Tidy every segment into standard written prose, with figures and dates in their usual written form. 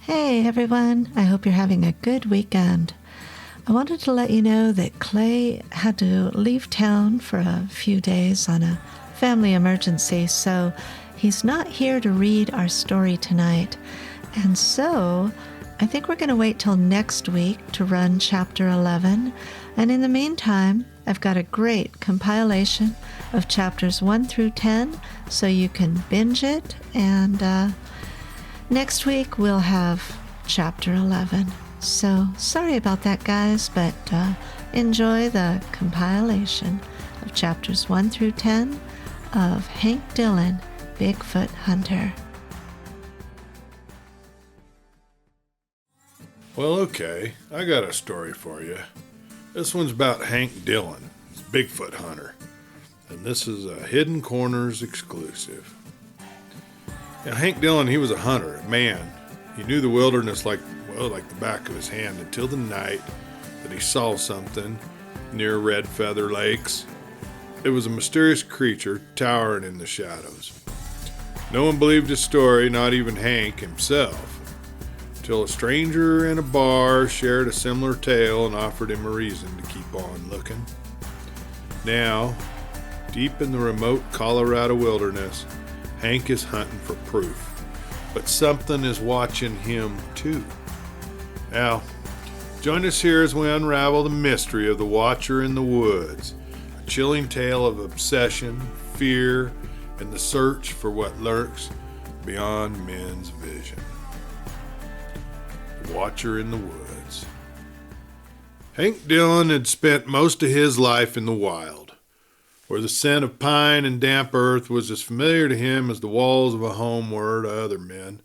Hey everyone, I hope you're having a good weekend. I wanted to let you know that Clay had to leave town for a few days on a family emergency, so he's not here to read our story tonight. And so I think we're going to wait till next week to run chapter 11. And in the meantime, I've got a great compilation of chapters 1 through 10, so you can binge it. And next week we'll have chapter 11. So sorry about that, guys, but enjoy the compilation of chapters 1 through 10 of Hank Dillon, Bigfoot Hunter. Well, okay, I got a story for you. This one's about Hank Dillon, Bigfoot Hunter, and this is a Hidden Corners exclusive. Now, Hank Dillon, he was a hunter, a man. He knew the wilderness like the back of his hand until the night that he saw something near Red Feather Lakes. It was a mysterious creature towering in the shadows. No one believed his story, not even Hank himself, until a stranger in a bar shared a similar tale and offered him a reason to keep on looking. Now, deep in the remote Colorado wilderness, Hank is hunting for proof, but something is watching him too. Now, join us here as we unravel the mystery of the Watcher in the Woods, a chilling tale of obsession, fear, and the search for what lurks beyond men's vision. The Watcher in the Woods. Hank Dillon had spent most of his life in the wild, where the scent of pine and damp earth was as familiar to him as the walls of a home were to other men.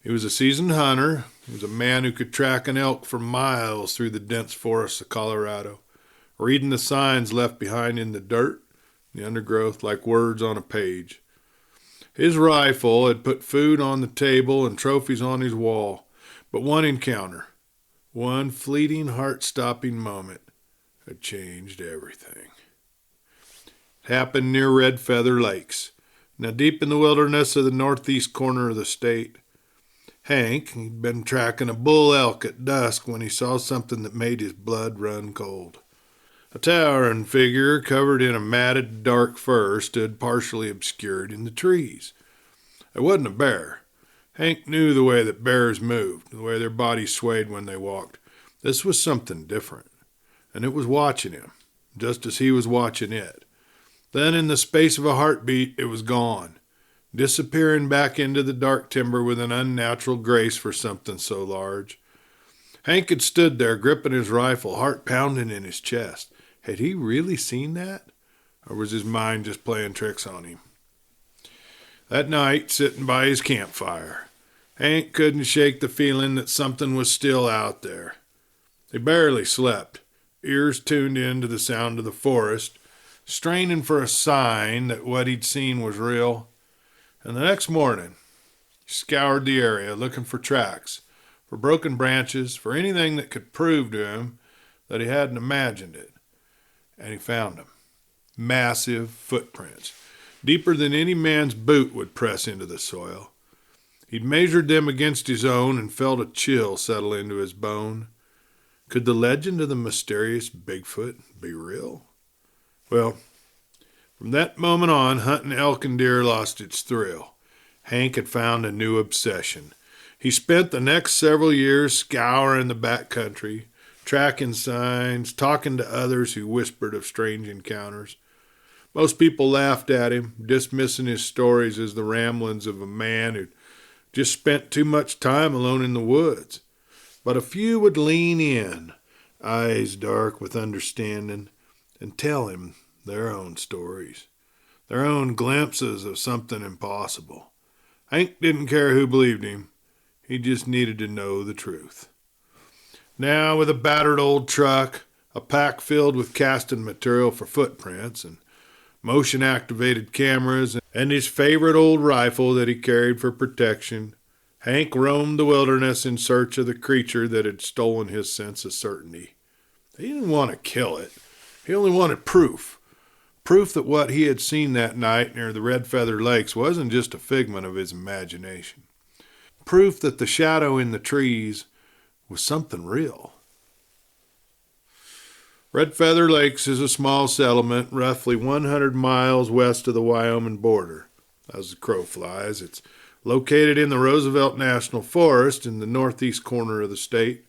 He was a seasoned hunter. He was a man who could track an elk for miles through the dense forests of Colorado, reading the signs left behind in the dirt, the undergrowth, like words on a page. His rifle had put food on the table and trophies on his wall, but one encounter, one fleeting, heart-stopping moment, had changed everything. It happened near Red Feather Lakes, now deep in the wilderness of the northeast corner of the state. Hank, he'd been tracking a bull elk at dusk when he saw something that made his blood run cold. A towering figure covered in a matted dark fur stood partially obscured in the trees. It wasn't a bear. Hank knew the way that bears moved, the way their bodies swayed when they walked. This was something different, and it was watching him, just as he was watching it. Then in the space of a heartbeat, it was gone, disappearing back into the dark timber with an unnatural grace for something so large. Hank had stood there, gripping his rifle, heart pounding in his chest. Had he really seen that? Or was his mind just playing tricks on him? That night, sitting by his campfire, Hank couldn't shake the feeling that something was still out there. He barely slept, ears tuned in to the sound of the forest, straining for a sign that what he'd seen was real. And the next morning, he scoured the area looking for tracks, for broken branches, for anything that could prove to him that he hadn't imagined it. And he found them. Massive footprints, deeper than any man's boot would press into the soil. He'd measured them against his own and felt a chill settle into his bone. Could the legend of the mysterious Bigfoot be real? Well, from that moment on, hunting elk and deer lost its thrill. Hank had found a new obsession. He spent the next several years scouring the backcountry, tracking signs, talking to others who whispered of strange encounters. Most people laughed at him, dismissing his stories as the ramblings of a man who'd just spent too much time alone in the woods. But a few would lean in, eyes dark with understanding, and tell him their own stories, their own glimpses of something impossible. Hank didn't care who believed him. He just needed to know the truth. Now, with a battered old truck, a pack filled with casting material for footprints, and motion-activated cameras, and his favorite old rifle that he carried for protection, Hank roamed the wilderness in search of the creature that had stolen his sense of certainty. He didn't want to kill it. He only wanted proof. Proof that what he had seen that night near the Red Feather Lakes wasn't just a figment of his imagination. proof that the shadow in the trees was something real. Red Feather Lakes is a small settlement roughly 100 miles west of the Wyoming border. As the crow flies, it's located in the Roosevelt National Forest in the northeast corner of the state.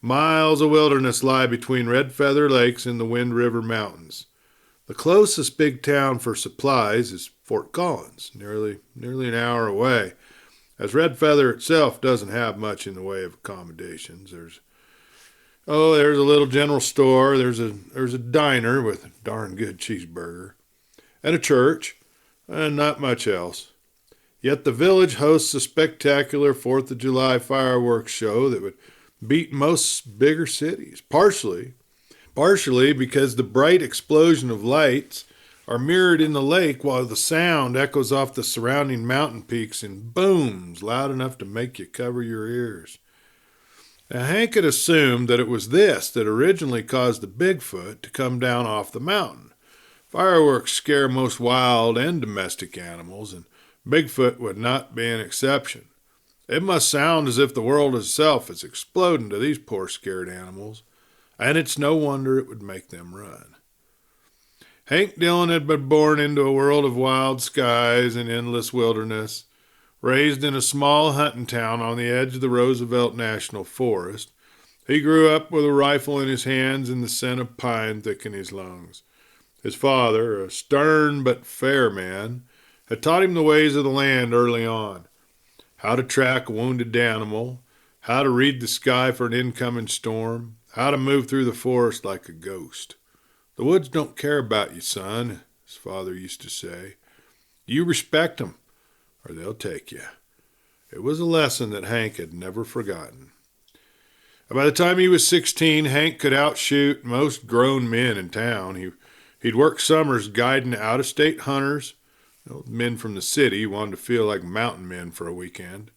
Miles of wilderness lie between Red Feather Lakes and the Wind River Mountains. The closest big town for supplies is Fort Collins, nearly an hour away, as Red Feather itself doesn't have much in the way of accommodations. There's a little general store, there's a diner with a darn good cheeseburger, and a church, and not much else. Yet the village hosts a spectacular 4th of July fireworks show that would beat most bigger cities, partially because the bright explosion of lights are mirrored in the lake while the sound echoes off the surrounding mountain peaks in booms loud enough to make you cover your ears. Now, Hank had assumed that it was this that originally caused the Bigfoot to come down off the mountain. Fireworks scare most wild and domestic animals, and Bigfoot would not be an exception. It must sound as if the world itself is exploding to these poor scared animals, and it's no wonder it would make them run. Hank Dillon had been born into a world of wild skies and endless wilderness, raised in a small hunting town on the edge of the Roosevelt National Forest. He grew up with a rifle in his hands and the scent of pine thick in his lungs. His father, a stern but fair man, had taught him the ways of the land early on. How to track a wounded animal, how to read the sky for an incoming storm, how to move through the forest like a ghost. The woods don't care about you, son, his father used to say. You respect 'em, or they'll take you. It was a lesson that Hank had never forgotten. By the time he was 16, Hank could outshoot most grown men in town. He'd worked summers guiding out-of-state hunters, men from the city who wanted to feel like mountain men for a weekend.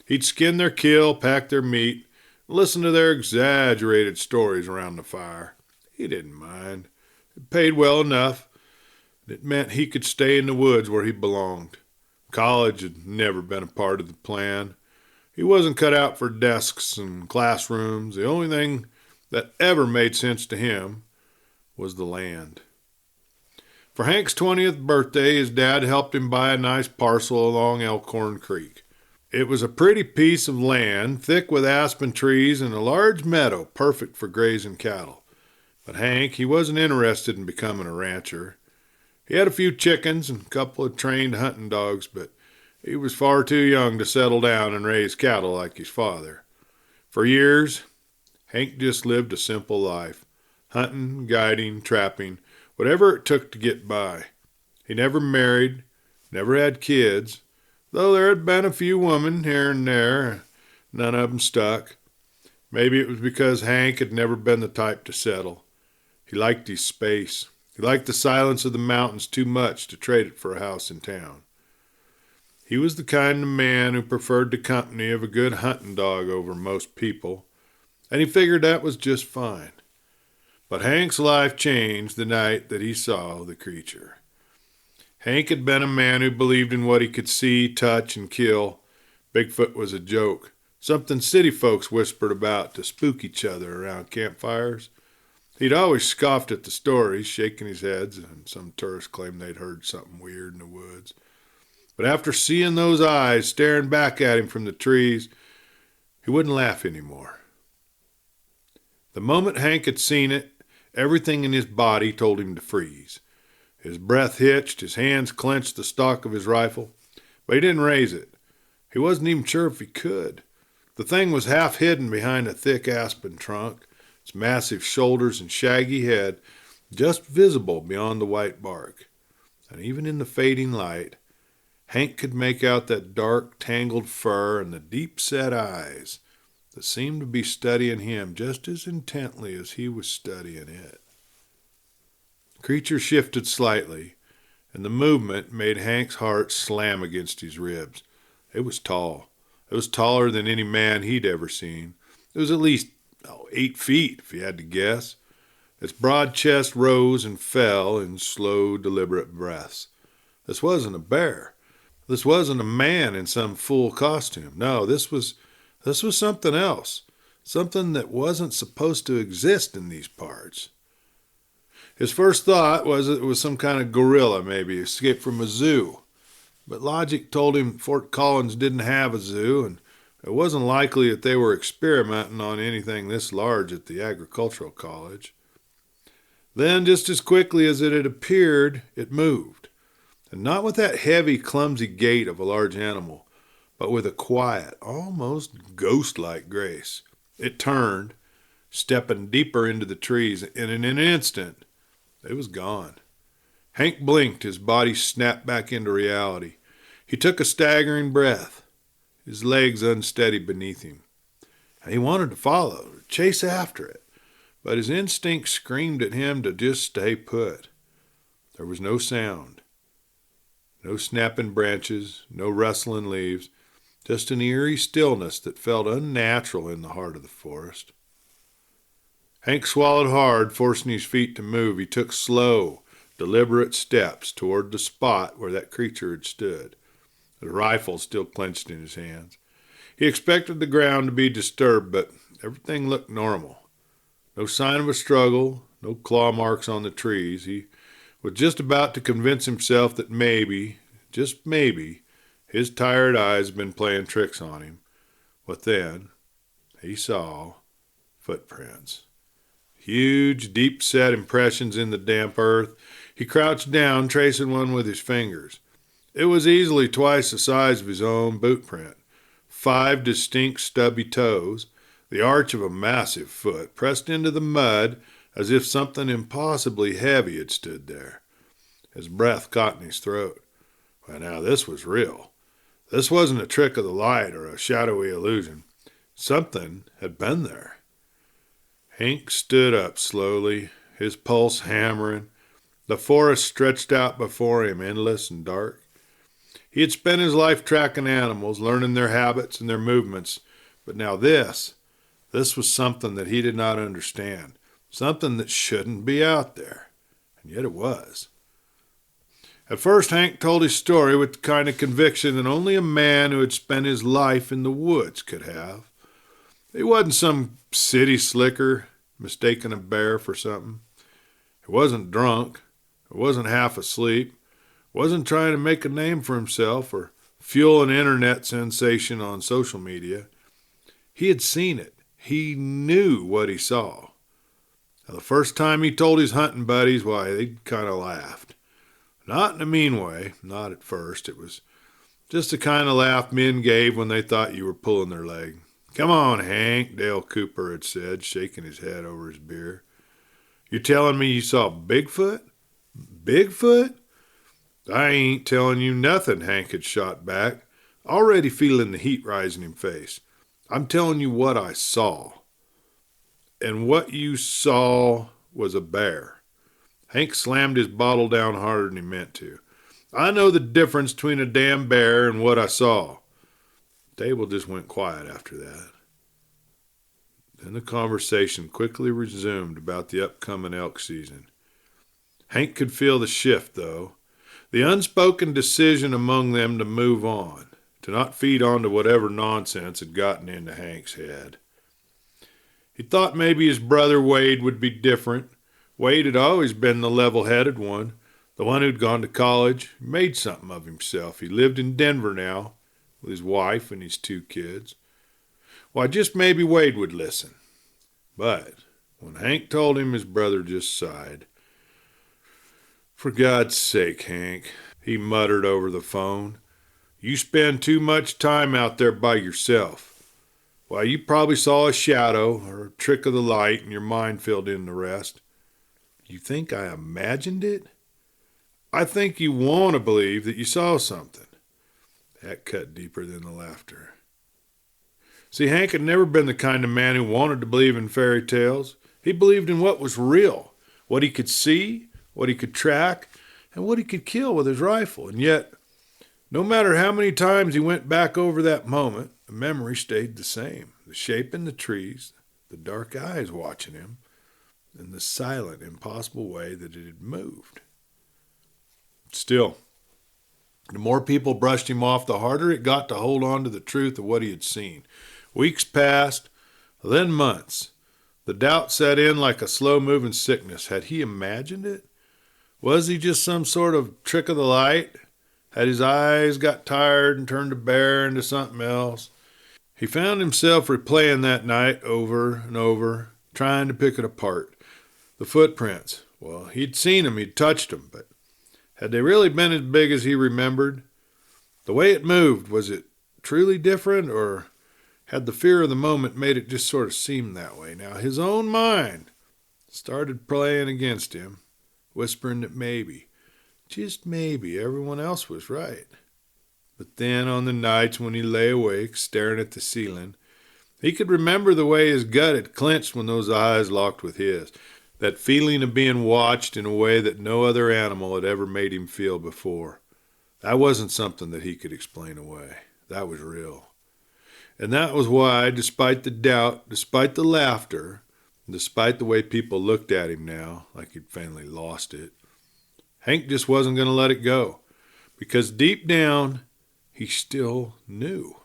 He'd skin their kill, pack their meat, and listen to their exaggerated stories around the fire. He didn't mind. It paid well enough. It meant he could stay in the woods where he belonged. College had never been a part of the plan. He wasn't cut out for desks and classrooms. The only thing that ever made sense to him was the land. For Hank's 20th birthday, his dad helped him buy a nice parcel along Elkhorn Creek. It was a pretty piece of land, thick with aspen trees and a large meadow perfect for grazing cattle. But Hank, he wasn't interested in becoming a rancher. He had a few chickens and a couple of trained hunting dogs, but he was far too young to settle down and raise cattle like his father. For years, Hank just lived a simple life, hunting, guiding, trapping, whatever it took to get by. He never married, never had kids, though there had been a few women here and there. None of them stuck. Maybe it was because Hank had never been the type to settle. He liked his space. He liked the silence of the mountains too much to trade it for a house in town. He was the kind of man who preferred the company of a good hunting dog over most people, and he figured that was just fine. But Hank's life changed the night that he saw the creature. Hank had been a man who believed in what he could see, touch, and kill. Bigfoot was a joke, something city folks whispered about to spook each other around campfires. He'd always scoffed at the stories, shaking his head, and some tourists claimed they'd heard something weird in the woods. But after seeing those eyes staring back at him from the trees, he wouldn't laugh anymore. The moment Hank had seen it, everything in his body told him to freeze. His breath hitched, his hands clenched the stock of his rifle, but he didn't raise it. He wasn't even sure if he could. The thing was half hidden behind a thick aspen trunk, its massive shoulders and shaggy head just visible beyond the white bark. And even in the fading light, Hank could make out that dark, tangled fur and the deep-set eyes that seemed to be studying him just as intently as he was studying it. The creature shifted slightly, and the movement made Hank's heart slam against his ribs. It was tall. It was taller than any man he'd ever seen. It was at least 8 feet, if you had to guess. Its broad chest rose and fell in slow, deliberate breaths. This wasn't a bear. This wasn't a man in some full costume. No, this was something else. Something that wasn't supposed to exist in these parts. His first thought was it was some kind of gorilla, maybe, escaped from a zoo. But logic told him Fort Collins didn't have a zoo, and it wasn't likely that they were experimenting on anything this large at the agricultural college. Then, just as quickly as it had appeared, it moved. And not with that heavy, clumsy gait of a large animal, but with a quiet, almost ghost-like grace. It turned, stepping deeper into the trees, and in an instant, it was gone. Hank blinked, his body snapped back into reality. He took a staggering breath, his legs unsteady beneath him. He wanted to follow, to chase after it, but his instinct screamed at him to just stay put. There was no sound, no snapping branches, no rustling leaves, just an eerie stillness that felt unnatural in the heart of the forest. Hank swallowed hard, forcing his feet to move. He took slow, deliberate steps toward the spot where that creature had stood, the rifle still clenched in his hands. He expected the ground to be disturbed, but everything looked normal. No sign of a struggle, no claw marks on the trees. He was just about to convince himself that maybe, just maybe, his tired eyes had been playing tricks on him. But then he saw footprints. Huge, deep-set impressions in the damp earth. He crouched down, tracing one with his fingers. It was easily twice the size of his own boot print. 5 distinct stubby toes, the arch of a massive foot, pressed into the mud as if something impossibly heavy had stood there. His breath caught in his throat. Well, now this was real. This wasn't a trick of the light or a shadowy illusion. Something had been there. Hank stood up slowly, his pulse hammering. The forest stretched out before him, endless and dark. He had spent his life tracking animals, learning their habits and their movements. But now this was something that he did not understand, something that shouldn't be out there. And yet it was. At first, Hank told his story with the kind of conviction that only a man who had spent his life in the woods could have. He wasn't some city slicker mistaking a bear for something. He wasn't drunk. He wasn't half asleep. Wasn't trying to make a name for himself or fuel an internet sensation on social media. He had seen it. He knew what he saw. Now, the first time he told his hunting buddies, why, they kind of laughed. Not in a mean way, not at first. It was just the kind of laugh men gave when they thought you were pulling their leg. "Come on, Hank," Dale Cooper had said, shaking his head over his beer. "You telling me you saw Bigfoot? Bigfoot?" "I ain't telling you nothing," Hank had shot back, already feeling the heat rise in his face. "I'm telling you what I saw. And what you saw was a bear." Hank slammed his bottle down harder than he meant to. "I know the difference between a damn bear and what I saw." The table just went quiet after that. Then the conversation quickly resumed about the upcoming elk season. Hank could feel the shift, though. The unspoken decision among them to move on, to not feed on to whatever nonsense had gotten into Hank's head. He thought maybe his brother Wade would be different. Wade had always been the level-headed one, the one who'd gone to college, made something of himself. He lived in Denver now, with his wife and his 2 kids. Why, just maybe Wade would listen. But when Hank told him, his brother just sighed. "For God's sake, Hank," he muttered over the phone. "You spend too much time out there by yourself. Why, you probably saw a shadow or a trick of the light and your mind filled in the rest. You think I imagined it? I think you want to believe that you saw something." That cut deeper than the laughter. See, Hank had never been the kind of man who wanted to believe in fairy tales. He believed in what was real, what he could see, what he could track, and what he could kill with his rifle. And yet, no matter how many times he went back over that moment, the memory stayed the same. The shape in the trees, the dark eyes watching him, and the silent, impossible way that it had moved. Still, The more people brushed him off, the harder it got to hold on to the truth of what he had seen. Weeks passed, then months. The doubt set in like a slow-moving sickness. Had he imagined it? Was he just some sort of trick of the light? Had his eyes got tired and turned the bear into something else? He found himself replaying that night over and over, trying to pick it apart. The footprints. Well, he'd seen them, he'd touched them, but had they really been as big as he remembered? The way it moved, was it truly different, or had the fear of the moment made it just sort of seem that way? Now, his own mind started playing against him, whispering that maybe, just maybe, everyone else was right. But then, on the nights when he lay awake, staring at the ceiling, he could remember the way his gut had clenched when those eyes locked with his. That feeling of being watched in a way that no other animal had ever made him feel before. That wasn't something that he could explain away. That was real. And that was why, despite the doubt, despite the laughter, despite the way people looked at him now, like he'd finally lost it, Hank just wasn't going to let it go. Because deep down, he still knew.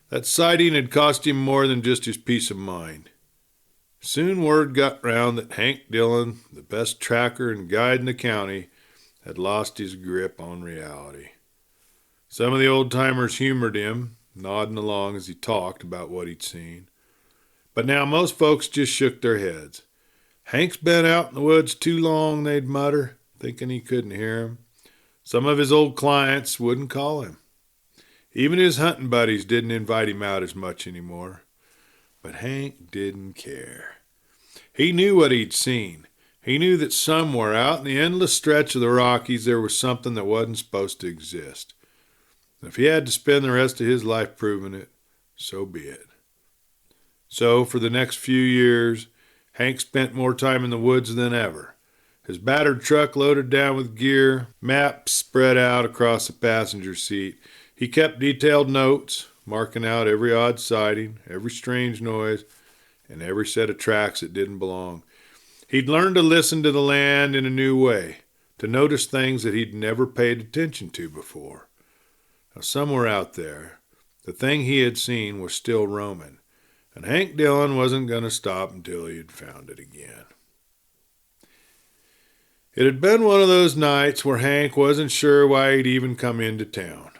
That sighting had cost him more than just his peace of mind. Soon word got round that Hank Dillon, the best tracker and guide in the county, had lost his grip on reality. Some of the old-timers humored him, nodding along as he talked about what he'd seen. But now most folks just shook their heads. Hank's been out in the woods too long, they'd mutter, thinking he couldn't hear him. Some of his old clients wouldn't call him. Even his hunting buddies didn't invite him out as much anymore. But Hank didn't care. He knew what he'd seen. He knew that somewhere out in the endless stretch of the Rockies there was something that wasn't supposed to exist. And if he had to spend the rest of his life proving it, so be it. So for the next few years, Hank spent more time in the woods than ever. His battered truck loaded down with gear, maps spread out across the passenger seat. He kept detailed notes, marking out every odd sighting, every strange noise, and every set of tracks that didn't belong. He'd learned to listen to the land in a new way, to notice things that he'd never paid attention to before. Now, somewhere out there, the thing he had seen was still roaming, and Hank Dillon wasn't going to stop until he had found it again. It had been one of those nights where Hank wasn't sure why he'd even come into town.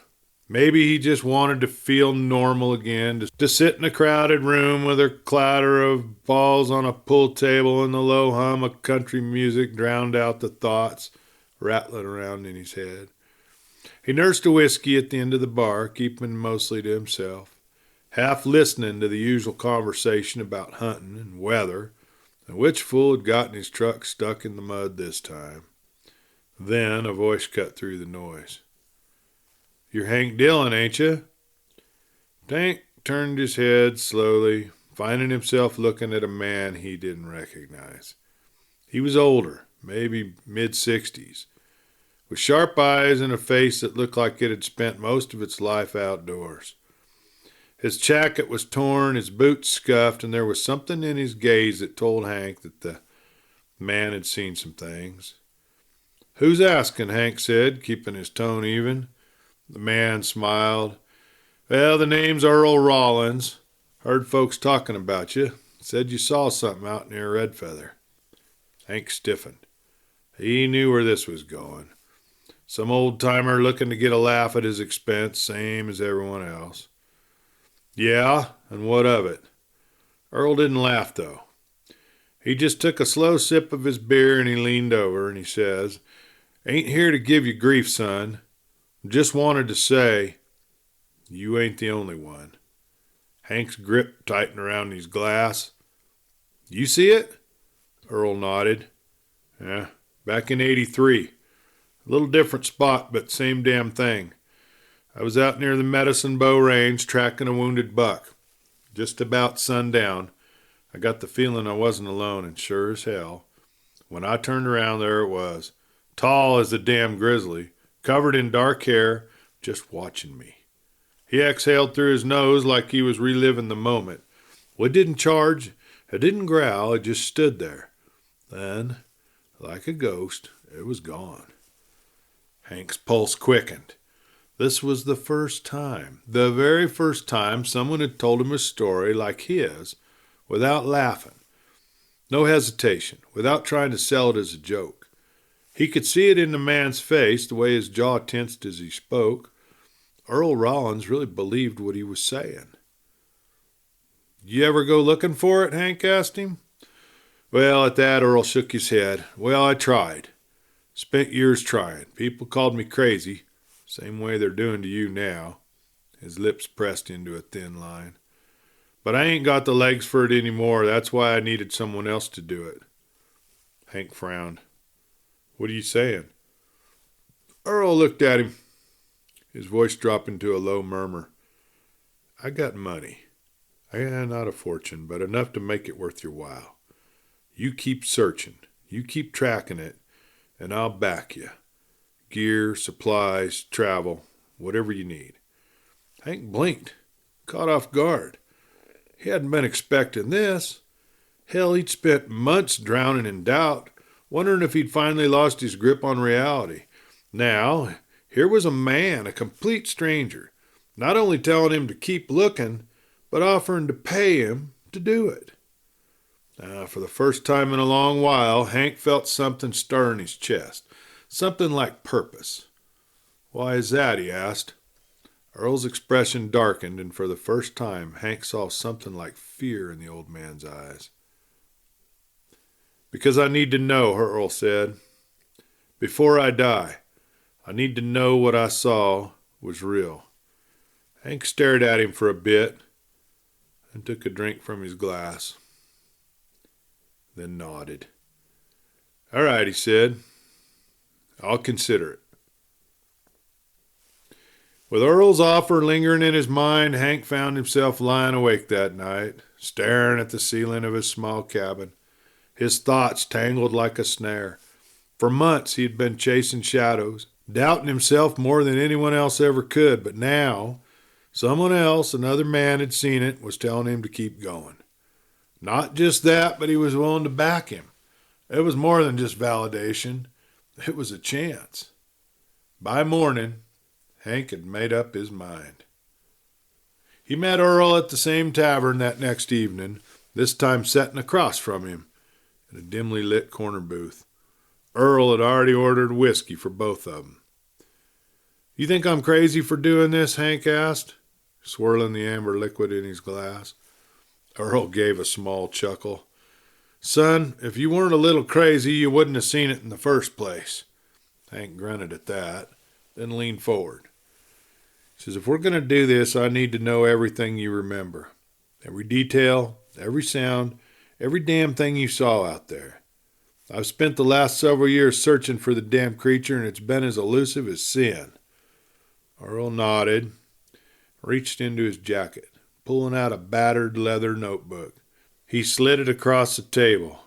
Maybe he just wanted to feel normal again, to sit in a crowded room with a clatter of balls on a pool table and the low hum of country music drowned out the thoughts rattling around in his head. He nursed a whiskey at the end of the bar, keeping mostly to himself, half listening to the usual conversation about hunting and weather, and which fool had gotten his truck stuck in the mud this time. Then a voice cut through the noise. "You're Hank Dillon, ain't you?" Hank turned his head slowly, finding himself looking at a man he didn't recognize. He was older, maybe mid-60s, with sharp eyes and a face that looked like it had spent most of its life outdoors. His jacket was torn, his boots scuffed, and there was something in his gaze that told Hank that the man had seen some things. "Who's asking?" Hank said, keeping his tone even. The man smiled. "Well, the name's Earl Rollins. Heard folks talking about you. Said you saw something out near Red Feather." Hank stiffened. He knew where this was going. Some old-timer looking to get a laugh at his expense, same as everyone else. "Yeah, and what of it?" Earl didn't laugh, though. He just took a slow sip of his beer and he leaned over and he says, "Ain't here to give you grief, son. Just wanted to say, you ain't the only one." Hank's grip tightened around his glass. "You see it?" Earl nodded. "Yeah, back in '83. A little different spot, but same damn thing. I was out near the Medicine Bow Range tracking a wounded buck. Just about sundown. I got the feeling I wasn't alone, and sure as hell, when I turned around, there it was, tall as a damn grizzly, covered in dark hair, just watching me. He exhaled through his nose like he was reliving the moment. Well, it didn't charge, it didn't growl, it just stood there. Then, like a ghost, it was gone." Hank's pulse quickened. This was the very first time someone had told him a story like his without laughing. No hesitation, without trying to sell it as a joke. He could see it in the man's face, the way his jaw tensed as he spoke. Earl Rollins really believed what he was saying. You ever go looking for it? Hank asked him. Well, at that, Earl shook his head. Well, I tried. Spent years trying. People called me crazy. Same way they're doing to you now. His lips pressed into a thin line. But I ain't got the legs for it anymore. That's why I needed someone else to do it. Hank frowned. What are you saying? Earl looked at him. His voice dropped into a low murmur. I got money. Not a fortune, but enough to make it worth your while. You keep searching. You keep tracking it, and I'll back you. Gear, supplies, travel, whatever you need. Hank blinked, caught off guard. He hadn't been expecting this. Hell, he'd spent months drowning in doubt, wondering if he'd finally lost his grip on reality. Now, here was a man, a complete stranger, not only telling him to keep looking, but offering to pay him to do it. For the first time in a long while, Hank felt something stir in his chest. Something like purpose. Why is that? He asked. Earl's expression darkened, and for the first time, Hank saw something like fear in the old man's eyes. Because I need to know, Earl said. Before I die, I need to know what I saw was real. Hank stared at him for a bit and took a drink from his glass, then nodded. All right, he said. I'll consider it. With Earl's offer lingering in his mind, Hank found himself lying awake that night, staring at the ceiling of his small cabin, his thoughts tangled like a snare. For months he had been chasing shadows, doubting himself more than anyone else ever could, but now someone else, another man, had seen it, was telling him to keep going. Not just that, but he was willing to back him. It was more than just validation. It was a chance. By morning, Hank had made up his mind. He met Earl at the same tavern that next evening, this time sitting across from him in a dimly lit corner booth. Earl had already ordered whiskey for both of them. You think I'm crazy for doing this? Hank asked, swirling the amber liquid in his glass. Earl gave a small chuckle. Son, if you weren't a little crazy, you wouldn't have seen it in the first place. Hank grunted at that, then leaned forward. He says, if we're going to do this, I need to know everything you remember. Every detail, every sound, every damn thing you saw out there. I've spent the last several years searching for the damn creature, and it's been as elusive as sin. Earl nodded, reached into his jacket, pulling out a battered leather notebook. He slid it across the table.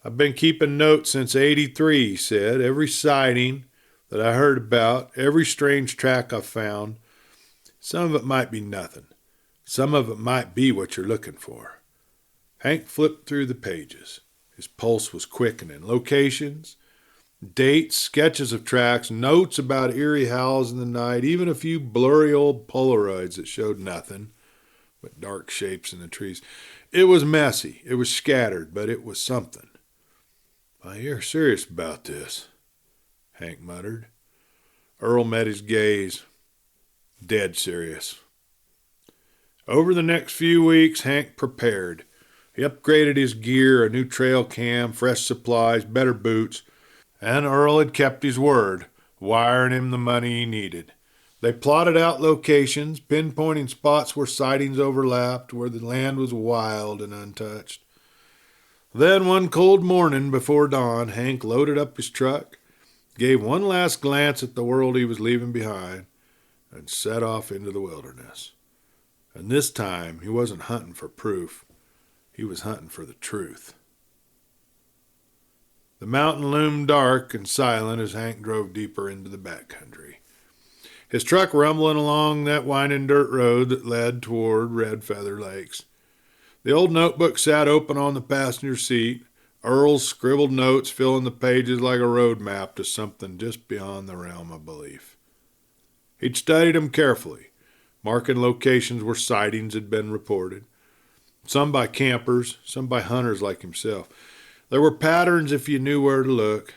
I've been keeping notes since '83, he said. Every sighting that I heard about, every strange track I found. Some of it might be nothing. Some of it might be what you're looking for. Hank flipped through the pages. His pulse was quickening. Locations, dates, sketches of tracks, notes about eerie howls in the night, even a few blurry old Polaroids that showed nothing but dark shapes in the trees. It was messy. It was scattered, but it was something. Why, you're serious about this, Hank muttered. Earl met his gaze. Dead serious. Over the next few weeks, Hank prepared. He upgraded his gear, a new trail cam, fresh supplies, better boots, and Earl had kept his word, wiring him the money he needed. They plotted out locations, pinpointing spots where sightings overlapped, where the land was wild and untouched. Then one cold morning before dawn, Hank loaded up his truck, gave one last glance at the world he was leaving behind, and set off into the wilderness. And this time, he wasn't hunting for proof. He was hunting for the truth. The mountain loomed dark and silent as Hank drove deeper into the backcountry. His truck rumbling along that winding dirt road that led toward Red Feather Lakes. The old notebook sat open on the passenger seat. Earl's scribbled notes filling the pages like a road map to something just beyond the realm of belief. He'd studied them carefully, marking locations where sightings had been reported, some by campers, some by hunters like himself. There were patterns if you knew where to look.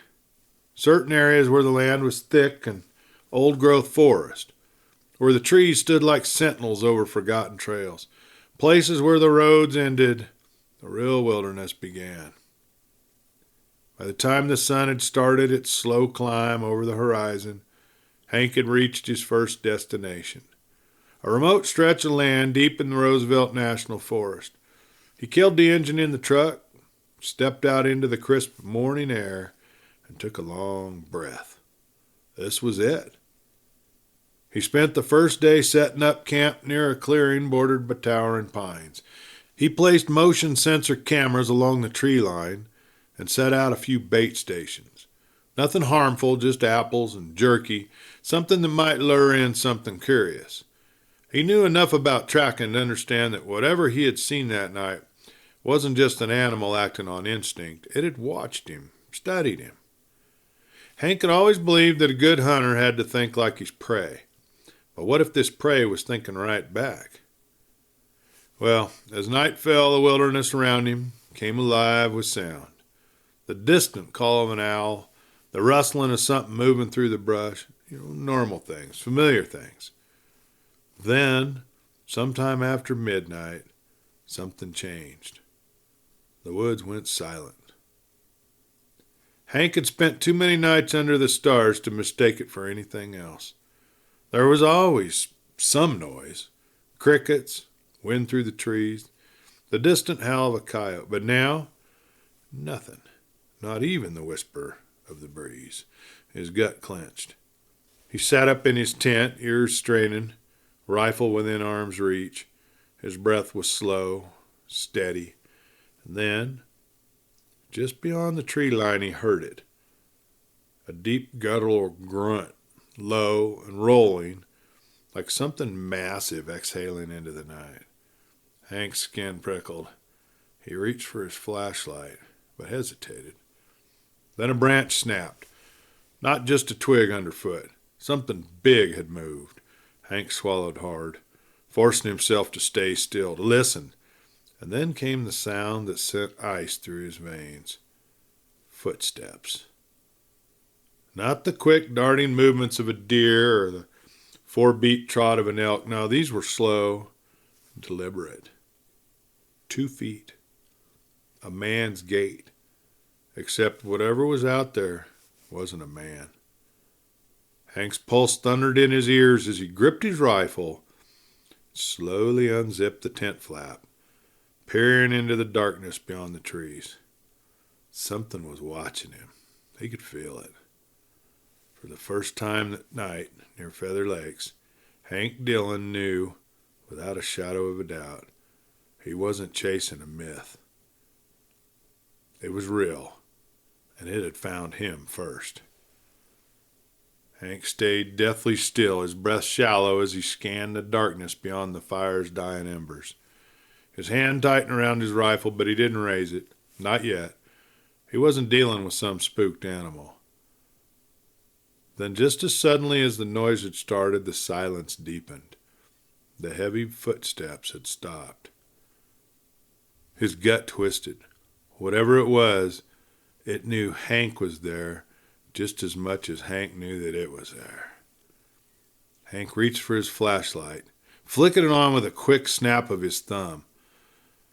Certain areas where the land was thick and old-growth forest, where the trees stood like sentinels over forgotten trails. Places where the roads ended, the real wilderness began. By the time the sun had started its slow climb over the horizon, Hank had reached his first destination, a remote stretch of land deep in the Roosevelt National Forest. He killed the engine in the truck, stepped out into the crisp morning air, and took a long breath. This was it. He spent the first day setting up camp near a clearing bordered by towering pines. He placed motion sensor cameras along the tree line and set out a few bait stations. Nothing harmful, just apples and jerky, something that might lure in something curious. He knew enough about tracking to understand that whatever he had seen that night wasn't just an animal acting on instinct. It had watched him, studied him. Hank had always believed that a good hunter had to think like his prey. But what if this prey was thinking right back? Well, as night fell, the wilderness around him came alive with sound. The distant call of an owl, the rustling of something moving through the brush, normal things, familiar things. Then, sometime after midnight, something changed. The woods went silent. Hank had spent too many nights under the stars to mistake it for anything else. There was always some noise, crickets, wind through the trees, the distant howl of a coyote, but now, nothing. Not even the whisper of the breeze. His gut clenched. He sat up in his tent, ears straining, rifle within arm's reach. His breath was slow, steady. And then, just beyond the tree line, he heard it. A deep guttural grunt, low and rolling, like something massive exhaling into the night. Hank's skin prickled. He reached for his flashlight, but hesitated. Then a branch snapped. Not just a twig underfoot. Something big had moved. Hank swallowed hard, forcing himself to stay still, to listen. And then came the sound that sent ice through his veins. Footsteps. Not the quick darting movements of a deer or the 4-beat trot of an elk. No, these were slow, deliberate. 2 feet. A man's gait. Except whatever was out there wasn't a man. Hank's pulse thundered in his ears as he gripped his rifle, slowly unzipped the tent flap, peering into the darkness beyond the trees. Something was watching him. He could feel it. For the first time that night, near Feather Lakes, Hank Dillon knew, without a shadow of a doubt, he wasn't chasing a myth. It was real, and it had found him first. Hank stayed deathly still, his breath shallow as he scanned the darkness beyond the fire's dying embers. His hand tightened around his rifle, but he didn't raise it. Not yet. He wasn't dealing with some spooked animal. Then just as suddenly as the noise had started, the silence deepened. The heavy footsteps had stopped. His gut twisted. Whatever it was, it knew Hank was there just as much as Hank knew that it was there. Hank reached for his flashlight, flickered it on with a quick snap of his thumb.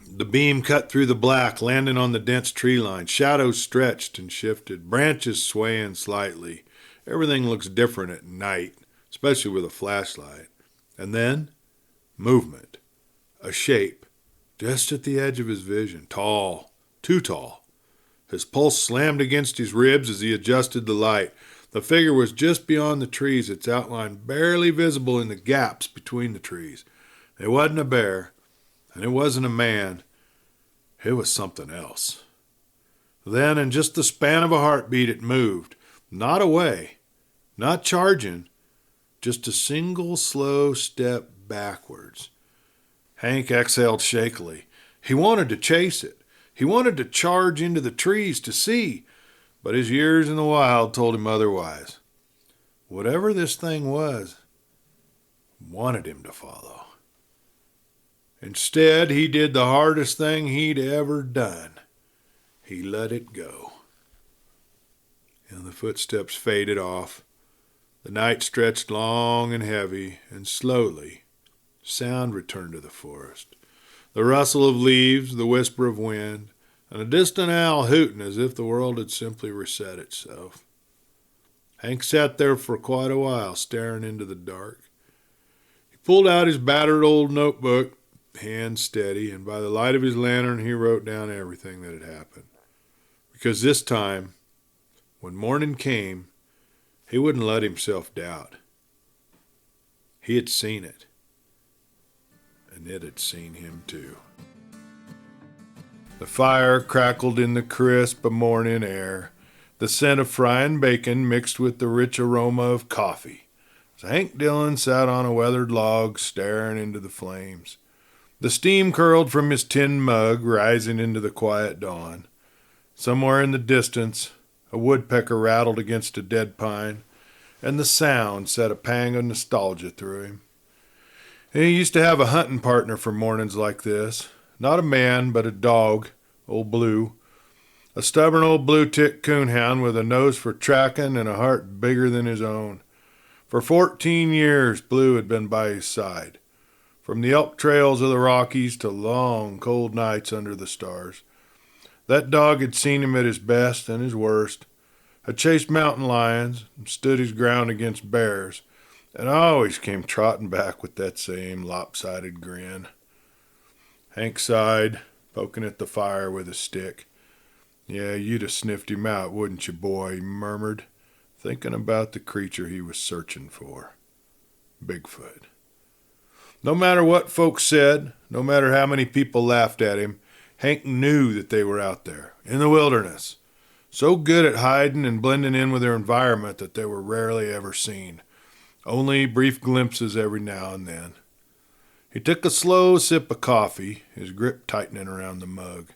The beam cut through the black, landing on the dense tree line. Shadows stretched and shifted, branches swaying slightly. Everything looks different at night, especially with a flashlight. And then, movement. A shape, just at the edge of his vision. Tall, too tall. His pulse slammed against his ribs as he adjusted the light. The figure was just beyond the trees, its outline barely visible in the gaps between the trees. It wasn't a bear, and it wasn't a man. It was something else. Then, in just the span of a heartbeat, it moved. Not away, not charging, just a single slow step backwards. Hank exhaled shakily. He wanted to chase it. He wanted to charge into the trees to see, but his years in the wild told him otherwise. Whatever this thing was, wanted him to follow. Instead, he did the hardest thing he'd ever done. He let it go. And the footsteps faded off. The night stretched long and heavy, and slowly, sound returned to the forest. The rustle of leaves, the whisper of wind, and a distant owl hooting as if the world had simply reset itself. Hank sat there for quite a while, staring into the dark. He pulled out his battered old notebook, hand steady, and by the light of his lantern he wrote down everything that had happened. Because this time, when morning came, he wouldn't let himself doubt. He had seen it, and it had seen him too. The fire crackled in the crisp morning air, the scent of frying bacon mixed with the rich aroma of coffee. As Hank Dillon sat on a weathered log, staring into the flames. The steam curled from his tin mug, rising into the quiet dawn. Somewhere in the distance, a woodpecker rattled against a dead pine, and the sound set a pang of nostalgia through him. He used to have a hunting partner for mornings like this. Not a man, but a dog, old Blue. A stubborn old blue-tick coonhound with a nose for tracking and a heart bigger than his own. For 14 years, Blue had been by his side. From the elk trails of the Rockies to long, cold nights under the stars. That dog had seen him at his best and his worst, had chased mountain lions, and stood his ground against bears, and always came trotting back with that same lopsided grin. Hank sighed, poking at the fire with a stick. Yeah, you'd have sniffed him out, wouldn't you, boy? He murmured, thinking about the creature he was searching for. Bigfoot. No matter what folks said, no matter how many people laughed at him, Hank knew that they were out there, in the wilderness, so good at hiding and blending in with their environment that they were rarely ever seen, only brief glimpses every now and then. He took a slow sip of coffee, his grip tightening around the mug.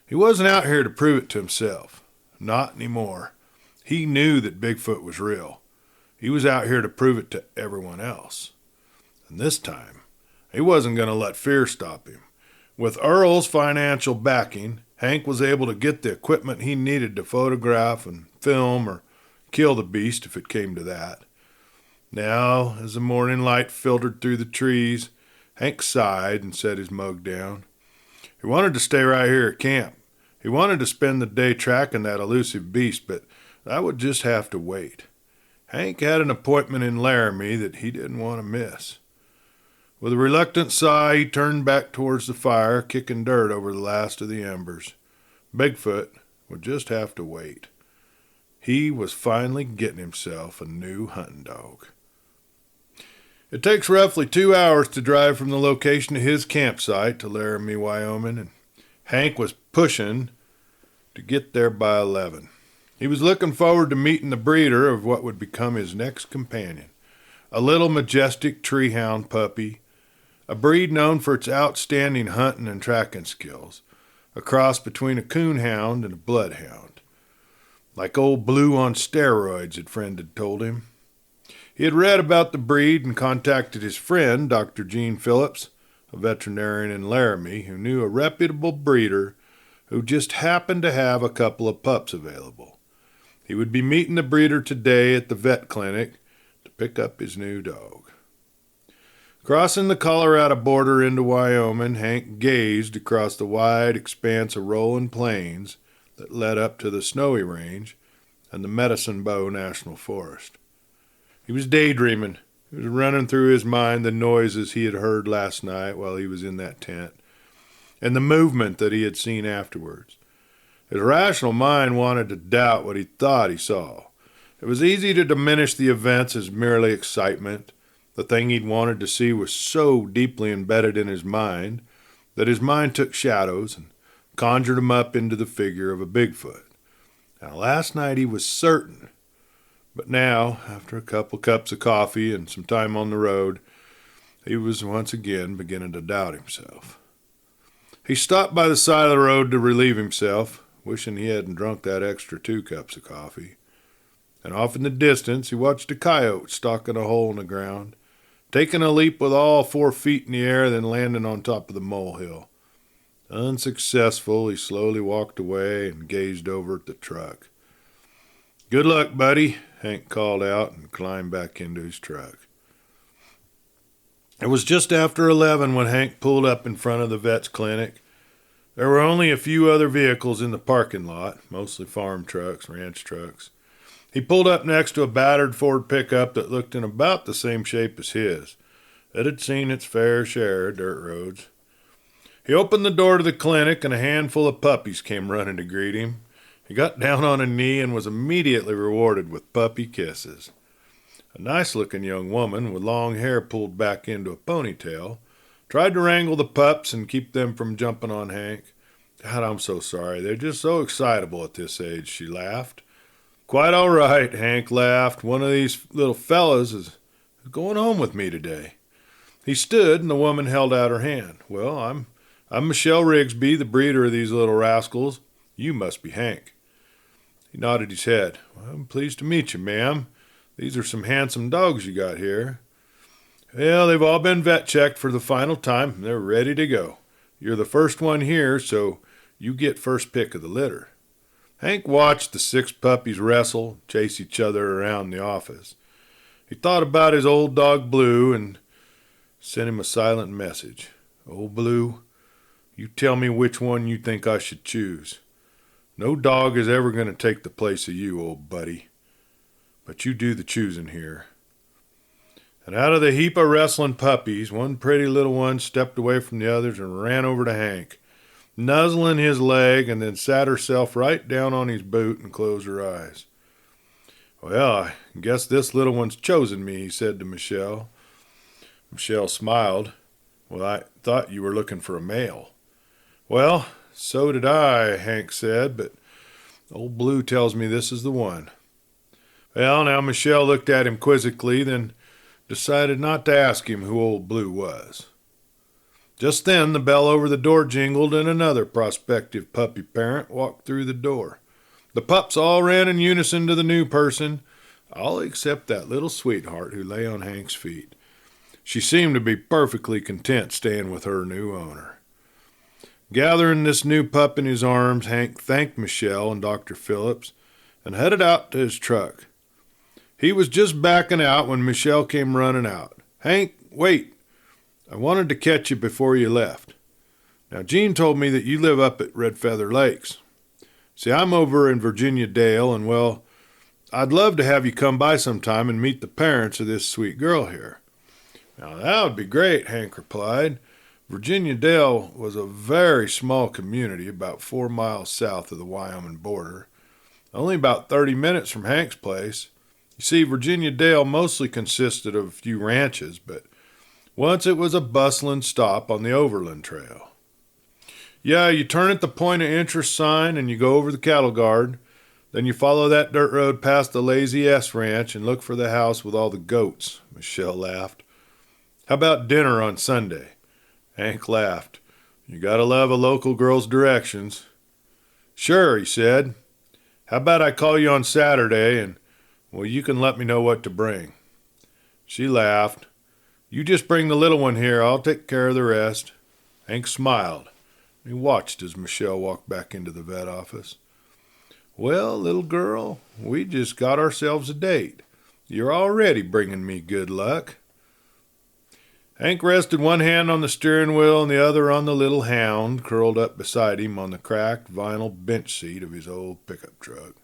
He wasn't out here to prove it to himself. Not anymore. He knew that Bigfoot was real. He was out here to prove it to everyone else. And this time, he wasn't going to let fear stop him. With Earl's financial backing, Hank was able to get the equipment he needed to photograph and film or kill the beast if it came to that. Now, as the morning light filtered through the trees, Hank sighed and set his mug down. He wanted to stay right here at camp. He wanted to spend the day tracking that elusive beast, but that would just have to wait. Hank had an appointment in Laramie that he didn't want to miss. With a reluctant sigh, he turned back towards the fire, kicking dirt over the last of the embers. Bigfoot would just have to wait. He was finally getting himself a new hunting dog. It takes roughly 2 hours to drive from the location of his campsite to Laramie, Wyoming, and Hank was pushing to get there by 11. He was looking forward to meeting the breeder of what would become his next companion, a little majestic treehound puppy, a breed known for its outstanding hunting and tracking skills, a cross between a coonhound and a bloodhound. Like old Blue on steroids, a friend had told him. He had read about the breed and contacted his friend, Dr. Gene Phillips, a veterinarian in Laramie, who knew a reputable breeder who just happened to have a couple of pups available. He would be meeting the breeder today at the vet clinic to pick up his new dog. Crossing the Colorado border into Wyoming, Hank gazed across the wide expanse of rolling plains that led up to the Snowy Range and the Medicine Bow National Forest. He was daydreaming. It was running through his mind the noises he had heard last night while he was in that tent, and the movement that he had seen afterwards. His rational mind wanted to doubt what he thought he saw. It was easy to diminish the events as merely excitement. The thing he'd wanted to see was so deeply embedded in his mind that his mind took shadows and conjured him up into the figure of a Bigfoot. Now, last night he was certain, but now, after a couple cups of coffee and some time on the road, he was once again beginning to doubt himself. He stopped by the side of the road to relieve himself, wishing he hadn't drunk that extra 2 cups of coffee. And off in the distance he watched a coyote stalking a hole in the ground, taking a leap with all 4 feet in the air, then landing on top of the molehill. Unsuccessful, he slowly walked away and gazed over at the truck. "Good luck, buddy," Hank called out and climbed back into his truck. It was just after 11 when Hank pulled up in front of the vet's clinic. There were only a few other vehicles in the parking lot, mostly farm trucks, ranch trucks. He pulled up next to a battered Ford pickup that looked in about the same shape as his. It had seen its fair share of dirt roads. He opened the door to the clinic, and a handful of puppies came running to greet him. He got down on a knee and was immediately rewarded with puppy kisses. A nice-looking young woman with long hair pulled back into a ponytail tried to wrangle the pups and keep them from jumping on Hank. "God, I'm so sorry. They're just so excitable at this age," she laughed. "Quite all right," Hank laughed. "One of these little fellas is going home with me today." He stood, and the woman held out her hand. "Well, I'm Michelle Rigsby, the breeder of these little rascals. You must be Hank." He nodded his head. "Well, I'm pleased to meet you, ma'am. These are some handsome dogs you got here." "Well, they've all been vet checked for the final time, and they're ready to go. You're the first one here, so you get first pick of the litter." Hank watched the 6 puppies wrestle, chase each other around the office. He thought about his old dog Blue and sent him a silent message. "Old Blue, you tell me which one you think I should choose. No dog is ever going to take the place of you, old buddy. But you do the choosing here." And out of the heap of wrestling puppies, one pretty little one stepped away from the others and ran over to Hank, nuzzling his leg, and then sat herself right down on his boot and closed her eyes. "Well, I guess this little one's chosen me," he said to Michelle. Michelle smiled. "Well, I thought you were looking for a male." "Well, so did I," Hank said, "but old Blue tells me this is the one." Well, now Michelle looked at him quizzically, then decided not to ask him who old Blue was. Just then the bell over the door jingled, and another prospective puppy parent walked through the door. The pups all ran in unison to the new person, all except that little sweetheart who lay on Hank's feet. She seemed to be perfectly content staying with her new owner. Gathering this new pup in his arms, Hank thanked Michelle and Dr. Phillips and headed out to his truck. He was just backing out when Michelle came running out. "Hank, wait. I wanted to catch you before you left. Now, Gene told me that you live up at Red Feather Lakes. See, I'm over in Virginia Dale, and, well, I'd love to have you come by sometime and meet the parents of this sweet girl here." "Now, that would be great," Hank replied. Virginia Dale was a very small community about 4 miles south of the Wyoming border, only about 30 minutes from Hank's place. You see, Virginia Dale mostly consisted of a few ranches, but once it was a bustling stop on the Overland Trail. Yeah, you turn at the point of interest sign and you go over the cattle guard. Then you follow that dirt road past the Lazy S Ranch and look for the house with all the goats, Michelle laughed. "How about dinner on Sunday?" Hank laughed. "You gotta love a local girl's directions." "Sure," he said. "How about I call you on Saturday and, well, you can let me know what to bring." She laughed. "You just bring the little one here. I'll take care of the rest." Hank smiled. He watched as Michelle walked back into the vet office. "Well, little girl, we just got ourselves a date. You're already bringing me good luck." Hank rested one hand on the steering wheel and the other on the little hound curled up beside him on the cracked vinyl bench seat of his old pickup truck.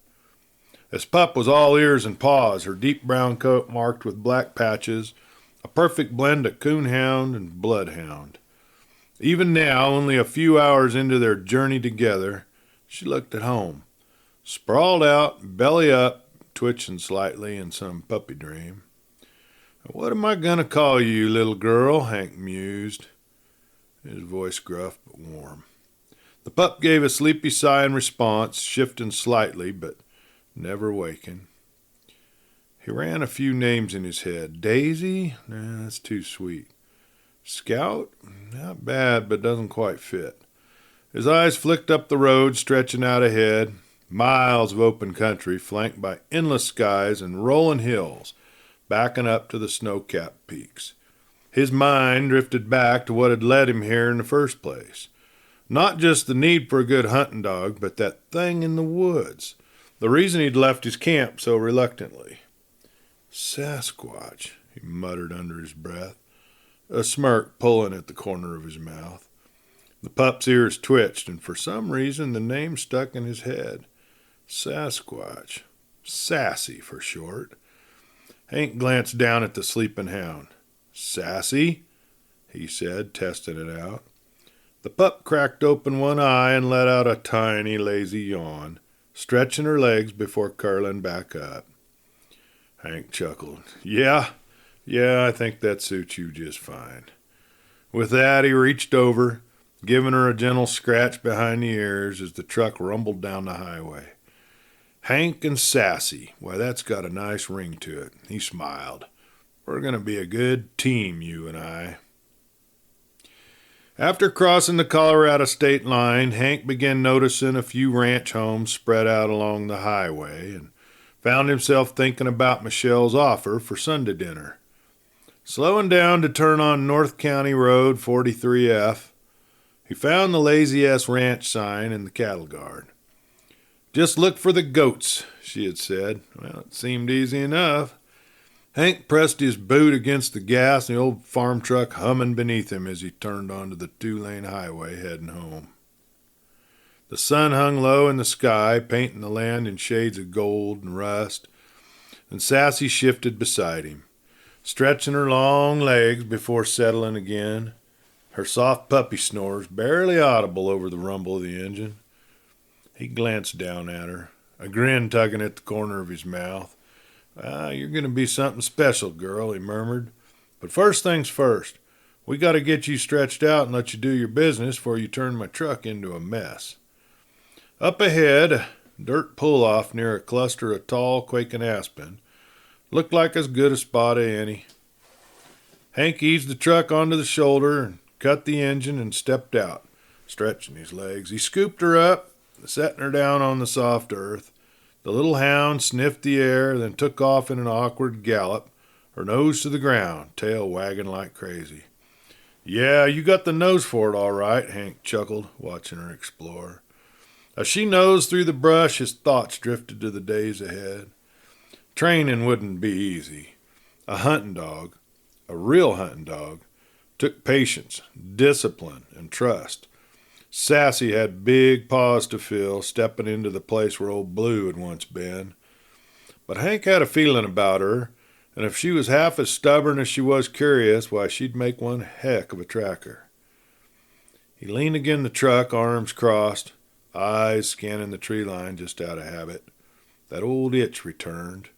This pup was all ears and paws, her deep brown coat marked with black patches, a perfect blend of coonhound and bloodhound. Even now, only a few hours into their journey together, she looked at home, sprawled out, belly up, twitching slightly in some puppy dream. "What am I going to call you, little girl?" Hank mused, his voice gruff but warm. The pup gave a sleepy sigh in response, shifting slightly but never waking. He ran a few names in his head. Daisy? Nah, that's too sweet. Scout? Not bad, but doesn't quite fit. His eyes flicked up the road stretching out ahead, miles of open country flanked by endless skies and rolling hills, backing up to the snow-capped peaks. His mind drifted back to what had led him here in the first place. Not just the need for a good hunting dog, but that thing in the woods. The reason he'd left his camp so reluctantly. Sasquatch, he muttered under his breath, a smirk pulling at the corner of his mouth. The pup's ears twitched, and for some reason the name stuck in his head. Sasquatch. Sassy for short. Hank glanced down at the sleeping hound. Sassy? He said, testing it out. The pup cracked open one eye and let out a tiny, lazy yawn, stretching her legs before curling back up. Hank chuckled. Yeah, I think that suits you just fine. With that, he reached over, giving her a gentle scratch behind the ears as the truck rumbled down the highway. Hank and Sassy, why, that's got a nice ring to it. He smiled. We're going to be a good team, you and I. After crossing the Colorado state line, Hank began noticing a few ranch homes spread out along the highway and found himself thinking about Michelle's offer for Sunday dinner. Slowing down to turn on North County Road 43F, he found the Lazy S Ranch sign in the cattle guard. Just look for the goats, she had said. Well, it seemed easy enough. Hank pressed his boot against the gas, and the old farm truck humming beneath him as he turned onto the 2-lane highway heading home. The sun hung low in the sky, painting the land in shades of gold and rust, and Sassy shifted beside him, stretching her long legs before settling again, her soft puppy snores barely audible over the rumble of the engine. He glanced down at her, a grin tugging at the corner of his mouth. You're going to be something special, girl, he murmured. But first things first, we got to get you stretched out and let you do your business before you turn my truck into a mess. Up ahead, a dirt pull-off near a cluster of tall, quaking aspen looked like as good a spot as any. Hank eased the truck onto the shoulder and cut the engine and stepped out, stretching his legs. He scooped her up, setting her down on the soft earth. The little hound sniffed the air, then took off in an awkward gallop, her nose to the ground, tail wagging like crazy. Yeah, you got the nose for it all right, Hank chuckled, watching her explore. As she nosed through the brush, his thoughts drifted to the days ahead. Training wouldn't be easy. A hunting dog, a real hunting dog, took patience, discipline, and trust. Sassy had big paws to fill, stepping into the place where old Blue had once been. But Hank had a feeling about her, and if she was half as stubborn as she was curious, why, she'd make one heck of a tracker. He leaned against the truck, arms crossed, eyes scanning the tree line just out of habit. That old itch returned,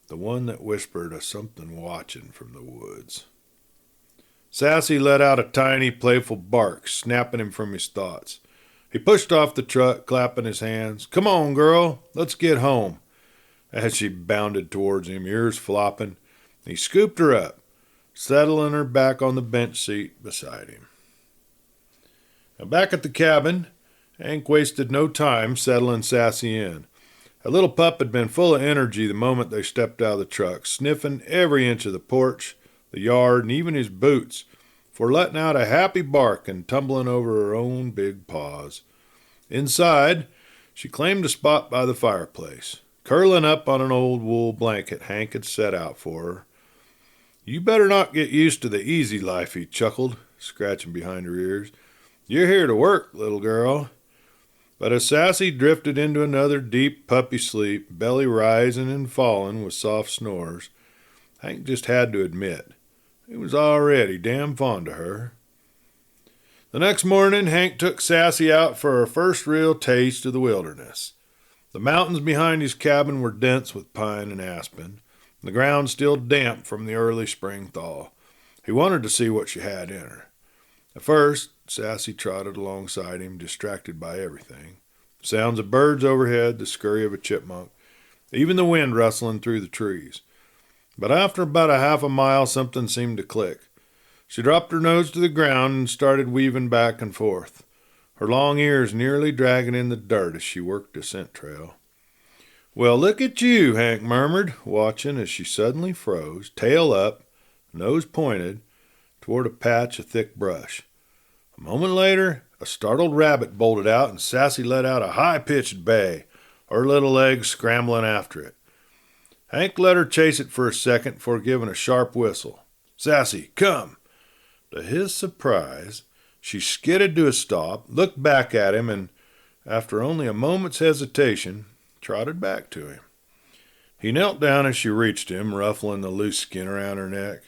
the one that whispered of something watching from the woods. Sassy let out a tiny, playful bark, snapping him from his thoughts. He pushed off the truck, clapping his hands. Come on, girl, let's get home. As she bounded towards him, ears flopping, he scooped her up, settling her back on the bench seat beside him. Now back at the cabin, Hank wasted no time settling Sassy in. The little pup had been full of energy the moment they stepped out of the truck, sniffing every inch of the porch, the yard, and even his boots, for letting out a happy bark and tumbling over her own big paws. Inside, she claimed a spot by the fireplace, curling up on an old wool blanket Hank had set out for her. You better not get used to the easy life, he chuckled, scratching behind her ears. You're here to work, little girl. But as Sassy drifted into another deep puppy sleep, belly rising and falling with soft snores, Hank just had to admit, he was already damn fond of her. The next morning, Hank took Sassy out for her first real taste of the wilderness. The mountains behind his cabin were dense with pine and aspen, the ground still damp from the early spring thaw. He wanted to see what she had in her. At first, Sassy trotted alongside him, distracted by everything. Sounds of birds overhead, the scurry of a chipmunk, even the wind rustling through the trees. But after about a half a mile, something seemed to click. She dropped her nose to the ground and started weaving back and forth. her long ears nearly dragging in the dirt as she worked the scent trail. "Well, look at you," Hank murmured, watching as she suddenly froze, tail up, nose pointed, toward a patch of thick brush. A moment later, a startled rabbit bolted out, and Sassy let out a high-pitched bay, her little legs scrambling after it. Hank let her chase it for a second before giving a sharp whistle. "Sassy, come!" To his surprise, she skidded to a stop, looked back at him, and, after only a moment's hesitation, trotted back to him. He knelt down as she reached him, ruffling the loose skin around her neck.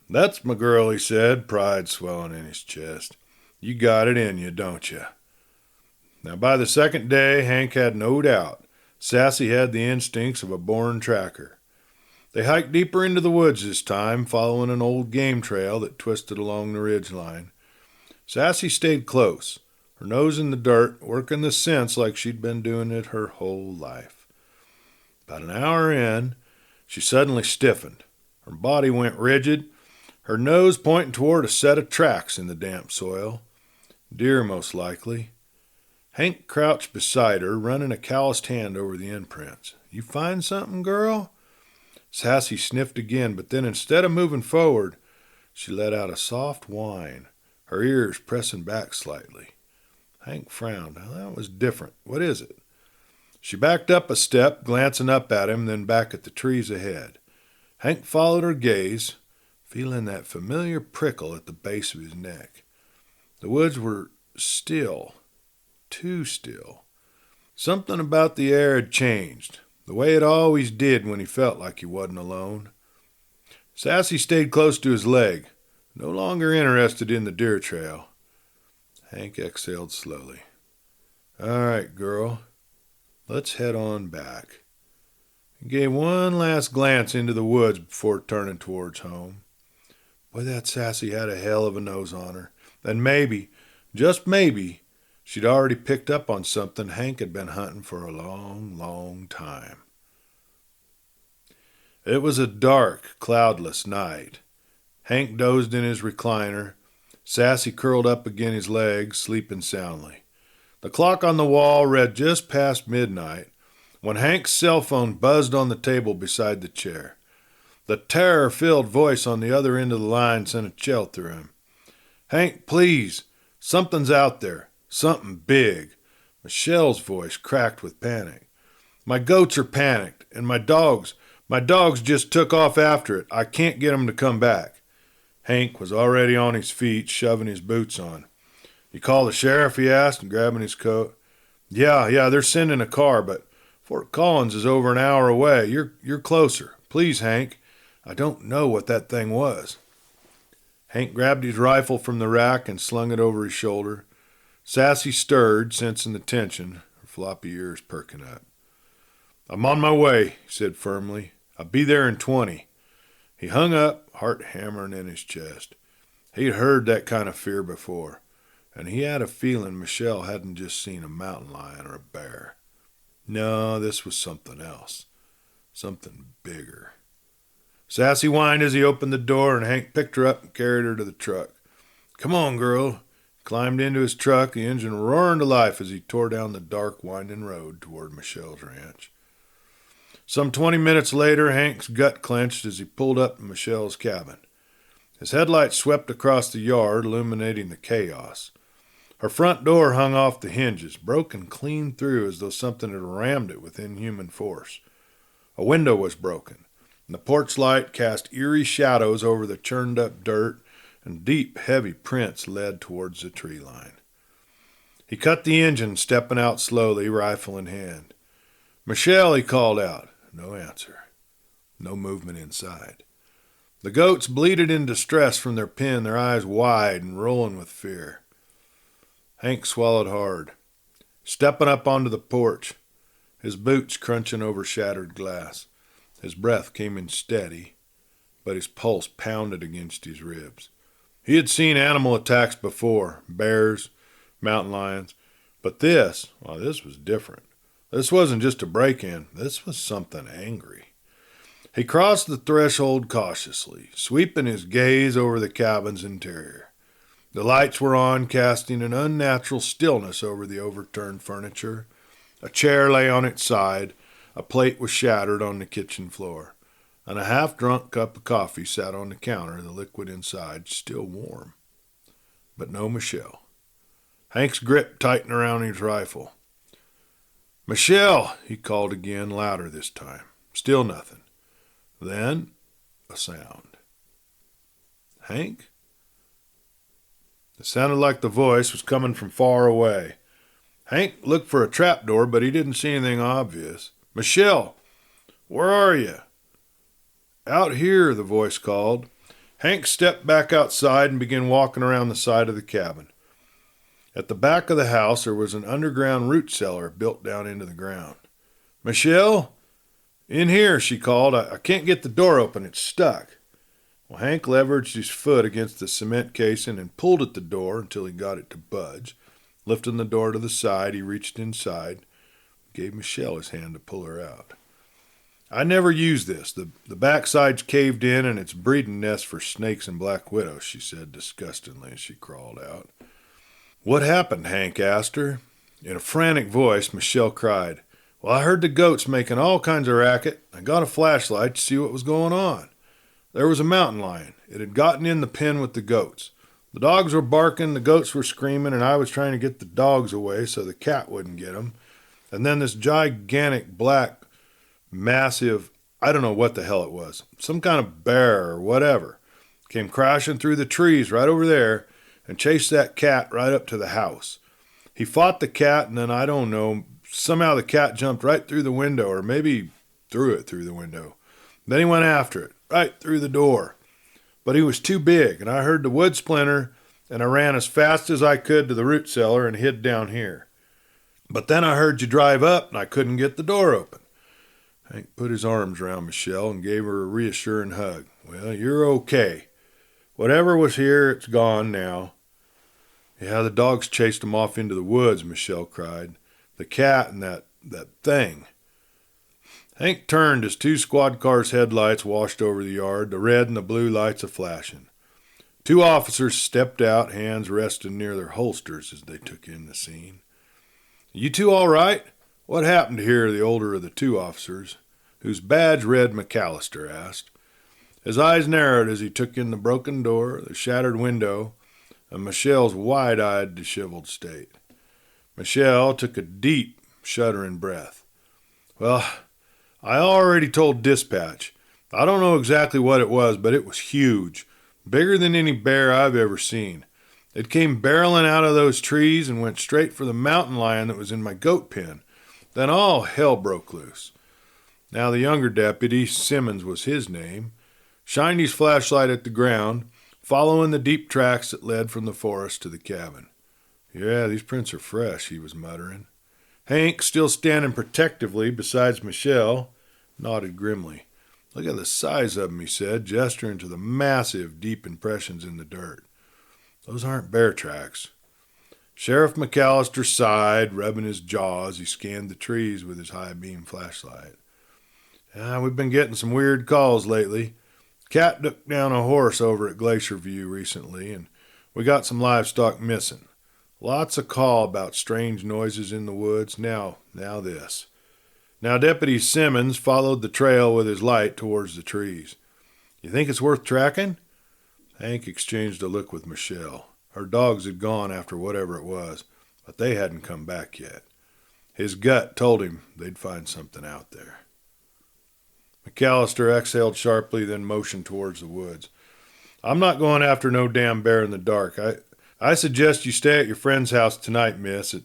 "That's my girl," he said, pride swelling in his chest. "You got it in you, don't you?" Now, by the second day, Hank had no doubt Sassy had the instincts of a born tracker. They hiked deeper into the woods this time, following an old game trail that twisted along the ridgeline. Sassy stayed close, her nose in the dirt, working the scents like she'd been doing it her whole life. About an hour in, she suddenly stiffened. Her body went rigid, her nose pointing toward a set of tracks in the damp soil. Deer, most likely. Hank crouched beside her, running a calloused hand over the imprints. "You find something, girl?" Sassy sniffed again, but then instead of moving forward, she let out a soft whine, her ears pressing back slightly. Hank frowned. "Now, that was different. What is it?" She backed up a step, glancing up at him, then back at the trees ahead. Hank followed her gaze, feeling that familiar prickle at the base of his neck. The woods were still, too still. Something about the air had changed, the way it always did when he felt like he wasn't alone. Sassy stayed close to his leg, no longer interested in the deer trail. Hank exhaled slowly. "All right, girl, let's head on back." He gave one last glance into the woods before turning towards home. Boy, that Sassy had a hell of a nose on her. And maybe, just maybe, she'd already picked up on something Hank had been hunting for a long, long time. It was a dark, cloudless night. Hank dozed in his recliner, Sassy curled up against his legs, sleeping soundly. The clock on the wall read just past midnight when Hank's cell phone buzzed on the table beside the chair. The terror-filled voice on the other end of the line sent a chill through him. "Hank, please. Something's out there. Something big." Michelle's voice cracked with panic. "My goats are panicked, and my dogs just took off after it. I can't get them to come back." Hank was already on his feet, shoving his boots on. "You call the sheriff?" he asked, grabbing his coat. Yeah, they're sending a car, but Fort Collins is over an hour away. You're closer. Please, Hank. I don't know what that thing was." Hank grabbed his rifle from the rack and slung it over his shoulder. Sassy stirred, sensing the tension, her floppy ears perking up. "I'm on my way," he said firmly. "I'll be there in 20. He hung up, heart hammering in his chest. He'd heard that kind of fear before, and he had a feeling Michelle hadn't just seen a mountain lion or a bear. No, this was something else. Something bigger. Sassy whined as he opened the door, and Hank picked her up and carried her to the truck. "Come on, girl." Climbed into his truck, the engine roaring to life as he tore down the dark, winding road toward Michelle's ranch. Some 20 minutes later, Hank's gut clenched as he pulled up to Michelle's cabin. His headlights swept across the yard, illuminating the chaos. Her front door hung off the hinges, broken clean through as though something had rammed it with inhuman force. A window was broken, and the porch light cast eerie shadows over the churned-up dirt, and deep, heavy prints led towards the tree line. He cut the engine, stepping out slowly, rifle in hand. "Michelle," he called out. No answer. No movement inside. The goats bleated in distress from their pen, their eyes wide and rolling with fear. Hank swallowed hard, stepping up onto the porch, his boots crunching over shattered glass. His breath came in steady, but his pulse pounded against his ribs. He had seen animal attacks before, bears, mountain lions, but this was different. This wasn't just a break-in, this was something angry. He crossed the threshold cautiously, sweeping his gaze over the cabin's interior. The lights were on, casting an unnatural stillness over the overturned furniture. A chair lay on its side, a plate was shattered on the kitchen floor, and a half-drunk cup of coffee sat on the counter, the liquid inside still warm. But no Michelle. Hank's grip tightened around his rifle. "Michelle!" he called again, louder this time. Still nothing. Then a sound. "Hank?" It sounded like the voice was coming from far away. Hank looked for a trapdoor, but he didn't see anything obvious. "Michelle, where are you?" "Out here," the voice called. Hank stepped back outside and began walking around the side of the cabin. At the back of the house, there was an underground root cellar built down into the ground. "Michelle? In here," she called. I can't get the door open. It's stuck." Well, Hank leveraged his foot against the cement casing and pulled at the door until he got it to budge. Lifting the door to the side, he reached inside, gave Michelle his hand to pull her out. "I never used this. The backside's caved in and it's a breeding nest for snakes and black widows," she said disgustedly as she crawled out. "What happened?" Hank asked her. In a frantic voice, Michelle cried, "Well, I heard the goats making all kinds of racket. I got a flashlight to see what was going on. There was a mountain lion. It had gotten in the pen with the goats. The dogs were barking, the goats were screaming, and I was trying to get the dogs away so the cat wouldn't get them. And then this gigantic black, massive, I don't know what the hell it was, some kind of bear or whatever, came crashing through the trees right over there and chased that cat right up to the house. He fought the cat, and then, I don't know, somehow the cat jumped right through the window, or maybe threw it through the window. Then he went after it, right through the door. But he was too big, and I heard the wood splinter, and I ran as fast as I could to the root cellar and hid down here. But then I heard you drive up, and I couldn't get the door open." Hank put his arms around Michelle and gave her a reassuring hug. "Well, you're okay. Whatever was here, it's gone now." "Yeah, the dogs chased him off into the woods," Michelle cried. "The cat and that thing." Hank turned as 2 squad cars' headlights washed over the yard, the red and the blue lights a-flashing. 2 officers stepped out, hands resting near their holsters as they took in the scene. "You two all right? What happened here?" the older of the 2 officers, whose badge read McAllister, asked. His eyes narrowed as he took in the broken door, the shattered window, and Michelle's wide-eyed, disheveled state. Michelle took a deep, shuddering breath. "Well, I already told dispatch. I don't know exactly what it was, but it was huge. Bigger than any bear I've ever seen. It came barreling out of those trees and went straight for the mountain lion that was in my goat pen. Then all hell broke loose." Now the younger deputy, Simmons was his name, shined his flashlight at the ground, following the deep tracks that led from the forest to the cabin. "Yeah, these prints are fresh," he was muttering. Hank, still standing protectively beside Michelle, nodded grimly. "Look at the size of them," he said, gesturing to the massive, deep impressions in the dirt. "Those aren't bear tracks." Sheriff McAllister sighed, rubbing his jaw as he scanned the trees with his high-beam flashlight. "We've been getting some weird calls lately. Cat took down a horse over at Glacier View recently, and we got some livestock missing. Lots of call about strange noises in the woods. Now this." Now Deputy Simmons followed the trail with his light towards the trees. "You think it's worth tracking?" Hank exchanged a look with Michelle. Her dogs had gone after whatever it was, but they hadn't come back yet. His gut told him they'd find something out there. McAllister exhaled sharply, then motioned towards the woods. "I'm not going after no damn bear in the dark. I suggest you stay at your friend's house tonight, miss, at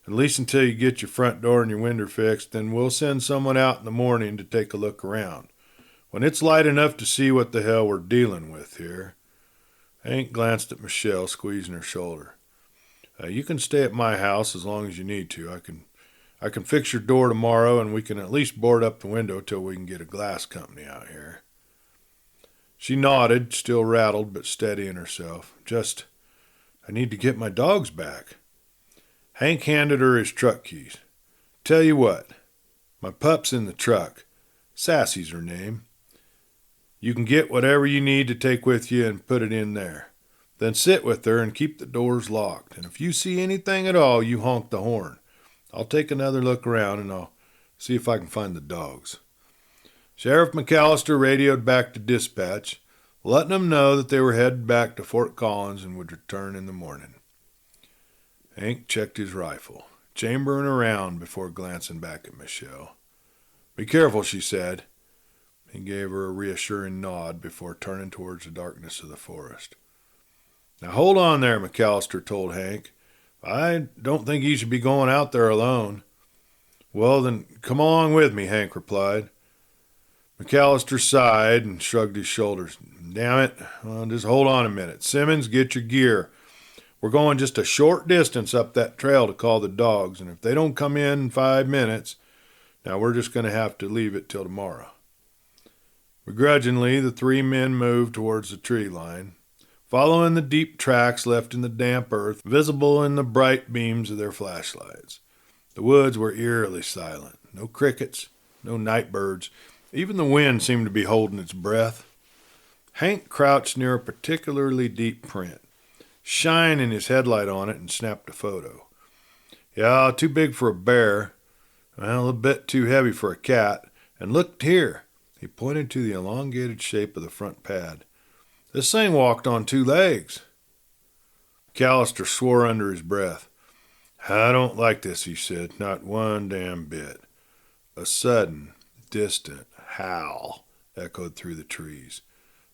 least until you get your front door and your window fixed. Then we'll send someone out in the morning to take a look around, when it's light enough to see what the hell we're dealing with here." Hank glanced at Michelle, squeezing her shoulder. "You can stay at my house as long as you need to. I can fix your door tomorrow, and we can at least board up the window till we can get a glass company out here." She nodded, still rattled but steadying herself. I need to get my dogs back." Hank handed her his truck keys. "Tell you what, my pup's in the truck. Sassy's her name. You can get whatever you need to take with you and put it in there. Then sit with her and keep the doors locked. And if you see anything at all, you honk the horn. I'll take another look around and I'll see if I can find the dogs." Sheriff McAllister radioed back to dispatch, letting them know that they were headed back to Fort Collins and would return in the morning. Hank checked his rifle, chambering around before glancing back at Michelle. "Be careful," she said. He gave her a reassuring nod before turning towards the darkness of the forest. "Now hold on there," McAllister told Hank. "I don't think you should be going out there alone." "Well, then come along with me," Hank replied. McAllister sighed and shrugged his shoulders. "Damn it. Well, just hold on a minute. Simmons, get your gear. We're going just a short distance up that trail to call the dogs, and if they don't come in 5 minutes, now we're just going to have to leave it till tomorrow." Begrudgingly, the 3 men moved towards the tree line, following the deep tracks left in the damp earth, visible in the bright beams of their flashlights. The woods were eerily silent. No crickets, no night birds. Even the wind seemed to be holding its breath. Hank crouched near a particularly deep print, shining his headlight on it, and snapped a photo. "Yeah, too big for a bear. Well, a bit too heavy for a cat. And look here." He pointed to the elongated shape of the front pad. "This thing walked on 2 legs." McAllister swore under his breath. "I don't like this," he said. "Not one damn bit." A sudden, distant howl echoed through the trees.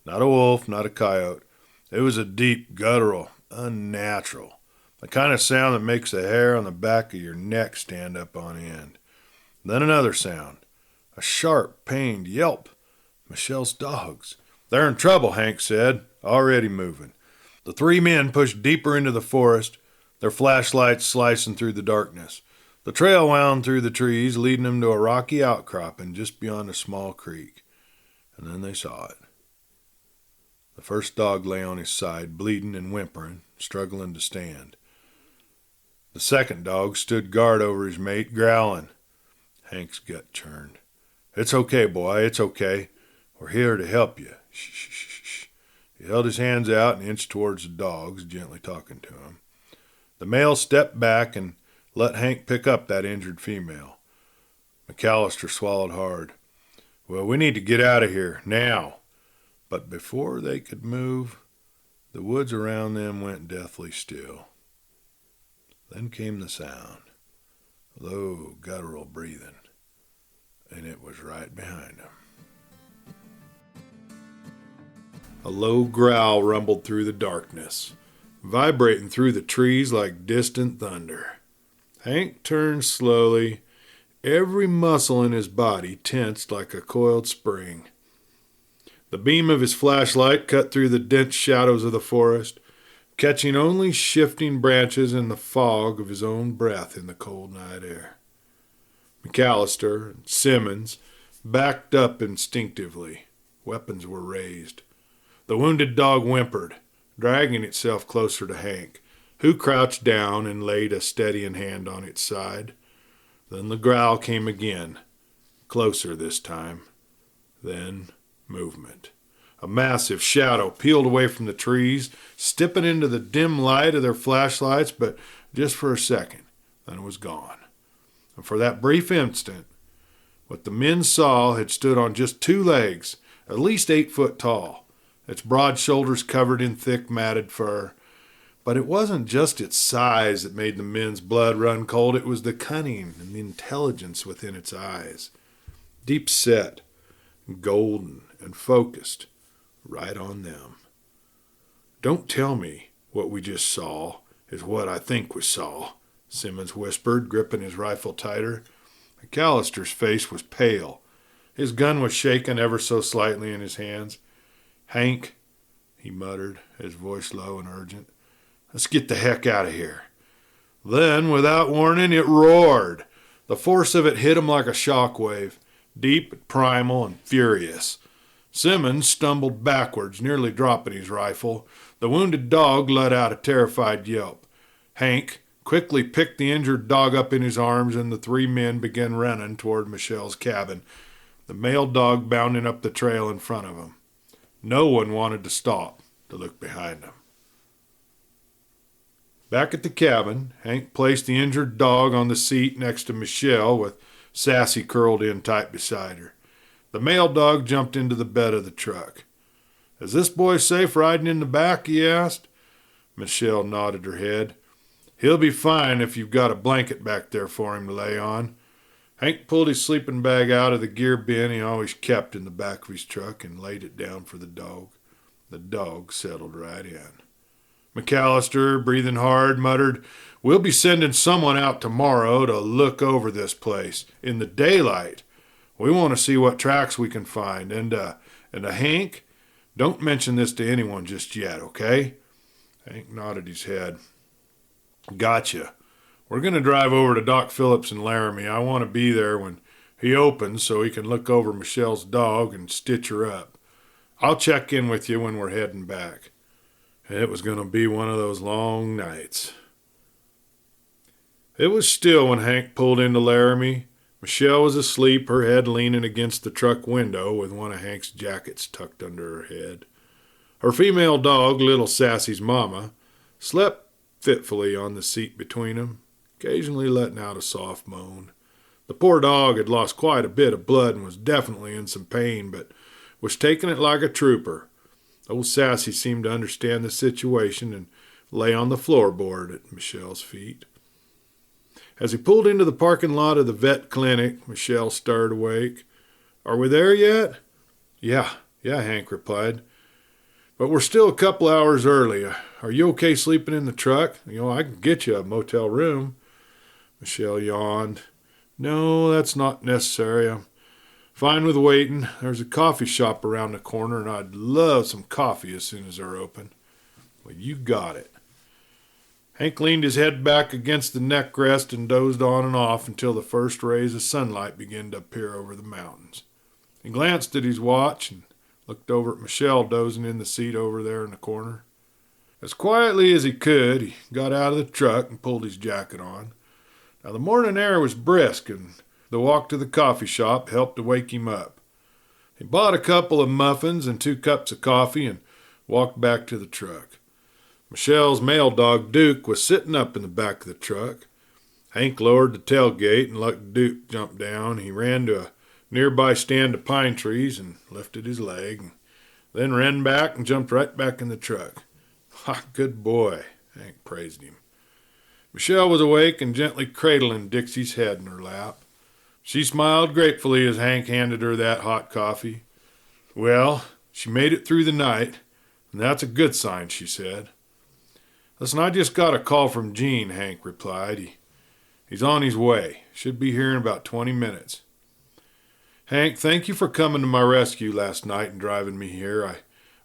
Not a wolf, not a coyote. It was a deep, guttural, unnatural, the kind of sound that makes the hair on the back of your neck stand up on end. Then another sound, a sharp, pained yelp. Michelle's dogs. "They're in trouble," Hank said, already moving. The 3 men pushed deeper into the forest, their flashlights slicing through the darkness. The trail wound through the trees, leading them to a rocky outcropping just beyond a small creek. And then they saw it. The first dog lay on his side, bleeding and whimpering, struggling to stand. The second dog stood guard over his mate, growling. Hank's gut churned. "It's okay, boy, it's okay. We're here to help you. Shh, shh, shh, shh." He held his hands out and inched towards the dogs, gently talking to them. The male stepped back and let Hank pick up that injured female. McAllister swallowed hard. "Well, we need to get out of here, now." But before they could move, the woods around them went deathly still. Then came the sound, low, guttural breathing, and it was right behind them. A low growl rumbled through the darkness, vibrating through the trees like distant thunder. Hank turned slowly, every muscle in his body tensed like a coiled spring. The beam of his flashlight cut through the dense shadows of the forest, catching only shifting branches and the fog of his own breath in the cold night air. McAllister and Simmons backed up instinctively. Weapons were raised. The wounded dog whimpered, dragging itself closer to Hank, who crouched down and laid a steadying hand on its side. Then the growl came again, closer this time. Then movement. A massive shadow peeled away from the trees, stepping into the dim light of their flashlights, but just for a second, then it was gone. And for that brief instant, what the men saw had stood on just 2 legs, at least 8 foot tall, its broad shoulders covered in thick matted fur. But it wasn't just its size that made the men's blood run cold. It was the cunning and the intelligence within its eyes. Deep set, golden, and focused, right on them. "Don't tell me what we just saw is what I think we saw," Simmons whispered, gripping his rifle tighter. McAllister's face was pale. His gun was shaking ever so slightly in his hands. "Hank," he muttered, his voice low and urgent, "let's get the heck out of here." Then, without warning, it roared. The force of it hit him like a shockwave, deep, primal, and furious. Simmons stumbled backwards, nearly dropping his rifle. The wounded dog let out a terrified yelp. Hank quickly picked the injured dog up in his arms, and the 3 men began running toward Michelle's cabin, the male dog bounding up the trail in front of them. No one wanted to stop to look behind them. Back at the cabin, Hank placed the injured dog on the seat next to Michelle with Sassy curled in tight beside her. The male dog jumped into the bed of the truck. "Is this boy safe riding in the back?" he asked. Michelle nodded her head. "He'll be fine if you've got a blanket back there for him to lay on." Hank pulled his sleeping bag out of the gear bin he always kept in the back of his truck and laid it down for the dog. The dog settled right in. McAllister, breathing hard, muttered, "We'll be sending someone out tomorrow to look over this place in the daylight. We want to see what tracks we can find. And Hank, don't mention this to anyone just yet, okay?" Hank nodded his head. "Gotcha. We're going to drive over to Doc Phillips in Laramie. I want to be there when he opens so he can look over Michelle's dog and stitch her up. I'll check in with you when we're heading back." It was going to be one of those long nights. It was still when Hank pulled into Laramie. Michelle was asleep, her head leaning against the truck window with one of Hank's jackets tucked under her head. Her female dog, little Sassy's mama, slept fitfully on the seat between them, occasionally letting out a soft moan. The poor dog had lost quite a bit of blood and was definitely in some pain, but was taking it like a trooper. Old Sassy seemed to understand the situation and lay on the floorboard at Michelle's feet. As he pulled into the parking lot of the vet clinic, Michelle stirred awake. "Are we there yet?" Yeah, Hank replied. "But we're still a couple hours early. Are you okay sleeping in the truck? I can get you a motel room." Michelle yawned. "No, that's not necessary. I'm fine with waiting. There's a coffee shop around the corner, and I'd love some coffee as soon as they're open." "Well, you got it." Hank leaned his head back against the neck rest and dozed on and off until the first rays of sunlight began to appear over the mountains. He glanced at his watch and looked over at Michelle dozing in the seat over there in the corner. As quietly as he could, he got out of the truck and pulled his jacket on. Now, the morning air was brisk, and the walk to the coffee shop helped to wake him up. He bought a couple of muffins and 2 cups of coffee and walked back to the truck. Michelle's male dog, Duke, was sitting up in the back of the truck. Hank lowered the tailgate and let Duke jump down. He ran to a nearby stand of pine trees and lifted his leg, and then ran back and jumped right back in the truck. "Ha, good boy," Hank praised him. Michelle was awake and gently cradling Dixie's head in her lap. She smiled gratefully as Hank handed her that hot coffee. "Well, she made it through the night, and that's a good sign," she said. "Listen, I just got a call from Gene," Hank replied. He's on his way. Should be here in about 20 minutes. "Hank, thank you for coming to my rescue last night and driving me here.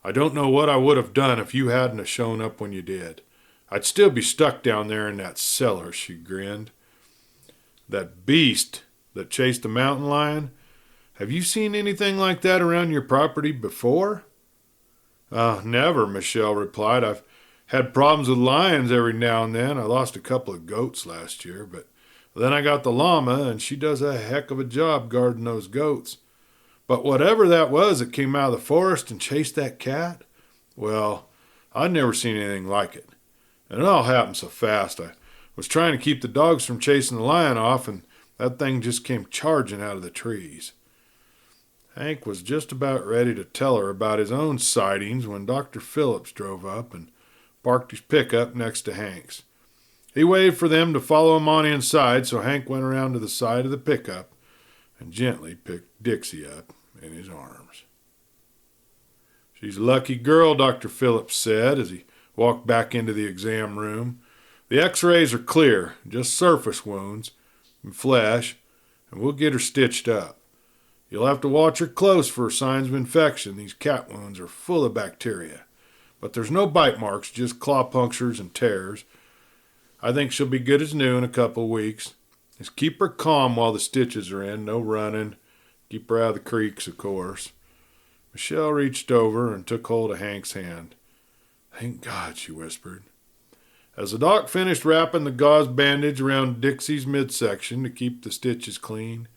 I don't know what I would have done if you hadn't have shown up when you did. I'd still be stuck down there in that cellar," she grinned. "That beast that chased the mountain lion? Have you seen anything like that around your property before?" Never," Michelle replied. "I've had problems with lions every now and then. I lost a couple of goats last year, but then I got the llama, and she does a heck of a job guarding those goats. But whatever that was that came out of the forest and chased that cat, well, I'd never seen anything like it. And it all happened so fast. I was trying to keep the dogs from chasing the lion off, and that thing just came charging out of the trees." Hank was just about ready to tell her about his own sightings when Dr. Phillips drove up and parked his pickup next to Hank's. He waved for them to follow him on inside, so Hank went around to the side of the pickup and gently picked Dixie up in his arms. "She's a lucky girl," Dr. Phillips said as he walked back into the exam room. "The x-rays are clear, just surface wounds and flesh, and we'll get her stitched up. You'll have to watch her close for signs of infection. These cat wounds are full of bacteria. But there's no bite marks, just claw punctures and tears. I think she'll be good as new in a couple of weeks. Just keep her calm while the stitches are in, no running. Keep her out of the creeks, of course." Michelle reached over and took hold of Hank's hand. "Thank God," she whispered. As the doc finished wrapping the gauze bandage around Dixie's midsection to keep the stitches clean,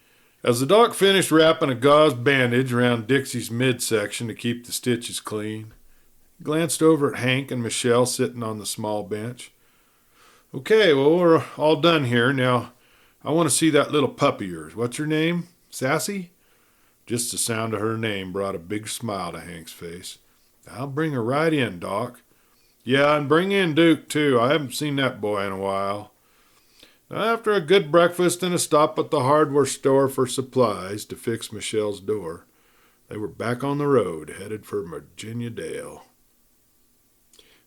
he glanced over at Hank and Michelle sitting on the small bench. Okay, well, we're all done here. Now, I want to see that little pup of yours. What's her name? Sassy? Just the sound of her name brought a big smile to Hank's face. I'll bring her right in, Doc. Yeah, and bring in Duke, too. I haven't seen that boy in a while. After a good breakfast and a stop at the hardware store for supplies to fix Michelle's door, they were back on the road, headed for Virginia Dale.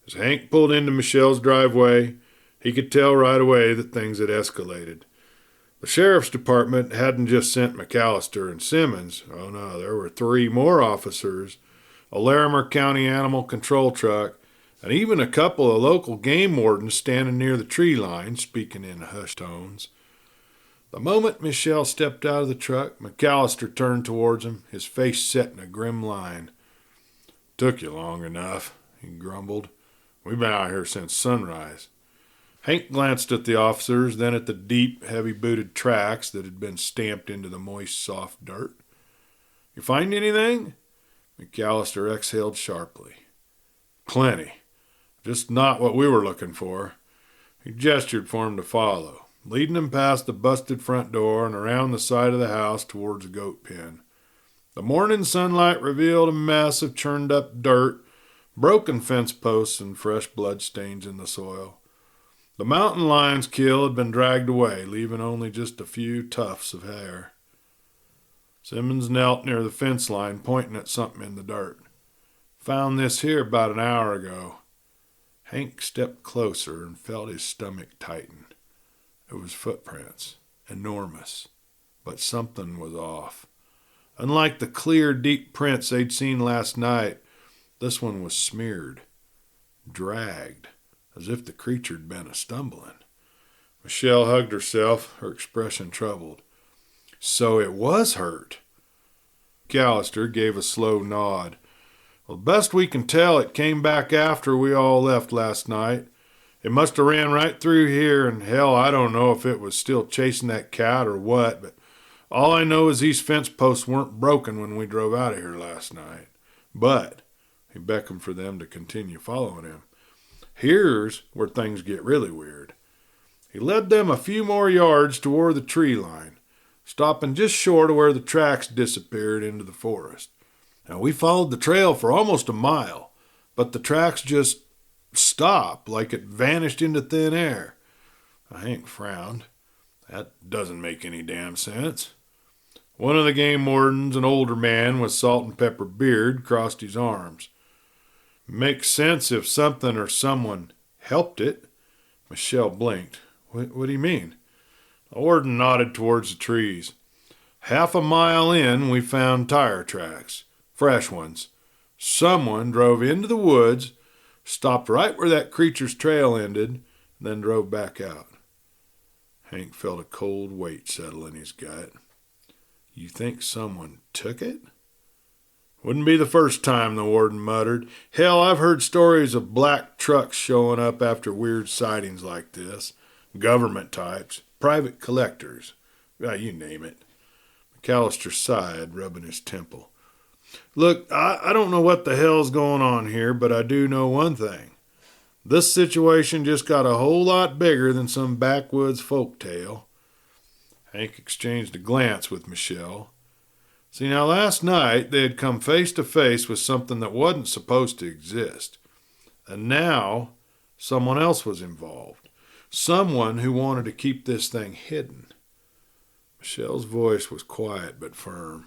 As Hank pulled into Michelle's driveway, he could tell right away that things had escalated. The sheriff's department hadn't just sent McAllister and Simmons. Oh no, there were 3 more officers, a Laramie County animal control truck, and even a couple of local game wardens standing near the tree line, speaking in hushed tones. The moment Michelle stepped out of the truck, McAllister turned towards him, his face set in a grim line. Took you long enough, he grumbled. We've been out here since sunrise. Hank glanced at the officers, then at the deep, heavy-booted tracks that had been stamped into the moist, soft dirt. You find anything? McAllister exhaled sharply. Plenty. Just not what we were looking for. He gestured for him to follow, leading him past the busted front door and around the side of the house towards the goat pen. The morning sunlight revealed a mess of churned-up dirt, broken fence posts, and fresh blood stains in the soil. The mountain lion's kill had been dragged away, leaving only just a few tufts of hair. Simmons knelt near the fence line, pointing at something in the dirt. Found this here about an hour ago. Hank stepped closer and felt his stomach tighten. It was footprints, enormous, but something was off. Unlike the clear, deep prints they'd seen last night, this one was smeared, dragged, as if the creature had been a-stumbling. Michelle hugged herself, her expression troubled. So it was hurt. McAllister gave a slow nod. Well, best we can tell, it came back after we all left last night. It must have ran right through here, and hell, I don't know if it was still chasing that cat or what, but all I know is these fence posts weren't broken when we drove out of here last night. But, he beckoned for them to continue following him. Here's where things get really weird. He led them a few more yards toward the tree line, stopping just short of where the tracks disappeared into the forest. Now, we followed the trail for almost a mile, but the tracks just stopped like it vanished into thin air. Hank frowned. That doesn't make any damn sense. One of the game wardens, an older man with salt and pepper beard, crossed his arms. Makes sense if something or someone helped it. Michelle blinked. What do you mean? The warden nodded towards the trees. Half a mile in, we found tire tracks. Fresh ones. Someone drove into the woods, stopped right where that creature's trail ended, then drove back out. Hank felt a cold weight settle in his gut. You think someone took it? Wouldn't be the first time, the warden muttered. Hell, I've heard stories of black trucks showing up after weird sightings like this. Government types, private collectors. You name it. McAllister sighed, rubbing his temple. Look, I don't know what the hell's going on here, but I do know one thing. This situation just got a whole lot bigger than some backwoods folk tale. Hank exchanged a glance with Michelle. See, now last night they had come face to face with something that wasn't supposed to exist. And now someone else was involved. Someone who wanted to keep this thing hidden. Michelle's voice was quiet but firm.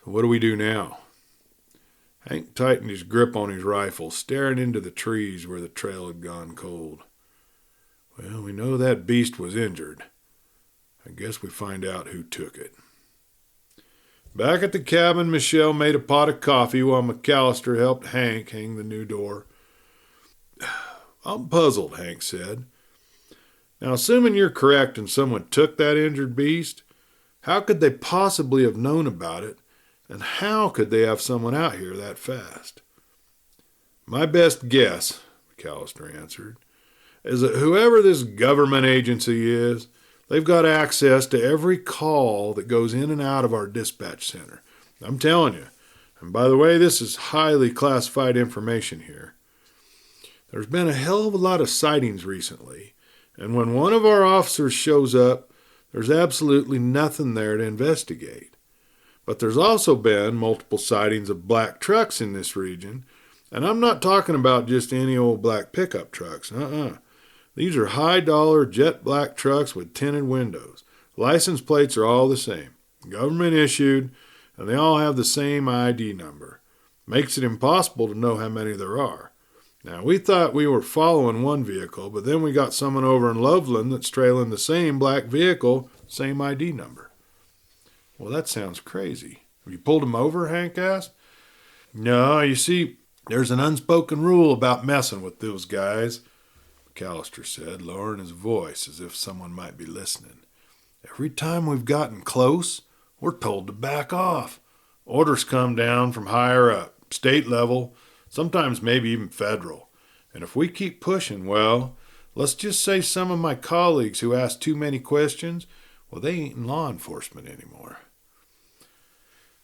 So what do we do now? Hank tightened his grip on his rifle, staring into the trees where the trail had gone cold. Well, we know that beast was injured. I guess we find out who took it. Back at the cabin, Michelle made a pot of coffee while McAllister helped Hank hang the new door. I'm puzzled, Hank said. Now, assuming you're correct and someone took that injured beast, how could they possibly have known about it, and how could they have someone out here that fast? My best guess, McAllister answered, is that whoever this government agency is, they've got access to every call that goes in and out of our dispatch center. I'm telling you. And by the way, this is highly classified information here. There's been a hell of a lot of sightings recently, And when one of our officers shows up, there's absolutely nothing there to investigate. But there's also been multiple sightings of black trucks in this region, and I'm not talking about just any old black pickup trucks. These are high-dollar jet black trucks with tinted windows. License plates are all the same, government issued, and they all have the same ID number. Makes it impossible to know how many there are. Now, we thought we were following one vehicle, but then we got someone over in Loveland that's trailing the same black vehicle, same ID number. Well, that sounds crazy. Have you pulled him over, Hank asked. No, you see, there's an unspoken rule about messing with those guys, McAllister said, lowering his voice as if someone might be listening. Every time we've gotten close, we're told to back off. Orders come down from higher up, state level, sometimes maybe even federal. And if we keep pushing, well, let's just say some of my colleagues who ask too many questions, well, they ain't in law enforcement anymore.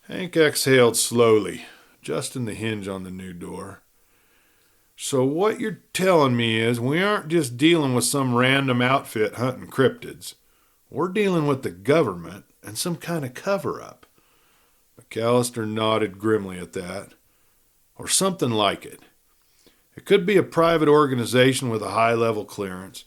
Hank exhaled slowly, adjusting the hinge on the new door. So what you're telling me is we aren't just dealing with some random outfit hunting cryptids. We're dealing with the government and some kind of cover-up. McAllister nodded grimly at that. Or something like it. It could be a private organization with a high-level clearance.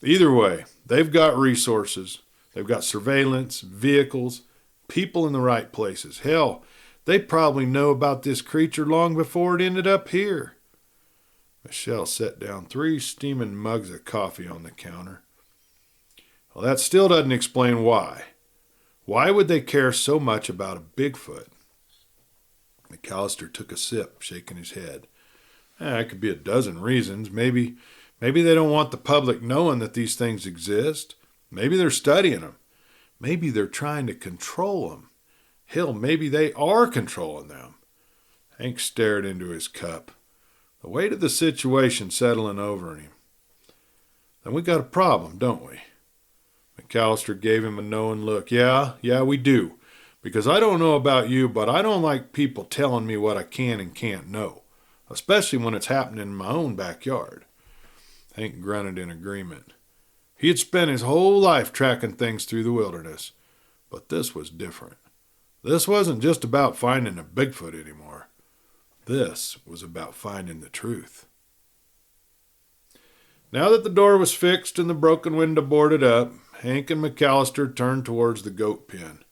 Either way, they've got resources. They've got surveillance, vehicles, people in the right places. Hell, they probably know about this creature long before it ended up here. Michelle set down 3 steaming mugs of coffee on the counter. Well, that still doesn't explain why. Why would they care so much about a Bigfoot? McAllister took a sip, shaking his head. It could be a dozen reasons. Maybe they don't want the public knowing that these things exist. Maybe they're studying them. Maybe they're trying to control them. Hell, maybe they are controlling them. Hank stared into his cup, the weight of the situation settling over him. Then we got a problem, don't we? McAllister gave him a knowing look. Yeah, we do. Because I don't know about you, but I don't like people telling me what I can and can't know, especially when it's happening in my own backyard. Hank grunted in agreement. He had spent his whole life tracking things through the wilderness, but this was different. This wasn't just about finding a Bigfoot anymore. This was about finding the truth. Now that the door was fixed and the broken window boarded up, Hank and McAllister turned towards the goat pen.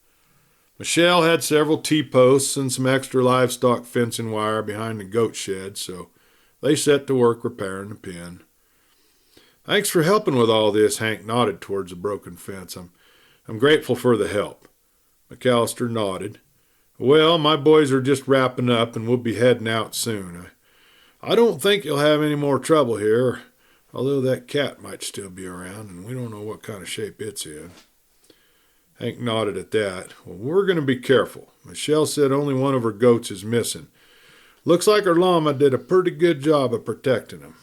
Michelle had several T-posts and some extra livestock fencing wire behind the goat shed, so they set to work repairing the pen. Thanks for helping with all this, Hank nodded towards the broken fence. I'm grateful for the help. McAllister nodded. Well, my boys are just wrapping up and we'll be heading out soon. I don't think you'll have any more trouble here, although that cat might still be around and we don't know what kind of shape it's in. Hank nodded at that. Well, we're going to be careful. Michelle said only one of her goats is missing. Looks like her llama did a pretty good job of protecting him.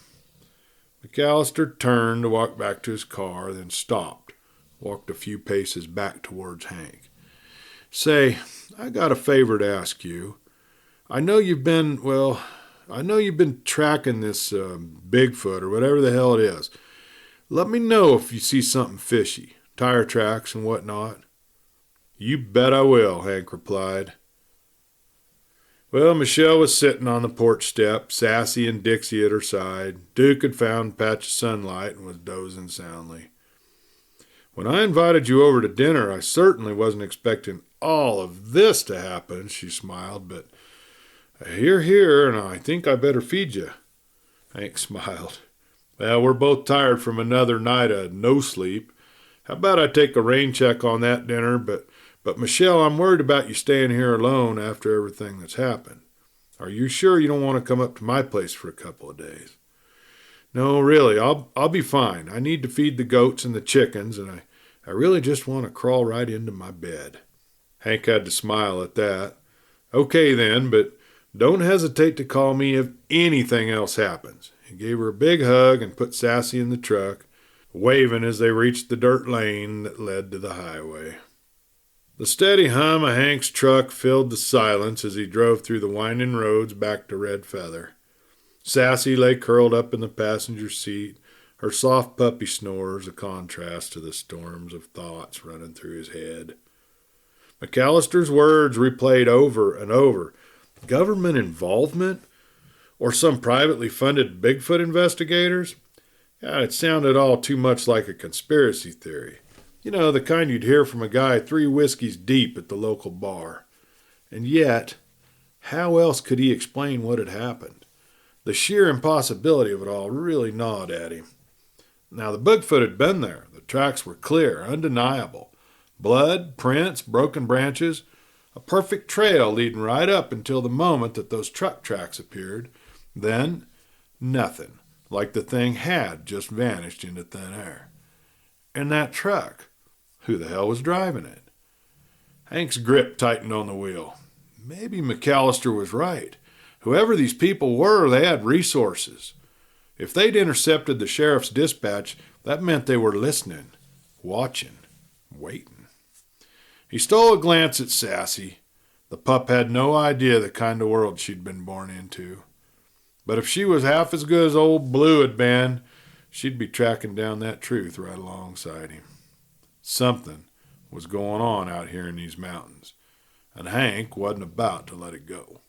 McAllister turned to walk back to his car, then stopped, walked a few paces back towards Hank. Say, I got a favor to ask you. I know you've been tracking this Bigfoot or whatever the hell it is. Let me know if you see something fishy, tire tracks and whatnot. You bet I will, Hank replied. Well, Michelle was sitting on the porch step, Sassy and Dixie at her side. Duke had found a patch of sunlight and was dozing soundly. When I invited you over to dinner, I certainly wasn't expecting all of this to happen, she smiled, but here, and I think I better feed you. Hank smiled. Well, we're both tired from another night of no sleep. How about I take a rain check on that dinner, but Michelle, I'm worried about you staying here alone after everything that's happened. Are you sure you don't want to come up to my place for a couple of days? No, really, I'll be fine. I need to feed the goats and the chickens, and I really just want to crawl right into my bed. Hank had to smile at that. Okay then, but don't hesitate to call me if anything else happens. He gave her a big hug and put Sassy in the truck, waving as they reached the dirt lane that led to the highway. The steady hum of Hank's truck filled the silence as he drove through the winding roads back to Red Feather. Sassy lay curled up in the passenger seat, her soft puppy snores a contrast to the storms of thoughts running through his head. McAllister's words replayed over and over. Government involvement? Or some privately funded Bigfoot investigators? Yeah, it sounded all too much like a conspiracy theory. You know, the kind you'd hear from a guy 3 whiskeys deep at the local bar. And yet, how else could he explain what had happened? The sheer impossibility of it all really gnawed at him. Now, the Bigfoot had been there. The tracks were clear, undeniable. Blood, prints, broken branches, a perfect trail leading right up until the moment that those truck tracks appeared. Then, nothing, like the thing had just vanished into thin air. And that truck, who the hell was driving it? Hank's grip tightened on the wheel. Maybe McAllister was right. Whoever these people were, they had resources. If they'd intercepted the sheriff's dispatch, that meant they were listening, watching, waiting. He stole a glance at Sassy. The pup had no idea the kind of world she'd been born into. But if she was half as good as old Blue had been, she'd be tracking down that truth right alongside him. Something was going on out here in these mountains, and Hank wasn't about to let it go.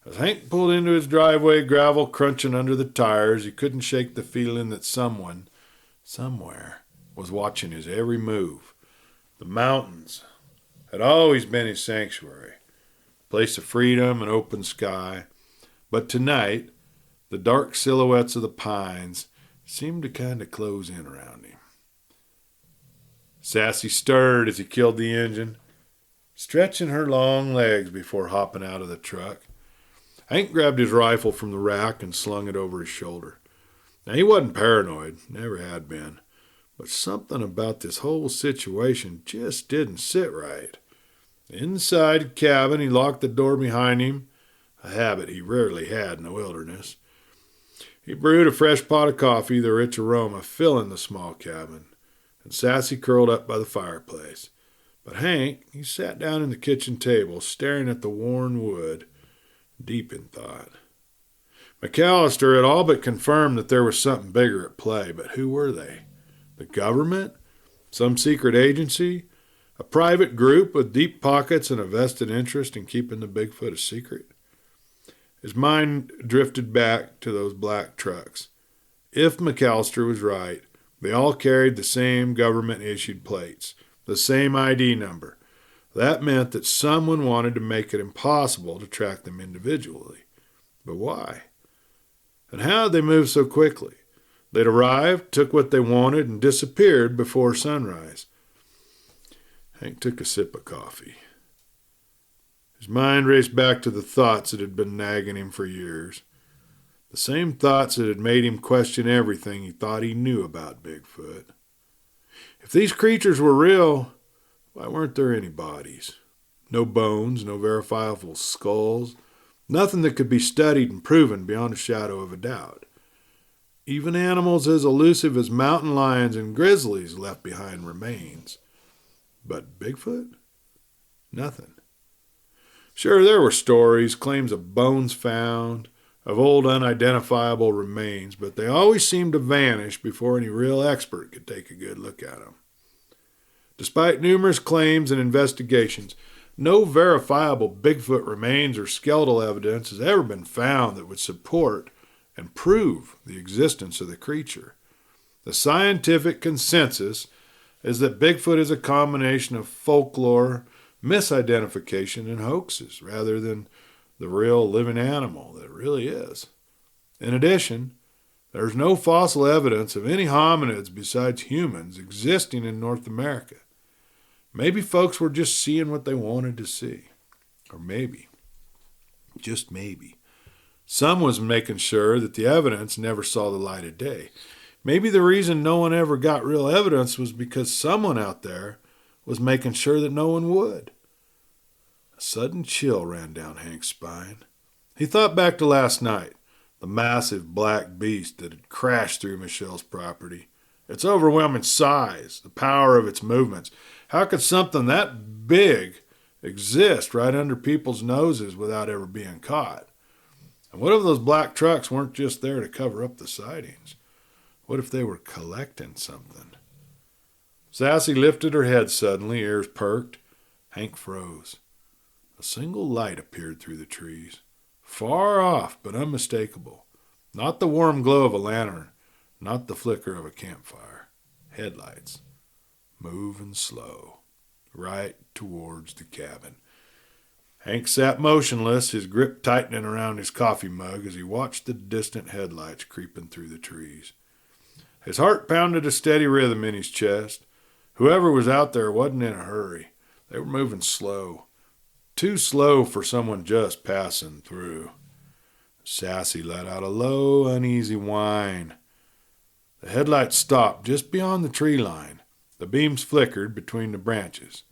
As Hank pulled into his driveway, gravel crunching under the tires, he couldn't shake the feeling that someone, somewhere, was watching his every move. The mountains had always been his sanctuary, a place of freedom and open sky, but tonight, the dark silhouettes of the pines seemed to kind of close in around him. Sassy stirred as he killed the engine, stretching her long legs before hopping out of the truck. Hank grabbed his rifle from the rack and slung it over his shoulder. Now, he wasn't paranoid, never had been, but something about this whole situation just didn't sit right. Inside the cabin, he locked the door behind him, a habit he rarely had in the wilderness. He brewed a fresh pot of coffee, the rich aroma filling the small cabin, and Sassy curled up by the fireplace. But Hank, he sat down in the kitchen table, staring at the worn wood, deep in thought. McAllister had all but confirmed that there was something bigger at play, but who were they? The government? Some secret agency? A private group with deep pockets and a vested interest in keeping the Bigfoot a secret? His mind drifted back to those black trucks. If McAllister was right, they all carried the same government-issued plates, the same ID number. That meant that someone wanted to make it impossible to track them individually. But why? And how had they moved so quickly? They'd arrived, took what they wanted, and disappeared before sunrise. Hank took a sip of coffee. His mind raced back to the thoughts that had been nagging him for years. The same thoughts that had made him question everything he thought he knew about Bigfoot. If these creatures were real, why weren't there any bodies? No bones, no verifiable skulls, nothing that could be studied and proven beyond a shadow of a doubt. Even animals as elusive as mountain lions and grizzlies left behind remains. But Bigfoot? Nothing. Sure, there were stories, claims of bones found, of old unidentifiable remains, but they always seemed to vanish before any real expert could take a good look at them. Despite numerous claims and investigations, no verifiable Bigfoot remains or skeletal evidence has ever been found that would support and prove the existence of the creature. The scientific consensus is that Bigfoot is a combination of folklore, misidentification, and hoaxes, rather than the real living animal that it really is. In addition, there's no fossil evidence of any hominids besides humans existing in North America. Maybe folks were just seeing what they wanted to see. Or maybe, just maybe, some was making sure that the evidence never saw the light of day. Maybe the reason no one ever got real evidence was because someone out there was making sure that no one would. A sudden chill ran down Hank's spine. He thought back to last night, the massive black beast that had crashed through Michelle's property. Its overwhelming size, the power of its movements. How could something that big exist right under people's noses without ever being caught? And what if those black trucks weren't just there to cover up the sightings? What if they were collecting something? Sassy lifted her head suddenly, ears perked. Hank froze. A single light appeared through the trees. Far off, but unmistakable. Not the warm glow of a lantern, not the flicker of a campfire. Headlights. Moving slow. Right towards the cabin. Hank sat motionless, his grip tightening around his coffee mug as he watched the distant headlights creeping through the trees. His heart pounded a steady rhythm in his chest. Whoever was out there wasn't in a hurry. They were moving slow. Too slow for someone just passing through. Sassy let out a low, uneasy whine. The headlights stopped just beyond the tree line. The beams flickered between the branches.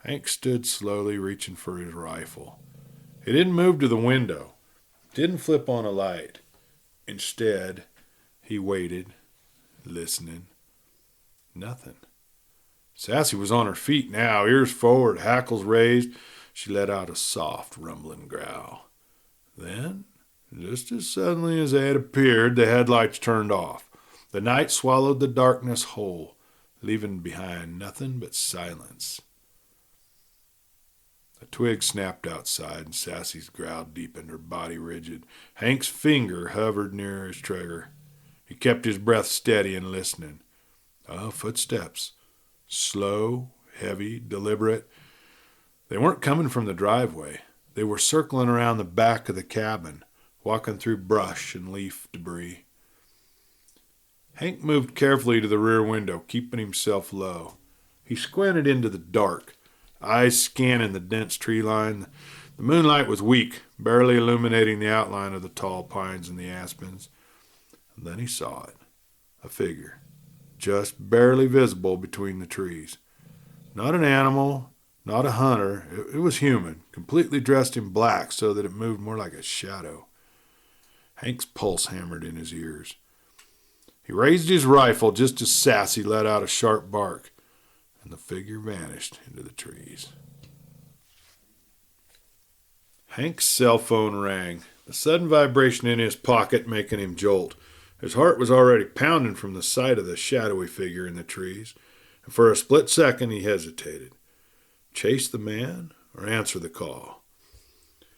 Hank stood slowly, reaching for his rifle. He didn't move to the window. Didn't flip on a light. Instead, he waited, listening. Nothing. Sassy was on her feet now, ears forward, hackles raised. She let out a soft, rumbling growl. Then, just as suddenly as they had appeared, the headlights turned off. The night swallowed the darkness whole, leaving behind nothing but silence. A twig snapped outside, and Sassy's growl deepened, her body rigid. Hank's finger hovered near his trigger. He kept his breath steady and listening. Footsteps. Slow, heavy, deliberate. They weren't coming from the driveway. They were circling around the back of the cabin, walking through brush and leaf debris. Hank moved carefully to the rear window, keeping himself low. He squinted into the dark, eyes scanning the dense tree line. The moonlight was weak, barely illuminating the outline of the tall pines and the aspens. And then he saw it, a figure, just barely visible between the trees. Not an animal, not a hunter. It was human, completely dressed in black so that it moved more like a shadow. Hank's pulse hammered in his ears. He raised his rifle just as Sassy let out a sharp bark, and the figure vanished into the trees. Hank's cell phone rang, a sudden vibration in his pocket making him jolt. His heart was already pounding from the sight of the shadowy figure in the trees, and for a split second he hesitated. Chase the man or answer the call?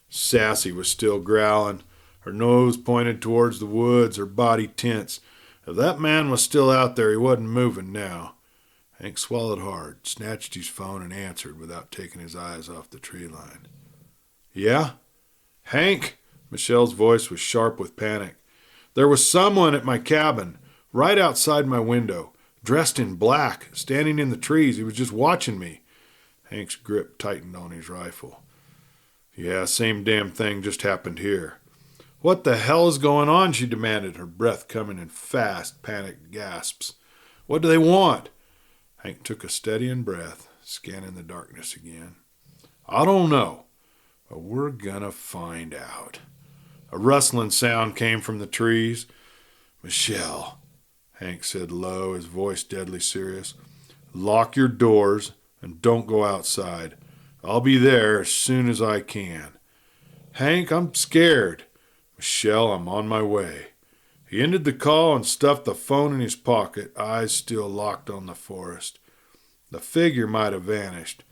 Sassy was still growling, her nose pointed towards the woods, her body tense. If that man was still out there, he wasn't moving now. Hank swallowed hard, snatched his phone, and answered without taking his eyes off the tree line. Yeah? Hank? Michelle's voice was sharp with panic. There was someone at my cabin, right outside my window, dressed in black, standing in the trees. He was just watching me. Hank's grip tightened on his rifle. Yeah, same damn thing just happened here. What the hell is going on? She demanded, her breath coming in fast, panicked gasps. What do they want? Hank took a steadying breath, scanning the darkness again. I don't know, but we're gonna find out. A rustling sound came from the trees. Michelle, Hank said low, his voice deadly serious. Lock your doors and don't go outside. I'll be there as soon as I can. Hank, I'm scared. Michelle, I'm on my way. He ended the call and stuffed the phone in his pocket, eyes still locked on the forest. The figure might have vanished,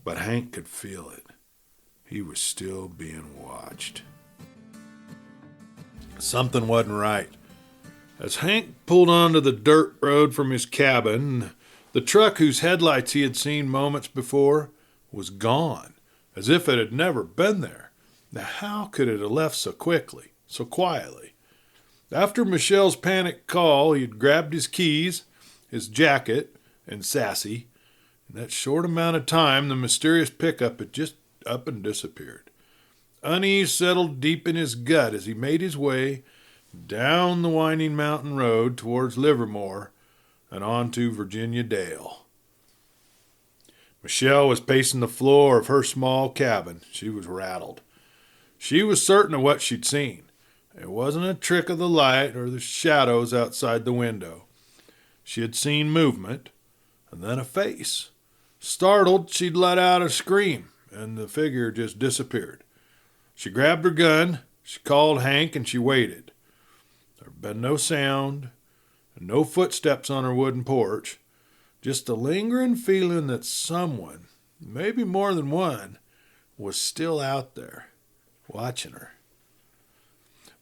but Hank could feel it. He was still being watched. Something wasn't right. As Hank pulled onto the dirt road from his cabin, the truck whose headlights he had seen moments before was gone, as if it had never been there. Now, how could it have left so quickly, so quietly? After Michelle's panicked call, he had grabbed his keys, his jacket, and Sassy. In that short amount of time, the mysterious pickup had just up and disappeared. Unease settled deep in his gut as he made his way down the winding mountain road towards Livermore and on to Virginia Dale. Michelle was pacing the floor of her small cabin. She was rattled. She was certain of what she'd seen. It wasn't a trick of the light or the shadows outside the window. She had seen movement, and then a face. Startled, she'd let out a scream, and the figure just disappeared. She grabbed her gun, she called Hank, and she waited. There had been no sound, No footsteps on her wooden porch, just a lingering feeling that someone, maybe more than one, was still out there, watching her.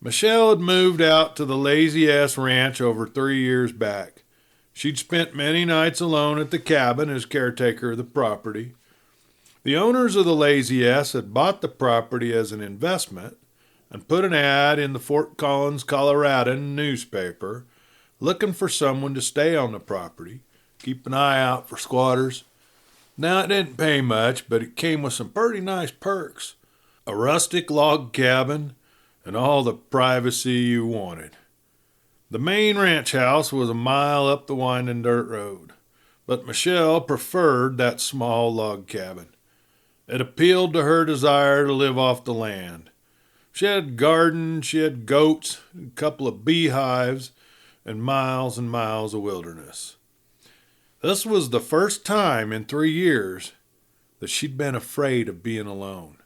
Michelle had moved out to the lazy-ass ranch over 3 years back. She'd spent many nights alone at the cabin as caretaker of the property. The owners of the lazy-ass had bought the property as an investment and put an ad in the Fort Collins, Colorado newspaper looking for someone to stay on the property, keep an eye out for squatters. Now, it didn't pay much, but it came with some pretty nice perks. A rustic log cabin and all the privacy you wanted. The main ranch house was a mile up the winding dirt road, but Michelle preferred that small log cabin. It appealed to her desire to live off the land. She had a garden, she had goats, a couple of beehives, and miles of wilderness. This was the first time in 3 years that she'd been afraid of being alone.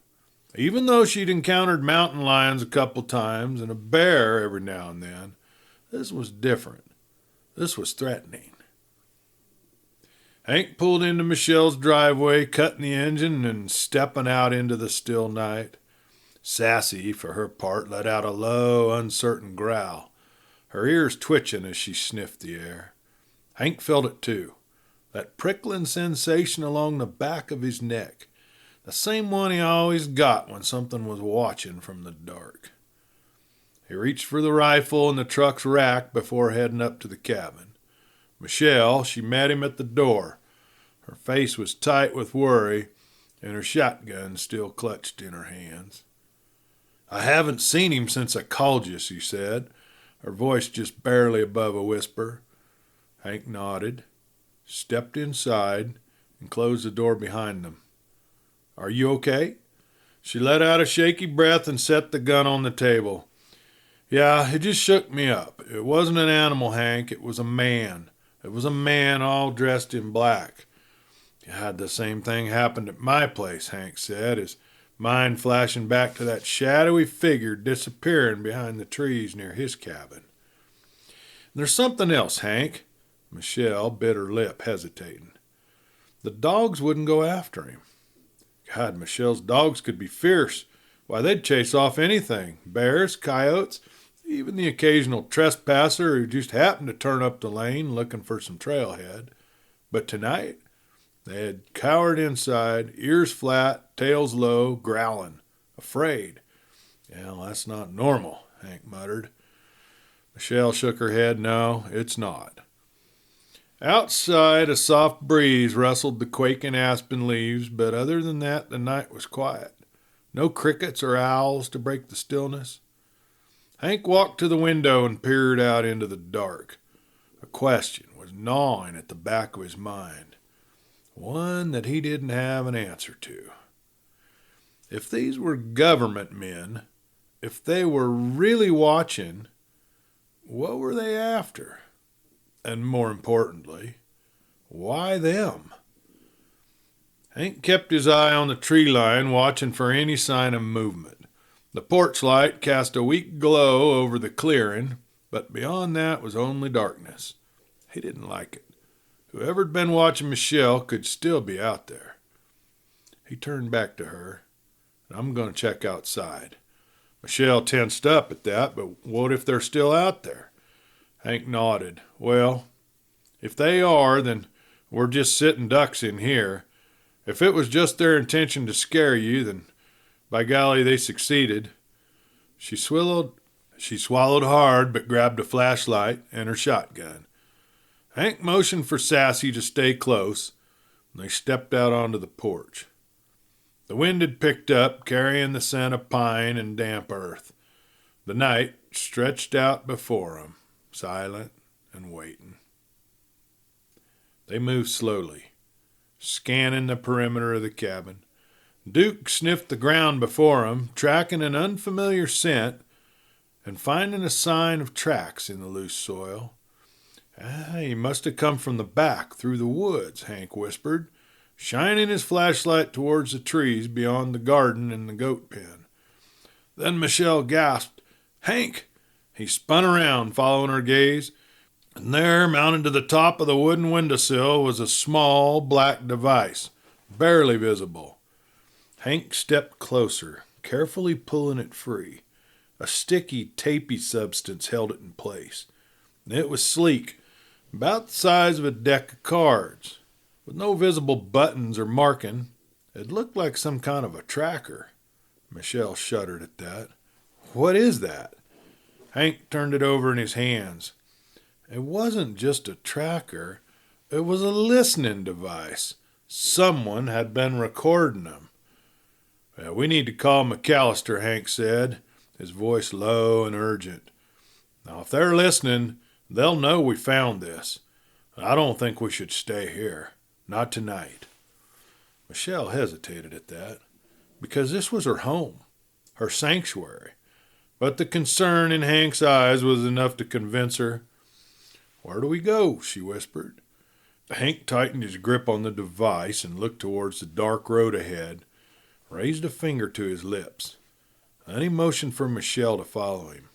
Even though she'd encountered mountain lions a couple times and a bear every now and then, this was different. This was threatening. Hank pulled into Michelle's driveway, cutting the engine and stepping out into the still night. Sassy, for her part, let out a low, uncertain growl, her ears twitching as she sniffed the air. Hank felt it too, that prickling sensation along the back of his neck, the same one he always got when something was watching from the dark. He reached for the rifle in the truck's rack before heading up to the cabin. Michelle, she met him at the door. Her face was tight with worry, and her shotgun still clutched in her hands. "I haven't seen him since I called you," she said, her voice just barely above a whisper. Hank nodded, stepped inside, and closed the door behind them. "Are you okay?" She let out a shaky breath and set the gun on the table. "Yeah, it just shook me up. It wasn't an animal, Hank. It was a man. It was a man all dressed in black." "God, the same thing happened at my place," Hank said, his mind flashing back to that shadowy figure disappearing behind the trees near his cabin. "There's something else, Hank." Michelle bit her lip, hesitating. "The dogs wouldn't go after him." God, Michelle's dogs could be fierce. Why, they'd chase off anything. Bears, coyotes, even the occasional trespasser who just happened to turn up the lane looking for some trailhead. But tonight, they had cowered inside, ears flat, tails low, growling, afraid. "Well, that's not normal," Hank muttered. Michelle shook her head. "No, it's not." Outside, a soft breeze rustled the quaking aspen leaves, but other than that, the night was quiet. No crickets or owls to break the stillness. Hank walked to the window and peered out into the dark. A question was gnawing at the back of his mind, one that he didn't have an answer to. If these were government men, if they were really watching, what were they after? And more importantly, why them? Hank kept his eye on the tree line, watching for any sign of movement. The porch light cast a weak glow over the clearing, but beyond that was only darkness. He didn't like it. Whoever'd been watching Michelle could still be out there. He turned back to her. "I'm going to check outside." Michelle tensed up at that, but what if they're still out there? Hank nodded. "Well, if they are, then we're just sitting ducks in here. If it was just their intention to scare you, then by golly, they succeeded." She swallowed hard, but grabbed a flashlight and her shotgun. Hank motioned for Sassy to stay close, and they stepped out onto the porch. The wind had picked up, carrying the scent of pine and damp earth. The night stretched out before them, silent and waiting. They moved slowly, scanning the perimeter of the cabin. Duke sniffed the ground before him, tracking an unfamiliar scent and finding a sign of tracks in the loose soil. "He must have come from the back, through the woods," Hank whispered, shining his flashlight towards the trees beyond the garden and the goat pen. Then Michelle gasped, "Hank!" He spun around, following her gaze. And there, mounted to the top of the wooden windowsill, was a small black device, barely visible. Hank stepped closer, carefully pulling it free. A sticky, tapey substance held it in place. It was sleek, about the size of a deck of cards, with no visible buttons or marking. It looked like some kind of a tracker. Michelle shuddered at that. What is that? Hank turned it over in his hands. It wasn't just a tracker. It was a listening device. Someone had been recording them. Well, we need to call McAllister, Hank said, his voice low and urgent. Now, if they're listening, they'll know we found this. I don't think we should stay here. Not tonight. Michelle hesitated at that, because this was her home, her sanctuary. But the concern in Hank's eyes was enough to convince her. Where do we go? She whispered. Hank tightened his grip on the device and looked towards the dark road ahead, raised a finger to his lips. Then he motioned for Michelle to follow him.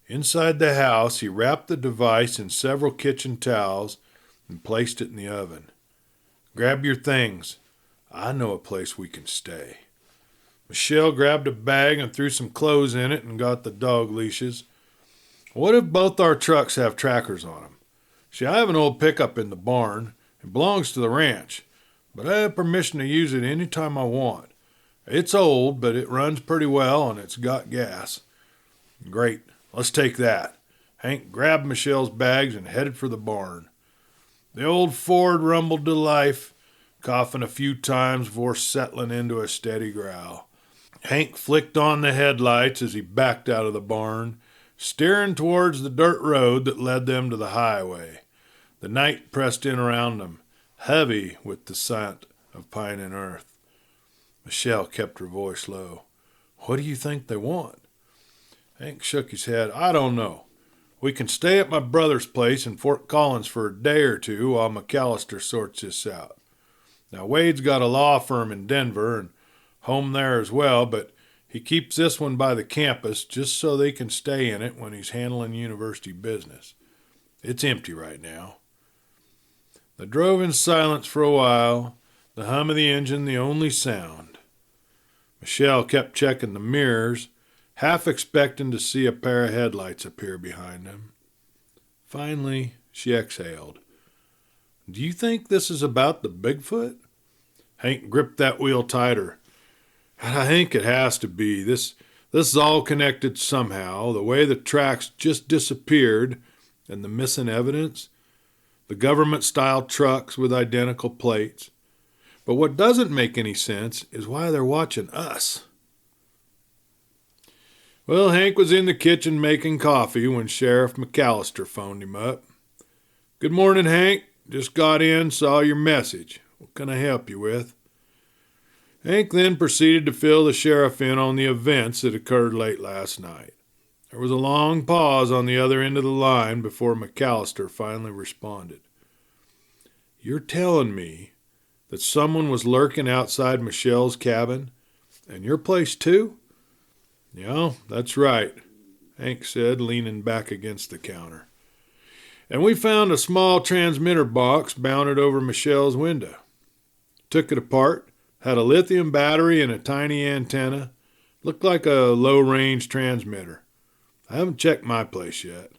Inside the house, he wrapped the device in several kitchen towels and placed it in the oven. Grab your things. I know a place we can stay. Michelle grabbed a bag and threw some clothes in it and got the dog leashes. What if both our trucks have trackers on them? See, I have an old pickup in the barn. It belongs to the ranch, but I have permission to use it any time I want. It's old, but it runs pretty well and it's got gas. Great. Let's take that. Hank grabbed Michelle's bags and headed for the barn. The old Ford rumbled to life, coughing a few times before settling into a steady growl. Hank flicked on the headlights as he backed out of the barn, steering towards the dirt road that led them to the highway. The night pressed in around them, heavy with the scent of pine and earth. Michelle kept her voice low. What do you think they want? Hank shook his head. I don't know. We can stay at my brother's place in Fort Collins for a day or two while McAllister sorts this out. Now, Wade's got a law firm in Denver and home there as well, but he keeps this one by the campus just so they can stay in it when he's handling university business. It's empty right now. They drove in silence for a while, the hum of the engine the only sound. Michelle kept checking the mirrors, half expecting to see a pair of headlights appear behind them. Finally, she exhaled. Do you think this is about the Bigfoot? Hank gripped that wheel tighter. I think it has to be. This is all connected somehow. The way the tracks just disappeared and the missing evidence. The government-style trucks with identical plates. But what doesn't make any sense is why they're watching us. Well, Hank was in the kitchen making coffee when Sheriff McAllister phoned him up. Good morning, Hank. Just got in, saw your message. What can I help you with? Hank then proceeded to fill the sheriff in on the events that occurred late last night. There was a long pause on the other end of the line before McAllister finally responded. You're telling me that someone was lurking outside Michelle's cabin and your place too? Yeah, that's right, Hank said, leaning back against the counter. And we found a small transmitter box mounted over Michelle's window. Took it apart, had a lithium battery and a tiny antenna. Looked like a low-range transmitter. I haven't checked my place yet.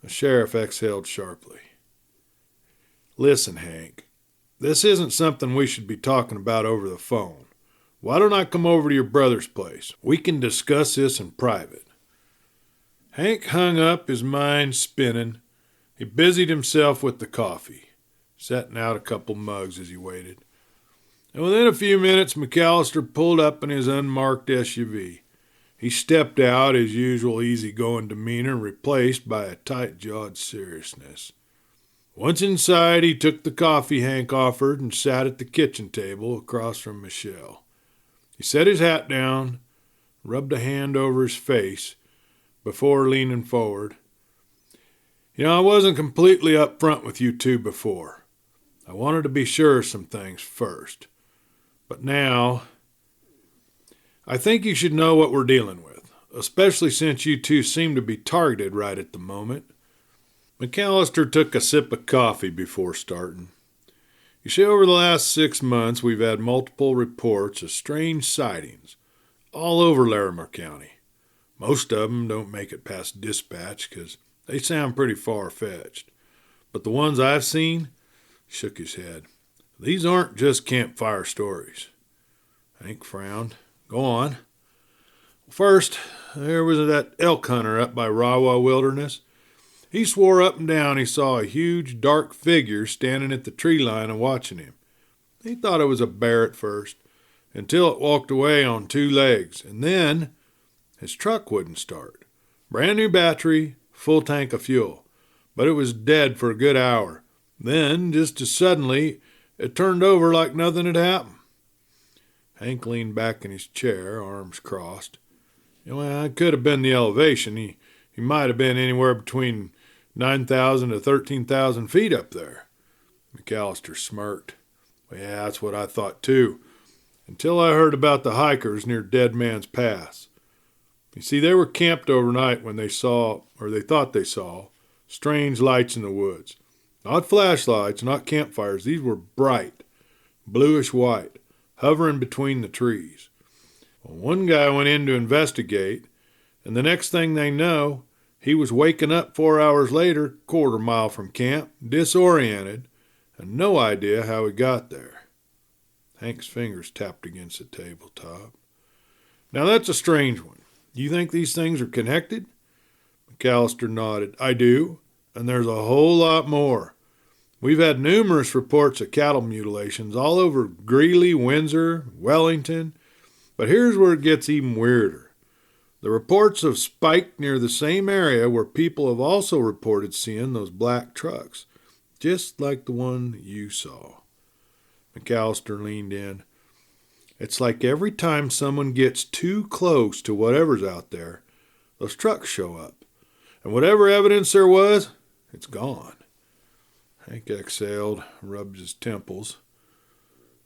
The sheriff exhaled sharply. Listen, Hank, this isn't something we should be talking about over the phone. Why don't I come over to your brother's place? We can discuss this in private. Hank hung up, his mind spinning. He busied himself with the coffee, setting out a couple mugs as he waited. And within a few minutes, McAllister pulled up in his unmarked SUV. He stepped out, his usual easygoing demeanor replaced by a tight-jawed seriousness. Once inside, he took the coffee Hank offered and sat at the kitchen table across from Michelle. He set his hat down, rubbed a hand over his face before leaning forward. I wasn't completely upfront with you two before. I wanted to be sure of some things first. But now, I think you should know what we're dealing with, especially since you two seem to be targeted right at the moment. McAllister took a sip of coffee before starting. You see, over the last 6 months, we've had multiple reports of strange sightings all over Laramie County. Most of them don't make it past dispatch because they sound pretty far-fetched. But the ones I've seen, he shook his head. These aren't just campfire stories. Hank frowned. Go on. First, there was that elk hunter up by Rawa Wilderness. He swore up and down he saw a huge, dark figure standing at the tree line and watching him. He thought it was a bear at first, until it walked away on 2 legs, and then his truck wouldn't start. Brand new battery, full tank of fuel, but it was dead for a good hour. Then, just as suddenly, it turned over like nothing had happened. Hank leaned back in his chair, arms crossed. Well, it could have been the elevation. He might have been anywhere between 9,000 to 13,000 feet up there. McAllister smirked. Well, yeah, that's what I thought too, until I heard about the hikers near Dead Man's Pass. You see, they were camped overnight when they saw, or they thought they saw, strange lights in the woods. Not flashlights, not campfires. These were bright, bluish white, hovering between the trees. Well, one guy went in to investigate, and the next thing they know, he was waking up 4 hours later, quarter mile from camp, disoriented, and no idea how he got there. Hank's fingers tapped against the tabletop. Now that's a strange one. Do you think these things are connected? McAllister nodded. I do, and there's a whole lot more. We've had numerous reports of cattle mutilations all over Greeley, Windsor, Wellington, but here's where it gets even weirder. The reports have spiked near the same area where people have also reported seeing those black trucks, just like the one you saw. McAllister leaned in. It's like every time someone gets too close to whatever's out there, those trucks show up. And whatever evidence there was, it's gone. Hank exhaled, rubbed his temples.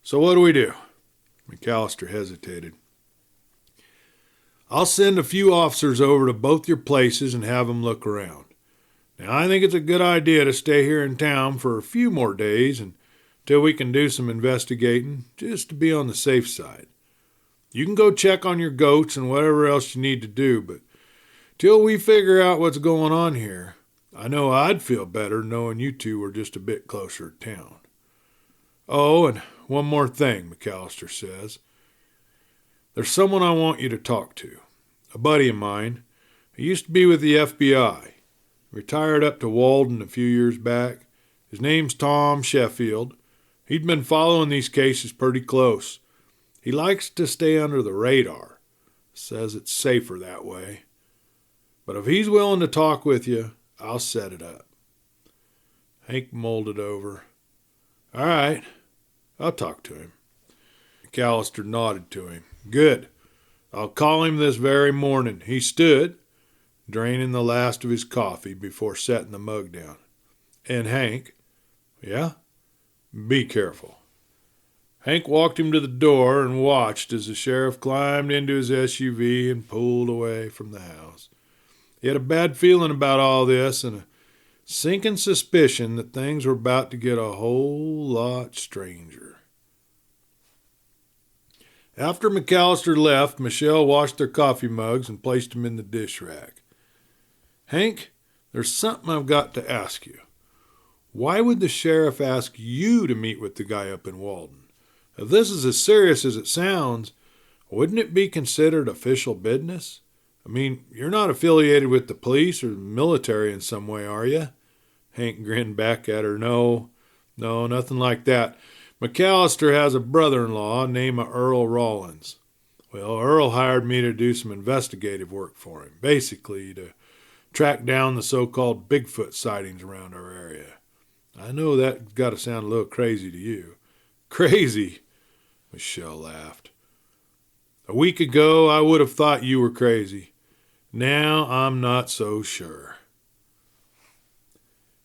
So what do we do? McAllister hesitated. I'll send a few officers over to both your places and have them look around. Now, I think it's a good idea to stay here in town for a few more days until we can do some investigating, just to be on the safe side. You can go check on your goats and whatever else you need to do, but till we figure out what's going on here, I know I'd feel better knowing you two were just a bit closer to town. Oh, and one more thing, McAllister says. There's someone I want you to talk to. A buddy of mine. He used to be with the FBI. Retired up to Walden a few years back. His name's Tom Sheffield. He'd been following these cases pretty close. He likes to stay under the radar. Says it's safer that way. But if he's willing to talk with you, I'll set it up. Hank mulled it over. All right, I'll talk to him. McAllister nodded to him. Good. I'll call him this very morning. He stood, draining the last of his coffee before setting the mug down. And Hank, yeah? Be careful. Hank walked him to the door and watched as the sheriff climbed into his SUV and pulled away from the house. He had a bad feeling about all this and a sinking suspicion that things were about to get a whole lot stranger. After McAllister left, Michelle washed their coffee mugs and placed them in the dish rack. Hank, there's something I've got to ask you. Why would the sheriff ask you to meet with the guy up in Walden? If this is as serious as it sounds, wouldn't it be considered official business? I mean, you're not affiliated with the police or the military in some way, are you? Hank grinned back at her. No, nothing like that. McAllister has a brother-in-law named Earl Rollins. Well, Earl hired me to do some investigative work for him, basically to track down the so-called Bigfoot sightings around our area. I know that's got to sound a little crazy to you. Crazy? Michelle laughed. A week ago, I would have thought you were crazy. Now, I'm not so sure.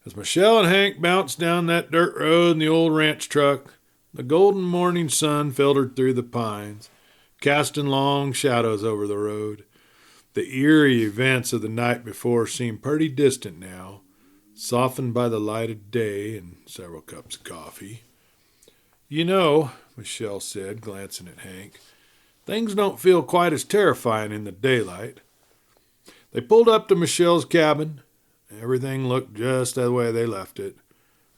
As Michelle and Hank bounced down that dirt road in the old ranch truck, the golden morning sun filtered through the pines, casting long shadows over the road. The eerie events of the night before seemed pretty distant now, softened by the light of day and several cups of coffee. "You know," Michelle said, glancing at Hank, "things don't feel quite as terrifying in the daylight." They pulled up to Michelle's cabin. Everything looked just the way they left it.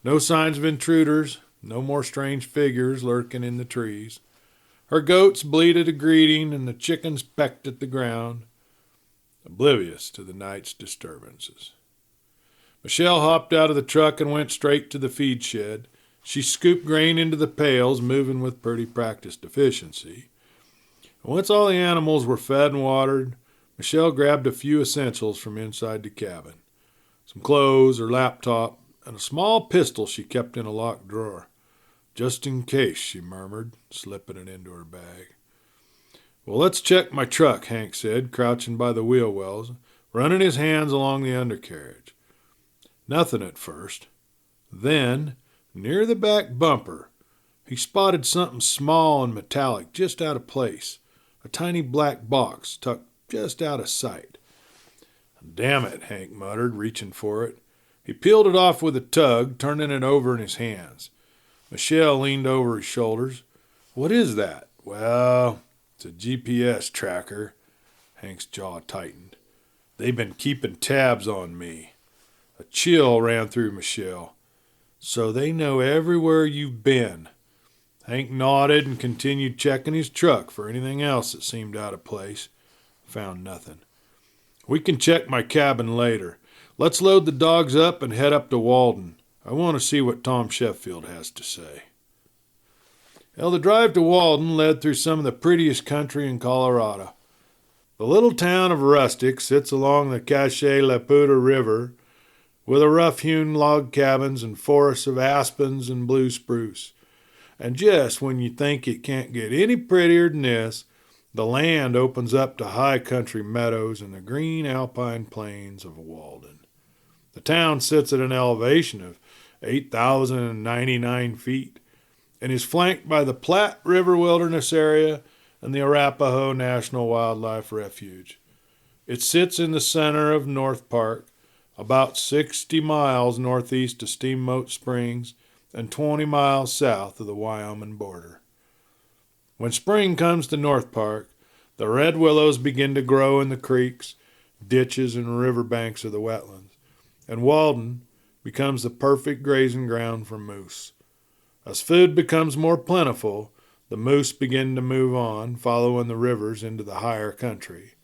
No signs of intruders, no more strange figures lurking in the trees. Her goats bleated a greeting and the chickens pecked at the ground, oblivious to the night's disturbances. Michelle hopped out of the truck and went straight to the feed shed. She scooped grain into the pails, moving with pretty practiced efficiency. Once all the animals were fed and watered, Michelle grabbed a few essentials from inside the cabin. Some clothes, her laptop, and a small pistol she kept in a locked drawer. "Just in case," she murmured, slipping it into her bag. "Well, let's check my truck," Hank said, crouching by the wheel wells, running his hands along the undercarriage. Nothing at first. Then, near the back bumper, he spotted something small and metallic just out of place, a tiny black box tucked just out of sight. "Damn it," Hank muttered, reaching for it. He peeled it off with a tug, turning it over in his hands. Michelle leaned over his shoulders. "What is that?" "Well, it's a GPS tracker." Hank's jaw tightened. "They've been keeping tabs on me." A chill ran through Michelle. "So they know everywhere you've been." Hank nodded and continued checking his truck for anything else that seemed out of place. Found nothing. "We can check my cabin later. Let's load the dogs up and head up to Walden. I want to see what Tom Sheffield has to say." Well, the drive to Walden led through some of the prettiest country in Colorado. The little town of Rustic sits along the Cache La Poudre River with a rough-hewn log cabins and forests of aspens and blue spruce. And just when you think it can't get any prettier than this, the land opens up to high country meadows and the green alpine plains of Walden. The town sits at an elevation of 8,099 feet and is flanked by the Platte River Wilderness Area and the Arapahoe National Wildlife Refuge. It sits in the center of North Park, about 60 miles northeast of Steamboat Springs and 20 miles south of the Wyoming border. When spring comes to North Park, the red willows begin to grow in the creeks, ditches, and riverbanks of the wetlands, and Walden becomes the perfect grazing ground for moose. As food becomes more plentiful, the moose begin to move on, following the rivers into the higher country.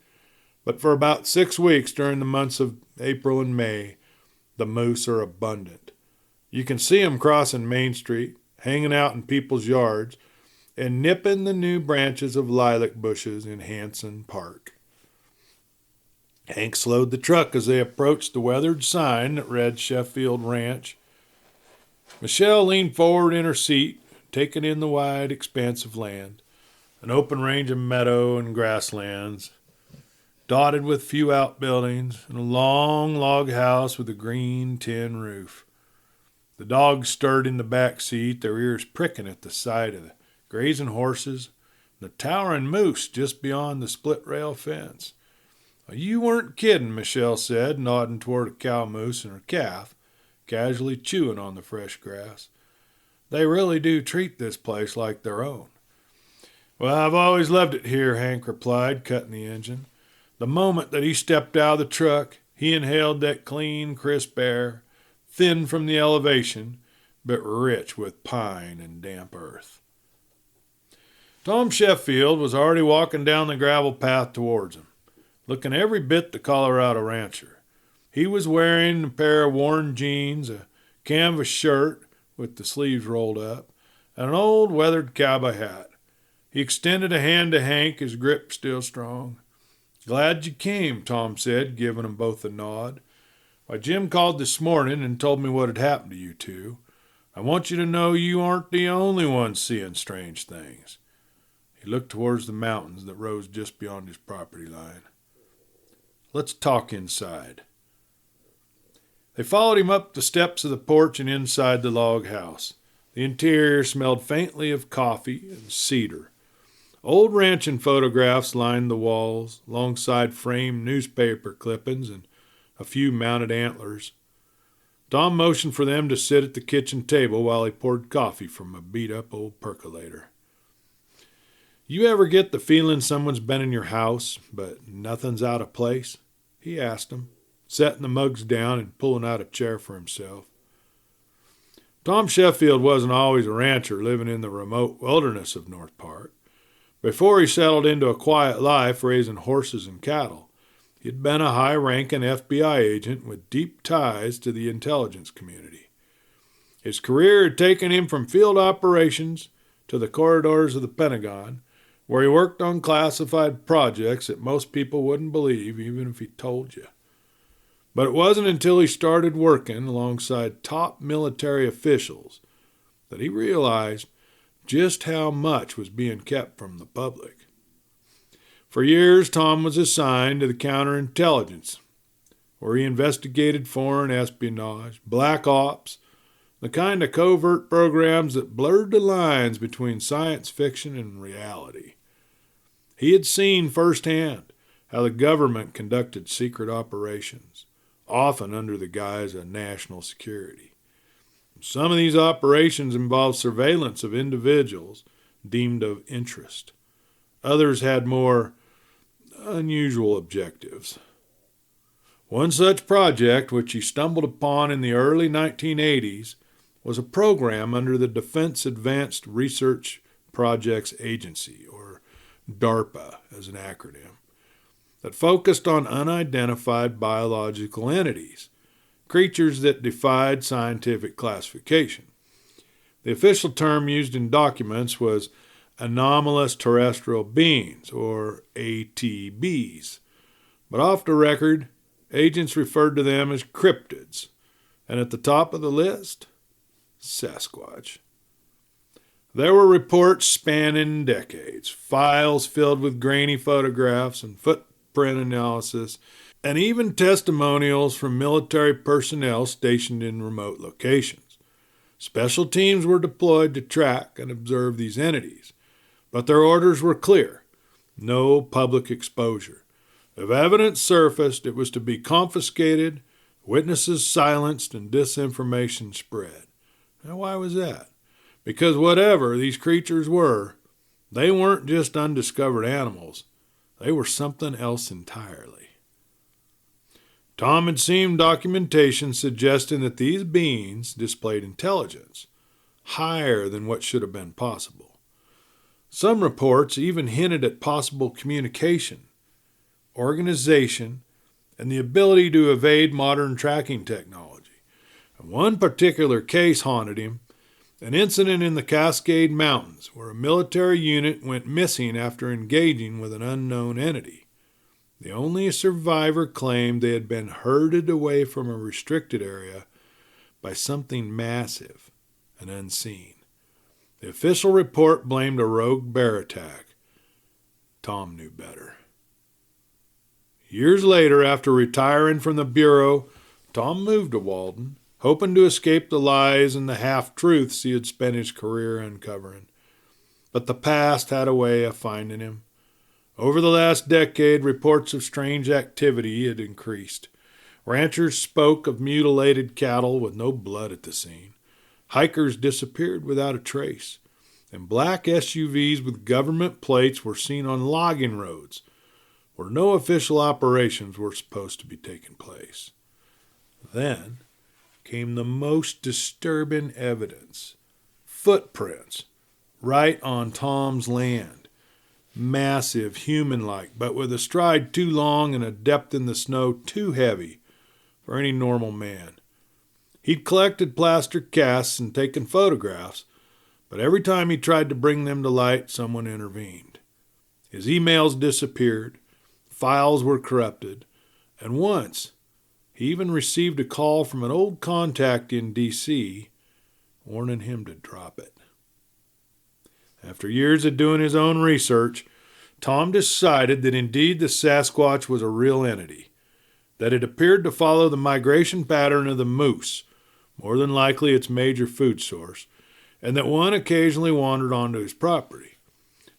But for about 6 weeks during the months of April and May, the moose are abundant. You can see them crossing Main Street, hanging out in people's yards, and nipping the new branches of lilac bushes in Hanson Park. Hank slowed the truck as they approached the weathered sign that read Sheffield Ranch. Michelle leaned forward in her seat, taking in the wide expanse of land, an open range of meadow and grasslands, dotted with few outbuildings, and a long log house with a green tin roof. The dogs stirred in the back seat, their ears pricking at the sight of the grazing horses and the towering moose just beyond the split-rail fence. "You weren't kidding," Michelle said, nodding toward a cow moose and her calf, casually chewing on the fresh grass. "They really do treat this place like their own." "Well, I've always loved it here," Hank replied, cutting the engine. The moment that he stepped out of the truck, he inhaled that clean, crisp air, thin from the elevation, but rich with pine and damp earth. Tom Sheffield was already walking down the gravel path towards him, looking every bit the Colorado rancher. He was wearing a pair of worn jeans, a canvas shirt with the sleeves rolled up, and an old weathered cowboy hat. He extended a hand to Hank, his grip still strong. "Glad you came," Tom said, giving them both a nod. "Why, Jim called this morning and told me what had happened to you two. I want you to know you aren't the only ones seeing strange things." He looked towards the mountains that rose just beyond his property line. "Let's talk inside." They followed him up the steps of the porch and inside the log house. The interior smelled faintly of coffee and cedar. Old ranching photographs lined the walls, alongside framed newspaper clippings and a few mounted antlers. Tom motioned for them to sit at the kitchen table while he poured coffee from a beat-up old percolator. You ever get the feeling someone's been in your house, but nothing's out of place? He asked them, setting the mugs down and pulling out a chair for himself. Tom Sheffield wasn't always a rancher living in the remote wilderness of North Park. Before he settled into a quiet life raising horses and cattle, he'd been a high-ranking FBI agent with deep ties to the intelligence community. His career had taken him from field operations to the corridors of the Pentagon, where he worked on classified projects that most people wouldn't believe even if he told you. But it wasn't until he started working alongside top military officials that he realized just how much was being kept from the public. For years, Tom was assigned to the counterintelligence, where he investigated foreign espionage, black ops, the kind of covert programs that blurred the lines between science fiction and reality. He had seen firsthand how the government conducted secret operations, often under the guise of national security. Some of these operations involved surveillance of individuals deemed of interest. Others had more unusual objectives. One such project, which he stumbled upon in the early 1980s, was a program under the Defense Advanced Research Projects Agency, or DARPA as an acronym, that focused on unidentified biological entities, creatures that defied scientific classification. The official term used in documents was anomalous terrestrial beings, or ATBs, but off the record, agents referred to them as cryptids, and at the top of the list, Sasquatch. There were reports spanning decades, files filled with grainy photographs and footprint analysis, and even testimonials from military personnel stationed in remote locations. Special teams were deployed to track and observe these entities, but their orders were clear: no public exposure. If evidence surfaced, it was to be confiscated, witnesses silenced, and disinformation spread. Now, why was that? Because whatever these creatures were, they weren't just undiscovered animals. They were something else entirely. Tom had seen documentation suggesting that these beings displayed intelligence, higher than what should have been possible. Some reports even hinted at possible communication, organization, and the ability to evade modern tracking technology. And one particular case haunted him, an incident in the Cascade Mountains where a military unit went missing after engaging with an unknown entity. The only survivor claimed they had been herded away from a restricted area by something massive and unseen. The official report blamed a rogue bear attack. Tom knew better. Years later, after retiring from the Bureau, Tom moved to Walden, hoping to escape the lies and the half-truths he had spent his career uncovering. But the past had a way of finding him. Over the last decade, reports of strange activity had increased. Ranchers spoke of mutilated cattle with no blood at the scene. Hikers disappeared without a trace. And black SUVs with government plates were seen on logging roads where no official operations were supposed to be taking place. Then came the most disturbing evidence. Footprints right on Tom's land. Massive, human-like, but with a stride too long and a depth in the snow too heavy for any normal man. He'd collected plaster casts and taken photographs, but every time he tried to bring them to light, someone intervened. His emails disappeared, files were corrupted, and once he even received a call from an old contact in D.C. warning him to drop it. After years of doing his own research, Tom decided that indeed the Sasquatch was a real entity, that it appeared to follow the migration pattern of the moose, more than likely its major food source, and that one occasionally wandered onto his property.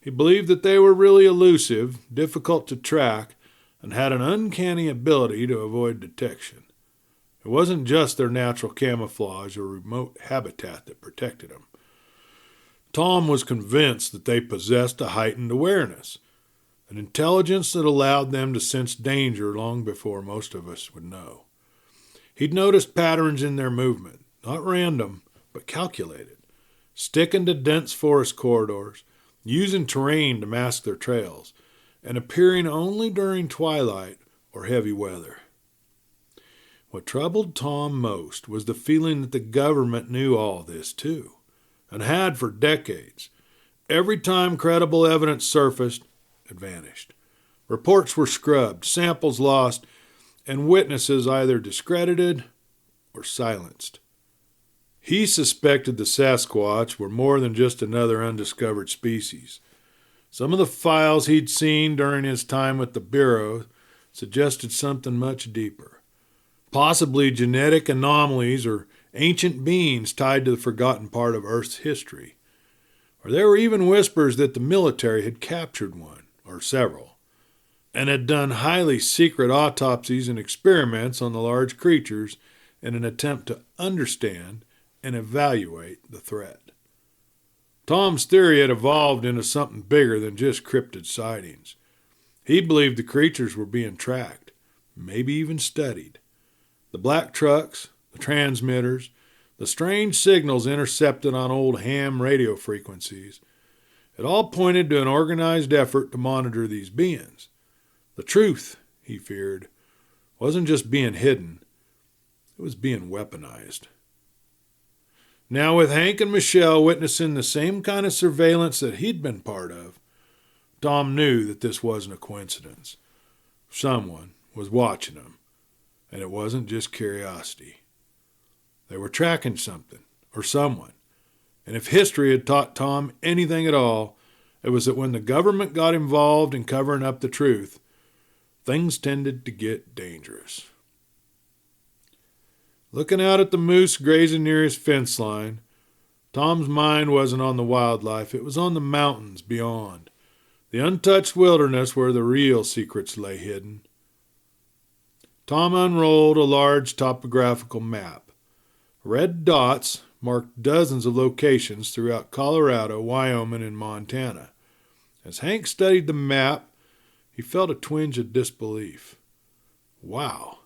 He believed that they were really elusive, difficult to track, and had an uncanny ability to avoid detection. It wasn't just their natural camouflage or remote habitat that protected them. Tom was convinced that they possessed a heightened awareness, an intelligence that allowed them to sense danger long before most of us would know. He'd noticed patterns in their movement, not random, but calculated, sticking to dense forest corridors, using terrain to mask their trails, and appearing only during twilight or heavy weather. What troubled Tom most was the feeling that the government knew all this too, and had for decades. Every time credible evidence surfaced, it vanished. Reports were scrubbed, samples lost, and witnesses either discredited or silenced. He suspected the Sasquatch were more than just another undiscovered species. Some of the files he'd seen during his time with the Bureau suggested something much deeper. Possibly genetic anomalies or ancient beings tied to the forgotten part of Earth's history. Or there were even whispers that the military had captured one, or several, and had done highly secret autopsies and experiments on the large creatures in an attempt to understand and evaluate the threat. Tom's theory had evolved into something bigger than just cryptid sightings. He believed the creatures were being tracked, maybe even studied. The black trucks, the transmitters, the strange signals intercepted on old ham radio frequencies, it all pointed to an organized effort to monitor these beings. The truth, he feared, wasn't just being hidden, it was being weaponized. Now, with Hank and Michelle witnessing the same kind of surveillance that he'd been part of, Tom knew that this wasn't a coincidence. Someone was watching them, and it wasn't just curiosity. They were tracking something, or someone, and if history had taught Tom anything at all, it was that when the government got involved in covering up the truth, things tended to get dangerous. Looking out at the moose grazing near his fence line, Tom's mind wasn't on the wildlife, it was on the mountains beyond, the untouched wilderness where the real secrets lay hidden. Tom unrolled a large topographical map. Red dots marked dozens of locations throughout Colorado, Wyoming, and Montana. As Hank studied the map, he felt a twinge of disbelief. Wow,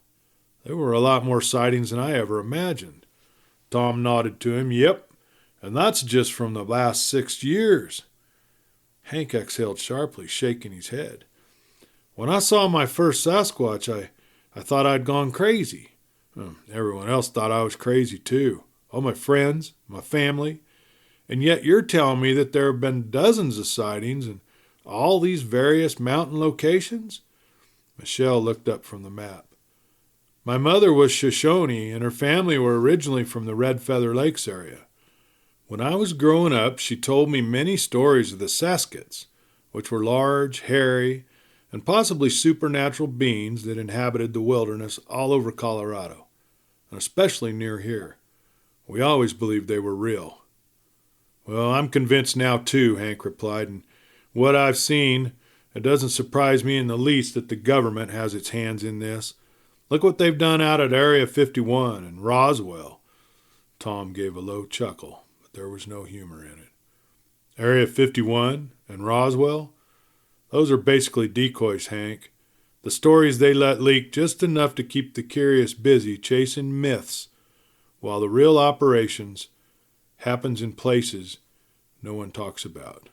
there were a lot more sightings than I ever imagined. Tom nodded to him. Yep, and that's just from the last 6 years. Hank exhaled sharply, shaking his head. When I saw my first Sasquatch, I thought I'd gone crazy. Everyone else thought I was crazy too. All my friends, my family. And yet you're telling me that there have been dozens of sightings in all these various mountain locations? Michelle looked up from the map. My mother was Shoshone, and her family were originally from the Red Feather Lakes area. When I was growing up, she told me many stories of the Saskats, which were large, hairy, and possibly supernatural beings that inhabited the wilderness all over Colorado, and especially near here. We always believed they were real. Well, I'm convinced now too, Hank replied, and what I've seen, it doesn't surprise me in the least that the government has its hands in this. Look what they've done out at Area 51 and Roswell. Tom gave a low chuckle, but there was no humor in it. Area 51 and Roswell? Those are basically decoys, Hank. The stories they let leak just enough to keep the curious busy chasing myths, while the real operations happens in places no one talks about.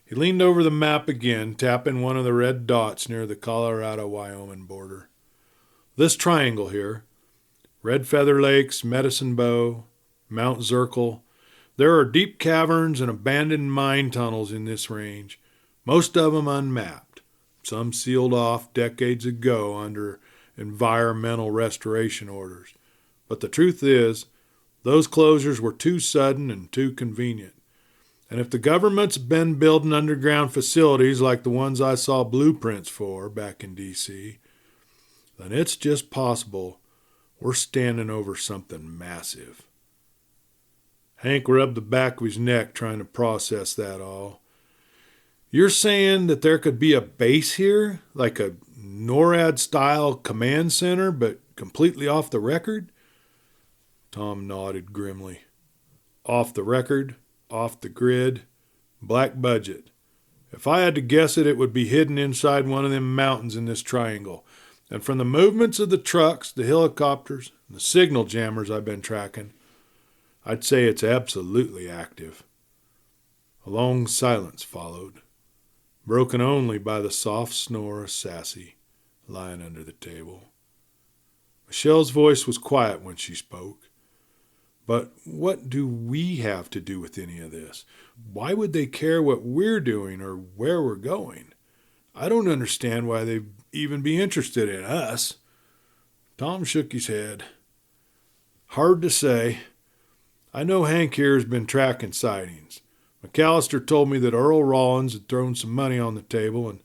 He leaned over the map again, tapping one of the red dots near the Colorado-Wyoming border. This triangle here, Red Feather Lakes, Medicine Bow, Mount Zirkle, there are deep caverns and abandoned mine tunnels in this range, most of them unmapped, some sealed off decades ago under environmental restoration orders. But the truth is, those closures were too sudden and too convenient. And if the government's been building underground facilities like the ones I saw blueprints for back in D.C., then it's just possible we're standing over something massive. Hank rubbed the back of his neck trying to process that all. You're saying that there could be a base here, like a NORAD-style command center, but completely off the record? Tom nodded grimly. Off the record, off the grid, black budget. If I had to guess it, it would be hidden inside one of them mountains in this triangle. And from the movements of the trucks, the helicopters, and the signal jammers I've been tracking, I'd say it's absolutely active. A long silence followed, broken only by the soft snore of Sassy, lying under the table. Michelle's voice was quiet when she spoke. But what do we have to do with any of this? Why would they care what we're doing or where we're going? I don't understand why they'd even be interested in us. Tom shook his head. Hard to say. I know Hank here has been tracking sightings. McAllister told me that Earl Rollins had thrown some money on the table, and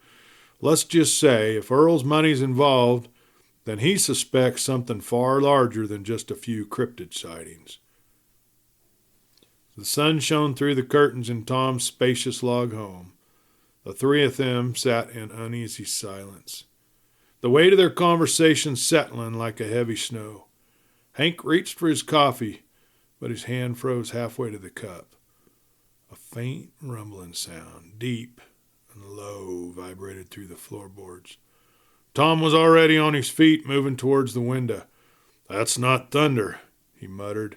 let's just say, if Earl's money's involved, then he suspects something far larger than just a few cryptid sightings. The sun shone through the curtains in Tom's spacious log home. The three of them sat in uneasy silence, the weight of their conversation settling like a heavy snow. Hank reached for his coffee, but his hand froze halfway to the cup. A faint rumbling sound, deep and low, vibrated through the floorboards. Tom was already on his feet, moving towards the window. That's not thunder, he muttered.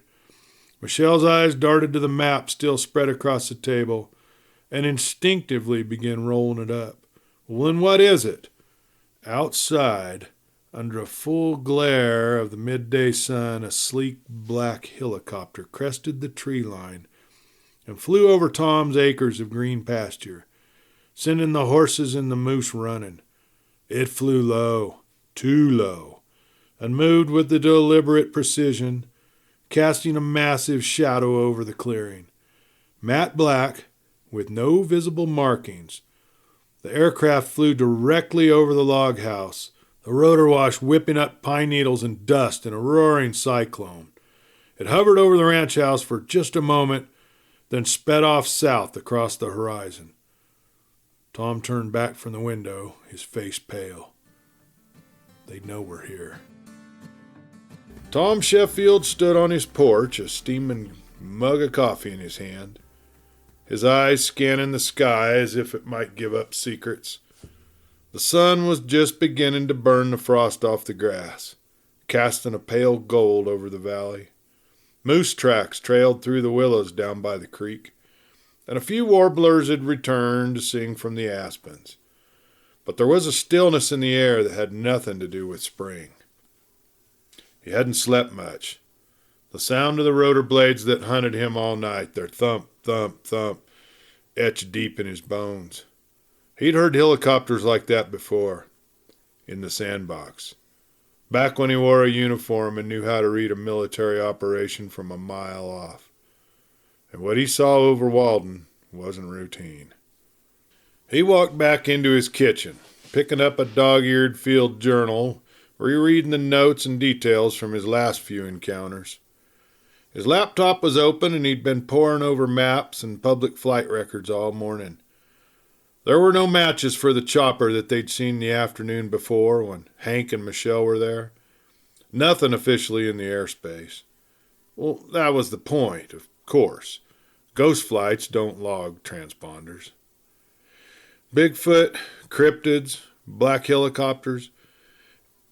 Michelle's eyes darted to the map still spread across the table and instinctively began rolling it up. Well, then what is it? Outside, under a full glare of the midday sun, a sleek black helicopter crested the tree line and flew over Tom's acres of green pasture, sending the horses and the moose running. It flew low, too low, and moved with the deliberate precision, casting a massive shadow over the clearing. Matte black, with no visible markings, the aircraft flew directly over the log house, the rotor wash whipping up pine needles and dust in a roaring cyclone. It hovered over the ranch house for just a moment, then sped off south across the horizon. Tom turned back from the window, his face pale. They know we're here. Tom Sheffield stood on his porch, a steaming mug of coffee in his hand, his eyes scanning the sky as if it might give up secrets. The sun was just beginning to burn the frost off the grass, casting a pale gold over the valley. Moose tracks trailed through the willows down by the creek, and a few warblers had returned to sing from the aspens. But there was a stillness in the air that had nothing to do with spring. He hadn't slept much. The sound of the rotor blades that hunted him all night, their thump, thump, thump, etched deep in his bones. He'd heard helicopters like that before, in the sandbox, back when he wore a uniform and knew how to read a military operation from a mile off. And what he saw over Walden wasn't routine. He walked back into his kitchen, picking up a dog-eared field journal, rereading the notes and details from his last few encounters. His laptop was open and he'd been poring over maps and public flight records all morning. There were no matches for the chopper that they'd seen the afternoon before when Hank and Michelle were there. Nothing officially in the airspace. Well, that was the point, of course. Ghost flights don't log transponders. Bigfoot, cryptids, black helicopters,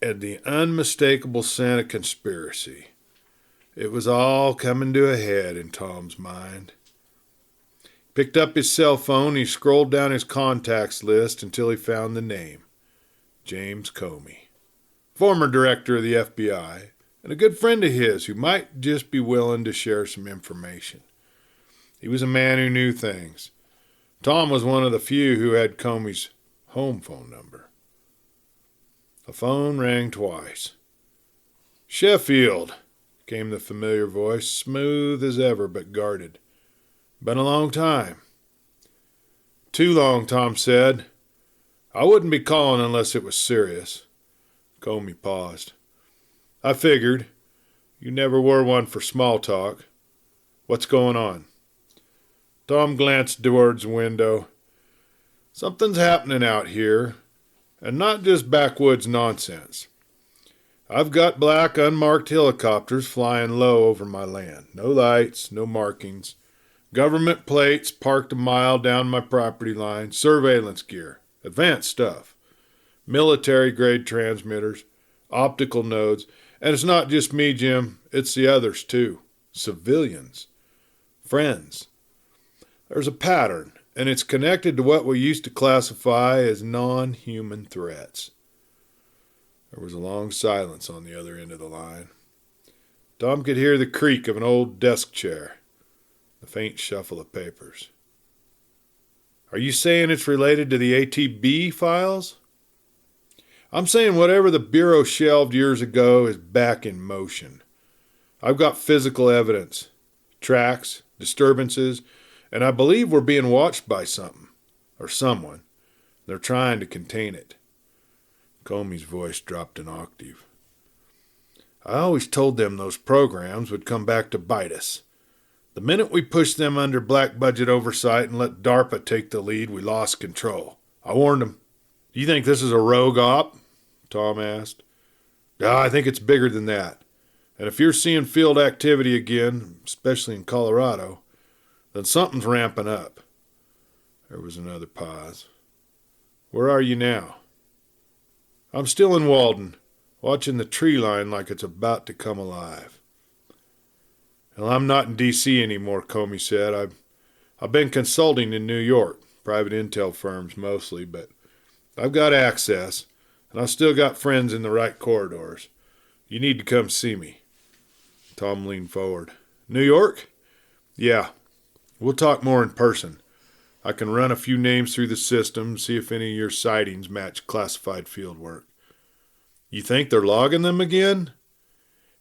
and the unmistakable scent of conspiracy. It was all coming to a head in Tom's mind. Picked up his cell phone, he scrolled down his contacts list until he found the name. James Comey, former director of the FBI, and a good friend of his who might just be willing to share some information. He was a man who knew things. Tom was one of the few who had Comey's home phone number. The phone rang twice. Sheffield, came the familiar voice, smooth as ever but guarded. Been a long time. Too long, Tom said. I wouldn't be calling unless it was serious. Comey paused. I figured. You never were one for small talk. What's going on? Tom glanced towards the window. Something's happening out here, and not just backwoods nonsense. I've got black unmarked helicopters flying low over my land. No lights, no markings. Government plates parked a mile down my property line. Surveillance gear. Advanced stuff. Military-grade transmitters. Optical nodes. And it's not just me, Jim. It's the others, too. Civilians. Friends. There's a pattern, and it's connected to what we used to classify as non-human threats. There was a long silence on the other end of the line. Tom could hear the creak of an old desk chair, the faint shuffle of papers. Are you saying it's related to the ATB files? I'm saying whatever the Bureau shelved years ago is back in motion. I've got physical evidence, tracks, disturbances, and I believe we're being watched by something, or someone. They're trying to contain it. Comey's voice dropped an octave. I always told them those programs would come back to bite us. The minute we pushed them under black budget oversight and let DARPA take the lead, we lost control. I warned them. Do you think this is a rogue op? Tom asked. I think it's bigger than that. And if you're seeing field activity again, especially in Colorado, then something's ramping up. There was another pause. Where are you now? I'm still in Walden, watching the tree line like it's about to come alive. Well, I'm not in D.C. anymore, Comey said. I've been consulting in New York, private intel firms mostly, but I've got access, and I've still got friends in the right corridors. You need to come see me. Tom leaned forward. New York? Yeah. We'll talk more in person. I can run a few names through the system, see if any of your sightings match classified field work. You think they're logging them again?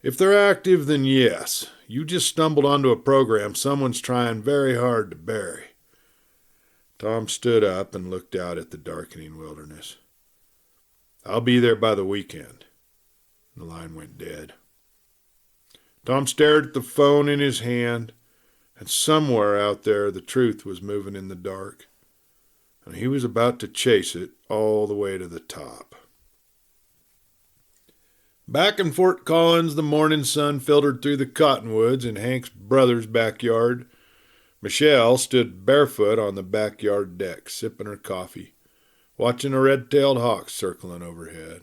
If they're active, then yes. You just stumbled onto a program someone's trying very hard to bury. Tom stood up and looked out at the darkening wilderness. I'll be there by the weekend. The line went dead. Tom stared at the phone in his hand, and somewhere out there the truth was moving in the dark, and he was about to chase it all the way to the top. Back in Fort Collins, the morning sun filtered through the cottonwoods in Hank's brother's backyard. Michelle stood barefoot on the backyard deck, sipping her coffee, watching a red-tailed hawk circling overhead.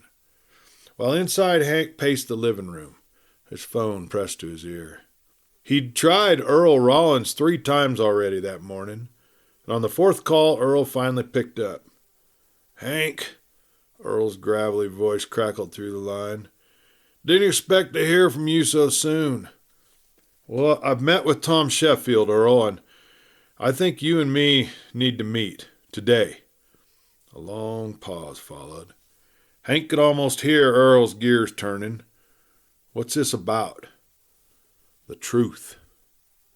While inside, Hank paced the living room, his phone pressed to his ear. He'd tried Earl Rollins 3 times already that morning, and on the 4th call, Earl finally picked up. Hank, Earl's gravelly voice crackled through the line. Didn't expect to hear from you so soon. Well, I've met with Tom Sheffield, Earl, and I think you and me need to meet today. A long pause followed. Hank could almost hear Earl's gears turning. What's this about? The truth,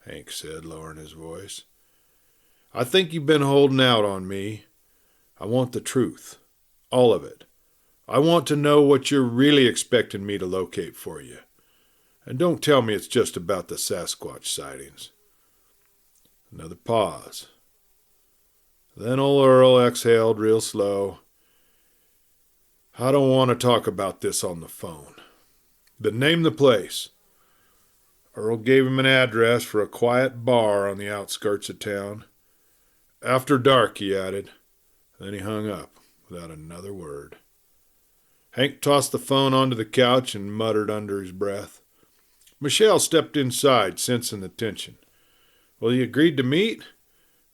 Hank said, lowering his voice. I think you've been holding out on me. I want the truth. All of it. I want to know what you're really expecting me to locate for you. And don't tell me it's just about the Sasquatch sightings. Another pause. Then old Earl exhaled real slow. I don't want to talk about this on the phone. But name the place. Earl gave him an address for a quiet bar on the outskirts of town. After dark, he added. Then he hung up without another word. Hank tossed the phone onto the couch and muttered under his breath. Michelle stepped inside, sensing the tension. Well, you agreed to meet?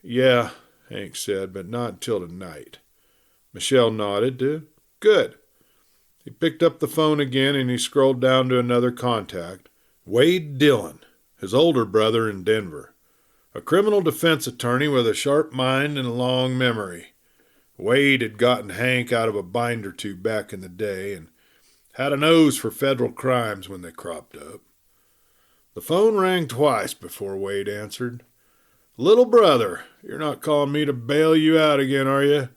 Yeah, Hank said, but not until tonight. Michelle nodded. Good. He picked up the phone again and he scrolled down to another contact. Wade Dillon, his older brother in Denver. A criminal defense attorney with a sharp mind and a long memory. Wade had gotten Hank out of a bind or two back in the day and had a nose for federal crimes when they cropped up. The phone rang twice before Wade answered. Little brother, you're not calling me to bail you out again, are you?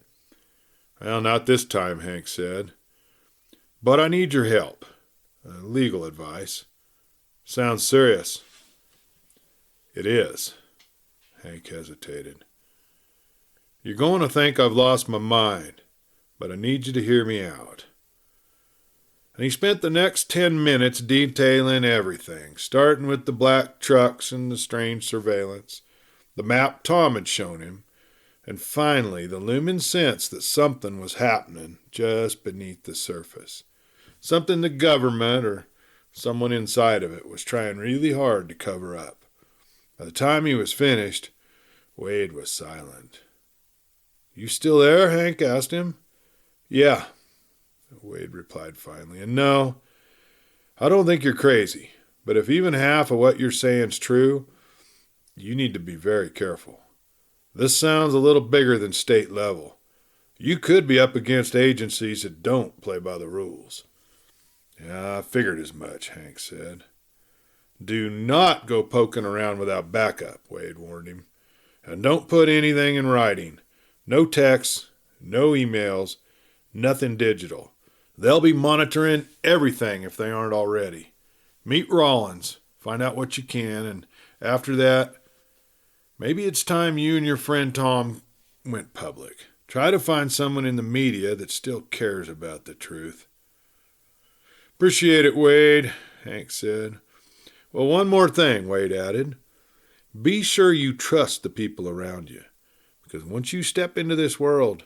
Well, not this time, Hank said. But I need your help. Legal advice. Sounds serious. It is. Hank hesitated. You're going to think I've lost my mind, but I need you to hear me out. And he spent the next 10 minutes detailing everything, starting with the black trucks and the strange surveillance, the map Tom had shown him, and finally the looming sense that something was happening just beneath the surface. Something the government or someone inside of it was trying really hard to cover up. By the time he was finished, Wade was silent. "You still there?" Hank asked him. "Yeah," Wade replied finally. "And no, I don't think you're crazy. But if even half of what you're saying's true, you need to be very careful. This sounds a little bigger than state level. You could be up against agencies that don't play by the rules." "Yeah, I figured as much," Hank said. "Do not go poking around without backup," Wade warned him. "And don't put anything in writing. No texts, no emails, nothing digital. They'll be monitoring everything if they aren't already. Meet Rollins, find out what you can, and after that, maybe it's time you and your friend Tom went public. Try to find someone in the media that still cares about the truth." "Appreciate it, Wade," Hank said. "Well, one more thing," Wade added. "Be sure you trust the people around you, because once you step into this world,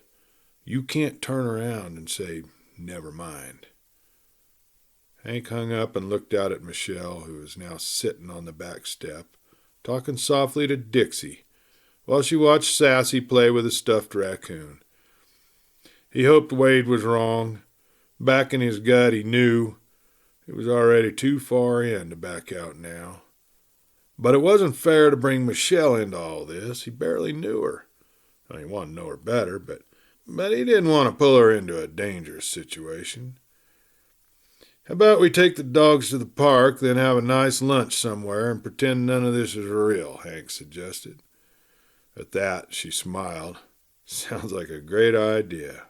you can't turn around and say, 'Never mind.'" Hank hung up and looked out at Michelle, who was now sitting on the back step, talking softly to Dixie, while she watched Sassy play with a stuffed raccoon. He hoped Wade was wrong. Back in his gut, he knew it was already too far in to back out now. But it wasn't fair to bring Michelle into all this. He barely knew her. Well, he wanted to know her better, but he didn't want to pull her into a dangerous situation. "How about we take the dogs to the park, then have a nice lunch somewhere and pretend none of this is real," Hank suggested. At that, she smiled. "Sounds like a great idea."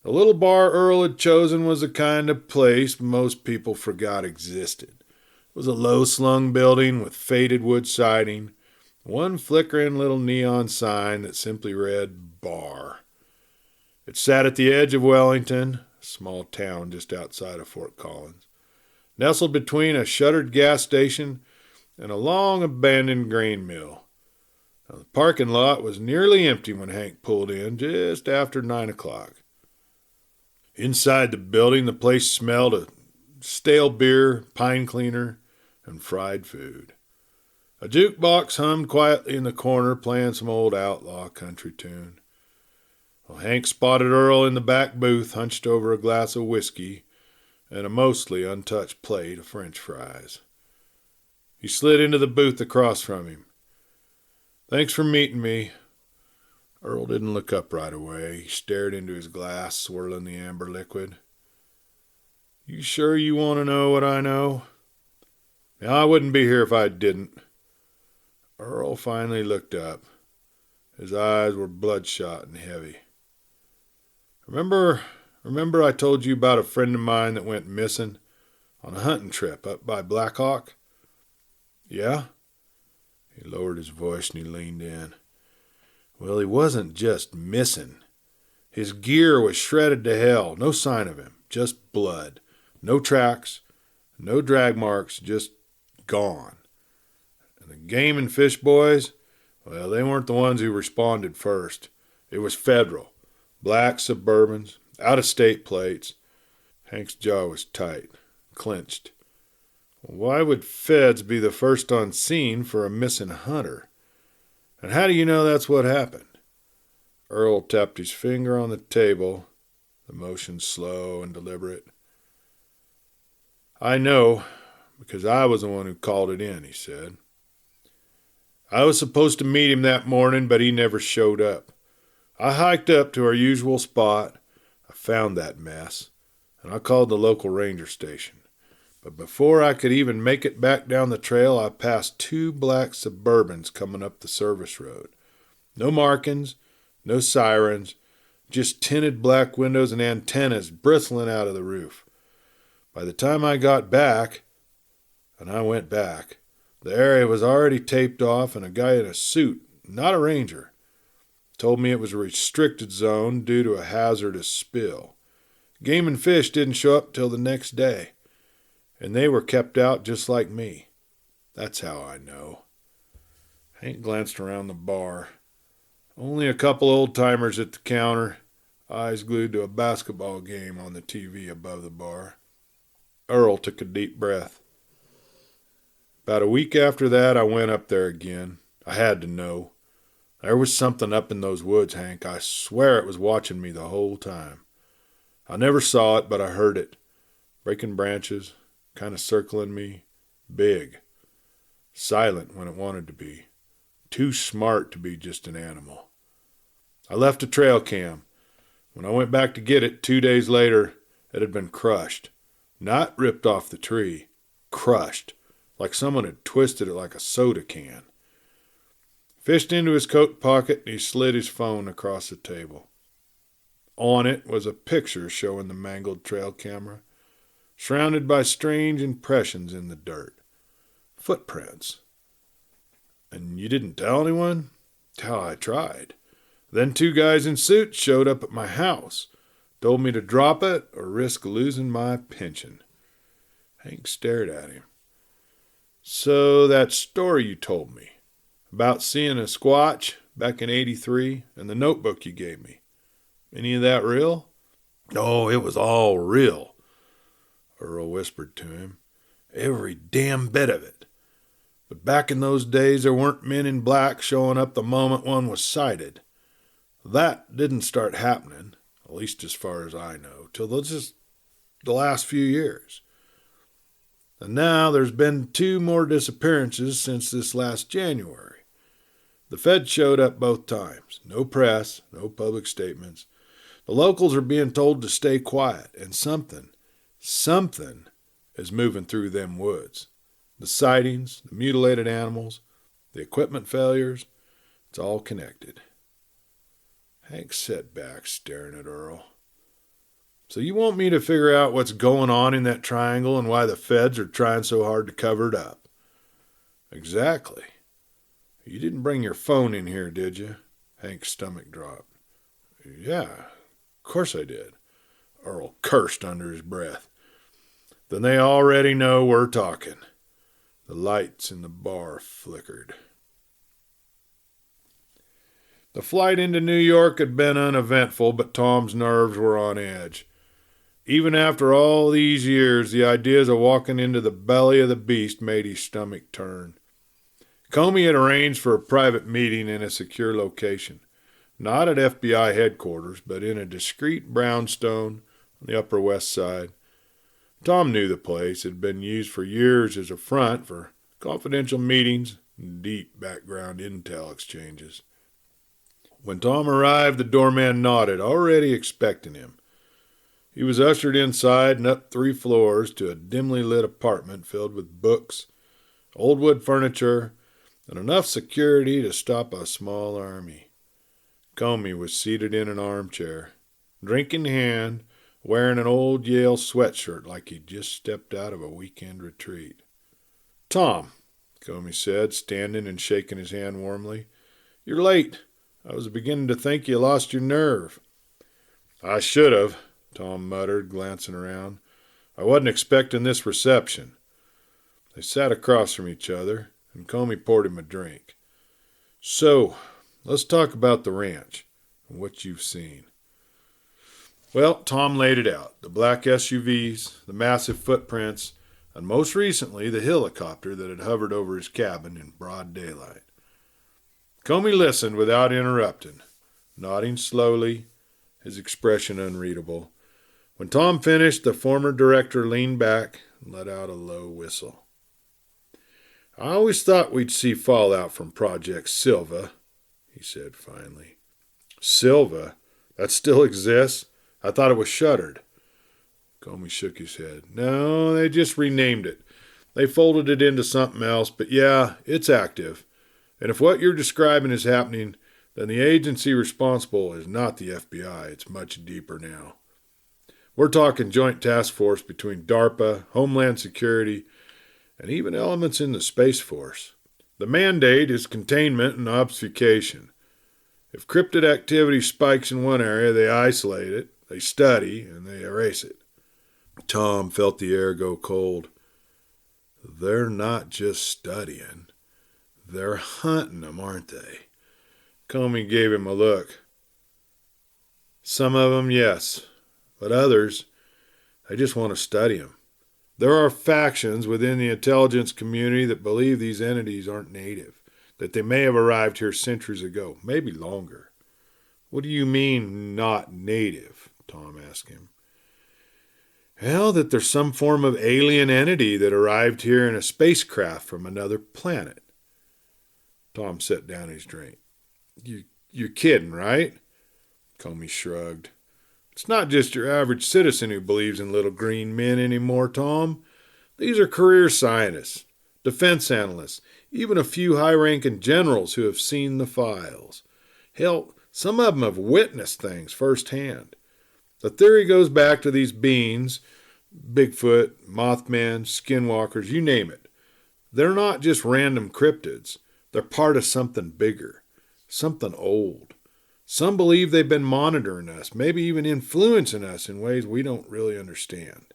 The little bar Earl had chosen was the kind of place most people forgot existed. It was a low-slung building with faded wood siding, one flickering little neon sign that simply read "Bar." It sat at the edge of Wellington, a small town just outside of Fort Collins, nestled between a shuttered gas station and a long-abandoned grain mill. Now, the parking lot was nearly empty when Hank pulled in just after 9 o'clock. Inside the building, the place smelled of stale beer, pine cleaner, and fried food. A jukebox hummed quietly in the corner, playing some old outlaw country tune. Well, Hank spotted Earl in the back booth, hunched over a glass of whiskey and a mostly untouched plate of French fries. He slid into the booth across from him. "Thanks for meeting me." Earl didn't look up right away. He stared into his glass, swirling the amber liquid. "You sure you want to know what I know?" "Yeah, I wouldn't be here if I didn't." Earl finally looked up. His eyes were bloodshot and heavy. Remember I told you about a friend of mine that went missing on a hunting trip up by Black Hawk?" "Yeah?" He lowered his voice and he leaned in. "Well, he wasn't just missing. His gear was shredded to hell. No sign of him. Just blood. No tracks. No drag marks. Just gone. And the game and fish boys, well, they weren't the ones who responded first. It was federal. Black Suburbans. Out-of-state plates." Hank's jaw was tight. Clenched. Why would feds be the first on scene for a missing hunter? And how do you know that's what happened? Earl tapped his finger on the table, the motion slow and deliberate. "I know, because I was the one who called it in," he said. "I was supposed to meet him that morning, but he never showed up. I hiked up to our usual spot. I found that mess, and I called the local ranger station. But before I could even make it back down the trail, I passed 2 black Suburbans coming up the service road. No markings, no sirens, just tinted black windows and antennas bristling out of the roof. By the time I got back, and I went back, the area was already taped off and a guy in a suit, not a ranger, told me it was a restricted zone due to a hazardous spill. Game and fish didn't show up till the next day, and they were kept out just like me. That's how I know. Hank glanced around the bar. Only a couple old-timers at the counter, eyes glued to a basketball game on the TV above the bar. Earl took a deep breath. About a week after that, I went up there again. I had to know. There was something up in those woods, Hank. I swear it was watching me the whole time. I never saw it, but I heard it. Breaking branches, kind of circling me. Big. Silent when it wanted to be. Too smart to be just an animal. I left a trail cam. When I went back to get it 2 days later, it had been crushed. Not ripped off the tree. Crushed. Like someone had twisted it like a soda can. Fished into his coat pocket and he slid his phone across the table. On it was a picture showing the mangled trail camera, surrounded by strange impressions in the dirt. Footprints. And you didn't tell anyone? How I tried. Then 2 guys in suits showed up at my house, told me to drop it or risk losing my pension. Hank stared at him. So that story you told me, about seeing a squatch back in '83 and the notebook you gave me, any of that real? Oh, it was all real, Earl whispered to him. Every damn bit of it. But back in those days, there weren't men in black showing up the moment one was sighted. That didn't start happening, at least as far as I know, till just the last few years. And now there's been 2 more disappearances since this last January. The feds showed up both times. No press, no public statements. The locals are being told to stay quiet, and something is moving through them woods. The sightings, the mutilated animals, the equipment failures, it's all connected. Hank sat back, staring at Earl. So you want me to figure out what's going on in that triangle and why the feds are trying so hard to cover it up? Exactly. You didn't bring your phone in here, did you? Hank's stomach dropped. Yeah, of course I did. Earl cursed under his breath. Then they already know we're talking. The lights in the bar flickered. The flight into New York had been uneventful, but Tom's nerves were on edge. Even after all these years, the ideas of walking into the belly of the beast made his stomach turn. Comey had arranged for a private meeting in a secure location, not at FBI headquarters, but in a discreet brownstone on the Upper West Side. Tom knew the place. It had been used for years as a front for confidential meetings and deep background intel exchanges. When Tom arrived, the doorman nodded, already expecting him. He was ushered inside and up 3 floors to a dimly lit apartment filled with books, old wood furniture, and enough security to stop a small army. Comey was seated in an armchair, drink in hand, wearing an old Yale sweatshirt like he'd just stepped out of a weekend retreat. Tom, Comey said, standing and shaking his hand warmly. You're late. I was beginning to think you lost your nerve. I should have, Tom muttered, glancing around. I wasn't expecting this reception. They sat across from each other, and Comey poured him a drink. So, let's talk about the ranch and what you've seen. Well, Tom laid it out. The black SUVs, the massive footprints, and most recently the helicopter that had hovered over his cabin in broad daylight. Comey listened without interrupting, nodding slowly, his expression unreadable. When Tom finished, the former director leaned back and let out a low whistle. I always thought we'd see fallout from Project Silva, he said finally. Silva? That still exists? I thought it was shuttered. Comey shook his head. No, they just renamed it. They folded it into something else, but yeah, it's active. And if what you're describing is happening, then the agency responsible is not the FBI. It's much deeper now. We're talking joint task force between DARPA, Homeland Security, and even elements in the Space Force. The mandate is containment and obfuscation. If cryptid activity spikes in one area, they isolate it, They study and they erase it. Tom felt the air go cold. They're not just studying. They're hunting them, aren't they? Comey gave him a look. Some of them, yes. But others, they just want to study them. There are factions within the intelligence community that believe these entities aren't native, that they may have arrived here centuries ago, maybe longer. What do you mean, not native? Tom asked him. Well, that there's some form of alien entity that arrived here in a spacecraft from another planet. Tom set down his drink. You're kidding, right? Comey shrugged. It's not just your average citizen who believes in little green men anymore, Tom. These are career scientists, defense analysts, even a few high-ranking generals who have seen the files. Hell, some of them have witnessed things firsthand. The theory goes back to these beings, Bigfoot, Mothman, skinwalkers, you name it. They're not just random cryptids. They're part of something bigger, something old. Some believe they've been monitoring us, maybe even influencing us in ways we don't really understand.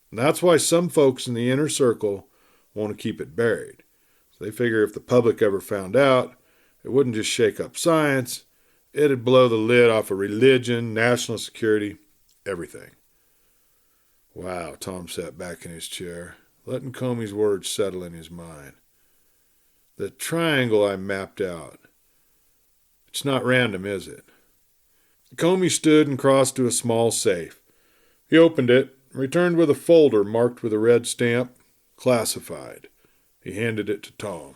And that's why some folks in the inner circle want to keep it buried. So they figure if the public ever found out, it wouldn't just shake up science, it'd blow the lid off of religion, national security, everything. Wow, Tom sat back in his chair, letting Comey's words settle in his mind. The triangle I mapped out. It's not random, is it? Comey stood and crossed to a small safe. He opened it and returned with a folder marked with a red stamp, classified. He handed it to Tom.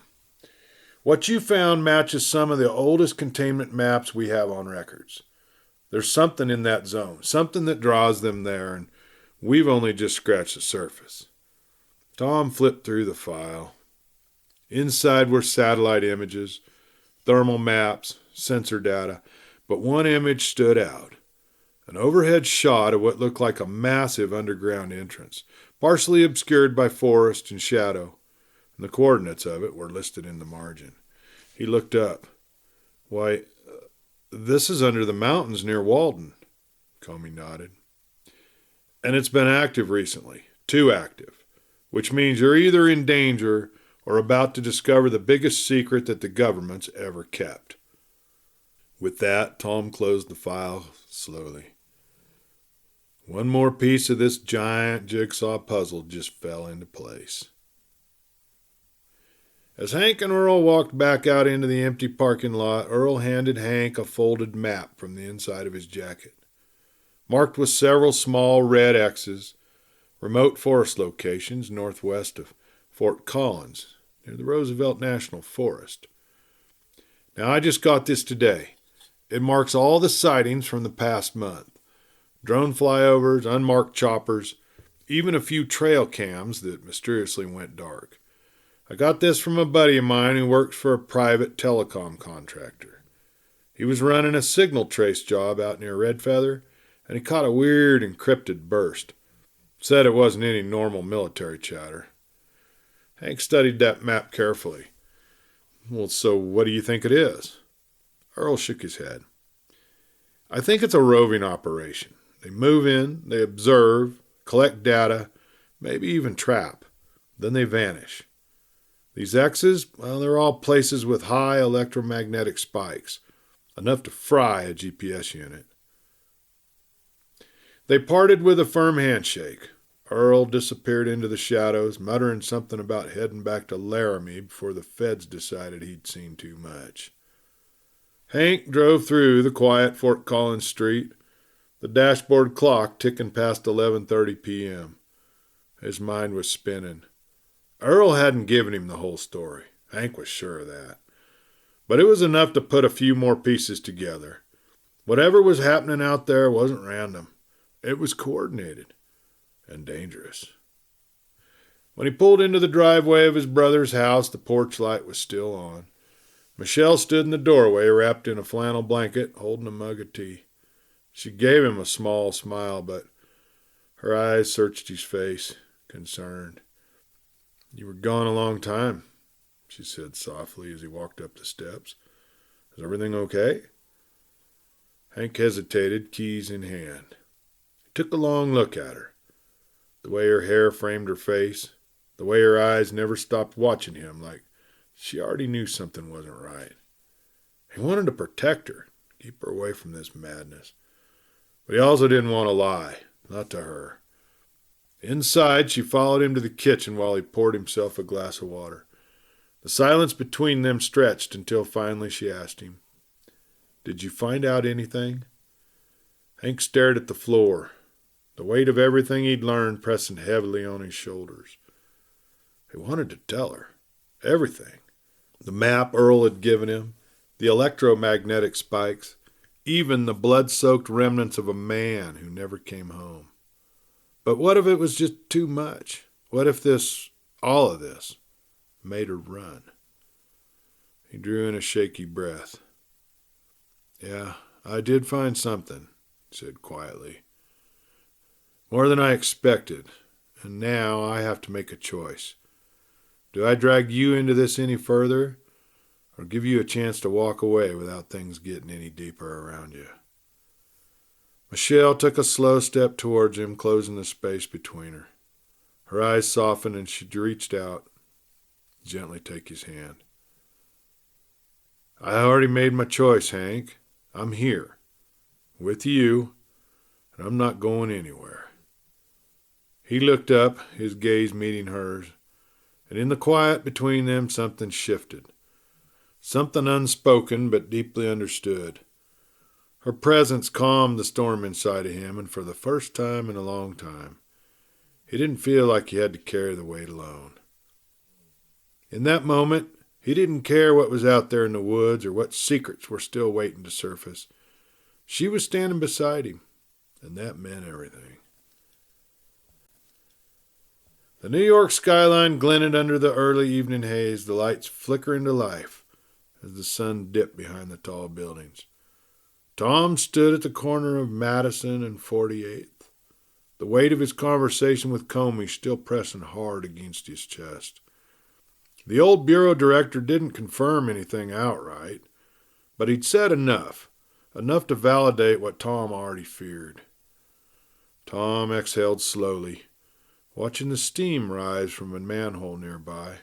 What you found matches some of the oldest containment maps we have on records. There's something in that zone, something that draws them there, and we've only just scratched the surface. Tom flipped through the file. Inside were satellite images, thermal maps, sensor data, but one image stood out. An overhead shot of what looked like a massive underground entrance, partially obscured by forest and shadow, and the coordinates of it were listed in the margin. He looked up. Why, this is under the mountains near Walden. Comey nodded. And it's been active recently, too active, which means you're either in danger or about to discover the biggest secret that the government's ever kept. With that, Tom closed the file slowly. One more piece of this giant jigsaw puzzle just fell into place. As Hank and Earl walked back out into the empty parking lot, Earl handed Hank a folded map from the inside of his jacket, marked with several small red X's, remote forest locations northwest of Fort Collins, near the Roosevelt National Forest. Now, I just got this today. It marks all the sightings from the past month. Drone flyovers, unmarked choppers, even a few trail cams that mysteriously went dark. I got this from a buddy of mine who works for a private telecom contractor. He was running a signal trace job out near Red Feather, and he caught a weird encrypted burst. Said it wasn't any normal military chatter. Hank studied that map carefully. Well, so what do you think it is? Earl shook his head. I think it's a roving operation. They move in, they observe, collect data, maybe even trap. Then they vanish. These X's, well, they're all places with high electromagnetic spikes, enough to fry a GPS unit. They parted with a firm handshake. Earl disappeared into the shadows, muttering something about heading back to Laramie before the feds decided he'd seen too much. Hank drove through the quiet Fort Collins street, the dashboard clock ticking past 11:30 p.m. His mind was spinning. Earl hadn't given him the whole story. Hank was sure of that. But it was enough to put a few more pieces together. Whatever was happening out there wasn't random. It was coordinated and dangerous. When he pulled into the driveway of his brother's house, the porch light was still on. Michelle stood in the doorway, wrapped in a flannel blanket, holding a mug of tea. She gave him a small smile, but her eyes searched his face, concerned. You were gone a long time, she said softly as he walked up the steps. Is everything okay? Hank hesitated, keys in hand. He took a long look at her. The way her hair framed her face, the way her eyes never stopped watching him like she already knew something wasn't right. He wanted to protect her, keep her away from this madness. But he also didn't want to lie, not to her. Inside, she followed him to the kitchen while he poured himself a glass of water. The silence between them stretched until finally she asked him, "Did you find out anything?" Hank stared at the floor, the weight of everything he'd learned pressing heavily on his shoulders. He wanted to tell her everything. The map Earl had given him, the electromagnetic spikes, even the blood-soaked remnants of a man who never came home. But what if it was just too much? What if all of this, made her run? He drew in a shaky breath. "Yeah, I did find something," he said quietly. "More than I expected, and now I have to make a choice. Do I drag you into this any further, or give you a chance to walk away without things getting any deeper around you?" Michelle took a slow step towards him, closing the space between her. Her eyes softened and she reached out, gently take his hand. "I already made my choice, Hank. I'm here, with you, and I'm not going anywhere." He looked up, his gaze meeting hers, and in the quiet between them something shifted. Something unspoken but deeply understood. Her presence calmed the storm inside of him, and for the first time in a long time, he didn't feel like he had to carry the weight alone. In that moment, he didn't care what was out there in the woods or what secrets were still waiting to surface. She was standing beside him, and that meant everything. The New York skyline glinted under the early evening haze, the lights flickering to life as the sun dipped behind the tall buildings. Tom stood at the corner of Madison and 48th, the weight of his conversation with Comey still pressing hard against his chest. The old bureau director didn't confirm anything outright, but he'd said enough to validate what Tom already feared. Tom exhaled slowly, watching the steam rise from a manhole nearby.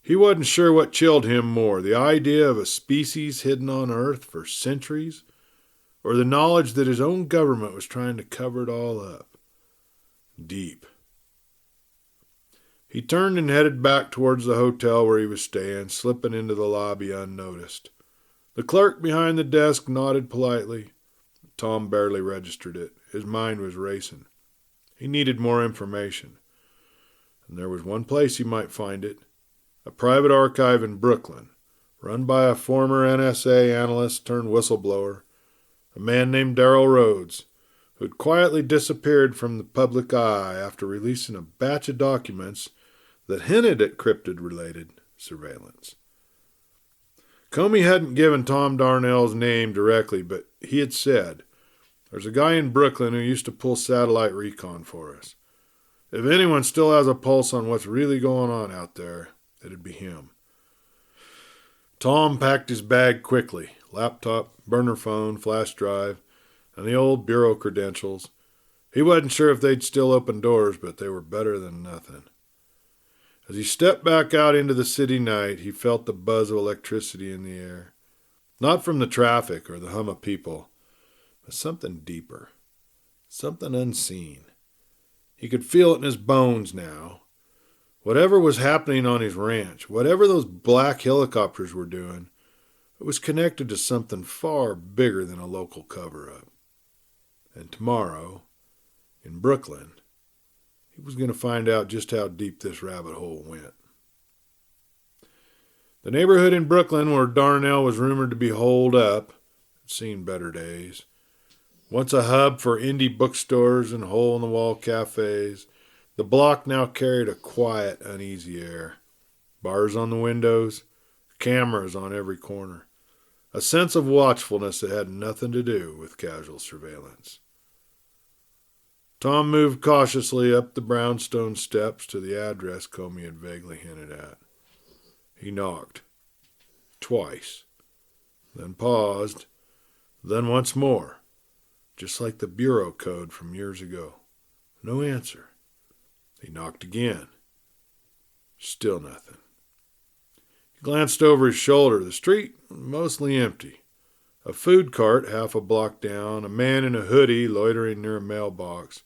He wasn't sure what chilled him more, the idea of a species hidden on Earth for centuries, or the knowledge that his own government was trying to cover it all up. Deep. He turned and headed back towards the hotel where he was staying, slipping into the lobby unnoticed. The clerk behind the desk nodded politely. Tom barely registered it. His mind was racing. He needed more information. And there was one place he might find it. A private archive in Brooklyn, run by a former NSA analyst turned whistleblower, a man named Darrell Rhodes, who had quietly disappeared from the public eye after releasing a batch of documents that hinted at cryptid-related surveillance. Comey hadn't given Tom Darnell's name directly, but he had said, "There's a guy in Brooklyn who used to pull satellite recon for us. If anyone still has a pulse on what's really going on out there, it'd be him." Tom packed his bag quickly, laptop, burner phone, flash drive, and the old bureau credentials. He wasn't sure if they'd still open doors, but they were better than nothing. As he stepped back out into the city night, he felt the buzz of electricity in the air. Not from the traffic or the hum of people, but something deeper, something unseen. He could feel it in his bones now. Whatever was happening on his ranch, whatever those black helicopters were doing, it was connected to something far bigger than a local cover-up. And tomorrow, in Brooklyn, he was going to find out just how deep this rabbit hole went. The neighborhood in Brooklyn where Darnell was rumored to be holed up had seen better days. Once a hub for indie bookstores and hole-in-the-wall cafes, the block now carried a quiet, uneasy air. Bars on the windows, cameras on every corner. A sense of watchfulness that had nothing to do with casual surveillance. Tom moved cautiously up the brownstone steps to the address Comey had vaguely hinted at. He knocked. Twice. Then paused. Then once more. just like the bureau code from years ago. No answer. He knocked again. Still nothing. He glanced over his shoulder. The street was mostly empty. A food cart half a block down, a man in a hoodie loitering near a mailbox.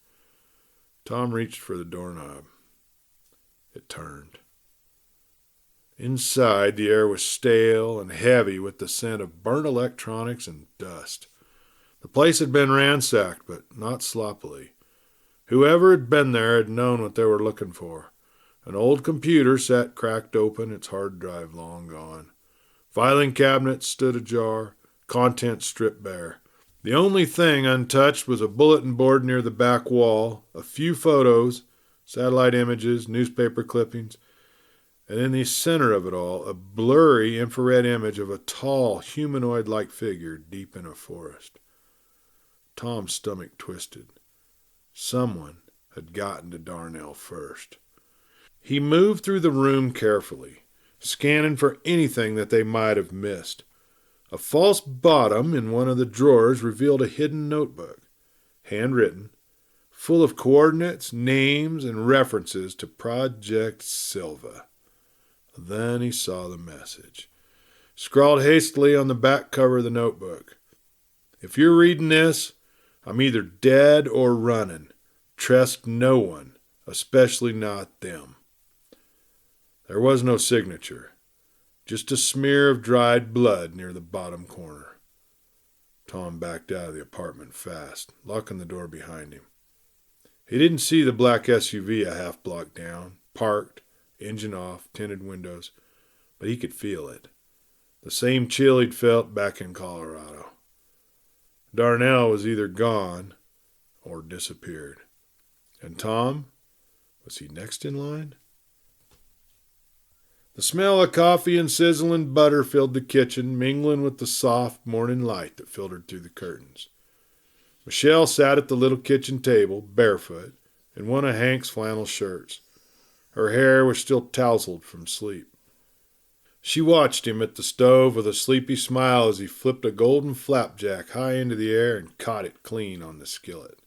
Tom reached for the doorknob. It turned. Inside, the air was stale and heavy with the scent of burnt electronics and dust. The place had been ransacked, but not sloppily. Whoever had been there had known what they were looking for. An old computer sat cracked open, its hard drive long gone. Filing cabinets stood ajar, contents stripped bare. The only thing untouched was a bulletin board near the back wall, a few photos, satellite images, newspaper clippings, and in the center of it all, a blurry infrared image of a tall, humanoid-like figure deep in a forest. Tom's stomach twisted. Someone had gotten to Darnell first. He moved through the room carefully, scanning for anything that they might have missed. A false bottom in one of the drawers revealed a hidden notebook, handwritten, full of coordinates, names, and references to Project Silva. Then he saw the message, scrawled hastily on the back cover of the notebook. If you're reading this, I'm either dead or running. Trust no one, especially not them. There was no signature, just a smear of dried blood near the bottom corner. Tom backed out of the apartment fast, locking the door behind him. He didn't see the black SUV a half block down, parked, engine off, tinted windows, but he could feel it. The same chill he'd felt back in Colorado. Darnell was either gone or disappeared. And Tom, was he next in line? The smell of coffee and sizzling butter filled the kitchen, mingling with the soft morning light that filtered through the curtains. Michelle sat at the little kitchen table, barefoot, in one of Hank's flannel shirts. Her hair was still tousled from sleep. She watched him at the stove with a sleepy smile as he flipped a golden flapjack high into the air and caught it clean on the skillet.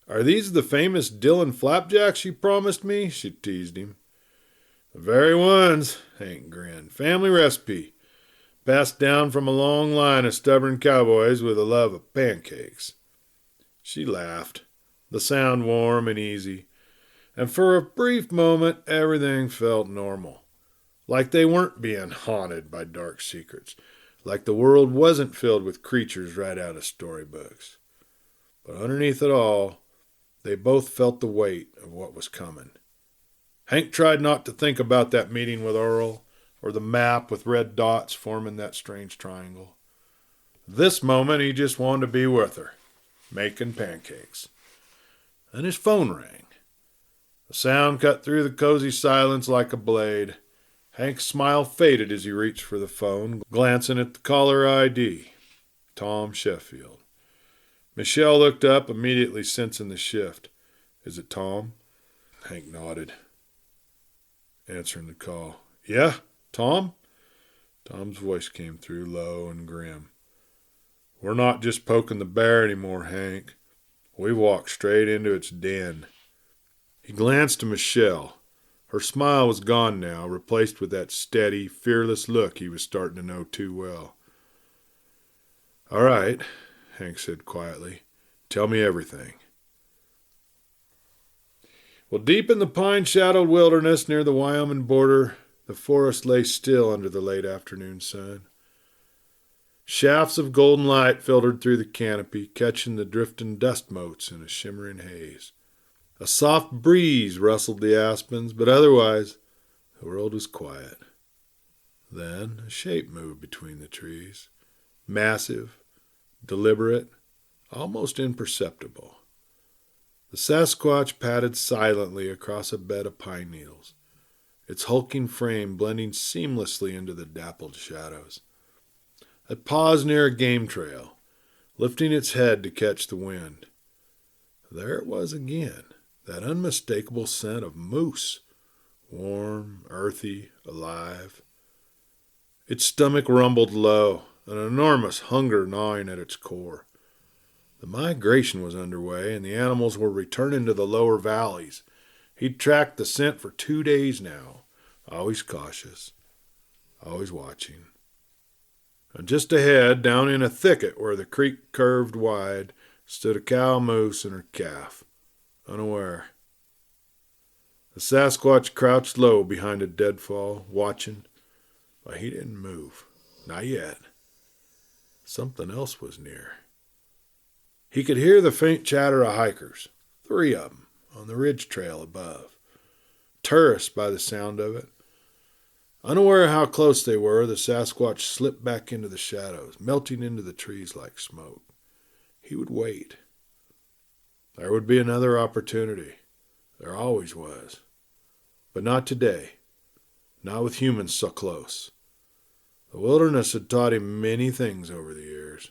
"Are these the famous Dillon flapjacks you promised me?" she teased him. "The very ones," Hank grinned. "Family recipe, passed down from a long line of stubborn cowboys with a love of pancakes." She laughed, the sound warm and easy, and for a brief moment everything felt normal. Like they weren't being haunted by dark secrets, like the world wasn't filled with creatures right out of storybooks. But underneath it all, they both felt the weight of what was coming. Hank tried not to think about that meeting with Earl, or the map with red dots forming that strange triangle. This moment he just wanted to be with her, making pancakes. And his phone rang. The sound cut through the cozy silence like a blade. Hank's smile faded as he reached for the phone, glancing at the caller ID. Tom Sheffield. Michelle looked up, immediately sensing the shift. "Is it Tom?" Hank nodded, answering the call. "Yeah, Tom?" Tom's voice came through, low and grim. "We're not just poking the bear anymore, Hank. We've walked straight into its den." He glanced to Michelle. Her smile was gone now, replaced with that steady, fearless look he was starting to know too well. "All right," Hank said quietly. "Tell me everything." Well, deep in the pine-shadowed wilderness near the Wyoming border, the forest lay still under the late afternoon sun. Shafts of golden light filtered through the canopy, catching the drifting dust motes in a shimmering haze. A soft breeze rustled the aspens, but otherwise the world was quiet. Then a shape moved between the trees, massive, deliberate, almost imperceptible. The Sasquatch padded silently across a bed of pine needles, its hulking frame blending seamlessly into the dappled shadows. It paused near a game trail, lifting its head to catch the wind. There it was again, that unmistakable scent of moose, warm, earthy, alive. Its stomach rumbled low, an enormous hunger gnawing at its core. The migration was underway, and the animals were returning to the lower valleys. He'd tracked the scent for 2 days now, always cautious, always watching. And just ahead, down in a thicket where the creek curved wide, stood a cow moose and her calf, unaware. The Sasquatch crouched low behind a deadfall, watching, but he didn't move. Not yet. Something else was near. He could hear the faint chatter of hikers, 3 of them, on the ridge trail above. Tourists by the sound of it. Unaware how close they were, the Sasquatch slipped back into the shadows, melting into the trees like smoke. He would wait. There would be another opportunity. There always was. But not today. Not with humans so close. The wilderness had taught him many things over the years.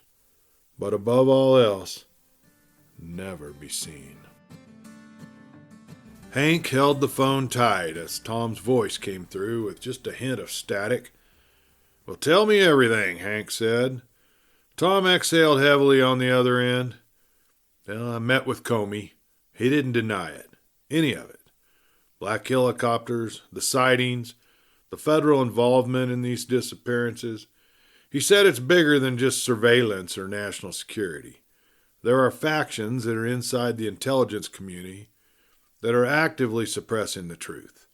But above all else, never be seen. Hank held the phone tight as Tom's voice came through with just a hint of static. "Well, tell me everything," Hank said. Tom exhaled heavily on the other end. Well, I met with Comey. He didn't deny it. Any of it. Black helicopters, the sightings, the federal involvement in these disappearances. He said it's bigger than just surveillance or national security. There are factions that are inside the intelligence community that are actively suppressing the truth,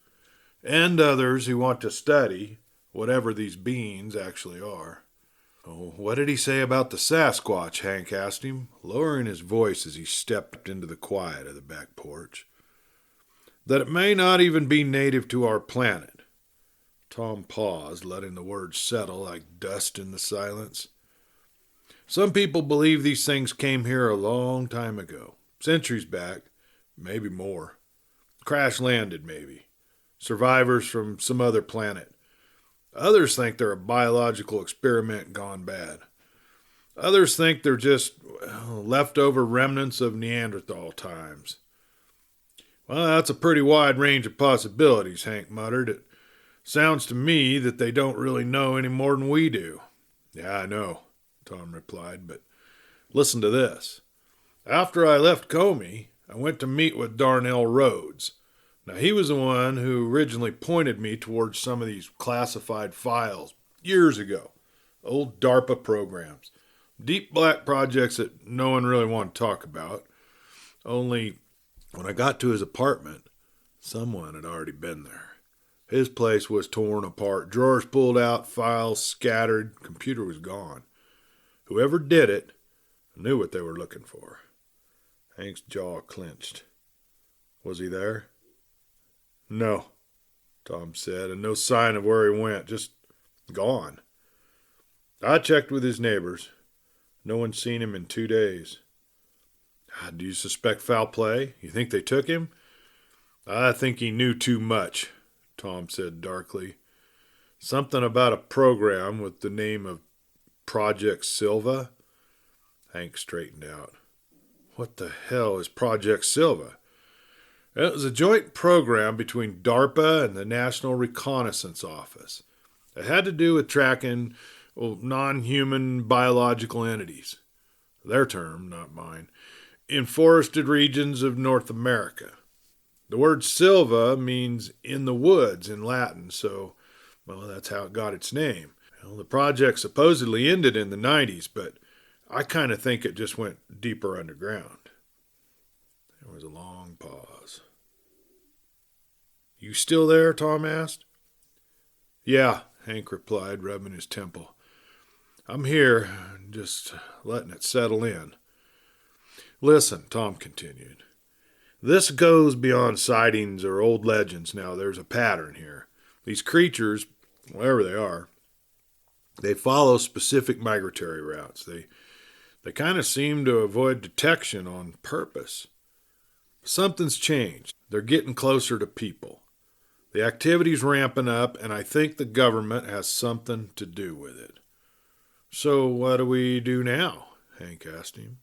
and others who want to study whatever these beings actually are. "Oh, what did he say about the Sasquatch?" Hank asked him, lowering his voice as he stepped into the quiet of the back porch. "That it may not even be native to our planet." Tom paused, letting the words settle like dust in the silence. "Some people believe these things came here a long time ago, centuries back, maybe more. Crash landed, maybe. Survivors from some other planet. Others think they're a biological experiment gone bad. Others think they're just leftover remnants of Neanderthal times." "Well, that's a pretty wide range of possibilities," Hank muttered. "It sounds to me that they don't really know any more than we do." "Yeah, I know," Tom replied, "but listen to this. After I left Comey, I went to meet with Darnell Rhodes. Now, he was the one who originally pointed me towards some of these classified files years ago. Old DARPA programs. Deep black projects that no one really wanted to talk about. Only, when I got to his apartment, someone had already been there. His place was torn apart, drawers pulled out, files scattered, computer was gone. Whoever did it knew what they were looking for." Hank's jaw clenched. "Was he there?" "No," Tom said, "and no sign of where he went, just gone. I checked with his neighbors. No one's seen him in 2 days." "Do you suspect foul play? You think they took him?" "I think he knew too much," Tom said darkly. "Something about a program with the name of Project Silva." Hank straightened out. "What the hell is Project Silva?" "It was a joint program between DARPA and the National Reconnaissance Office. It had to do with tracking non-human biological entities. Their term, not mine. In forested regions of North America. The word Silva means in the woods in Latin, so, well, that's how it got its name. Well, the project supposedly ended in the 90s, but I kind of think it just went deeper underground." There was a long pause. "You still there?" Tom asked. "Yeah," Hank replied, rubbing his temple. "I'm here, just letting it settle in." "Listen," Tom continued. "This goes beyond sightings or old legends now. There's a pattern here. These creatures, wherever they are, they follow specific migratory routes. They kind of seem to avoid detection on purpose. Something's changed. They're getting closer to people. The activity's ramping up, and I think the government has something to do with it." "So what do we do now?" Hank asked him.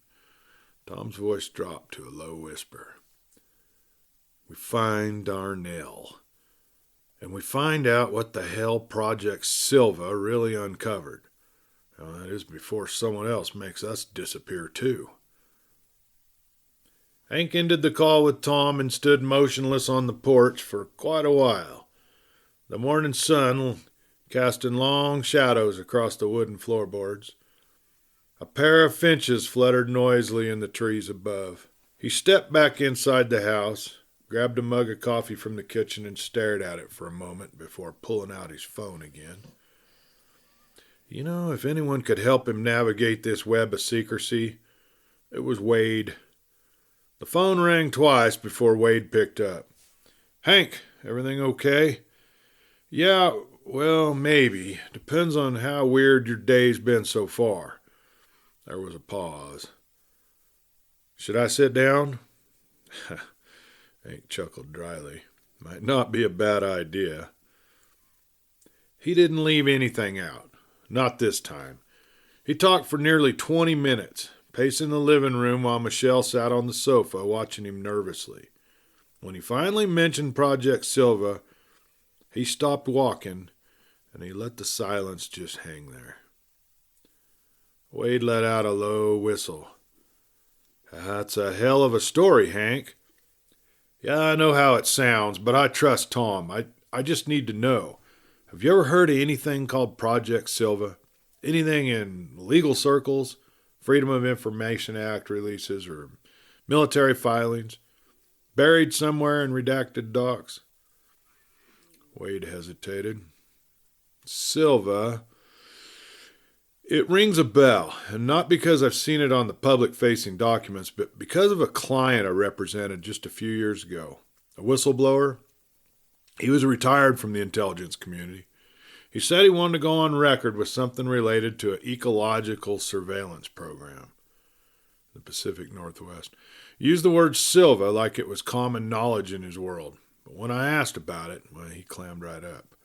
Tom's voice dropped to a low whisper. "We find Darnell. And we find out what the hell Project Silva really uncovered. Now, that is before someone else makes us disappear too." Hank ended the call with Tom and stood motionless on the porch for quite a while. The morning sun casting long shadows across the wooden floorboards. A pair of finches fluttered noisily in the trees above. He stepped back inside the house, grabbed a mug of coffee from the kitchen and stared at it for a moment before pulling out his phone again. You know, if anyone could help him navigate this web of secrecy, it was Wade. The phone rang twice before Wade picked up. "Hank, everything okay?" "Yeah, well, maybe. Depends on how weird your day's been so far." There was a pause. "Should I sit down?" Hank chuckled dryly. "Might not be a bad idea." He didn't leave anything out. Not this time. He talked for nearly 20 minutes, pacing the living room while Michelle sat on the sofa watching him nervously. When he finally mentioned Project Silva, he stopped walking and he let the silence just hang there. Wade let out a low whistle. "That's a hell of a story, Hank." "Yeah, I know how it sounds, but I trust Tom. I just need to know. Have you ever heard of anything called Project Silva? Anything in legal circles? Freedom of Information Act releases or military filings? Buried somewhere in redacted docs?" Wade hesitated. "Silva. It rings a bell, and not because I've seen it on the public-facing documents, but because of a client I represented just a few years ago. A whistleblower. He was retired from the intelligence community. He said he wanted to go on record with something related to an ecological surveillance program. The Pacific Northwest. Used the word Silva like it was common knowledge in his world. But when I asked about it, well, he clammed right up."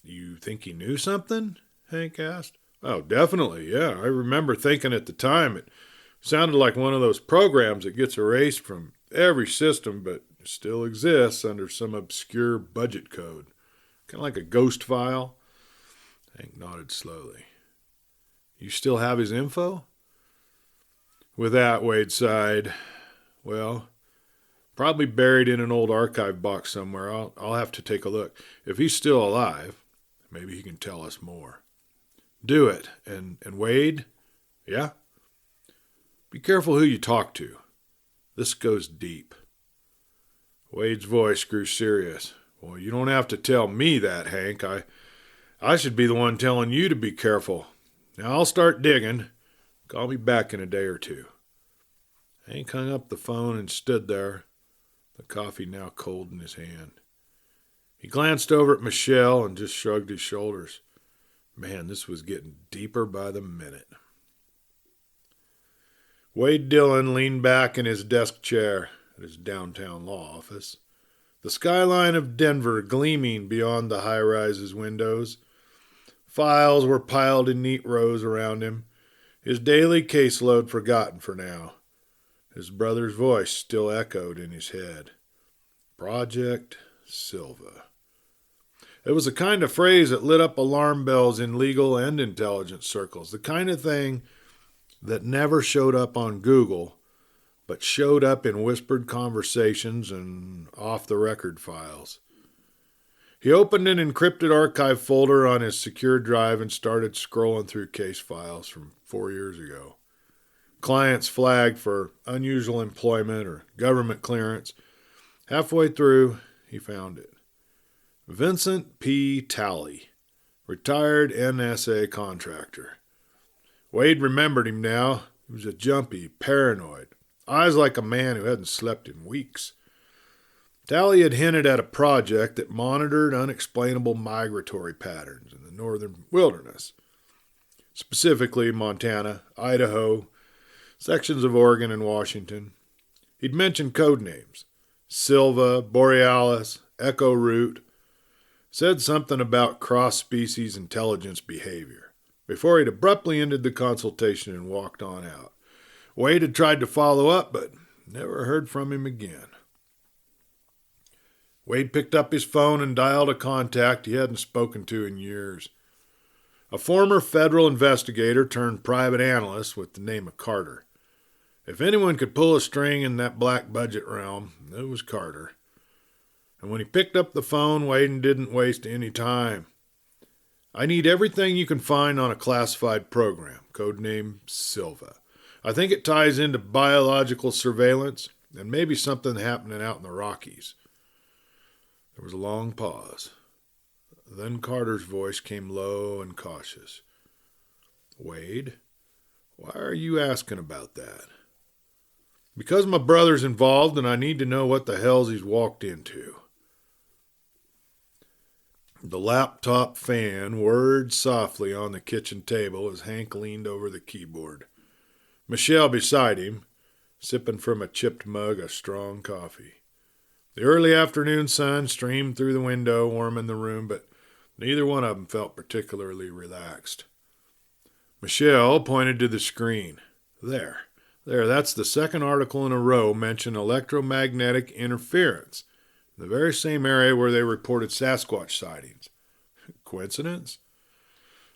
"You think he knew something?" Hank asked. "Oh, definitely, yeah. I remember thinking at the time it sounded like one of those programs that gets erased from every system but still exists under some obscure budget code. Kind of like a ghost file." Hank nodded slowly. "You still have his info?" With that, Wade sighed. "Well, probably buried in an old archive box somewhere. I'll have to take a look. If he's still alive, maybe he can tell us more." "Do it. And Wade?" "Yeah?" "Be careful who you talk to. This goes deep." Wade's voice grew serious. "Well, you don't have to tell me that, Hank. I should be the one telling you to be careful. Now I'll start digging. Call me back in a day or two." Hank hung up the phone and stood there, the coffee now cold in his hand. He glanced over at Michelle and just shrugged his shoulders. Man, this was getting deeper by the minute. Wade Dillon leaned back in his desk chair at his downtown law office, the skyline of Denver gleaming beyond the high-rise's windows. Files were piled in neat rows around him, his daily caseload forgotten for now. His brother's voice still echoed in his head. Project Silva. It was the kind of phrase that lit up alarm bells in legal and intelligence circles, the kind of thing that never showed up on Google, but showed up in whispered conversations and off-the-record files. He opened an encrypted archive folder on his secure drive and started scrolling through case files from 4 years ago. Clients flagged for unusual employment or government clearance. Halfway through, he found it. Vincent P. Talley, retired NSA contractor. Wade remembered him now. He was a jumpy, paranoid, eyes like a man who hadn't slept in weeks. Talley had hinted at a project that monitored unexplainable migratory patterns in the northern wilderness, specifically Montana, Idaho, sections of Oregon and Washington. He'd mentioned code names: Silva, Borealis, Echo Root, said something about cross-species intelligence behavior, before he'd abruptly ended the consultation and walked on out. Wade had tried to follow up, but never heard from him again. Wade picked up his phone and dialed a contact he hadn't spoken to in years. A former federal investigator turned private analyst with the name of Carter. If anyone could pull a string in that black budget realm, it was Carter. And when he picked up the phone, Waden didn't waste any time. I need everything you can find on a classified program, codename Silva. I think it ties into biological surveillance and maybe something happening out in the Rockies. There was a long pause. Then Carter's voice came low and cautious. Wade, why are you asking about that? Because my brother's involved and I need to know what the hell's he's walked into. The laptop fan whirred softly on the kitchen table as Hank leaned over the keyboard. Michelle beside him, sipping from a chipped mug of strong coffee. The early afternoon sun streamed through the window, warming the room, but neither one of them felt particularly relaxed. Michelle pointed to the screen. There, that's the second article in a row mentioned electromagnetic interference. The very same area where they reported Sasquatch sightings. Coincidence?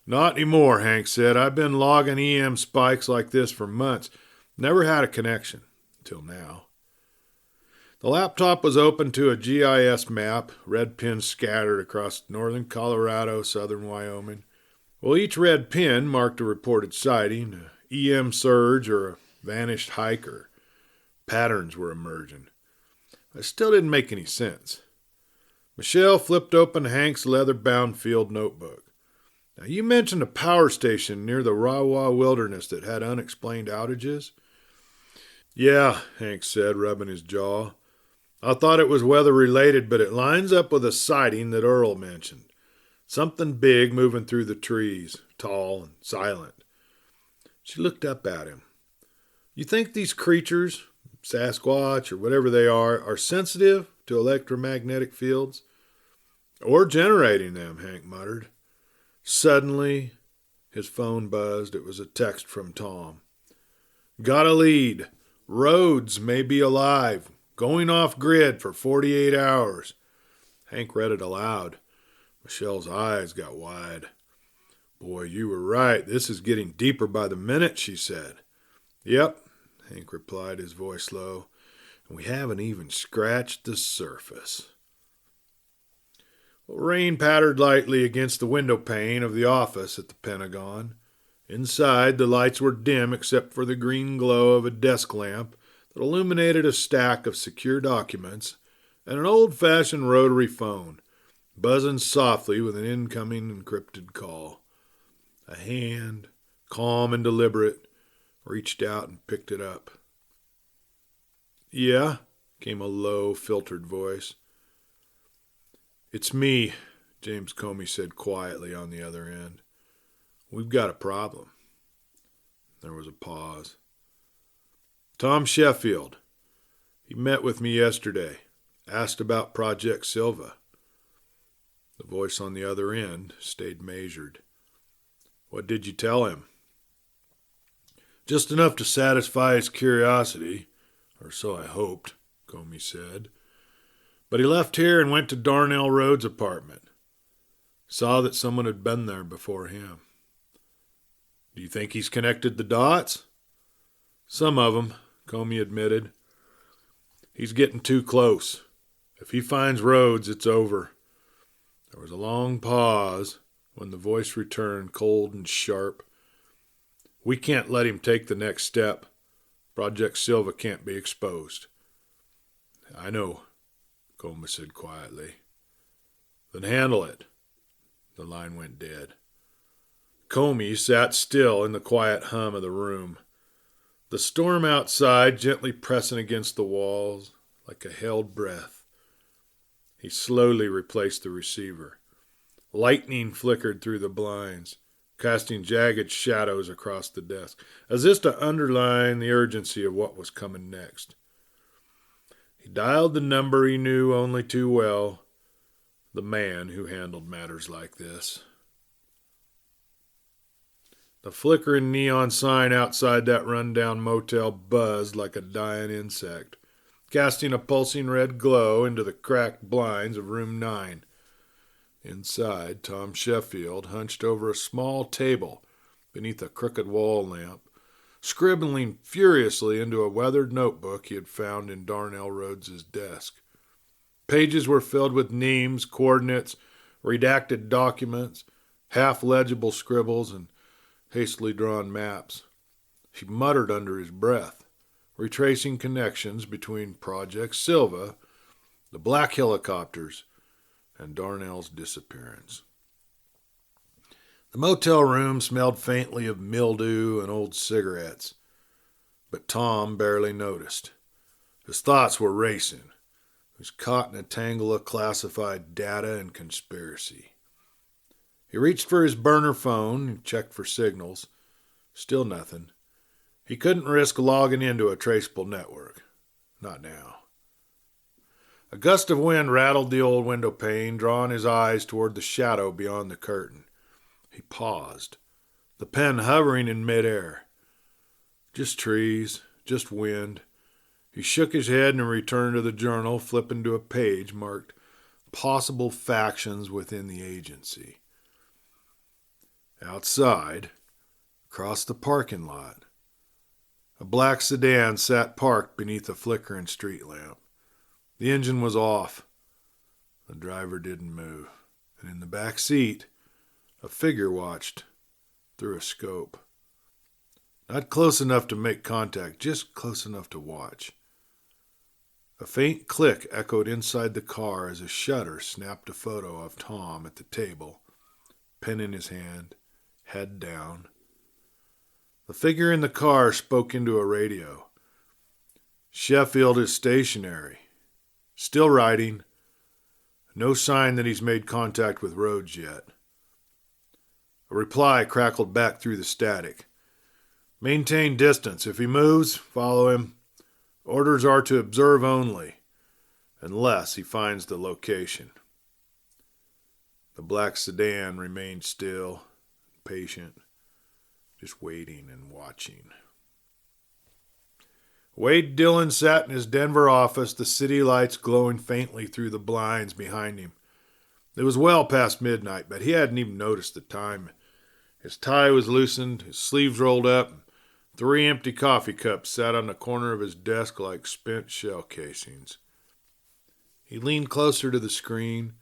Not anymore, Hank said. I've been logging EM spikes like this for months. Never had a connection. Till now. The laptop was open to a GIS map, red pins scattered across northern Colorado, southern Wyoming. Well, each red pin marked a reported sighting, an EM surge, or a vanished hiker. Patterns were emerging. It still didn't make any sense. Michelle flipped open Hank's leather-bound field notebook. Now, you mentioned a power station near the Rawa wilderness that had unexplained outages? Yeah, Hank said, rubbing his jaw. I thought it was weather-related, but it lines up with a sighting that Earl mentioned. Something big moving through the trees, tall and silent. She looked up at him. You think these creatures, Sasquatch or whatever they are sensitive to electromagnetic fields? Or generating them, Hank muttered. Suddenly, his phone buzzed. It was a text from Tom. Got a lead. Roads may be alive. Going off grid for 48 hours. Hank read it aloud. Michelle's eyes got wide. Boy, you were right. This is getting deeper by the minute, she said. Yep, Hank replied, his voice low. And we haven't even scratched the surface. Rain pattered lightly against the window pane of the office at the Pentagon. Inside, the lights were dim except for the green glow of a desk lamp that illuminated a stack of secure documents and an old-fashioned rotary phone, buzzing softly with an incoming encrypted call. A hand, calm and deliberate, reached out and picked it up. Yeah, came a low, filtered voice. It's me, James Comey said quietly on the other end. We've got a problem. There was a pause. Tom Sheffield. He met with me yesterday. Asked about Project Silva. The voice on the other end stayed measured. What did you tell him? Just enough to satisfy his curiosity, or so I hoped, Comey said. But he left here and went to Darnell Road's apartment. Saw that someone had been there before him. Do you think he's connected the dots? Some of them, Comey admitted. He's getting too close. If he finds Rhodes, it's over. There was a long pause when the voice returned, cold and sharp. We can't let him take the next step. Project Silva can't be exposed. I know, Comey said quietly. Then handle it. The line went dead. Comey sat still in the quiet hum of the room. The storm outside gently pressing against the walls like a held breath. He slowly replaced the receiver. Lightning flickered through the blinds, casting jagged shadows across the desk, as if to underline the urgency of what was coming next. He dialed the number he knew only too well, the man who handled matters like this. The flickering neon sign outside that rundown motel buzzed like a dying insect, casting a pulsing red glow into the cracked blinds of room 9. Inside, Tom Sheffield, hunched over a small table beneath a crooked wall lamp, scribbling furiously into a weathered notebook he had found in Darnell Rhodes's desk. Pages were filled with names, coordinates, redacted documents, half-legible scribbles, and hastily drawn maps. He muttered under his breath, retracing connections between Project Silva, the black helicopters, and Darnell's disappearance. The motel room smelled faintly of mildew and old cigarettes, but Tom barely noticed. His thoughts were racing. He was caught in a tangle of classified data and conspiracy. He reached for his burner phone and checked for signals. Still nothing. He couldn't risk logging into a traceable network. Not now. A gust of wind rattled the old window pane, drawing his eyes toward the shadow beyond the curtain. He paused, the pen hovering in midair. Just trees, just wind. He shook his head and returned to the journal, flipping to a page marked Possible Factions Within the Agency. Outside, across the parking lot, a black sedan sat parked beneath a flickering street lamp. The engine was off. The driver didn't move, and in the back seat, a figure watched through a scope. Not close enough to make contact, just close enough to watch. A faint click echoed inside the car as a shutter snapped a photo of Tom at the table, pen in his hand, head down. The figure in the car spoke into a radio. Sheffield is stationary. Still writing. No sign that he's made contact with Rhodes yet. A reply crackled back through the static. Maintain distance. If he moves, follow him. Orders are to observe only, unless he finds the location. The black sedan remained still, patient, just waiting and watching. Wade Dillon sat in his Denver office, the city lights glowing faintly through the blinds behind him. It was well past midnight, but he hadn't even noticed the time. His tie was loosened, his sleeves rolled up, and 3 empty coffee cups sat on the corner of his desk like spent shell casings. He leaned closer to the screen,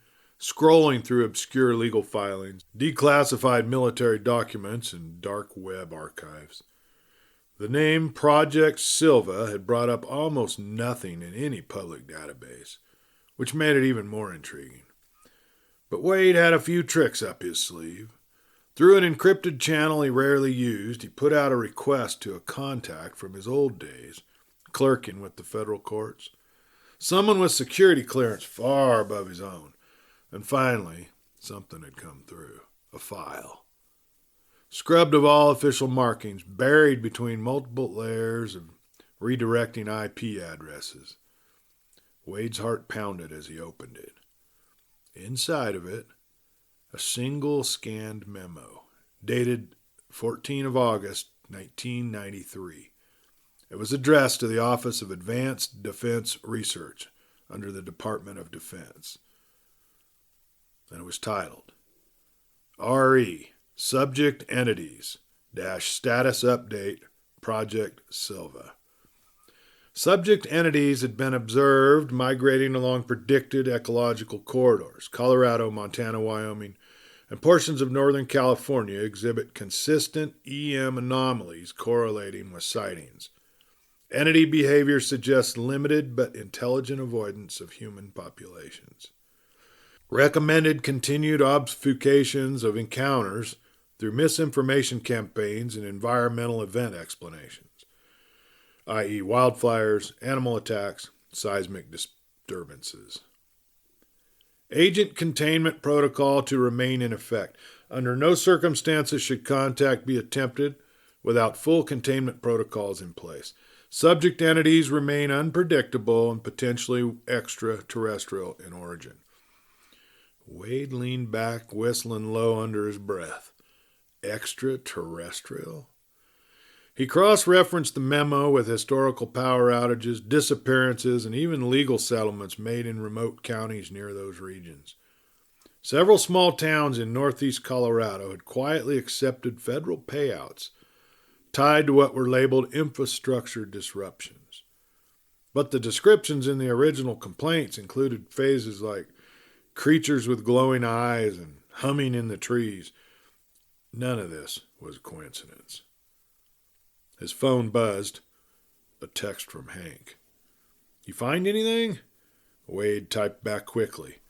scrolling through obscure legal filings, declassified military documents, and dark web archives. The name Project Silva had brought up almost nothing in any public database, which made it even more intriguing. But Wade had a few tricks up his sleeve. Through an encrypted channel he rarely used, he put out a request to a contact from his old days, clerking with the federal courts. Someone with security clearance far above his own. And finally, something had come through. A file. Scrubbed of all official markings, buried between multiple layers of redirecting IP addresses. Wade's heart pounded as he opened it. Inside of it, a single scanned memo, dated 14 of August, 1993. It was addressed to the Office of Advanced Defense Research under the Department of Defense. And it was titled, RE, Subject Entities, Status Update, Project Silva. Subject entities had been observed migrating along predicted ecological corridors. Colorado, Montana, Wyoming, and portions of Northern California exhibit consistent EM anomalies correlating with sightings. Entity behavior suggests limited but intelligent avoidance of human populations. Recommended continued obfuscations of encounters through misinformation campaigns and environmental event explanations, i.e. wildfires, animal attacks, seismic disturbances. Agent containment protocol to remain in effect. Under no circumstances should contact be attempted without full containment protocols in place. Subject entities remain unpredictable and potentially extraterrestrial in origin. Wade leaned back, whistling low under his breath. Extraterrestrial? He cross-referenced the memo with historical power outages, disappearances, and even legal settlements made in remote counties near those regions. Several small towns in northeast Colorado had quietly accepted federal payouts tied to what were labeled infrastructure disruptions. But the descriptions in the original complaints included phrases like creatures with glowing eyes and humming in the trees. None of this was a coincidence. His phone buzzed. A text from Hank. "You find anything?" Wade typed back quickly.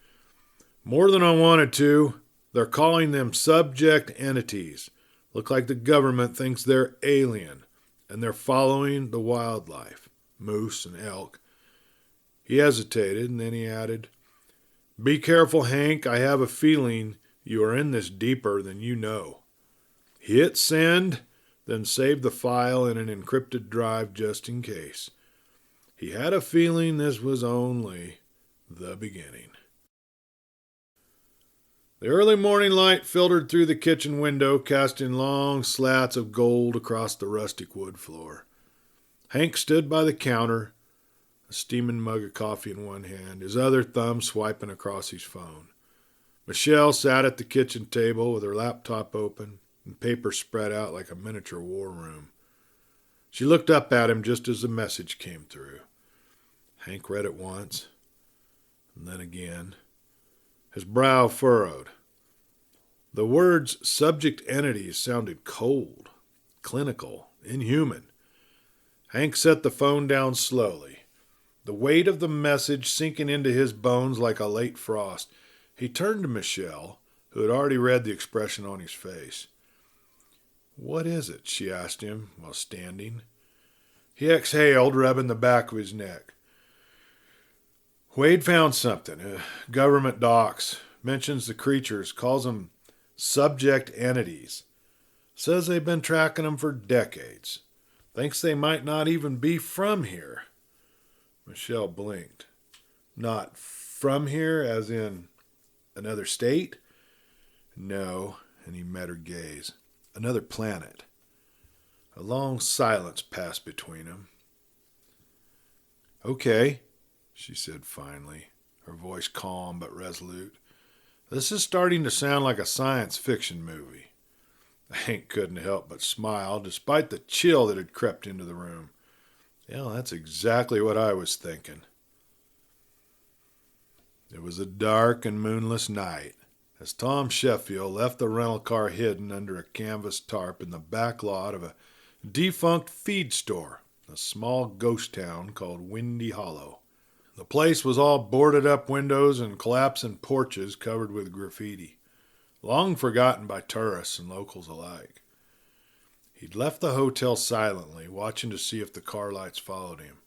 "More than I wanted to. They're calling them subject entities. Look like the government thinks they're alien, and they're following the wildlife, moose and elk." He hesitated, and then he added, "Be careful, Hank. I have a feeling you are in this deeper than you know." He hit send, then saved the file in an encrypted drive just in case. He had a feeling this was only the beginning. The early morning light filtered through the kitchen window, casting long slats of gold across the rustic wood floor. Hank stood by the counter, a steaming mug of coffee in one hand, his other thumb swiping across his phone. Michelle sat at the kitchen table with her laptop open and paper spread out like a miniature war room. She looked up at him just as the message came through. Hank read it once, and then again. His brow furrowed. The words subject entities sounded cold, clinical, inhuman. Hank set the phone down slowly, the weight of the message sinking into his bones like a late frost. He turned to Michelle, who had already read the expression on his face. "What is it?" she asked him while standing. He exhaled, rubbing the back of his neck. "Wade found something. Government docs. Mentions the creatures. Calls them subject entities. Says they've been tracking them for decades. Thinks they might not even be from here." Michelle blinked. "Not from here, as in another state?" "No," and he met her gaze. "Another planet." A long silence passed between them. "Okay," she said finally, her voice calm but resolute. "This is starting to sound like a science fiction movie." Hank couldn't help but smile, despite the chill that had crept into the room. "Yeah, that's exactly what I was thinking." It was a dark and moonless night as Tom Sheffield left the rental car hidden under a canvas tarp in the back lot of a defunct feed store, a small ghost town called Windy Hollow. The place was all boarded up windows and collapsing porches covered with graffiti, long forgotten by tourists and locals alike. He'd left the hotel silently, watching to see if the car lights followed him.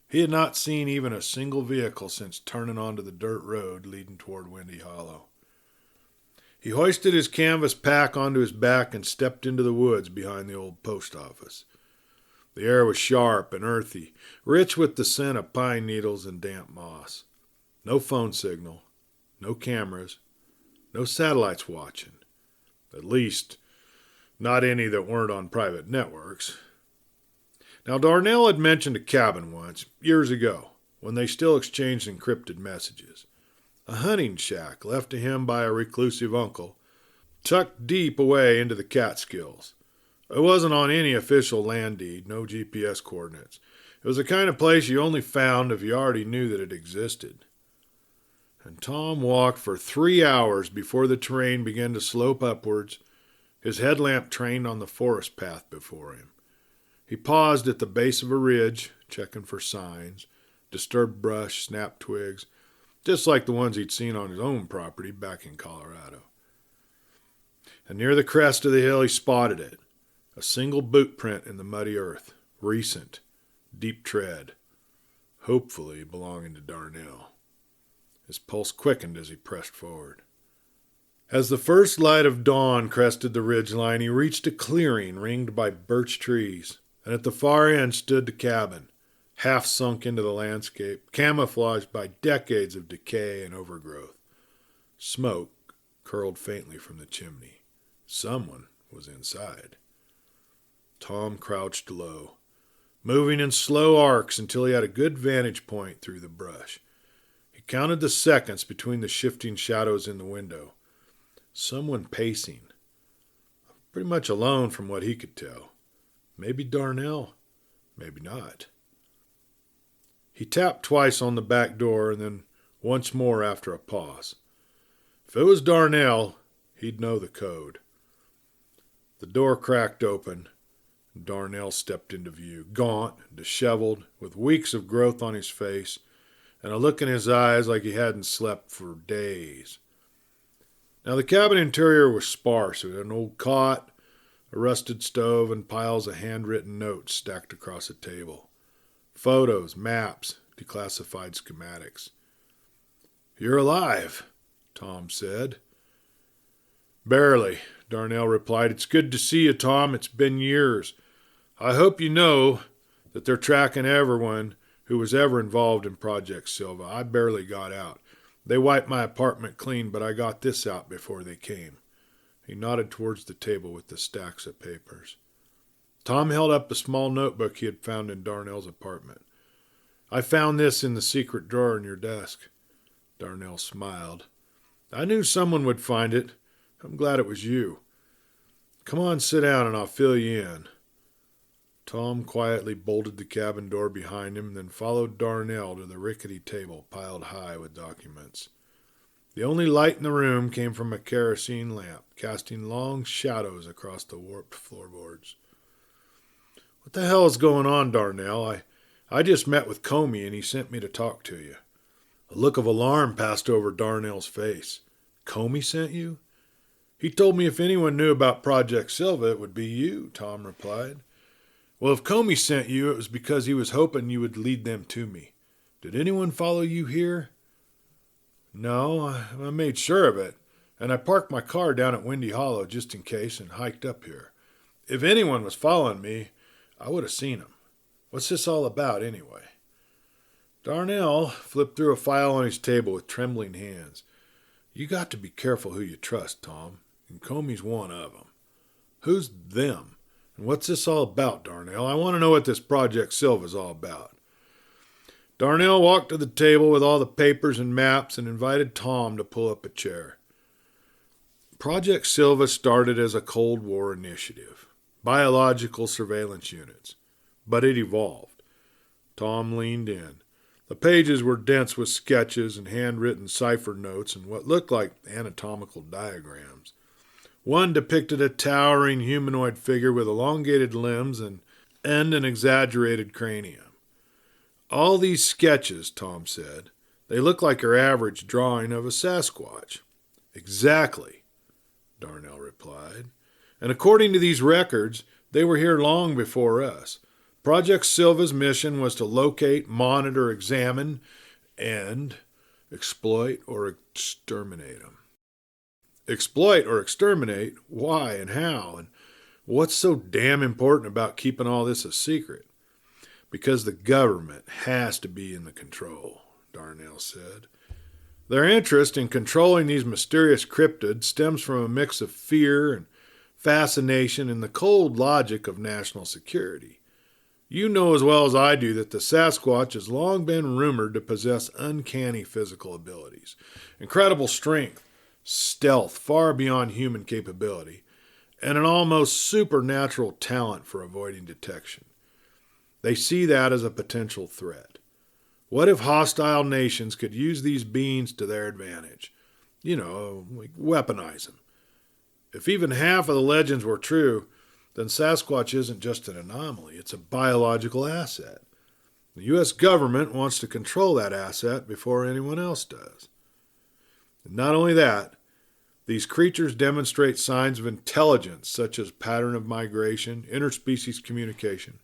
He had not seen even a single vehicle since turning onto the dirt road leading toward Windy Hollow. He hoisted his canvas pack onto his back and stepped into the woods behind the old post office. The air was sharp and earthy, rich with the scent of pine needles and damp moss. No phone signal, no cameras, no satellites watching. At least, not any that weren't on private networks. Now, Darnell had mentioned a cabin once, years ago, when they still exchanged encrypted messages. A hunting shack left to him by a reclusive uncle, tucked deep away into the Catskills. It wasn't on any official land deed, no GPS coordinates. It was the kind of place you only found if you already knew that it existed. And Tom walked for 3 hours before the terrain began to slope upwards, his headlamp trained on the forest path before him. He paused at the base of a ridge, checking for signs, disturbed brush, snapped twigs, just like the ones he'd seen on his own property back in Colorado. And near the crest of the hill he spotted it, a single boot print in the muddy earth, recent, deep tread, hopefully belonging to Darnell. His pulse quickened as he pressed forward. As the first light of dawn crested the ridgeline, he reached a clearing ringed by birch trees, and at the far end stood the cabin, half sunk into the landscape, camouflaged by decades of decay and overgrowth. Smoke curled faintly from the chimney. Someone was inside. Tom crouched low, moving in slow arcs until he had a good vantage point through the brush. He counted the seconds between the shifting shadows in the window. Someone pacing. Pretty much alone from what he could tell. Maybe Darnell, maybe not. He tapped twice on the back door and then once more after a pause. If it was Darnell, he'd know the code. The door cracked open, and Darnell stepped into view, gaunt, disheveled, with weeks of growth on his face, and a look in his eyes like he hadn't slept for days. Now the cabin interior was sparse. It had an old cot, a rusted stove, and piles of handwritten notes stacked across a table. Photos, maps, declassified schematics. "You're alive," Tom said. "Barely," Darnell replied. "It's good to see you, Tom. It's been years. I hope you know that they're tracking everyone who was ever involved in Project Silva. I barely got out. They wiped my apartment clean, but I got this out before they came." He nodded towards the table with the stacks of papers. Tom held up a small notebook he had found in Darnell's apartment. "I found this in the secret drawer in your desk." Darnell smiled. "I knew someone would find it. I'm glad it was you. Come on, sit down and I'll fill you in." Tom quietly bolted the cabin door behind him, then followed Darnell to the rickety table piled high with documents. The only light in the room came from a kerosene lamp, casting long shadows across the warped floorboards. "What the hell is going on, Darnell? I just met with Comey and he sent me to talk to you." A look of alarm passed over Darnell's face. "Comey sent you?" "He told me if anyone knew about Project Silva, it would be you," Tom replied. "Well, if Comey sent you, it was because he was hoping you would lead them to me. Did anyone follow you here?" "No, I made sure of it, and I parked my car down at Windy Hollow just in case and hiked up here. If anyone was following me, I would have seen him. What's this all about, anyway?" Darnell flipped through a file on his table with trembling hands. "You got to be careful who you trust, Tom, and Comey's one of them." "Who's them? And what's this all about, Darnell? I want to know what this Project Silva's all about." Darnell walked to the table with all the papers and maps and invited Tom to pull up a chair. Project Silva started as a Cold War initiative, biological surveillance units, but it evolved. Tom leaned in. The pages were dense with sketches and handwritten cipher notes and what looked like anatomical diagrams. One depicted a towering humanoid figure with elongated limbs and an exaggerated cranium. "All these sketches," Tom said, "they look like your average drawing of a Sasquatch." "Exactly," Darnell replied. "And according to these records, they were here long before us. Project Silva's mission was to locate, monitor, examine, and exploit or exterminate them." Exploit or exterminate? Why and how? And what's so damn important about keeping all this a secret? "Because the government has to be in the control," Darnell said. "Their interest in controlling these mysterious cryptids stems from a mix of fear and fascination and the cold logic of national security. You know as well as I do that the Sasquatch has long been rumored to possess uncanny physical abilities, incredible strength, stealth far beyond human capability, and an almost supernatural talent for avoiding detection. They see that as a potential threat. What if hostile nations could use these beings to their advantage? Like weaponize them. If even half of the legends were true, then Sasquatch isn't just an anomaly, it's a biological asset. The U.S. government wants to control that asset before anyone else does. And not only that, these creatures demonstrate signs of intelligence such as pattern of migration, interspecies communication,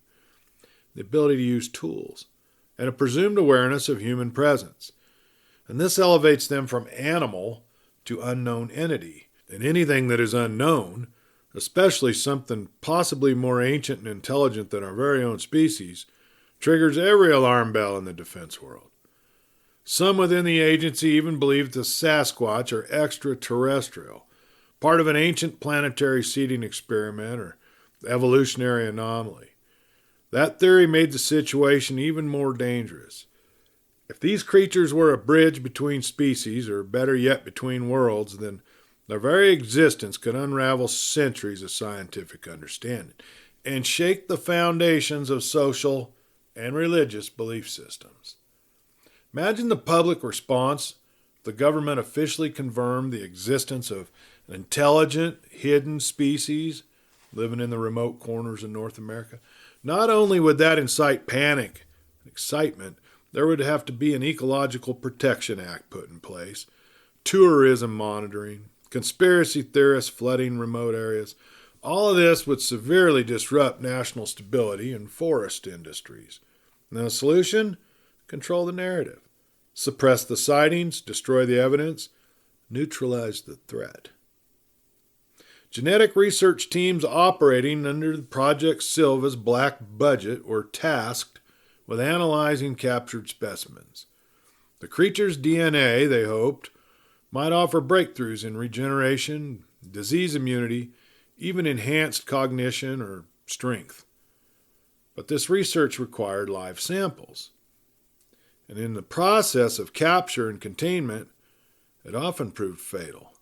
the ability to use tools, and a presumed awareness of human presence. And this elevates them from animal to unknown entity. And anything that is unknown, especially something possibly more ancient and intelligent than our very own species, triggers every alarm bell in the defense world. Some within the agency even believe the Sasquatch are extraterrestrial, part of an ancient planetary seeding experiment or evolutionary anomaly. That theory made the situation even more dangerous. If these creatures were a bridge between species, or better yet between worlds, then their very existence could unravel centuries of scientific understanding. and shake the foundations of social and religious belief systems. Imagine the public response if the government officially confirmed the existence of an intelligent, hidden species living in the remote corners of North America. Not only would that incite panic and excitement, there would have to be an Ecological Protection Act put in place, tourism monitoring, conspiracy theorists flooding remote areas. All of this would severely disrupt national stability and forest industries. And the solution? Control the narrative. Suppress the sightings, destroy the evidence, neutralize the threat. Genetic research teams operating under Project Silva's black budget were tasked with analyzing captured specimens. The creature's DNA, they hoped, might offer breakthroughs in regeneration, disease immunity, even enhanced cognition or strength. But this research required live samples. And in the process of capture and containment, it often proved fatal.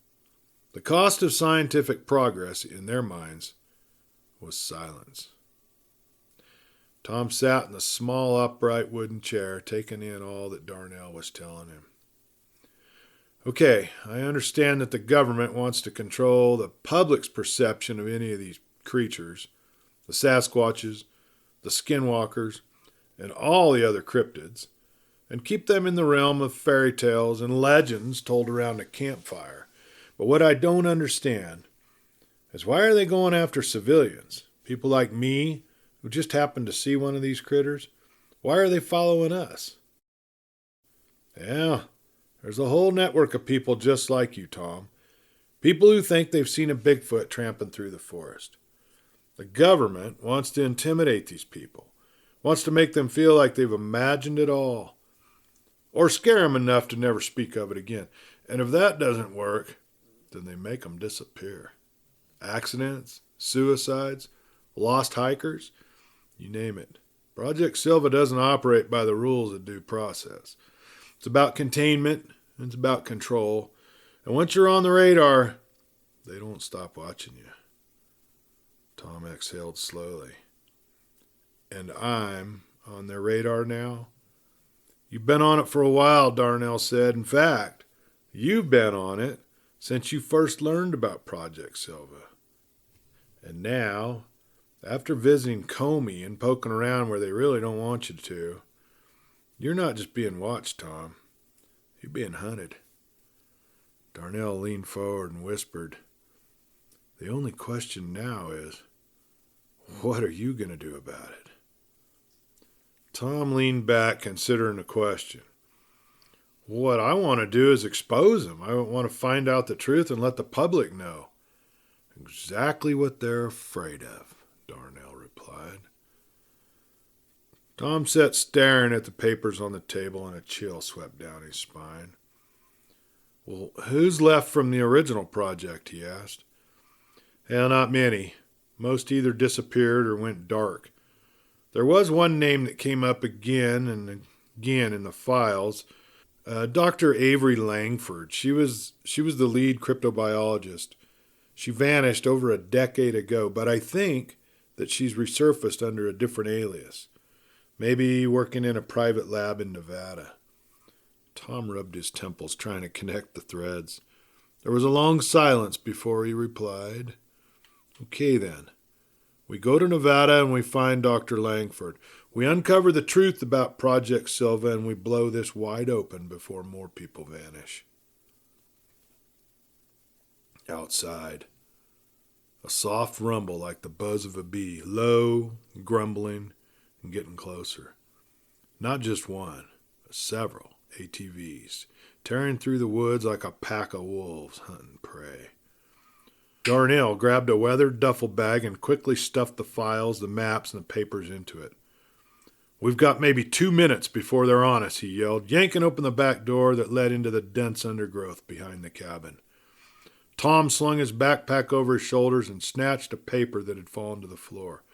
The cost of scientific progress, in their minds, was silence. Tom sat in the small, upright wooden chair, taking in all that Darnell was telling him. Okay, I understand that the government wants to control the public's perception of any of these creatures, the Sasquatches, the Skinwalkers, and all the other cryptids, and keep them in the realm of fairy tales and legends told around a campfire. But what I don't understand is why are they going after civilians, people like me who just happened to see one of these critters? Why are they following us? Yeah, there's a whole network of people just like you, Tom. People who think they've seen a Bigfoot tramping through the forest. The government wants to intimidate these people, wants to make them feel like they've imagined it all, or scare them enough to never speak of it again. And if that doesn't work, then they make them disappear. Accidents, suicides, lost hikers, you name it. Project Silva doesn't operate by the rules of due process. It's about containment, and it's about control. And once you're on the radar, they don't stop watching you. Tom exhaled slowly. And I'm on their radar now? You've been on it for a while, Darnell said. In fact, you've been on it since you first learned about Project Silva. And now, after visiting Comey and poking around where they really don't want you to, you're not just being watched, Tom. You're being hunted. Darnell leaned forward and whispered, the only question now is, what are you going to do about it? Tom leaned back, considering the question. What I want to do is expose them. I want to find out the truth and let the public know. Exactly what they're afraid of, Darnell replied. Tom sat staring at the papers on the table, and a chill swept down his spine. Well, who's left from the original project, he asked. Hell, not many. Most either disappeared or went dark. There was one name that came up again and again in the files. Dr. Avery Langford. She was the lead cryptobiologist. She vanished over a decade ago, but I think that she's resurfaced under a different alias. Maybe working in a private lab in Nevada. Tom rubbed his temples, trying to connect the threads. There was a long silence before he replied. Okay then. We go to Nevada and we find Dr. Langford. We uncover the truth about Project Silva and we blow this wide open before more people vanish. Outside, a soft rumble like the buzz of a bee, low, grumbling, and getting closer. Not just one, but several ATVs, tearing through the woods like a pack of wolves hunting prey. Darnell grabbed a weathered duffel bag and quickly stuffed the files, the maps, and the papers into it. We've got maybe 2 minutes before they're on us, he yelled, yanking open the back door that led into the dense undergrowth behind the cabin. Tom slung his backpack over his shoulders and snatched a paper that had fallen to the floor.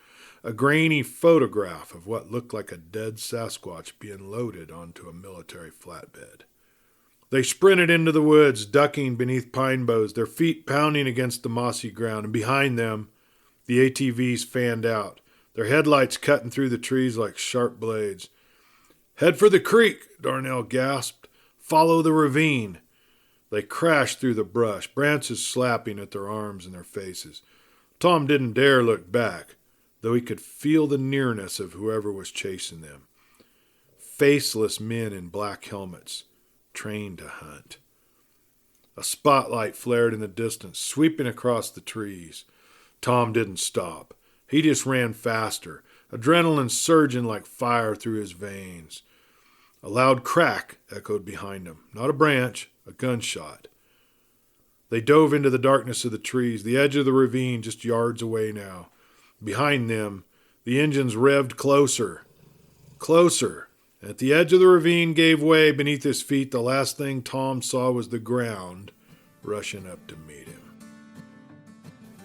A grainy photograph of what looked like a dead Sasquatch being loaded onto a military flatbed. They sprinted into the woods, ducking beneath pine boughs, their feet pounding against the mossy ground, and behind them, The ATVs fanned out, their headlights cutting through the trees like sharp blades. "Head for the creek," Darnell gasped. "Follow the ravine." They crashed through the brush, branches slapping at their arms and their faces. Tom didn't dare look back, though he could feel the nearness of whoever was chasing them. Faceless men in black helmets, trained to hunt. A spotlight flared in the distance, sweeping across the trees. Tom didn't stop. He just ran faster, adrenaline surging like fire through his veins. A loud crack echoed behind him. Not a branch, a gunshot. They dove into the darkness of the trees, the edge of the ravine just yards away now. Behind them, the engines revved closer. Closer. At the edge of the ravine gave way beneath his feet. The last thing Tom saw was the ground rushing up to meet him.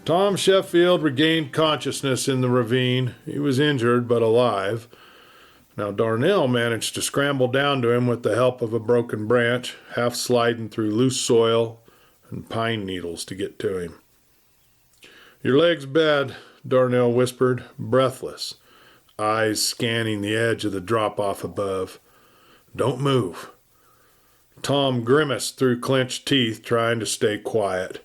Tom Sheffield regained consciousness in the ravine. He was injured but alive. Now Darnell managed to scramble down to him with the help of a broken branch, half sliding through loose soil and pine needles to get to him. "Your leg's bad," Darnell whispered, breathless, eyes scanning the edge of the drop-off above. "Don't move." Tom grimaced through clenched teeth, trying to stay quiet.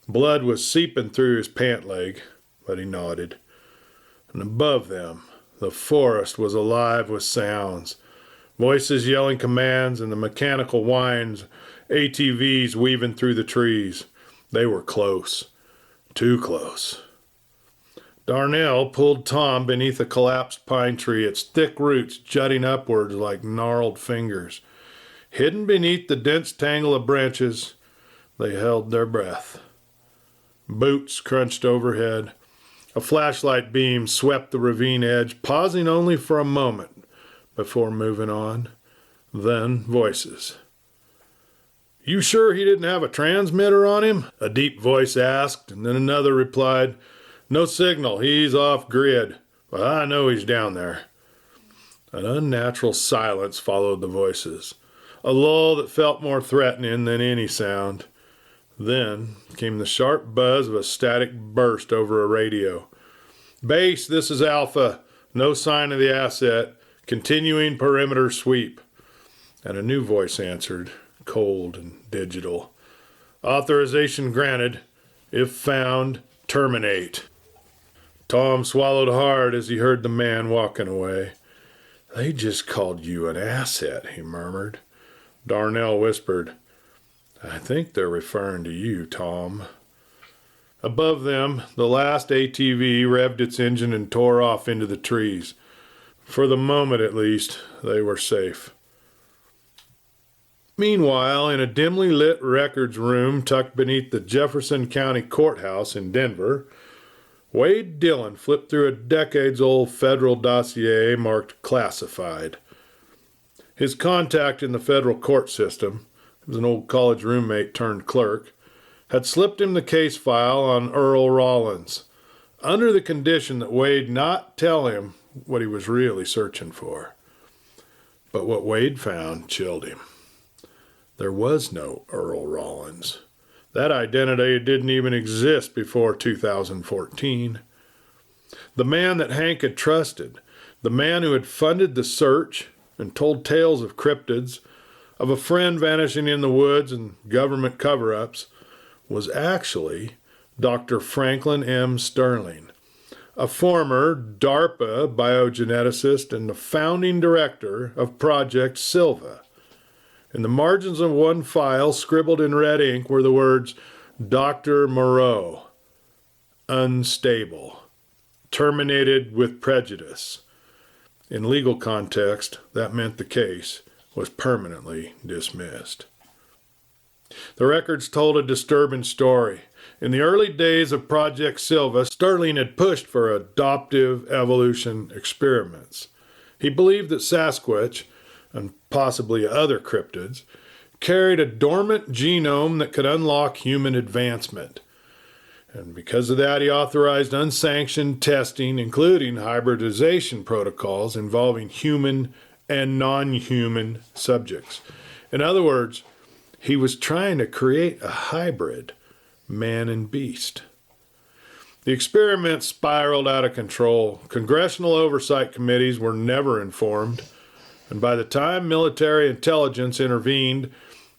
Blood was seeping through his pant leg, but he nodded. And above them, the forest was alive with sounds. Voices yelling commands and the mechanical whines, ATVs weaving through the trees. They were close. Too close. Darnell pulled Tom beneath a collapsed pine tree, its thick roots jutting upwards like gnarled fingers. Hidden beneath the dense tangle of branches, they held their breath. Boots crunched overhead. A flashlight beam swept the ravine edge, pausing only for a moment before moving on. Then voices. "You sure he didn't have a transmitter on him?" a deep voice asked, and then another replied, "No signal, he's off grid, but I know he's down there." An unnatural silence followed the voices, a lull that felt more threatening than any sound. Then came the sharp buzz of a static burst over a radio. "Base, this is Alpha. No sign of the asset. Continuing perimeter sweep." And a new voice answered, cold and digital. "Authorization granted. If found, terminate." Tom swallowed hard as he heard the man walking away. "They just called you an asset," he murmured. Darnell whispered, "I think they're referring to you, Tom." Above them, the last ATV revved its engine and tore off into the trees. For the moment, at least, they were safe. Meanwhile, in a dimly lit records room tucked beneath the Jefferson County Courthouse in Denver, Wade Dillon flipped through a decades-old federal dossier marked classified. His contact in the federal court system, he was an old college roommate turned clerk, had slipped him the case file on Earl Rollins, under the condition that Wade not tell him what he was really searching for. But what Wade found chilled him. There was no Earl Rollins. That identity didn't even exist before 2014. The man that Hank had trusted, the man who had funded the search and told tales of cryptids, of a friend vanishing in the woods and government cover-ups, was actually Dr. Franklin M. Sterling, a former DARPA biogeneticist and the founding director of Project Silva. In the margins of one file, scribbled in red ink, were the words, "Dr. Moreau, unstable, terminated with prejudice." In legal context, that meant the case was permanently dismissed. The records told a disturbing story. In the early days of Project Silva, Sterling had pushed for adoptive evolution experiments. He believed that Sasquatch, and possibly other cryptids, carried a dormant genome that could unlock human advancement. And because of that, he authorized unsanctioned testing, including hybridization protocols involving human and non-human subjects. In other words, he was trying to create a hybrid, man and beast. The experiment spiraled out of control. Congressional oversight committees were never informed, and by the time military intelligence intervened,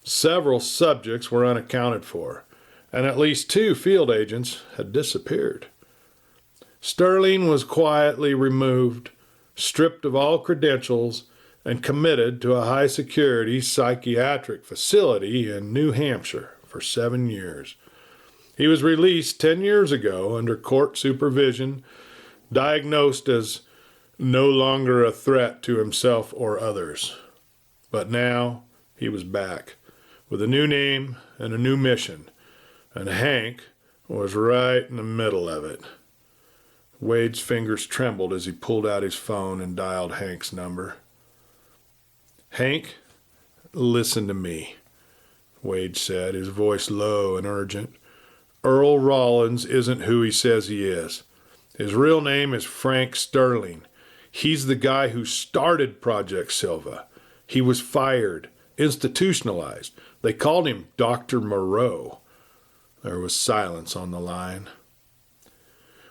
several subjects were unaccounted for, and at least 2 field agents had disappeared. Sterling was quietly removed, stripped of all credentials, and committed to a high-security psychiatric facility in New Hampshire for 7 years. He was released 10 years ago under court supervision, diagnosed as no longer a threat to himself or others. But now he was back, with a new name and a new mission, and Hank was right in the middle of it. Wade's fingers trembled as he pulled out his phone and dialed Hank's number. "Hank, listen to me," Wade said, his voice low and urgent. "Earl Rollins isn't who he says he is. His real name is Frank Sterling. He's the guy who started Project Silva. He was fired, institutionalized. They called him Dr. Moreau." There was silence on the line.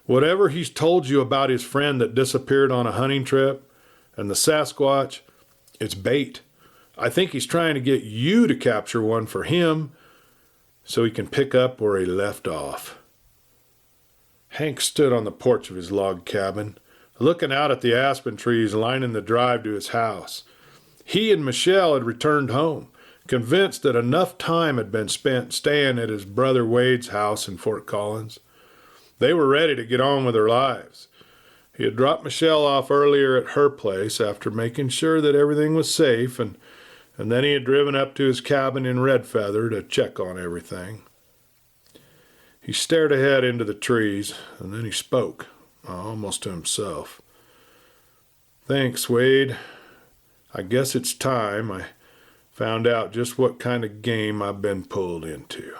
"Whatever he's told you about his friend that disappeared on a hunting trip and the Sasquatch, it's bait. I think he's trying to get you to capture one for him so he can pick up where he left off." Hank stood on the porch of his log cabin, looking out at the aspen trees lining the drive to his house. He and Michelle had returned home, convinced that enough time had been spent staying at his brother Wade's house in Fort Collins. They were ready to get on with their lives. He had dropped Michelle off earlier at her place after making sure that everything was safe, and then he had driven up to his cabin in Red Feather to check on everything. He stared ahead into the trees, and then he spoke, almost to himself. "Thanks, Wade. I guess it's time I found out just what kind of game I've been pulled into."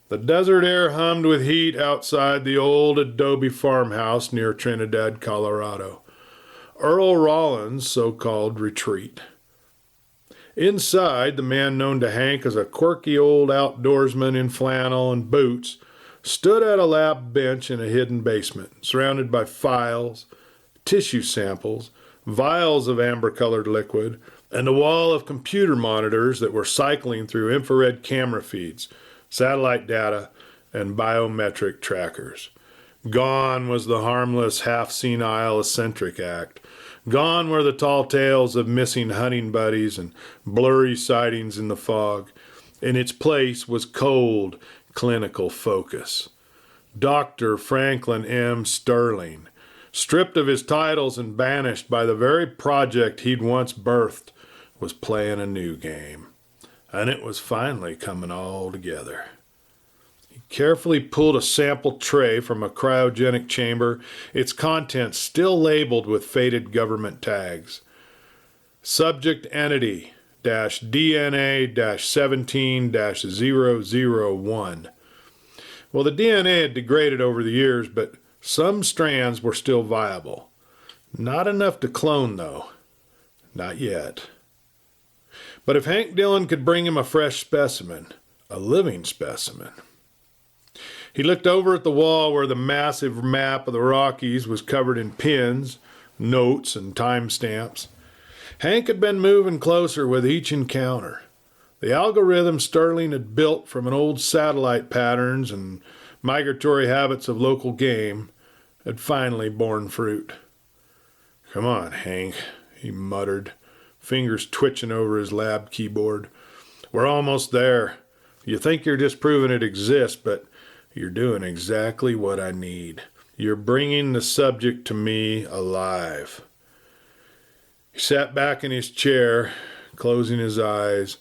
The desert air hummed with heat outside the old adobe farmhouse near Trinidad, Colorado, Earl Rollins' so-called retreat. Inside, the man known to Hank as a quirky old outdoorsman in flannel and boots stood at a lab bench in a hidden basement, surrounded by files, tissue samples, vials of amber-colored liquid, and a wall of computer monitors that were cycling through infrared camera feeds, satellite data, and biometric trackers. Gone was the harmless, half-senile, eccentric act. Gone were the tall tales of missing hunting buddies and blurry sightings in the fog. In its place was cold, clinical focus. Dr. Franklin M. Sterling, stripped of his titles and banished by the very project he'd once birthed, was playing a new game. And it was finally coming all together. He carefully pulled a sample tray from a cryogenic chamber, its contents still labeled with faded government tags. Subject entity DNA-17-001. Well, the DNA had degraded over the years, but some strands were still viable. Not enough to clone, though. Not yet. But if Hank Dillon could bring him a fresh specimen, a living specimen. He looked over at the wall where the massive map of the Rockies was covered in pins, notes, and timestamps. Hank had been moving closer with each encounter. The algorithm Sterling had built from an old satellite patterns and migratory habits of local game had finally borne fruit. "Come on, Hank," he muttered, fingers twitching over his lab keyboard. "We're almost there. You think you're just proving it exists, but you're doing exactly what I need. You're bringing the subject to me alive." He sat back in his chair, closing his eyes,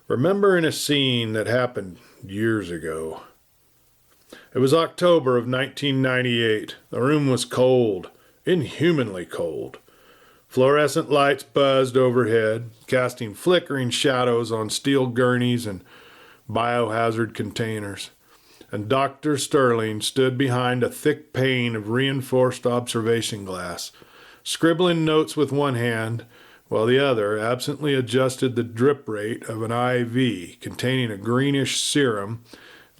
remembering a scene that happened years ago. It was October of 1998. The room was cold, inhumanly cold. Fluorescent lights buzzed overhead, casting flickering shadows on steel gurneys and biohazard containers. And Dr. Sterling stood behind a thick pane of reinforced observation glass, scribbling notes with one hand, while the other absently adjusted the drip rate of an IV containing a greenish serum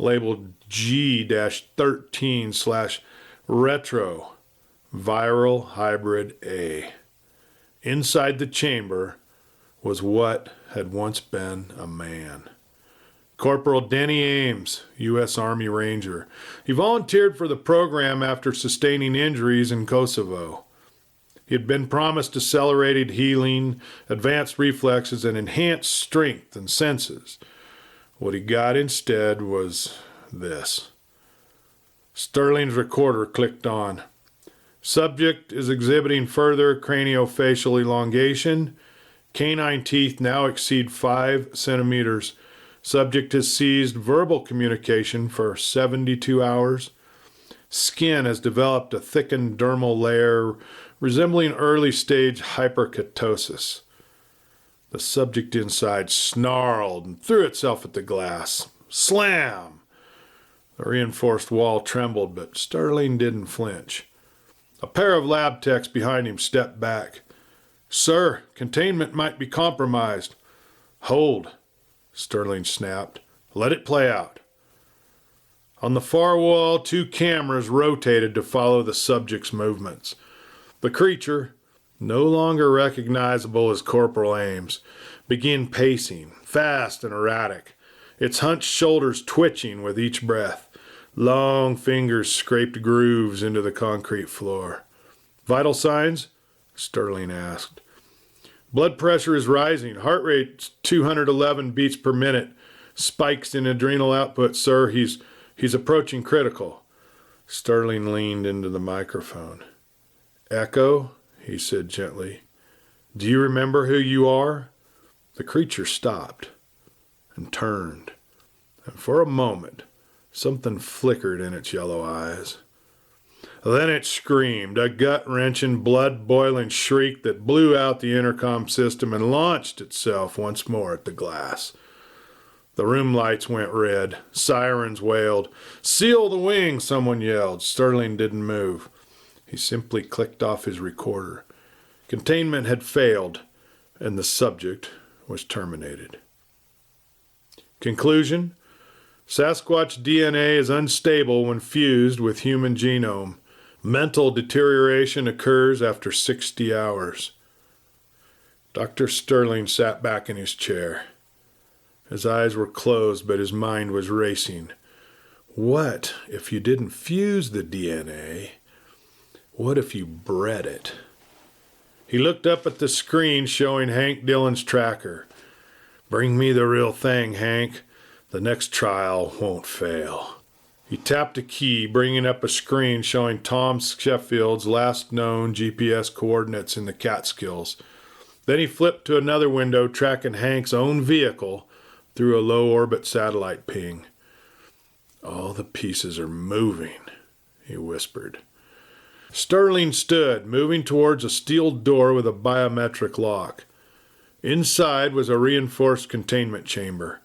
labeled G-13/retro viral hybrid A. Inside the chamber was what had once been a man. Corporal Denny Ames, U.S. Army Ranger. He volunteered for the program after sustaining injuries in Kosovo. He had been promised accelerated healing, advanced reflexes, and enhanced strength and senses. What he got instead was this. Sterling's recorder clicked on. Subject is exhibiting further craniofacial elongation. Canine teeth now exceed 5 centimeters. Subject has ceased verbal communication for 72 hours. Skin has developed a thickened dermal layer resembling early-stage hyperketosis. The subject inside snarled and threw itself at the glass. Slam! The reinforced wall trembled, but Sterling didn't flinch. A pair of lab techs behind him stepped back. "Sir, containment might be compromised." "Hold," Sterling snapped. "Let it play out." On the far wall, 2 cameras rotated to follow the subject's movements. The creature, no longer recognizable as Corporal Ames, began pacing, fast and erratic, its hunched shoulders twitching with each breath. Long fingers scraped grooves into the concrete floor. "Vital signs?" Sterling asked. "Blood pressure is rising. Heart rate 211 beats per minute. Spikes in adrenal output, sir. He's approaching critical." Sterling leaned into the microphone. "Echo," he said gently. "Do you remember who you are?" The creature stopped and turned, and for a moment something flickered in its yellow eyes. Then it screamed, a gut-wrenching, blood-boiling shriek that blew out the intercom system and launched itself once more at the glass. The room lights went red. Sirens wailed. "Seal the wing," someone yelled. Sterling didn't move. He simply clicked off his recorder. Containment had failed, and the subject was terminated. Conclusion: Sasquatch DNA is unstable when fused with human genome. Mental deterioration occurs after 60 hours. Dr. Sterling sat back in his chair. His eyes were closed, but his mind was racing. What if you didn't fuse the DNA? What if you bred it? He looked up at the screen showing Hank Dillon's tracker. "Bring me the real thing, Hank. The next trial won't fail." He tapped a key, bringing up a screen showing Tom Sheffield's last known GPS coordinates in the Catskills. Then he flipped to another window, tracking Hank's own vehicle through a low-orbit satellite ping. "All the pieces are moving," he whispered. Sterling stood, moving towards a steel door with a biometric lock. Inside was a reinforced containment chamber.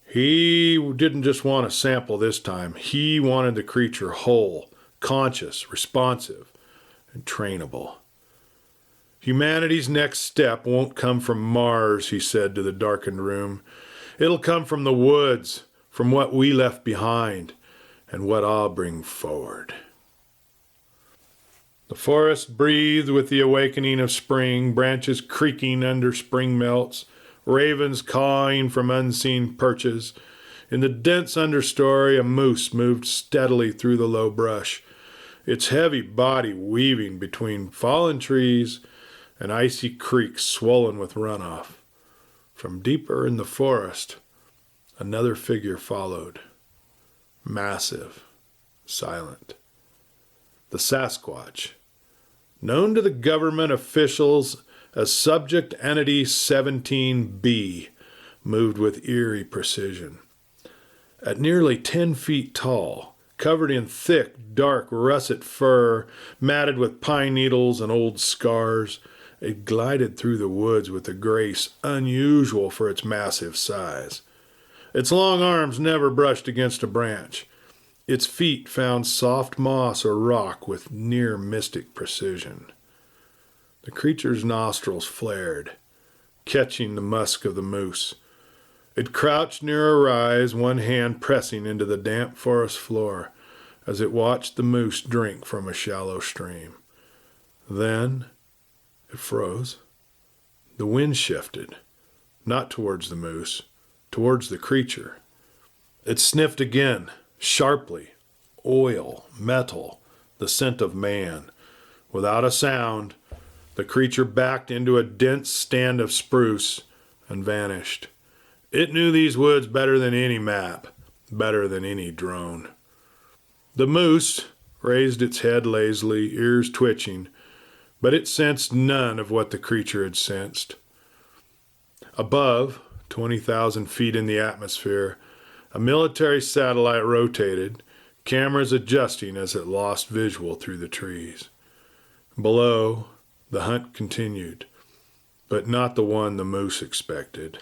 He didn't just want a sample this time. He wanted the creature whole, conscious, responsive, and trainable. "Humanity's next step won't come from Mars," he said to the darkened room. "It'll come from the woods, from what we left behind, and what I'll bring forward." The forest breathed with the awakening of spring, branches creaking under spring melts, ravens cawing from unseen perches. In the dense understory, a moose moved steadily through the low brush, its heavy body weaving between fallen trees and icy creeks swollen with runoff. From deeper in the forest, another figure followed, massive, silent. The Sasquatch, known to the government officials as Subject Entity 17B, moved with eerie precision. At nearly 10 feet tall, covered in thick, dark, russet fur, matted with pine needles and old scars, it glided through the woods with a grace unusual for its massive size. Its long arms never brushed against a branch. Its feet found soft moss or rock with near mystic precision. The creature's nostrils flared, catching the musk of the moose. It crouched near a rise, one hand pressing into the damp forest floor as it watched the moose drink from a shallow stream. Then it froze. The wind shifted, not towards the moose, towards the creature. It sniffed again, sharply. Oil, metal, the scent of man. Without a sound, the creature backed into a dense stand of spruce and vanished. It knew these woods better than any map, better than any drone. The moose raised its head lazily, ears twitching, but it sensed none of what the creature had sensed. Above, 20,000 feet in the atmosphere, a military satellite rotated, cameras adjusting as it lost visual through the trees. Below, the hunt continued, but not the one the moose expected.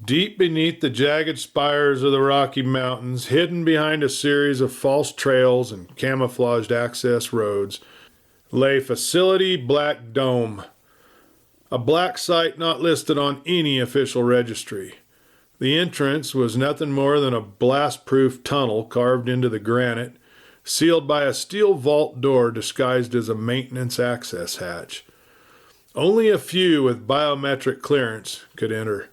Deep beneath the jagged spires of the Rocky Mountains, hidden behind a series of false trails and camouflaged access roads, lay Facility Black Dome, a black site not listed on any official registry. The entrance was nothing more than a blast-proof tunnel carved into the granite, sealed by a steel vault door disguised as a maintenance access hatch. Only a few with biometric clearance could enter,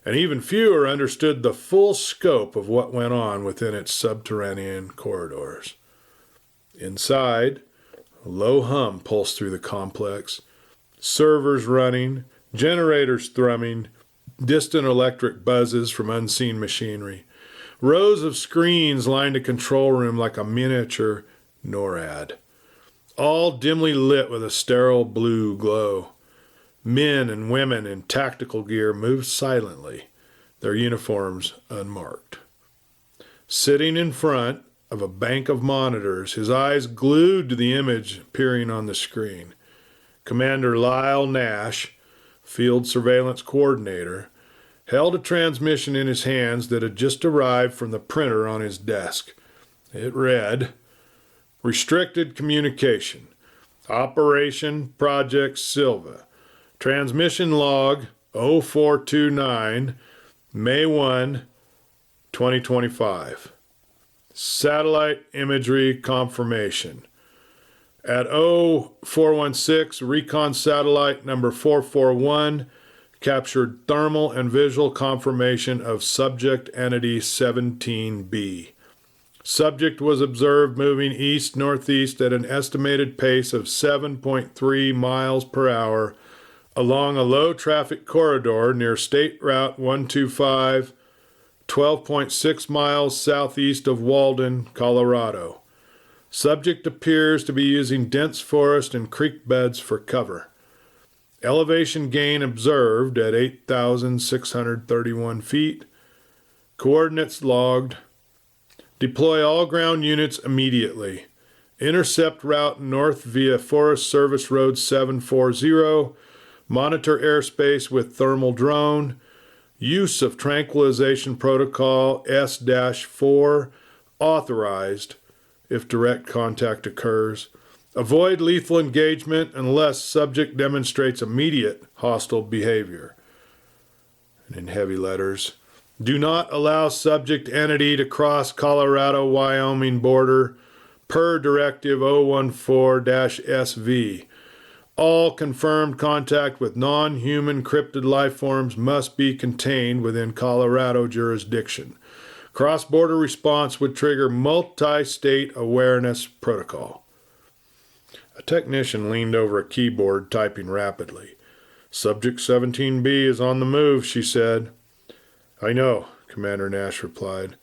and even fewer understood the full scope of what went on within its subterranean corridors. Inside, a low hum pulsed through the complex, servers running, generators thrumming, distant electric buzzes from unseen machinery. Rows of screens lined a control room like a miniature NORAD, all dimly lit with a sterile blue glow. Men and women in tactical gear moved silently, their uniforms unmarked. Sitting in front of a bank of monitors, his eyes glued to the image appearing on the screen, Commander Lyle Nash, Field Surveillance Coordinator, held a transmission in his hands that had just arrived from the printer on his desk. It read, "Restricted communication. Operation Project Silva. Transmission log 0429, May 1, 2025. Satellite imagery confirmation. At 0416, recon satellite number 441 captured thermal and visual confirmation of subject entity 17B. Subject was observed moving east-northeast at an estimated pace of 7.3 miles per hour along a low-traffic corridor near State Route 125, 12.6 miles southeast of Walden, Colorado. Subject appears to be using dense forest and creek beds for cover. Elevation gain observed at 8,631 feet. Coordinates logged. Deploy all ground units immediately. Intercept route north via Forest Service Road 740. Monitor airspace with thermal drone. Use of tranquilization protocol S-4 authorized if direct contact occurs. Avoid lethal engagement unless subject demonstrates immediate hostile behavior. And in heavy letters, do not allow subject entity to cross Colorado-Wyoming border per Directive 014-SV. All confirmed contact with non-human cryptid life forms must be contained within Colorado jurisdiction. Cross-border response would trigger multi-state awareness protocol. A technician leaned over a keyboard, typing rapidly. Subject 17B is on the move, she said. I know, Commander Nash replied.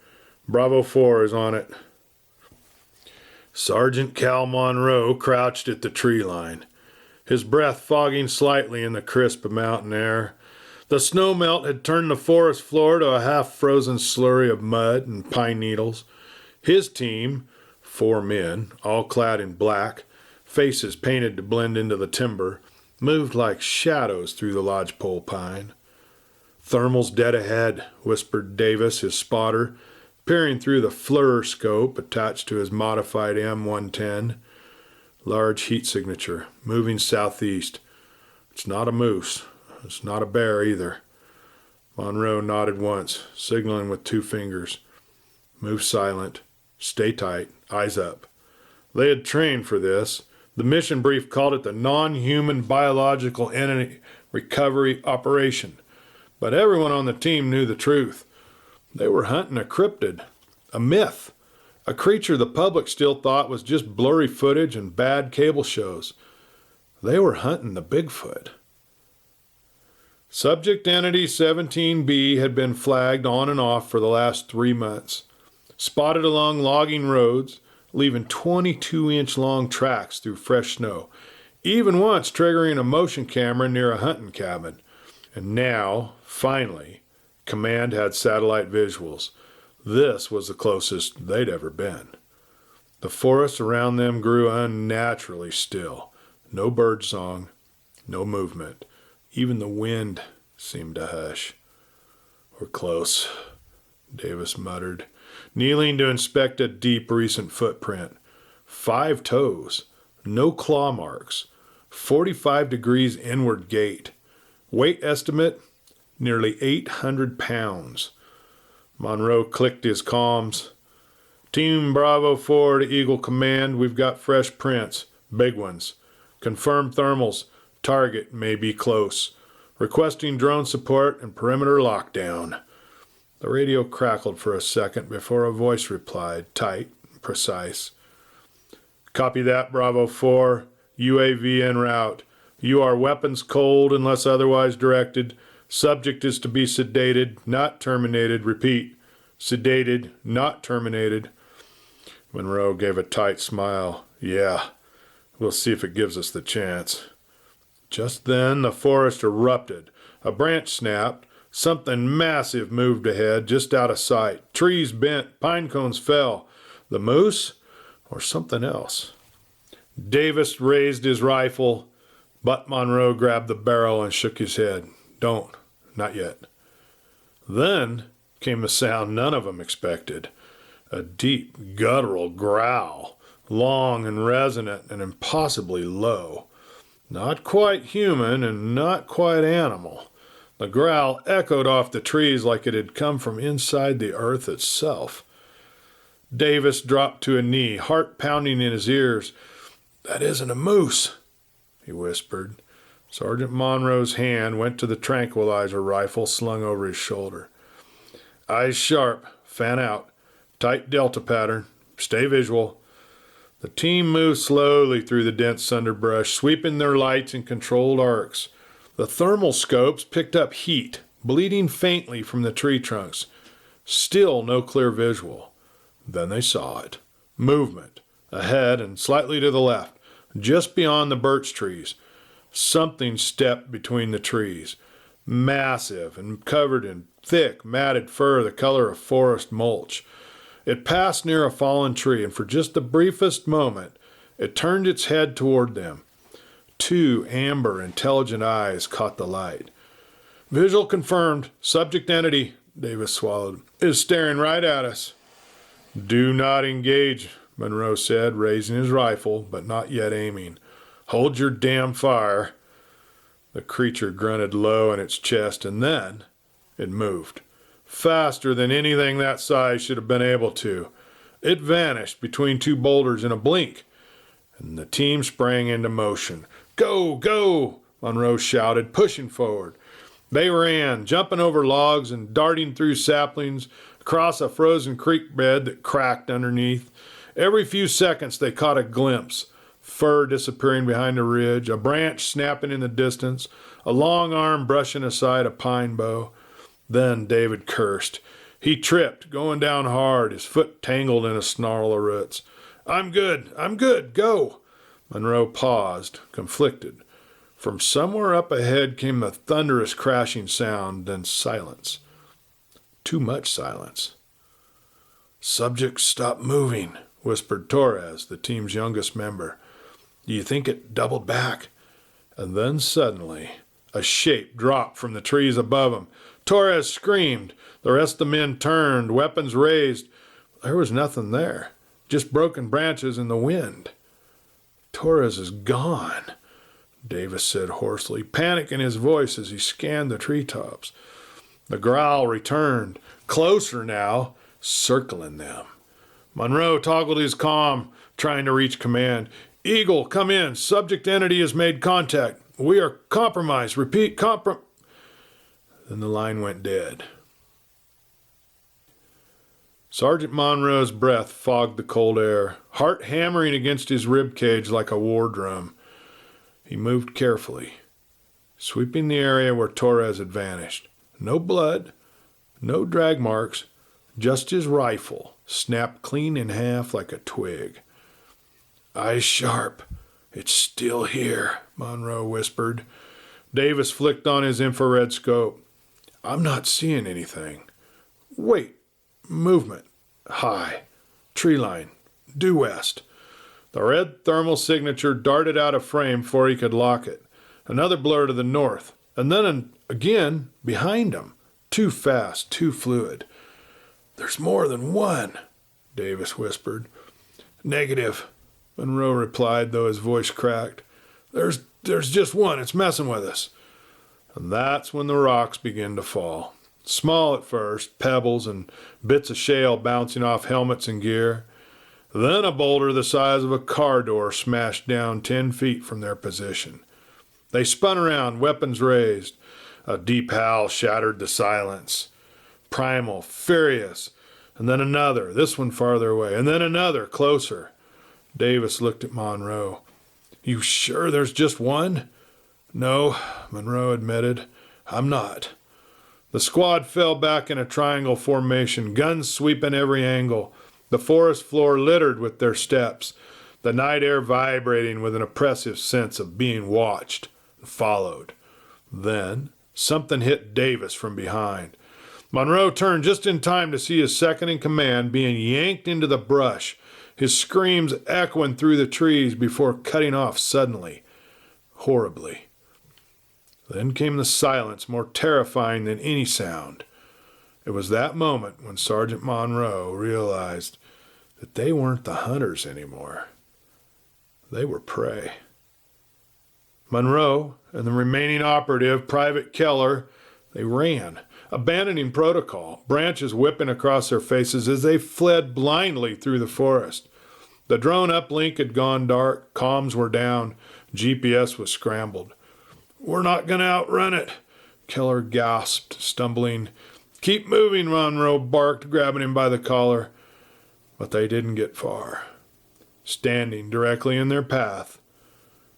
Bravo 4 is on it. Sergeant Cal Monroe crouched at the tree line, his breath fogging slightly in the crisp mountain air. The snow melt had turned the forest floor to a half-frozen slurry of mud and pine needles. His team, 4 men, all clad in black, faces painted to blend into the timber, moved like shadows through the lodgepole pine. Thermal's dead ahead, whispered Davis, his spotter, peering through the fluoroscope attached to his modified M110. Large heat signature, moving southeast. It's not a moose. It's not a bear either. Monroe nodded once, signaling with 2 fingers. Move silent. Stay tight. Eyes up. They had trained for this. The mission brief called it the Non-Human Biological Entity Recovery Operation. But everyone on the team knew the truth. They were hunting a cryptid, a myth, a creature the public still thought was just blurry footage and bad cable shows. They were hunting the Bigfoot. Subject Entity 17B had been flagged on and off for the last 3 months, spotted along logging roads, leaving 22-inch long tracks through fresh snow, even once triggering a motion camera near a hunting cabin. And now, finally, Command had satellite visuals. This was the closest they'd ever been. The forest around them grew unnaturally still. No bird song, no movement. Even the wind seemed to hush. "We're close," Davis muttered, kneeling to inspect a deep recent footprint. 5 toes, no claw marks, 45 degrees inward gait. Weight estimate, nearly 800 pounds. Monroe clicked his comms. "Team Bravo 4 to Eagle Command, we've got fresh prints, big ones. Confirmed thermals, target may be close. Requesting drone support and perimeter lockdown." The radio crackled for a second before a voice replied, tight and precise. "Copy that, Bravo 4. UAV en route. You are weapons cold unless otherwise directed. Subject is to be sedated, not terminated. Repeat, sedated, not terminated." Monroe gave a tight smile. "Yeah, we'll see if it gives us the chance." Just then the forest erupted. A branch snapped. Something massive moved ahead, just out of sight. Trees bent, pine cones fell. The moose or something else? Davis raised his rifle, but Monroe grabbed the barrel and shook his head. "Don't. Not yet." Then came a sound none of them expected. A deep, guttural growl, long and resonant and impossibly low. Not quite human and not quite animal. The growl echoed off the trees like it had come from inside the earth itself. Davis dropped to a knee, heart pounding in his ears. "That isn't a moose," he whispered. Sergeant Monroe's hand went to the tranquilizer rifle slung over his shoulder. "Eyes sharp, fan out, tight delta pattern, stay visual." The team moved slowly through the dense underbrush, sweeping their lights in controlled arcs. The thermal scopes picked up heat, bleeding faintly from the tree trunks. Still no clear visual. Then they saw it. Movement, ahead and slightly to the left, just beyond the birch trees. Something stepped between the trees, massive and covered in thick, matted fur the color of forest mulch. It passed near a fallen tree, and for just the briefest moment, it turned its head toward them. 2 amber, intelligent eyes caught the light. "Visual confirmed. Subject entity," Davis swallowed, "is staring right at us." "Do not engage," Monroe said, raising his rifle, but not yet aiming. "Hold your damn fire." The creature grunted low in its chest, and then it moved. Faster than anything that size should have been able to. It vanished between 2 boulders in a blink, and the team sprang into motion. "Go, go!" Monroe shouted, pushing forward. They ran, jumping over logs and darting through saplings, across a frozen creek bed that cracked underneath. Every few seconds they caught a glimpse. Fur disappearing behind a ridge, a branch snapping in the distance, a long arm brushing aside a pine bough. Then David cursed. He tripped, going down hard, his foot tangled in a snarl of roots. I'm good, go!" Monroe paused, conflicted. From somewhere up ahead came a thunderous crashing sound, then silence. Too much silence. "Subject stopped moving," whispered Torres, the team's youngest member. "Do you think it doubled back?" And then suddenly, a shape dropped from the trees above him. Torres screamed. The rest of the men turned, weapons raised. There was nothing there, just broken branches in the wind. "Torres is gone," Davis said hoarsely, panic in his voice as he scanned the treetops. The growl returned, closer now, circling them. Monroe toggled his comm, trying to reach command. Eagle, come in. Subject entity has made contact. We are compromised. Repeat, Then the line went dead. Sergeant Monroe's breath fogged the cold air, heart hammering against his rib cage like a war drum. He moved carefully, sweeping the area where Torres had vanished. No blood, no drag marks, just his rifle, snapped clean in half like a twig. Eyes sharp. It's still here, Monroe whispered. Davis flicked on his infrared scope. I'm not seeing anything. Wait. Movement. High. Tree line. Due west. The red thermal signature darted out of frame before he could lock it. Another blur to the north. And then again behind him. Too fast, too fluid. There's more than one, Davis whispered. Negative, Monroe replied, though his voice cracked. There's just one. It's messing with us. And that's when the rocks began to fall. Small at first, pebbles and bits of shale bouncing off helmets and gear. Then a boulder the size of a car door smashed down 10 feet from their position. They spun around, weapons raised. A deep howl shattered the silence. Primal, furious. And then another, this one farther away. And then another, closer. Davis looked at Monroe. You sure there's just one? No, Monroe admitted. I'm not. The squad fell back in a triangle formation, guns sweeping every angle, the forest floor littered with their steps, the night air vibrating with an oppressive sense of being watched and followed. Then something hit Davis from behind. Monroe turned just in time to see his second in command being yanked into the brush, his screams echoing through the trees before cutting off suddenly, horribly. Then came the silence, more terrifying than any sound. It was that moment when Sergeant Monroe realized that they weren't the hunters anymore. They were prey. Monroe and the remaining operative, Private Keller, they ran, abandoning protocol, branches whipping across their faces as they fled blindly through the forest. The drone uplink had gone dark, comms were down, GPS was scrambled. We're not going to outrun it, Keller gasped, stumbling. Keep moving, Monroe barked, grabbing him by the collar. But they didn't get far. Standing directly in their path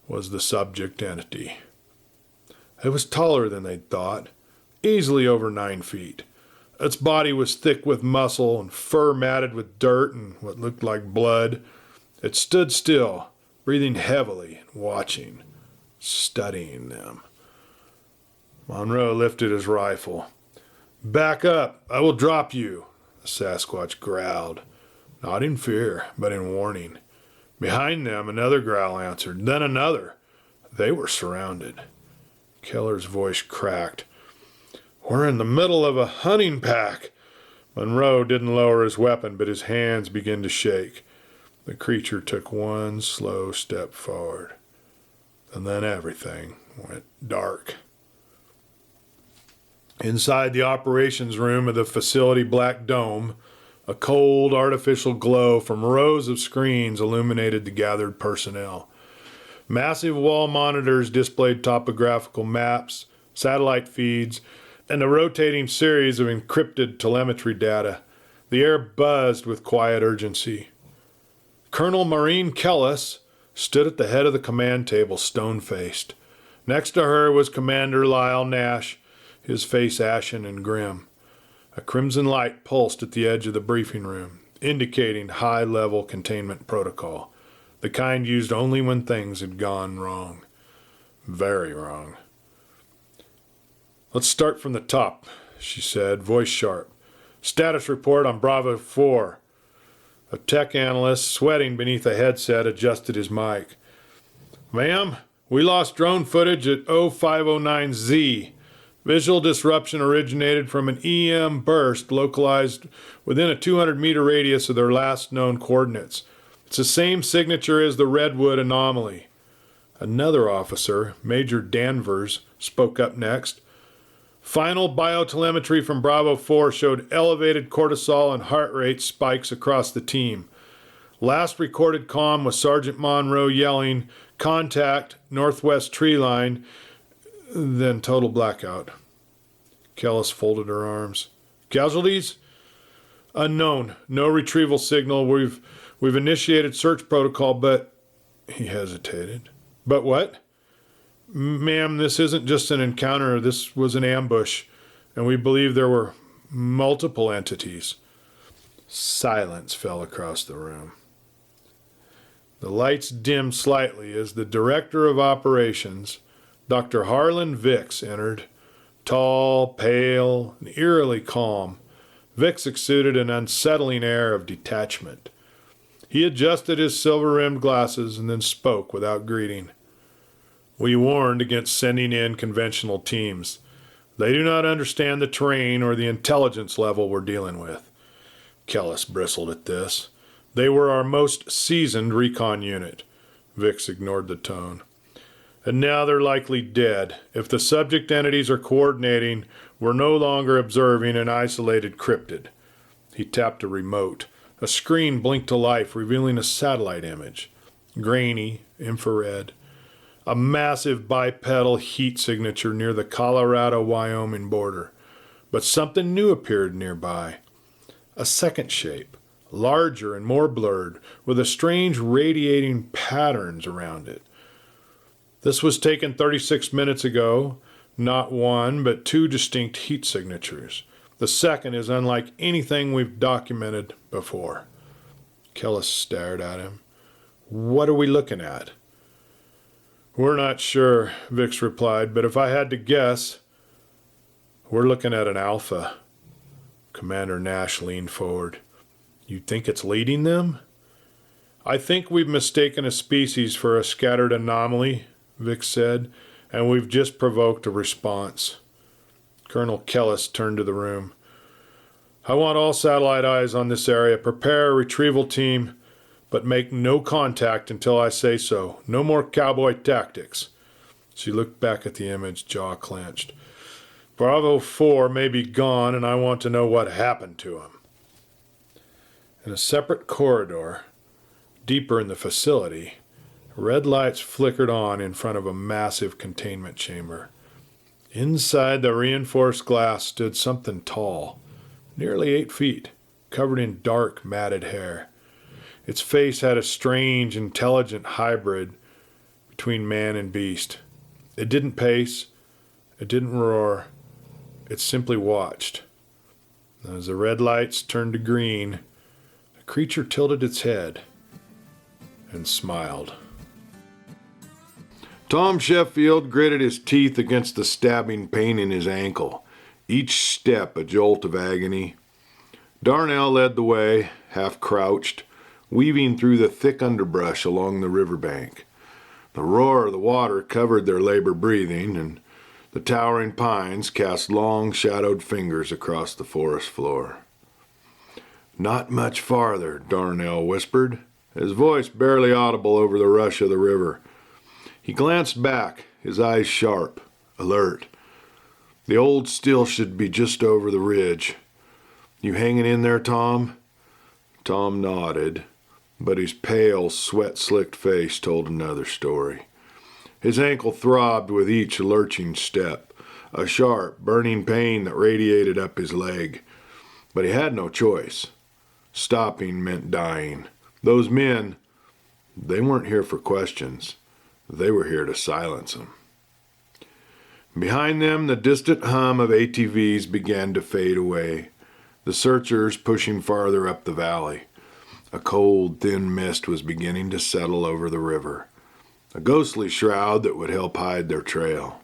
was the subject entity. It was taller than they'd thought, easily over 9 feet. Its body was thick with muscle and fur matted with dirt and what looked like blood. It stood still, breathing heavily and watching, studying them. Monroe lifted his rifle. Back up, I will drop you, the Sasquatch growled, not in fear, but in warning. Behind them, another growl answered, then another. They were surrounded. Keller's voice cracked. We're in the middle of a hunting pack. Monroe didn't lower his weapon, but his hands began to shake. The creature took one slow step forward. And then everything went dark. Inside the operations room of the facility black dome, a cold artificial glow from rows of screens illuminated the gathered personnel. Massive wall monitors displayed topographical maps, satellite feeds, and a rotating series of encrypted telemetry data. The air buzzed with quiet urgency. Colonel Maureen Kellis stood at the head of the command table, stone-faced. Next to her was Commander Lyle Nash, his face ashen and grim. A crimson light pulsed at the edge of the briefing room, indicating high-level containment protocol, the kind used only when things had gone wrong. Very wrong. Let's start from the top, she said, voice sharp. Status report on Bravo 4. A tech analyst, sweating beneath a headset, adjusted his mic. Ma'am, we lost drone footage at 0509Z. Visual disruption originated from an EM burst localized within a 200-meter radius of their last known coordinates. It's the same signature as the Redwood anomaly. Another officer, Major Danvers, spoke up next. Final biotelemetry from Bravo 4 showed elevated cortisol and heart rate spikes across the team. Last recorded comm was Sergeant Monroe yelling, "Contact, northwest tree line," then total blackout. Kellis folded her arms. "Casualties? Unknown. No retrieval signal. We've initiated search protocol, but..." He hesitated. "But what?" "Ma'am, this isn't just an encounter. This was an ambush, and we believe there were multiple entities." Silence fell across the room. The lights dimmed slightly as the director of operations, Dr. Harlan Vicks, entered. Tall, pale, and eerily calm, Vicks exuded an unsettling air of detachment. He adjusted his silver-rimmed glasses and then spoke without greeting. "We warned against sending in conventional teams. They do not understand the terrain or the intelligence level we're dealing with." Kellis bristled at this. "They were our most seasoned recon unit." Vicks ignored the tone. "And now they're likely dead. If the subject entities are coordinating, we're no longer observing an isolated cryptid." He tapped a remote. A screen blinked to life, revealing a satellite image. Grainy, infrared. A massive bipedal heat signature near the Colorado-Wyoming border. But something new appeared nearby. A second shape, larger and more blurred, with a strange radiating patterns around it. This was taken 36 minutes ago. Not one, but two distinct heat signatures. The second is unlike anything we've documented before. Kellis stared at him. "What are we looking at?" "We're not sure," Vicks replied, "but if I had to guess, we're looking at an alpha." Commander Nash leaned forward. "You think it's leading them?" "I think we've mistaken a species for a scattered anomaly," Vicks said, "and we've just provoked a response." Colonel Kellis turned to the room. "I want all satellite eyes on this area. Prepare a retrieval team, but make no contact until I say so. No more cowboy tactics." She looked back at the image, jaw clenched. "Bravo 4 may be gone, and I want to know what happened to him." In a separate corridor, deeper in the facility, red lights flickered on in front of a massive containment chamber. Inside the reinforced glass stood something tall, nearly 8 feet, covered in dark, matted hair. Its face had a strange, intelligent hybrid between man and beast. It didn't pace. It didn't roar. It simply watched. As the red lights turned to green, the creature tilted its head and smiled. Tom Sheffield gritted his teeth against the stabbing pain in his ankle, each step a jolt of agony. Darnell led the way, half crouched, weaving through the thick underbrush along the riverbank. The roar of the water covered their labored breathing, and the towering pines cast long, shadowed fingers across the forest floor. "Not much farther," Darnell whispered, his voice barely audible over the rush of the river. He glanced back, his eyes sharp, alert. "The old still should be just over the ridge. You hanging in there, Tom?" Tom nodded, but his pale, sweat-slicked face told another story. His ankle throbbed with each lurching step, a sharp, burning pain that radiated up his leg. But he had no choice. Stopping meant dying. Those men, they weren't here for questions. They were here to silence him. Behind them, the distant hum of ATVs began to fade away, the searchers pushing farther up the valley. A cold, thin mist was beginning to settle over the river, a ghostly shroud that would help hide their trail.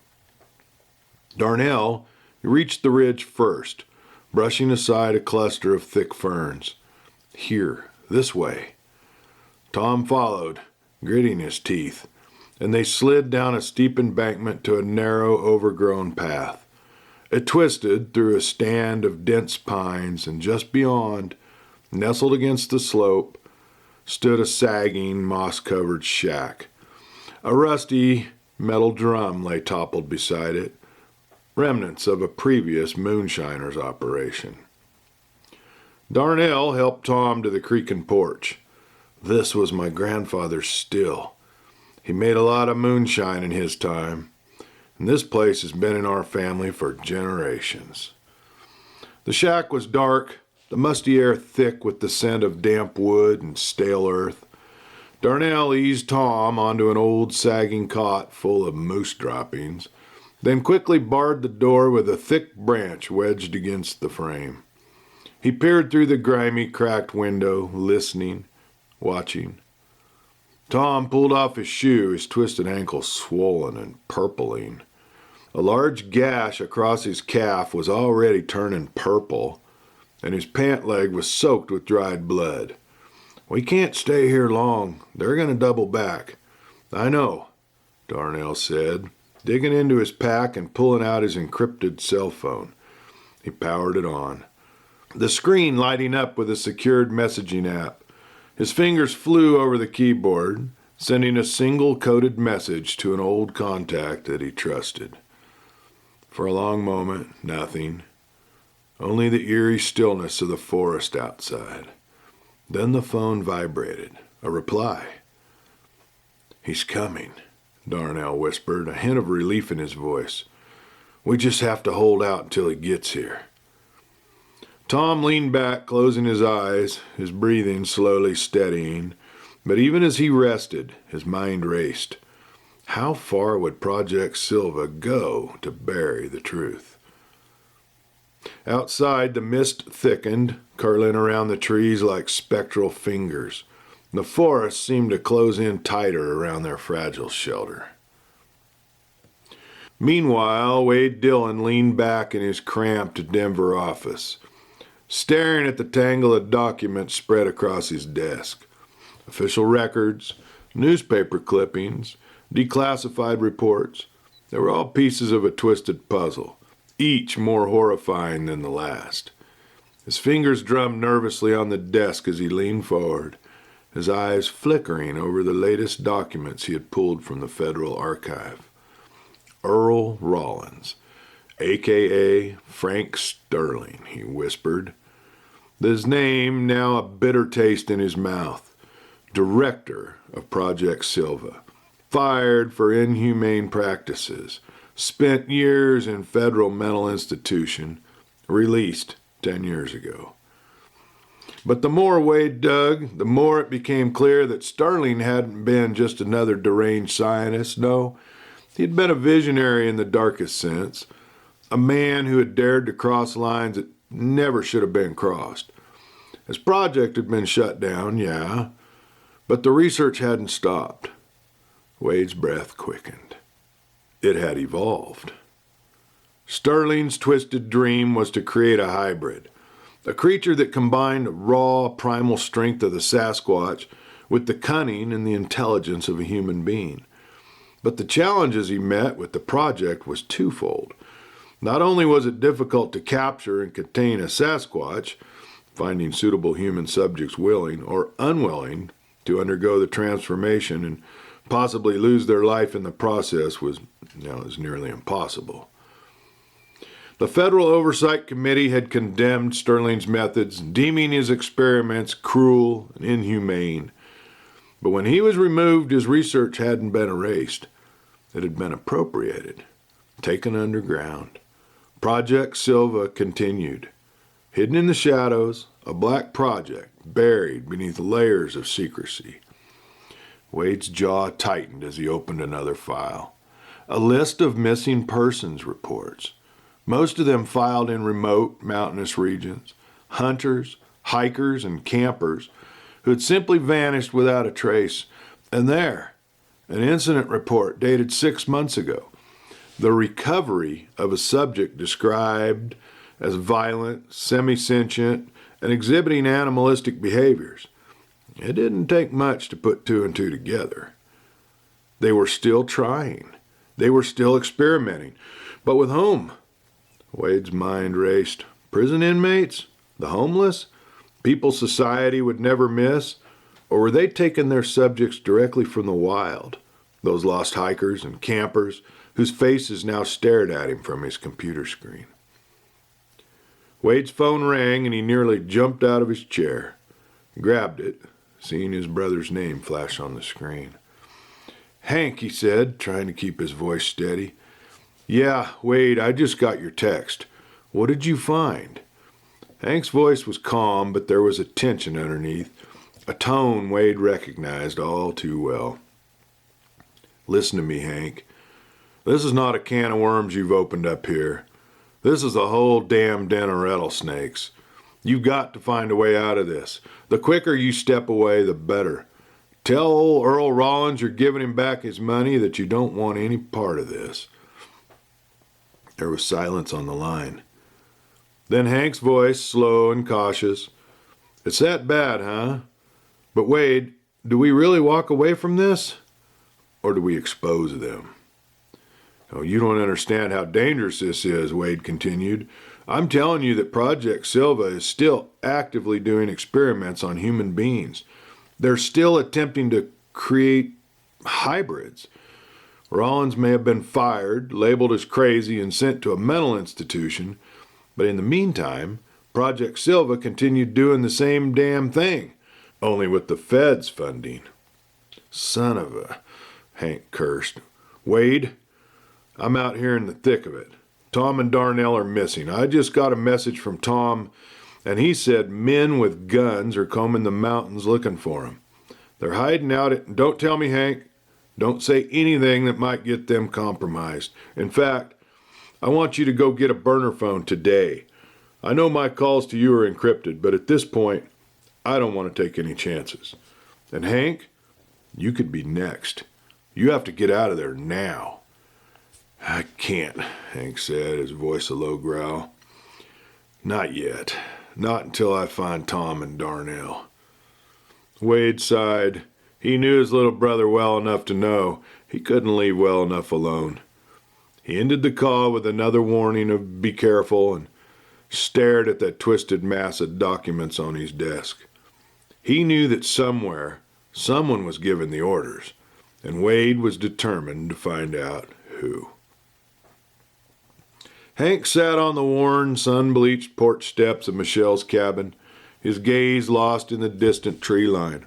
Darnell reached the ridge first, brushing aside a cluster of thick ferns. "Here, this way." Tom followed, gritting his teeth, and they slid down a steep embankment to a narrow, overgrown path. It twisted through a stand of dense pines, and just beyond, nestled against the slope, stood a sagging, moss-covered shack. A rusty metal drum lay toppled beside it, remnants of a previous moonshiner's operation. Darnell helped Tom to the creaking porch. This was my grandfather's still. He made a lot of moonshine in his time, and this place has been in our family for generations. The shack was dark, the musty air thick with the scent of damp wood and stale earth. Darnell eased Tom onto an old sagging cot full of moose droppings, then quickly barred the door with a thick branch wedged against the frame. He peered through the grimy, cracked window, listening, watching. Tom pulled off his shoe, his twisted ankle swollen and purpling. A large gash across his calf was already turning purple, and his pant leg was soaked with dried blood. "We can't stay here long. They're going to double back." "I know," Darnell said, digging into his pack and pulling out his encrypted cell phone. He powered it on, the screen lighting up with a secured messaging app. His fingers flew over the keyboard, sending a single coded message to an old contact that he trusted. For a long moment, nothing. Only the eerie stillness of the forest outside. Then the phone vibrated. A reply. "He's coming," Darnell whispered, a hint of relief in his voice. "We just have to hold out until he gets here." Tom leaned back, closing his eyes, his breathing slowly steadying. But even as he rested, his mind raced. How far would Project Silva go to bury the truth? Outside, the mist thickened, curling around the trees like spectral fingers. The forest seemed to close in tighter around their fragile shelter. Meanwhile, Wade Dillon leaned back in his cramped Denver office, staring at the tangle of documents spread across his desk. Official records, newspaper clippings, declassified reports. They were all pieces of a twisted puzzle, each more horrifying than the last. His fingers drummed nervously on the desk as he leaned forward, his eyes flickering over the latest documents he had pulled from the Federal Archive. Earl Rollins, a.k.a. Frank Sterling, he whispered, his name now a bitter taste in his mouth. Director of Project Silva, fired for inhumane practices, spent years in federal mental institution, released 10 years ago. But the more Wade dug, the more it became clear that Sterling hadn't been just another deranged scientist. No, he'd been a visionary in the darkest sense, a man who had dared to cross lines that never should have been crossed. His project had been shut down, yeah, but the research hadn't stopped. Wade's breath quickened. It had evolved. Sterling's twisted dream was to create a hybrid, a creature that combined the raw, primal strength of the Sasquatch with the cunning and the intelligence of a human being. But the challenges he met with the project was twofold. Not only was it difficult to capture and contain a Sasquatch, finding suitable human subjects willing or unwilling to undergo the transformation and possibly lose their life in the process was nearly impossible. The Federal Oversight Committee had condemned Sterling's methods, deeming his experiments cruel and inhumane. But when he was removed, his research hadn't been erased. It had been appropriated, taken underground. Project Silva continued. Hidden in the shadows, a black project buried beneath layers of secrecy. Wade's jaw tightened as he opened another file. A list of missing persons reports, most of them filed in remote mountainous regions. Hunters, hikers, and campers who had simply vanished without a trace. And there, an incident report dated 6 months ago. The recovery of a subject described as violent, semi-sentient, and exhibiting animalistic behaviors. It didn't take much to put two and two together. They were still trying. They were still experimenting. But with whom? Wade's mind raced. Prison inmates? The homeless? People society would never miss? Or were they taking their subjects directly from the wild? Those lost hikers and campers, whose faces now stared at him from his computer screen. Wade's phone rang and he nearly jumped out of his chair. He grabbed it, seeing his brother's name flash on the screen. "Hank," he said, trying to keep his voice steady. "Yeah, Wade, I just got your text. What did you find?" Hank's voice was calm, but there was a tension underneath, a tone Wade recognized all too well. "Listen to me, Hank. This is not a can of worms you've opened up here. This is a whole damn den of rattlesnakes. You've got to find a way out of this. The quicker you step away, the better. Tell old Earl Rollins you're giving him back his money, that you don't want any part of this." There was silence on the line. Then Hank's voice, slow and cautious. "It's that bad, huh? But Wade, do we really walk away from this? Or do we expose them?" "Oh, you don't understand how dangerous this is," Wade continued. "I'm telling you that Project Silva is still actively doing experiments on human beings. They're still attempting to create hybrids. Rollins may have been fired, labeled as crazy, and sent to a mental institution, but in the meantime, Project Silva continued doing the same damn thing, only with the Fed's funding." "Son of a," Hank cursed. "Wade, I'm out here in the thick of it. Tom and Darnell are missing. I just got a message from Tom, and he said men with guns are combing the mountains looking for them. They're hiding out at... Don't tell me, Hank. Don't say anything that might get them compromised. In fact, I want you to go get a burner phone today. I know my calls to you are encrypted, but at this point, I don't want to take any chances. And Hank, you could be next. You have to get out of there now." "I can't," Hank said, his voice a low growl. "Not yet. Not until I find Tom and Darnell." Wade sighed. He knew his little brother well enough to know he couldn't leave well enough alone. He ended the call with another warning of be careful and stared at that twisted mass of documents on his desk. He knew that somewhere, someone was giving the orders, and Wade was determined to find out who. Hank sat on the worn, sun-bleached porch steps of Michelle's cabin, his gaze lost in the distant tree line.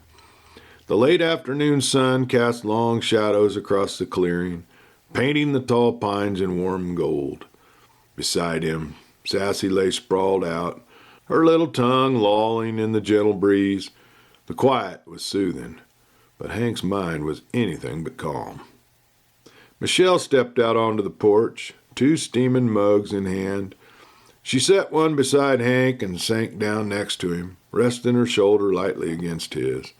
The late afternoon sun cast long shadows across the clearing, painting the tall pines in warm gold. Beside him, Sassy lay sprawled out, her little tongue lolling in the gentle breeze. The quiet was soothing, but Hank's mind was anything but calm. Michelle stepped out onto the porch, 2 steaming mugs in hand. She set one beside Hank and sank down next to him, resting her shoulder lightly against his.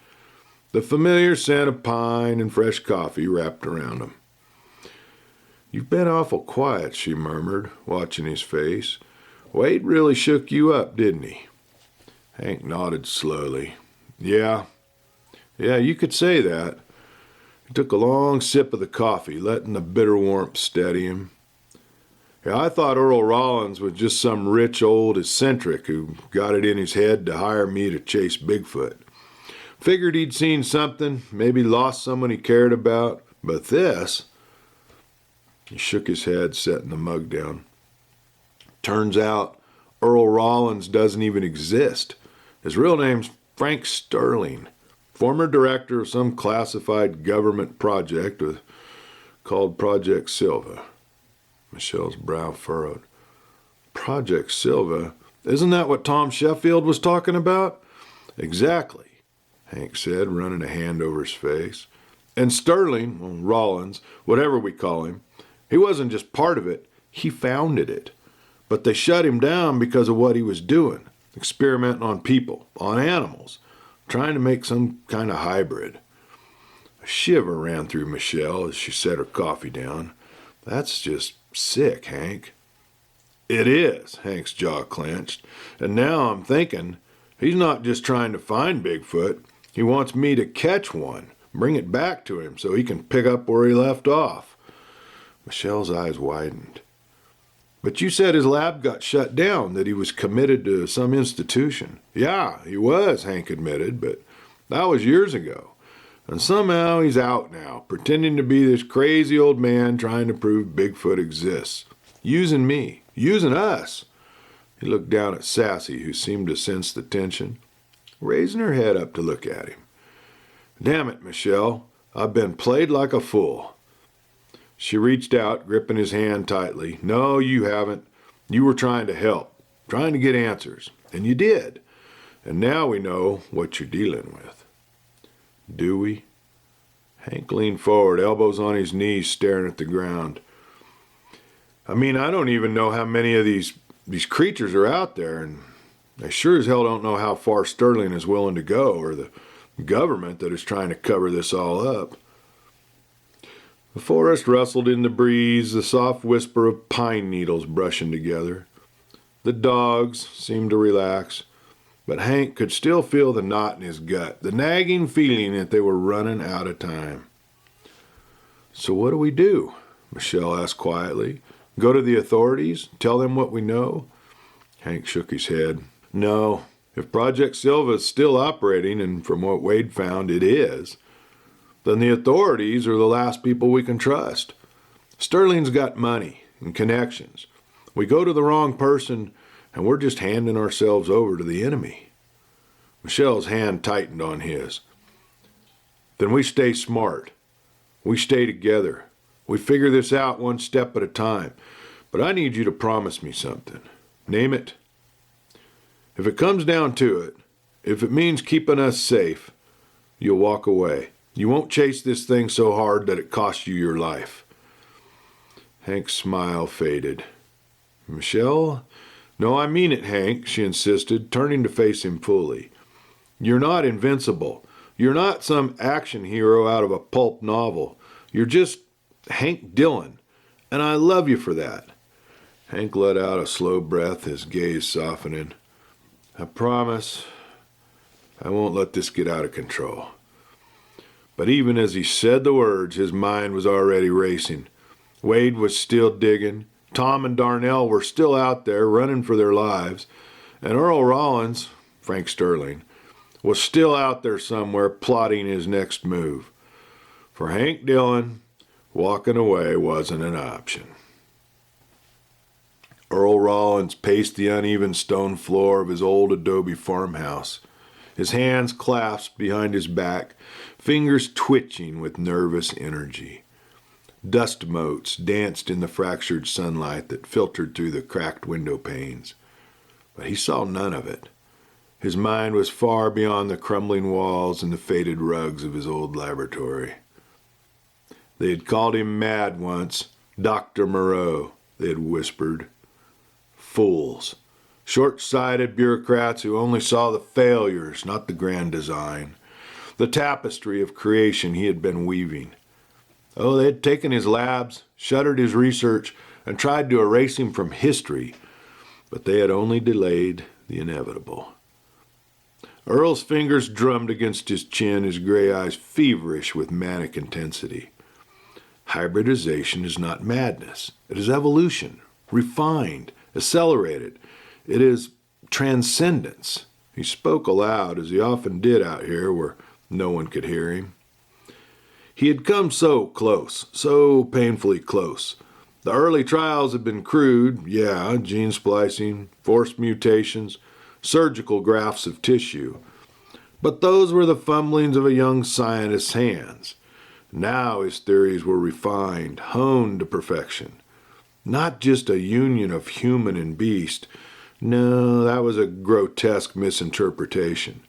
The familiar scent of pine and fresh coffee wrapped around him. "You've been awful quiet," she murmured, watching his face. "Wade really shook you up, didn't he?" Hank nodded slowly. Yeah, you could say that." He took a long sip of the coffee, letting the bitter warmth steady him. "Yeah, I thought Earl Rollins was just some rich old eccentric who got it in his head to hire me to chase Bigfoot. Figured he'd seen something, maybe lost someone he cared about. But this..." He shook his head, setting the mug down. "Turns out Earl Rollins doesn't even exist. His real name's Frank Sterling, former director of some classified government project called Project Silva." Michelle's brow furrowed. "Project Silva? Isn't that what Tom Sheffield was talking about?" "Exactly," Hank said, running a hand over his face. "And Sterling, well, Rollins, whatever we call him, he wasn't just part of it, he founded it. But they shut him down because of what he was doing, experimenting on people, on animals, trying to make some kind of hybrid." A shiver ran through Michelle as she set her coffee down. "That's just sick, Hank." "It is," Hank's jaw clenched. "And now I'm thinking he's not just trying to find Bigfoot. He wants me to catch one, bring it back to him so he can pick up where he left off." Michelle's eyes widened. "But you said his lab got shut down, that he was committed to some institution." "Yeah, he was," Hank admitted, "but that was years ago. And somehow he's out now, pretending to be this crazy old man trying to prove Bigfoot exists. Using me. Using us. He looked down at Sassy, who seemed to sense the tension, raising her head up to look at him. Damn it, Michelle. I've been played like a fool. She reached out, gripping his hand tightly. No, you haven't. You were trying to help, trying to get answers. And you did. And now we know what you're dealing with. Do we? Hank leaned forward, elbows on his knees, staring at the ground. I mean, I don't even know how many of these creatures are out there, and I sure as hell don't know how far Sterling is willing to go, or the government that is trying to cover this all up. The forest rustled in the breeze, the soft whisper of pine needles brushing together. The dogs seemed to relax, but Hank could still feel the knot in his gut, the nagging feeling that they were running out of time. So what do we do? Michelle asked quietly. Go to the authorities? Tell them what we know? Hank shook his head. No. If Project Silva is still operating, and from what Wade found, it is, then the authorities are the last people we can trust. Sterling's got money and connections. We go to the wrong person, and we're just handing ourselves over to the enemy. Michelle's hand tightened on his. Then we stay smart. We stay together. We figure this out one step at a time. But I need you to promise me something. Name it. If it comes down to it, if it means keeping us safe, you'll walk away. You won't chase this thing so hard that it costs you your life. Hank's smile faded. Michelle? No, I mean it, Hank, she insisted, turning to face him fully. You're not invincible. You're not some action hero out of a pulp novel. You're just Hank Dillon, and I love you for that. Hank let out a slow breath, his gaze softening. I promise I won't let this get out of control. But even as he said the words, his mind was already racing. Wade was still digging. Tom and Darnell were still out there running for their lives. And Earl Rollins, Frank Sterling, was still out there somewhere plotting his next move. For Hank Dillon, walking away wasn't an option. Earl Rollins paced the uneven stone floor of his old adobe farmhouse, his hands clasped behind his back, fingers twitching with nervous energy. Dust motes danced in the fractured sunlight that filtered through the cracked window panes. But he saw none of it. His mind was far beyond the crumbling walls and the faded rugs of his old laboratory. They had called him mad once, Dr. Moreau, they had whispered. Fools, short-sighted bureaucrats who only saw the failures, not the grand design, the tapestry of creation he had been weaving. Oh, they had taken his labs, shuttered his research, and tried to erase him from history, but they had only delayed the inevitable. Earl's fingers drummed against his chin, his gray eyes feverish with manic intensity. Hybridization is not madness. It is evolution, refined, accelerated. It is transcendence. He spoke aloud, as he often did out here where no one could hear him. He had come so close, so painfully close. The early trials had been crude, gene splicing, forced mutations, surgical grafts of tissue. But those were the fumblings of a young scientist's hands. Now his theories were refined, honed to perfection. Not just a union of human and beast. No, that was a grotesque misinterpretation.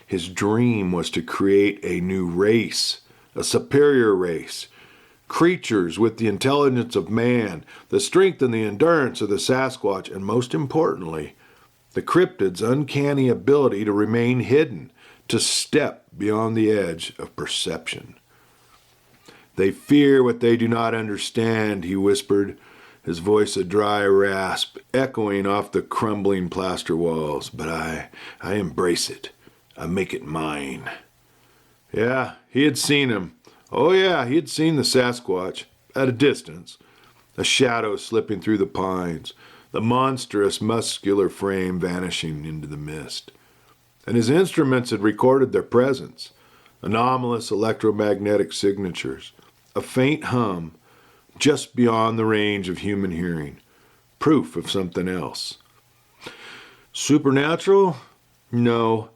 His dream was to create a new race, a superior race. Creatures with the intelligence of man, the strength and the endurance of the Sasquatch, and most importantly, the cryptids' uncanny ability to remain hidden, to step beyond the edge of perception. They fear what they do not understand, he whispered, his voice a dry rasp, echoing off the crumbling plaster walls. But I embrace it. I make it mine. Yeah, he had seen him. Oh yeah, he had seen the Sasquatch, at a distance, a shadow slipping through the pines, the monstrous muscular frame vanishing into the mist. And his instruments had recorded their presence. anomalous electromagnetic signatures, a faint hum just beyond the range of human hearing, proof of something else. Supernatural? No.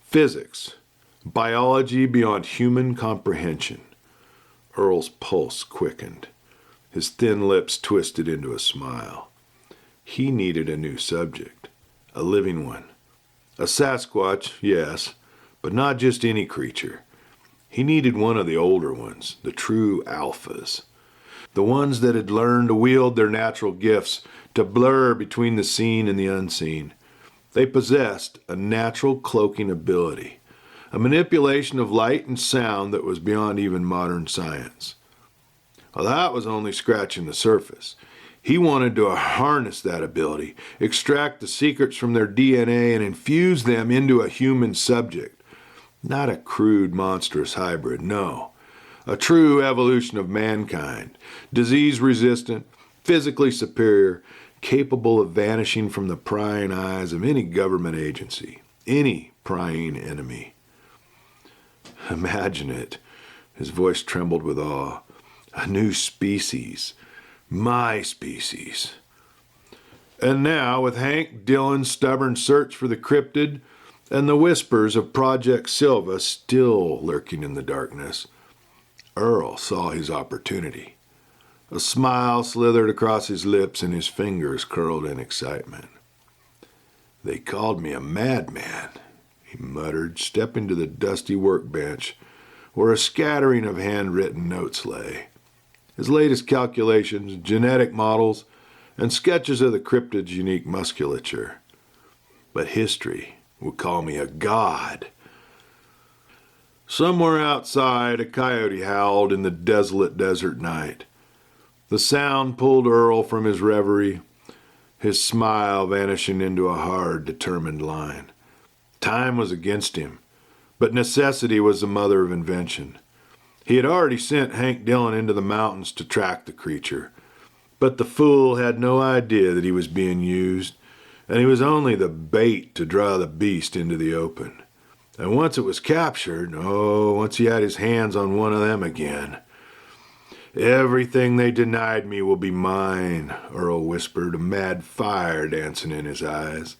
Physics. Biology beyond human comprehension. Earl's pulse quickened. His thin lips twisted into a smile. He needed a new subject, a living one. A Sasquatch, yes, but not just any creature. He needed one of the older ones, the true alphas. The ones that had learned to wield their natural gifts, to blur between the seen and the unseen. They possessed a natural cloaking ability, a manipulation of light and sound that was beyond even modern science. Well, that was only scratching the surface. He wanted to harness that ability, extract the secrets from their DNA and infuse them into a human subject. Not a crude, monstrous hybrid, no. A true evolution of mankind, disease-resistant, physically superior, capable of vanishing from the prying eyes of any government agency, any prying enemy. Imagine it. His voice trembled with awe. A new species. My species. And now, with Hank Dillon's stubborn search for the cryptid and the whispers of Project Silva still lurking in the darkness, Earl saw his opportunity. A smile slithered across his lips and his fingers curled in excitement. They called me a madman, he muttered, stepping to the dusty workbench where a scattering of handwritten notes lay. His latest calculations, genetic models, and sketches of the cryptid's unique musculature. But history would call me a god. Somewhere outside, a coyote howled in the desolate desert night. The sound pulled Earl from his reverie, his smile vanishing into a hard, determined line. Time was against him, but necessity was the mother of invention. He had already sent Hank Dillon into the mountains to track the creature, but the fool had no idea that he was being used, and he was only the bait to draw the beast into the open. And once it was captured, once he had his hands on one of them again. Everything they denied me will be mine, Earl whispered, a mad fire dancing in his eyes.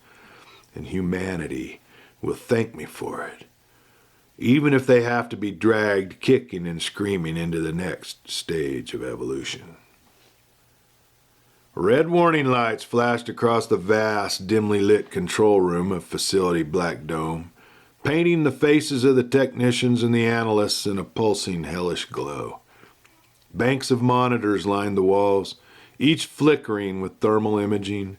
And humanity will thank me for it, even if they have to be dragged kicking and screaming into the next stage of evolution. Red warning lights flashed across the vast, dimly lit control room of Facility Black Dome, painting the faces of the technicians and the analysts in a pulsing, hellish glow. Banks of monitors lined the walls, each flickering with thermal imaging,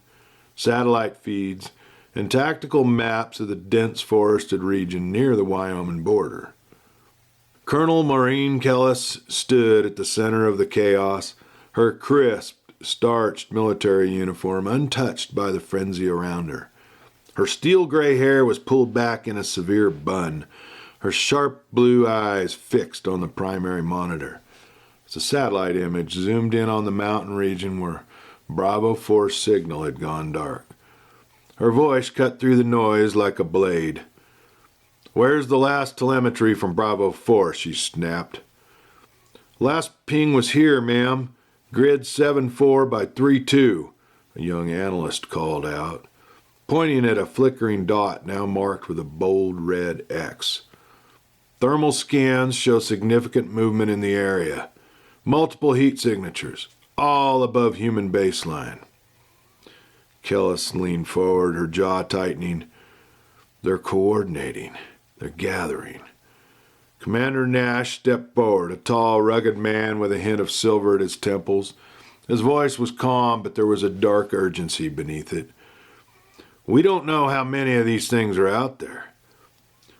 satellite feeds, and tactical maps of the dense forested region near the Wyoming border. Colonel Maureen Kellis stood at the center of the chaos, her crisp, starched military uniform untouched by the frenzy around her. Her steel-gray hair was pulled back in a severe bun, her sharp blue eyes fixed on the primary monitor. As a satellite image zoomed in on the mountain region where Bravo 4's signal had gone dark. Her voice cut through the noise like a blade. "Where's the last telemetry from Bravo 4?" she snapped. "Last ping was here, ma'am. Grid 74 by 32, a young analyst called out, pointing at a flickering dot now marked with a bold red X. "Thermal scans show significant movement in the area. Multiple heat signatures, all above human baseline." Kellis leaned forward, her jaw tightening. "They're coordinating. They're gathering." Commander Nash stepped forward, a tall, rugged man with a hint of silver at his temples. His voice was calm, but there was a dark urgency beneath it. "We don't know how many of these things are out there."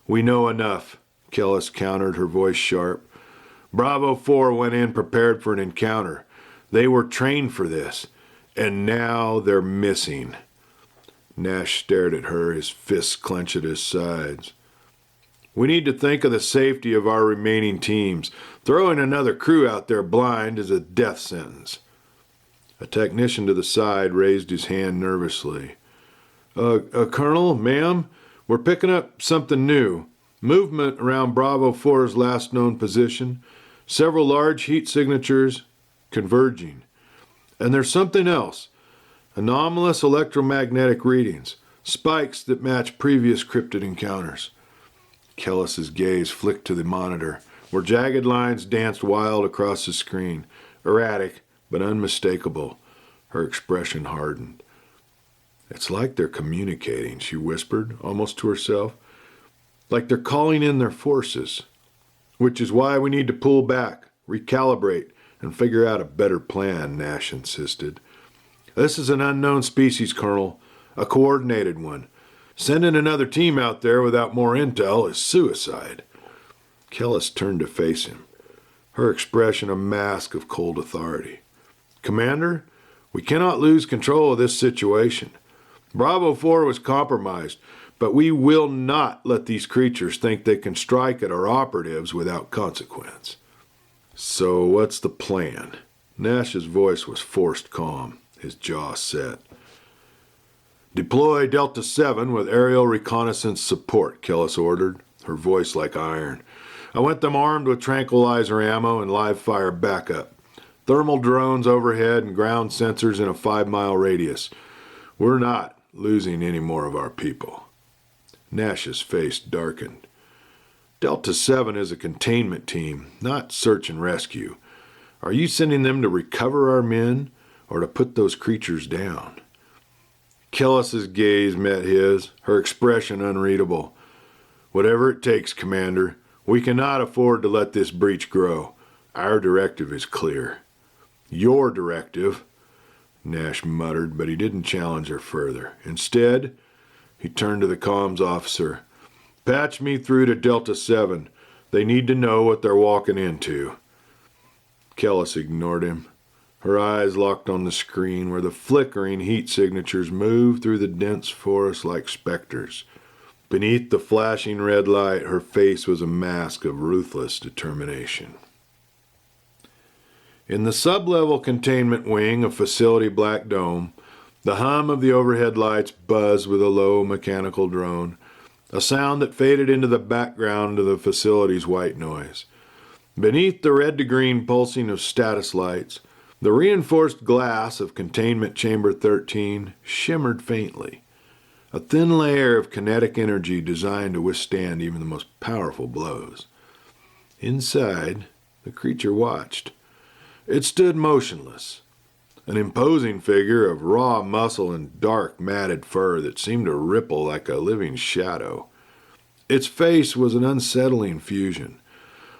"We know enough," Kellis countered, her voice sharp. "Bravo 4 went in prepared for an encounter. They were trained for this. And now they're missing." Nash stared at her, his fists clenched at his sides. "We need to think of the safety of our remaining teams. Throwing another crew out there blind is a death sentence." A technician to the side raised his hand nervously. Colonel, ma'am, we're picking up something new. Movement around Bravo 4's last known position, several large heat signatures converging. And there's something else. Anomalous electromagnetic readings, spikes that match previous cryptid encounters. Kellis's gaze flicked to the monitor, where jagged lines danced wild across the screen, erratic but unmistakable. Her expression hardened. It's like they're communicating, she whispered, almost to herself. Like they're calling in their forces. Which is why we need to pull back, recalibrate, and figure out a better plan, Nash insisted. This is an unknown species, Colonel. A coordinated one. Sending another team out there without more intel is suicide. Kellis turned to face him, her expression a mask of cold authority. Commander, we cannot lose control of this situation. Bravo 4 was compromised, but we will not let these creatures think they can strike at our operatives without consequence. So what's the plan? Nash's voice was forced calm, his jaw set. Deploy Delta 7 with aerial reconnaissance support, Kellis ordered, her voice like iron. I want them armed with tranquilizer ammo and live fire backup. Thermal drones overhead and ground sensors in a 5-mile radius. We're not losing any more of our people. Nash's face darkened. Delta 7 is a containment team, not search and rescue. Are you sending them to recover our men or to put those creatures down? Kellis's gaze met his, her expression unreadable. Whatever it takes, Commander. We cannot afford to let this breach grow. Our directive is clear. Your directive, Nash muttered, but he didn't challenge her further. Instead, he turned to the comms officer. Patch me through to Delta 7. They need to know what they're walking into. Kellis ignored him. Her eyes locked on the screen where the flickering heat signatures moved through the dense forest like specters. Beneath the flashing red light, her face was a mask of ruthless determination. In the sub-level containment wing of Facility Black Dome, the hum of the overhead lights buzzed with a low mechanical drone, a sound that faded into the background of the facility's white noise. Beneath the red to green pulsing of status lights, the reinforced glass of Containment Chamber 13 shimmered faintly, a thin layer of kinetic energy designed to withstand even the most powerful blows. Inside, the creature watched. It stood motionless, an imposing figure of raw muscle and dark, matted fur that seemed to ripple like a living shadow. Its face was an unsettling fusion.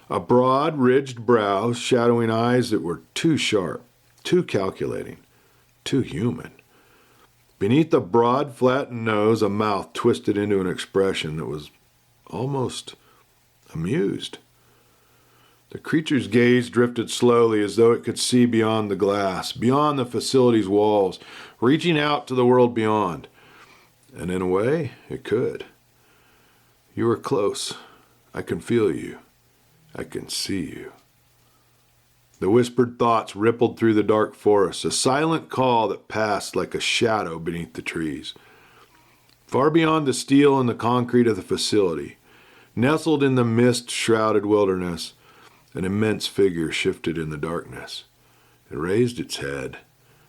A broad, ridged brow, shadowing eyes that were too sharp, too calculating, too human. Beneath the broad, flattened nose, a mouth twisted into an expression that was almost amused. The creature's gaze drifted slowly as though it could see beyond the glass, beyond the facility's walls, reaching out to the world beyond. And in a way, it could. You are close. I can feel you. I can see you. The whispered thoughts rippled through the dark forest, a silent call that passed like a shadow beneath the trees. Far beyond the steel and the concrete of the facility, nestled in the mist-shrouded wilderness, an immense figure shifted in the darkness. It raised its head,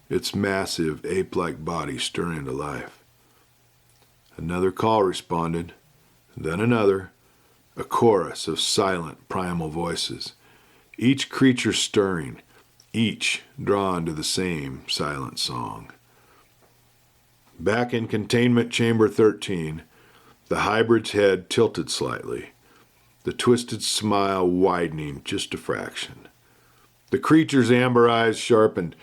its massive, ape-like body stirring to life. Another call responded, then another, a chorus of silent, primal voices, each creature stirring, each drawn to the same silent song. Back in Containment Chamber 13, the hybrid's head tilted slightly, the twisted smile widening just a fraction. The creature's amber eyes sharpened.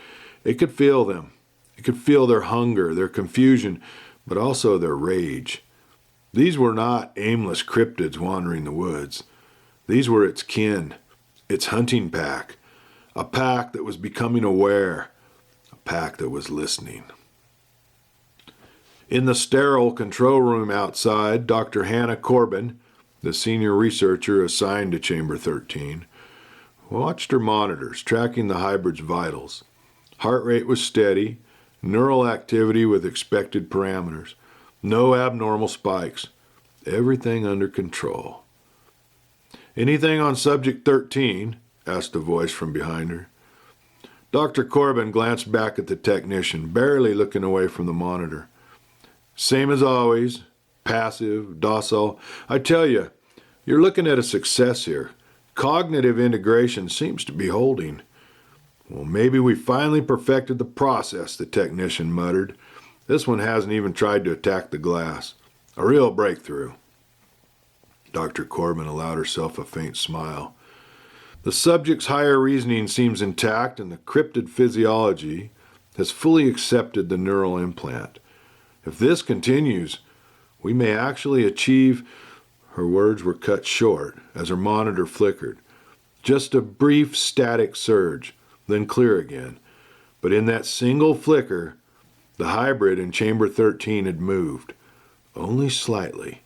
It could feel them. It could feel their hunger, their confusion, but also their rage. These were not aimless cryptids wandering the woods. These were its kin, its hunting pack, a pack that was becoming aware, a pack that was listening. In the sterile control room outside, Dr. Hannah Corbin, the senior researcher assigned to Chamber 13, watched her monitors, tracking the hybrid's vitals. Heart rate was steady, neural activity with expected parameters, no abnormal spikes, everything under control. "Anything on subject 13?" asked a voice from behind her. Dr. Corbin glanced back at the technician, barely looking away from the monitor. "Same as always. Passive, docile. I tell you, you're looking at a success here. Cognitive integration seems to be holding." "Well, maybe we finally perfected the process," the technician muttered. "This one hasn't even tried to attack the glass. A real breakthrough." Dr. Corbin allowed herself a faint smile. The subject's higher reasoning seems intact, and the cryptid physiology has fully accepted the neural implant. If this continues, we may actually achieve... Her words were cut short as her monitor flickered. Just a brief static surge, then clear again. But in that single flicker, the hybrid in chamber 13 had moved, only slightly.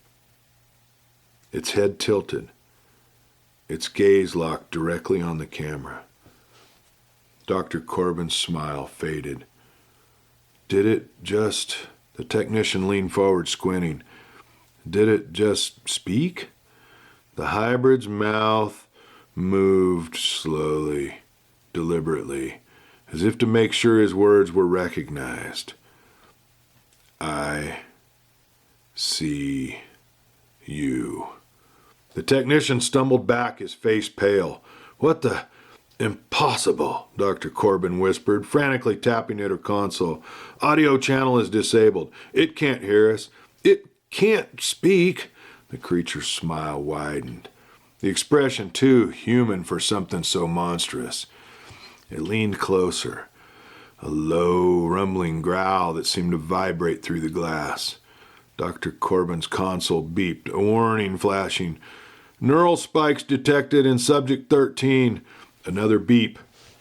Its head tilted, its gaze locked directly on the camera. Dr. Corbin's smile faded. "Did it just..." The technician leaned forward, squinting. "Did it just speak?" The hybrid's mouth moved slowly, deliberately, as if to make sure his words were recognized. "I see you." The technician stumbled back, his face pale. "What the... Impossible," Dr. Corbin whispered, frantically tapping at her console. "Audio channel is disabled. It can't hear us. It can't speak." The creature's smile widened. The expression too human for something so monstrous. It leaned closer, a low, rumbling growl that seemed to vibrate through the glass. Dr. Corbin's console beeped, a warning flashing. "Neural spikes detected in subject 13. Another beep.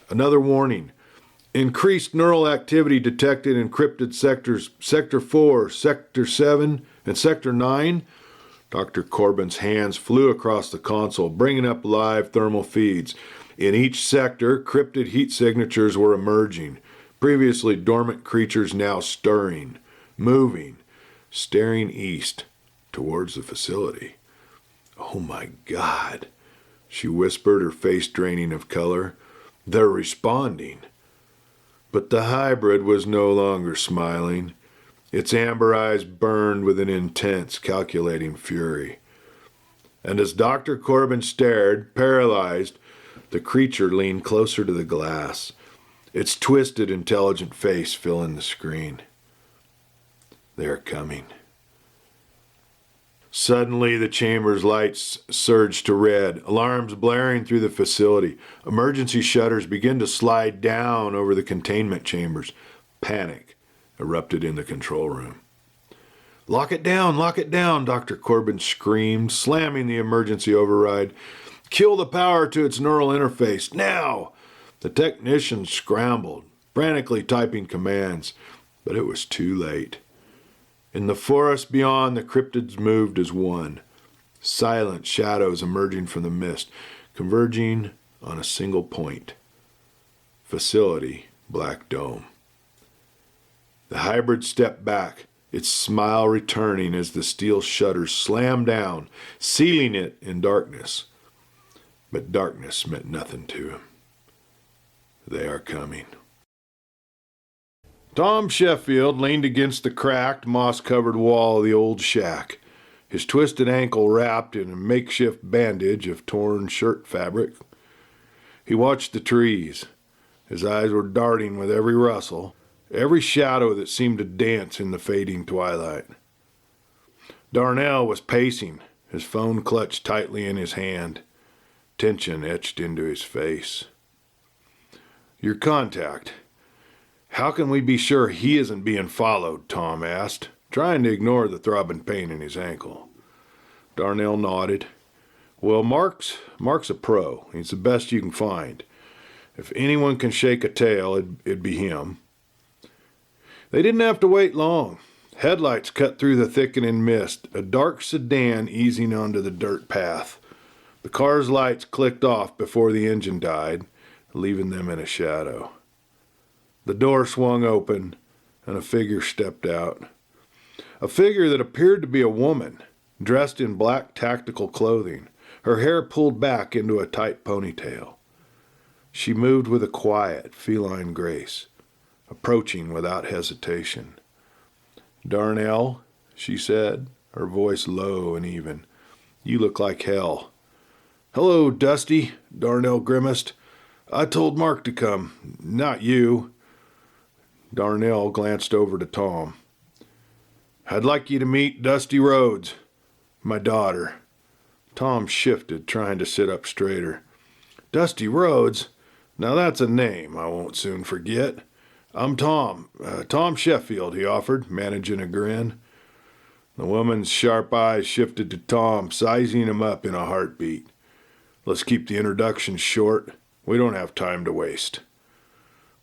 Another warning. "Increased neural activity detected in cryptid sectors Sector 4, Sector 7, and Sector 9. Dr. Corbin's hands flew across the console, bringing up live thermal feeds. In each sector, cryptid heat signatures were emerging. Previously dormant creatures now stirring, moving, staring east, towards the facility. "Oh my God," she whispered, her face draining of color. "They're responding." But the hybrid was no longer smiling. Its amber eyes burned with an intense, calculating fury. And as Dr. Corbin stared, paralyzed, the creature leaned closer to the glass, its twisted, intelligent face filling the screen. "They are coming." Suddenly, the chamber's lights surged to red, alarms blaring through the facility. Emergency shutters began to slide down over the containment chambers. Panic erupted in the control room. Lock it down, Dr. Corbin screamed, slamming the emergency override. "Kill the power to its neural interface, now!" The technician scrambled, frantically typing commands, but it was too late. In the forest beyond, the cryptids moved as one, silent shadows emerging from the mist, converging on a single point. Facility, Black Dome. The hybrid stepped back, its smile returning as the steel shutters slammed down, sealing it in darkness. But darkness meant nothing to him. They are coming. Tom Sheffield leaned against the cracked, moss-covered wall of the old shack, his twisted ankle wrapped in a makeshift bandage of torn shirt fabric. He watched the trees. His eyes were darting with every rustle, every shadow that seemed to dance in the fading twilight. Darnell was pacing, his phone clutched tightly in his hand. Tension etched into his face. "Your contact. How can we be sure he isn't being followed?" Tom asked, trying to ignore the throbbing pain in his ankle. Darnell nodded. "Well, Mark's a pro. He's the best you can find. If anyone can shake a tail, it'd be him." They didn't have to wait long. Headlights cut through the thickening mist, a dark sedan easing onto the dirt path. The car's lights clicked off before the engine died, leaving them in a shadow. The door swung open, and a figure stepped out. A figure that appeared to be a woman, dressed in black tactical clothing. her hair pulled back into a tight ponytail. She moved with a quiet, feline grace, approaching without hesitation. "Darnell," she said, her voice low and even, "you look like hell." "Hello, Dusty," Darnell grimaced. "I told Mark to come, not you." Darnell glanced over to Tom. "I'd like you to meet Dusty Rhodes, my daughter." Tom shifted, trying to sit up straighter. "Dusty Rhodes? Now that's a name I won't soon forget. I'm Tom Sheffield," he offered, managing a grin. The woman's sharp eyes shifted to Tom, sizing him up in a heartbeat. "Let's keep the introductions short. We don't have time to waste."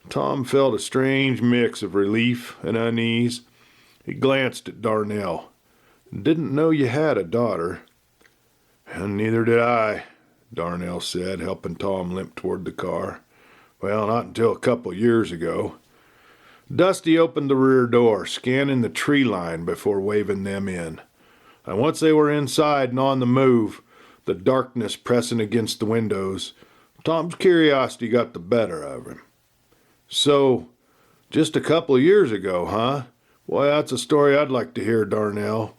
Tom felt a strange mix of relief and unease. He glanced at Darnell. "Didn't know you had a daughter." "And neither did I," Darnell said, helping Tom limp toward the car. "Well, not until a couple years ago." Dusty opened the rear door, scanning the tree line before waving them in. And once they were inside and on the move, the darkness pressing against the windows, Tom's curiosity got the better of him. "So, just a couple of years ago, huh? Why, that's a story I'd like to hear, Darnell."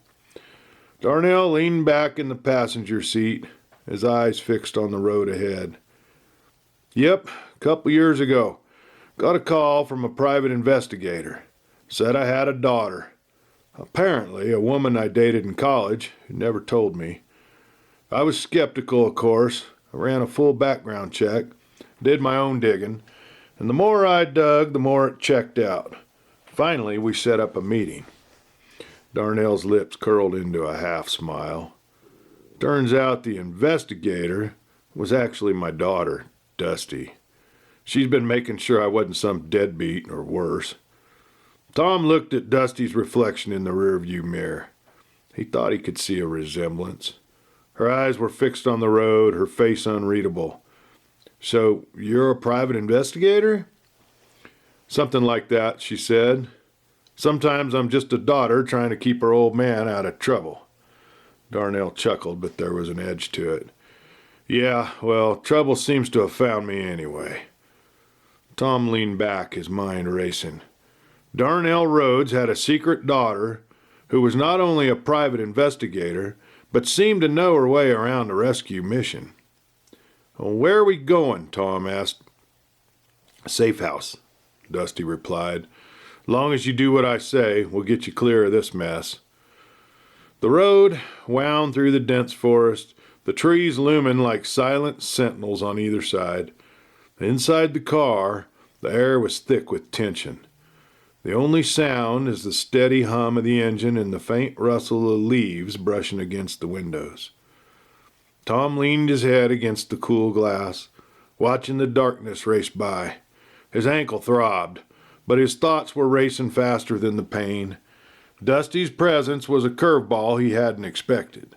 Darnell leaned back in the passenger seat, his eyes fixed on the road ahead. "Yep, a couple years ago. Got a call from a private investigator. Said I had a daughter. Apparently, a woman I dated in college who never told me. I was skeptical, of course. I ran a full background check, did my own digging, and the more I dug, the more it checked out. Finally, we set up a meeting." Darnell's lips curled into a half smile. "Turns out the investigator was actually my daughter, Dusty. She's been making sure I wasn't some deadbeat or worse." Tom looked at Dusty's reflection in the rearview mirror. He thought he could see a resemblance. Her eyes were fixed on the road, her face unreadable. "So, you're a private investigator?" "Something like that," she said. "Sometimes I'm just a daughter trying to keep her old man out of trouble." Darnell chuckled, but there was an edge to it. "Yeah, well, trouble seems to have found me anyway." Tom leaned back, his mind racing. Darnell Rhodes had a secret daughter who was not only a private investigator, but seemed to know her way around a rescue mission. "Well, where are we going?" Tom asked. "Safe house," Dusty replied. "Long as you do what I say, we'll get you clear of this mess." The road wound through the dense forest, the trees looming like silent sentinels on either side. Inside the car, the air was thick with tension. The only sound is the steady hum of the engine and the faint rustle of leaves brushing against the windows. Tom leaned his head against the cool glass, watching the darkness race by. His ankle throbbed, but his thoughts were racing faster than the pain. Dusty's presence was a curveball he hadn't expected.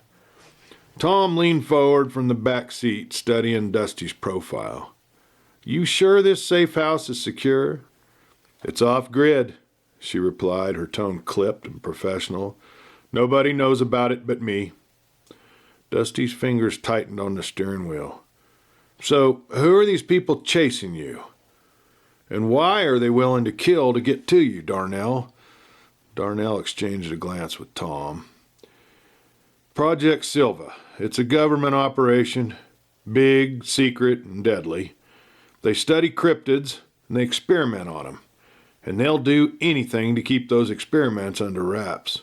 Tom leaned forward from the back seat, studying Dusty's profile. "You sure this safe house is secure?" "It's off-grid," she replied, her tone clipped and professional. "Nobody knows about it but me." Dusty's fingers tightened on the steering wheel. "So, who are these people chasing you? And why are they willing to kill to get to you, Darnell?" Darnell exchanged a glance with Tom. "Project Silva. It's a government operation. Big, secret, and deadly. They study cryptids, and they experiment on them. And they'll do anything to keep those experiments under wraps."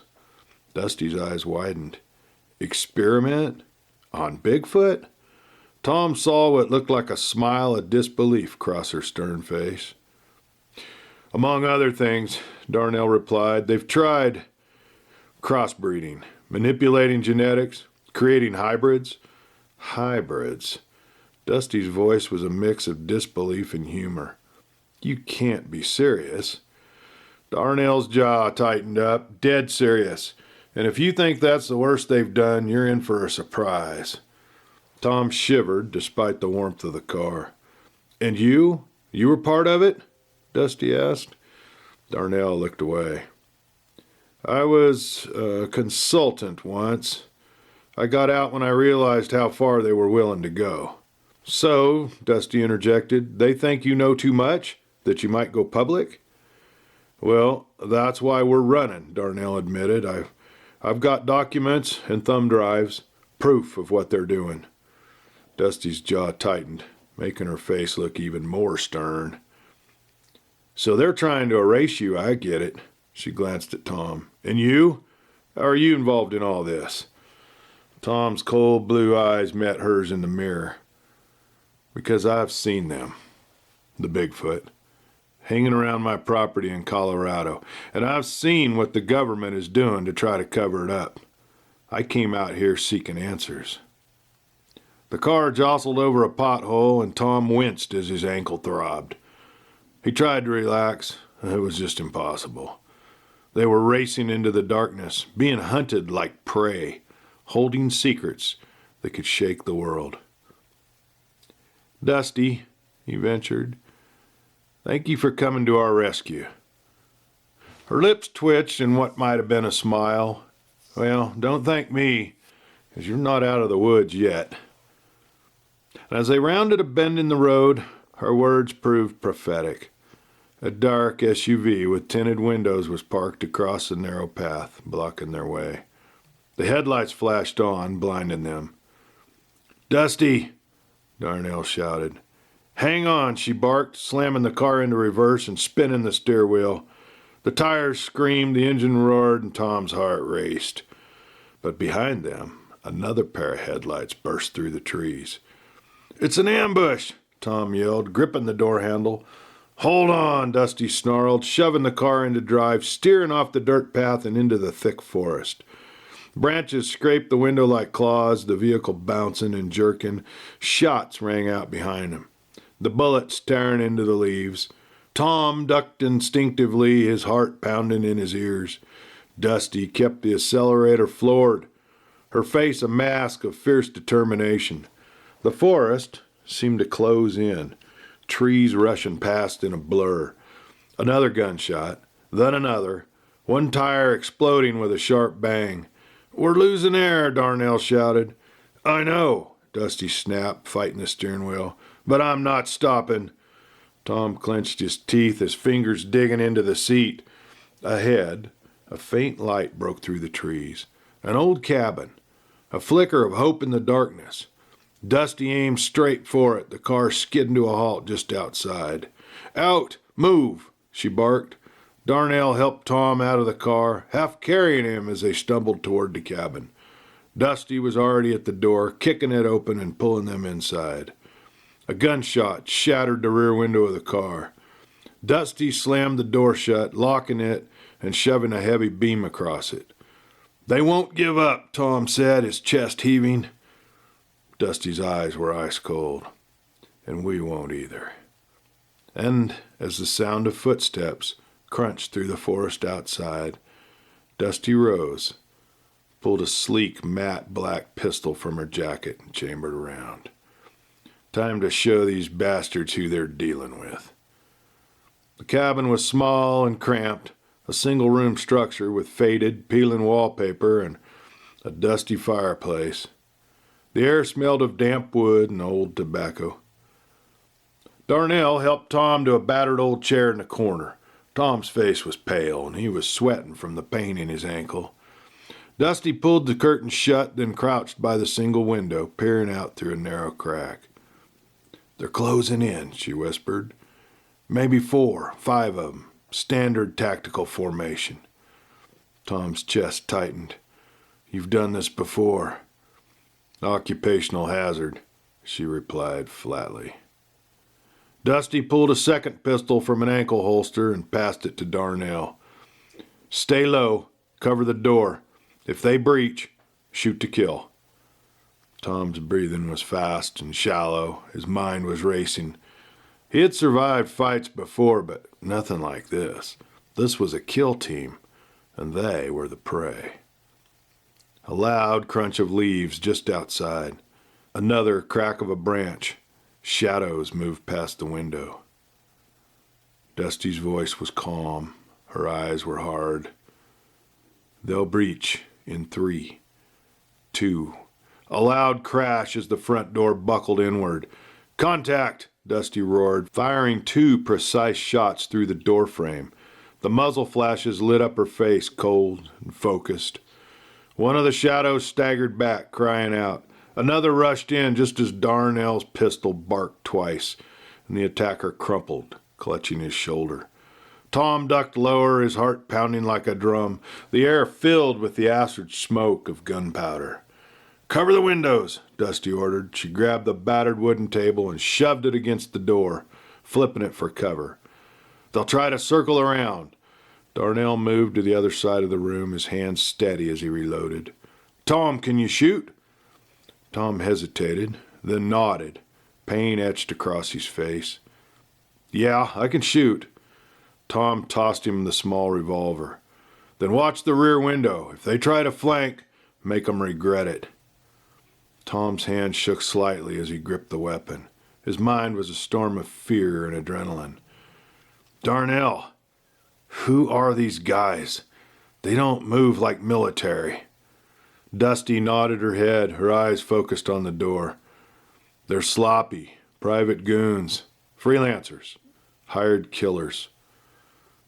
Dusty's eyes widened. "Experiment? On Bigfoot?" Tom saw what looked like a smile of disbelief cross her stern face. "Among other things," Darnell replied, "they've tried crossbreeding, manipulating genetics, creating hybrids." "Hybrids?" Dusty's voice was a mix of disbelief and humor. "You can't be serious." Darnell's jaw tightened up. "Dead serious. And if you think that's the worst they've done, you're in for a surprise." Tom shivered despite the warmth of the car. "And you? You were part of it?" Dusty asked. Darnell looked away. "I was a consultant once. I got out when I realized how far they were willing to go. So, Dusty interjected, they think you know too much? That you might go public? Well, that's why we're running, Darnell admitted. I've got documents and thumb drives, proof of what they're doing. Dusty's jaw tightened, making her face look even more stern. So they're trying to erase you, I get it. She glanced at Tom. And you? How are you involved in all this? Tom's cold blue eyes met hers in the mirror. Because I've seen them, the Bigfoot, hanging around my property in Colorado, and I've seen what the government is doing to try to cover it up. I came out here seeking answers. The car jostled over a pothole, and Tom winced as his ankle throbbed. He tried to relax. It was just impossible. They were racing into the darkness, being hunted like prey, holding secrets that could shake the world. Dusty, he ventured, thank you for coming to our rescue. Her lips twitched in what might have been a smile. Well, don't thank me, because you're not out of the woods yet. And as they rounded a bend in the road, her words proved prophetic. A dark SUV with tinted windows was parked across the narrow path, blocking their way. The headlights flashed on, blinding them. Dusty! Darnell shouted. Hang on, she barked, slamming the car into reverse and spinning the steer wheel. The tires screamed, the engine roared, and Tom's heart raced. But behind them, another pair of headlights burst through the trees. It's an ambush, Tom yelled, gripping the door handle. Hold on, Dusty snarled, shoving the car into drive, steering off the dirt path and into the thick forest. Branches scraped the window like claws, the vehicle bouncing and jerking. Shots rang out behind him, the bullets tearing into the leaves. Tom ducked instinctively, his heart pounding in his ears. Dusty kept the accelerator floored, her face a mask of fierce determination. The forest seemed to close in, trees rushing past in a blur. Another gunshot, then another, one tire exploding with a sharp bang. We're losing air, Darnell shouted. I know, Dusty snapped, fighting the steering wheel, but I'm not stopping. Tom clenched his teeth, his fingers digging into the seat. Ahead, a faint light broke through the trees. An old cabin, a flicker of hope in the darkness. Dusty aimed straight for it, the car skidding to a halt just outside. Out! Move! She barked. Darnell helped Tom out of the car, half carrying him as they stumbled toward the cabin. Dusty was already at the door, kicking it open and pulling them inside. A gunshot shattered the rear window of the car. Dusty slammed the door shut, locking it and shoving a heavy beam across it. They won't give up, Tom said, his chest heaving. Dusty's eyes were ice cold. And we won't either. And as the sound of footsteps crunched through the forest outside, Dusty rose, pulled a sleek, matte black pistol from her jacket and chambered around. Time to show these bastards who they're dealing with. The cabin was small and cramped, a single-room structure with faded, peeling wallpaper and a dusty fireplace. The air smelled of damp wood and old tobacco. Darnell helped Tom to a battered old chair in the corner. Tom's face was pale, and he was sweating from the pain in his ankle. Dusty pulled the curtain shut, then crouched by the single window, peering out through a narrow crack. They're closing in, she whispered. Maybe 4, 5 of them. Standard tactical formation. Tom's chest tightened. You've done this before. Occupational hazard, she replied flatly. Dusty pulled a second pistol from an ankle holster and passed it to Darnell. Stay low. Cover the door. If they breach, shoot to kill. Tom's breathing was fast and shallow. His mind was racing. He had survived fights before, but nothing like this. This was a kill team, and they were the prey. A loud crunch of leaves just outside. Another crack of a branch. Shadows moved past the window. Dusty's voice was calm. Her eyes were hard. They'll breach in 3, 2, A loud crash as the front door buckled inward. "Contact!" Dusty roared, firing 2 precise shots through the doorframe. The muzzle flashes lit up her face, cold and focused. One of the shadows staggered back, crying out. Another rushed in just as Darnell's pistol barked twice, and the attacker crumpled, clutching his shoulder. Tom ducked lower, his heart pounding like a drum, the air filled with the acid smoke of gunpowder. "Cover the windows," Dusty ordered. She grabbed the battered wooden table and shoved it against the door, flipping it for cover. "They'll try to circle around." Darnell moved to the other side of the room, his hands steady as he reloaded. "Tom, can you shoot?" Tom hesitated, then nodded, pain etched across his face. "Yeah, I can shoot." Tom tossed him the small revolver. "Then watch the rear window. If they try to flank, make 'em regret it." Tom's hand shook slightly as he gripped the weapon. His mind was a storm of fear and adrenaline. "Darnell, who are these guys? They don't move like military." Dusty nodded her head, her eyes focused on the door. "They're sloppy, private goons, freelancers, hired killers."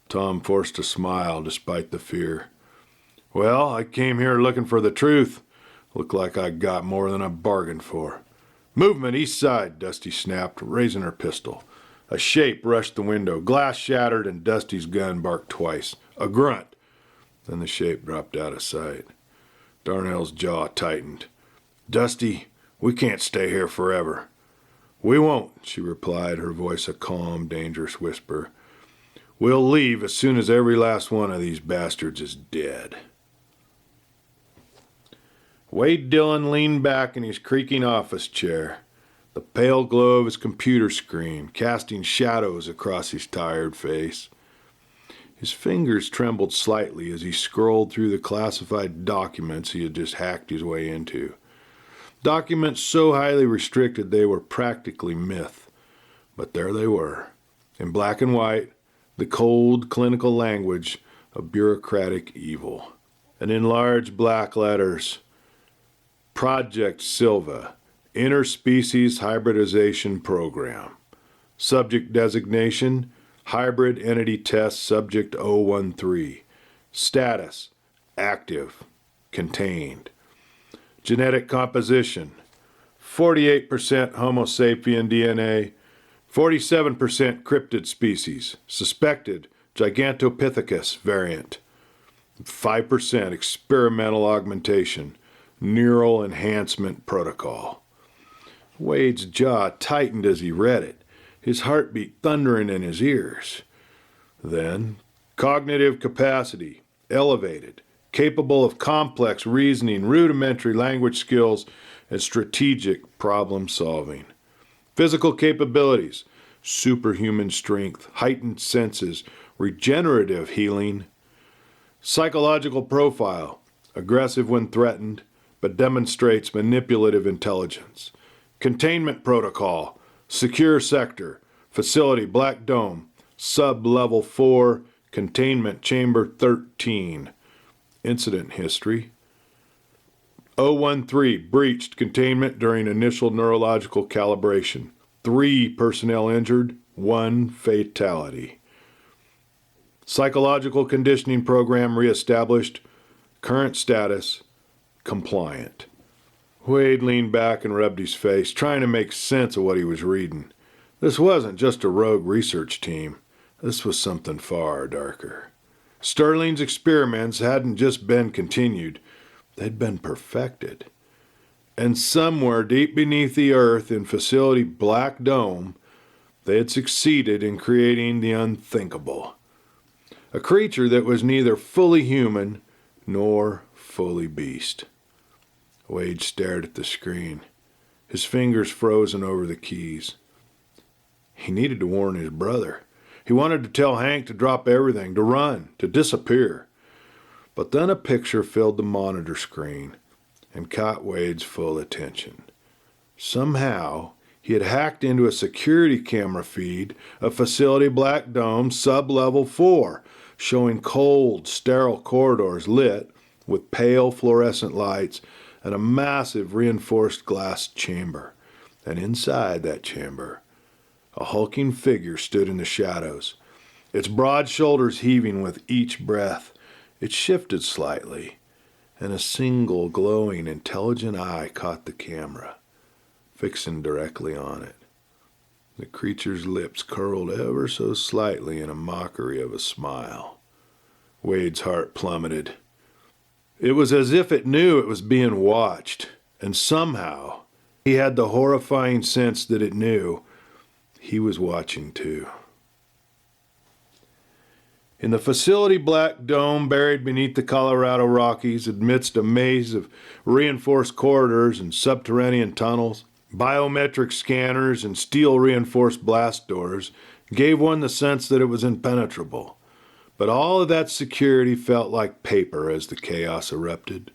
Tom forced a smile despite the fear. "Well, I came here looking for the truth. Looked like I got more than I bargained for." "Movement east side," Dusty snapped, raising her pistol. A shape rushed the window. Glass shattered and Dusty's gun barked twice. A grunt. Then the shape dropped out of sight. Darnell's jaw tightened. "Dusty, we can't stay here forever." "We won't," she replied, her voice a calm, dangerous whisper. "We'll leave as soon as every last one of these bastards is dead." Wade Dillon leaned back in his creaking office chair, the pale glow of his computer screen casting shadows across his tired face. His fingers trembled slightly as he scrolled through the classified documents he had just hacked his way into. Documents so highly restricted they were practically myth. But there they were, in black and white, the cold, clinical language of bureaucratic evil. And in large black letters, Project Silva, Interspecies Hybridization Program. Subject designation, Hybrid Entity Test Subject 013. Status, active, contained. Genetic composition, 48% Homo sapien DNA, 47% cryptid species, suspected Gigantopithecus variant, 5% experimental augmentation, neural enhancement protocol. Wade's jaw tightened as he read it, his heartbeat thundering in his ears. Then, cognitive capacity, elevated, capable of complex reasoning, rudimentary language skills, and strategic problem solving. Physical capabilities, superhuman strength, heightened senses, regenerative healing. Psychological profile, aggressive when threatened, but demonstrates manipulative intelligence. Containment protocol, secure sector, facility Black Dome, sub-level 4, containment chamber 13. Incident history. 013, breached containment during initial neurological calibration. 3 personnel injured, 1 fatality. Psychological conditioning program reestablished. Current status, compliant. Wade leaned back and rubbed his face, trying to make sense of what he was reading. This wasn't just a rogue research team. This was something far darker. Sterling's experiments hadn't just been continued, they'd been perfected. And somewhere deep beneath the earth in facility Black Dome, they had succeeded in creating the unthinkable. A creature that was neither fully human nor fully beast. Wade stared at the screen, his fingers frozen over the keys. He needed to warn his brother. He wanted to tell Hank to drop everything, to run, to disappear. But then a picture filled the monitor screen and caught Wade's full attention. Somehow, he had hacked into a security camera feed of Facility Black Dome sub-level 4, showing cold, sterile corridors lit with pale fluorescent lights and a massive reinforced glass chamber. And inside that chamber, a hulking figure stood in the shadows, its broad shoulders heaving with each breath. It shifted slightly, and a single glowing, intelligent eye caught the camera, fixing directly on it. The creature's lips curled ever so slightly in a mockery of a smile. Wade's heart plummeted. It was as if it knew it was being watched, and somehow he had the horrifying sense that it knew he was watching too. In the facility black dome buried beneath the Colorado Rockies, amidst a maze of reinforced corridors and subterranean tunnels, biometric scanners and steel-reinforced blast doors gave one the sense that it was impenetrable. But all of that security felt like paper as the chaos erupted.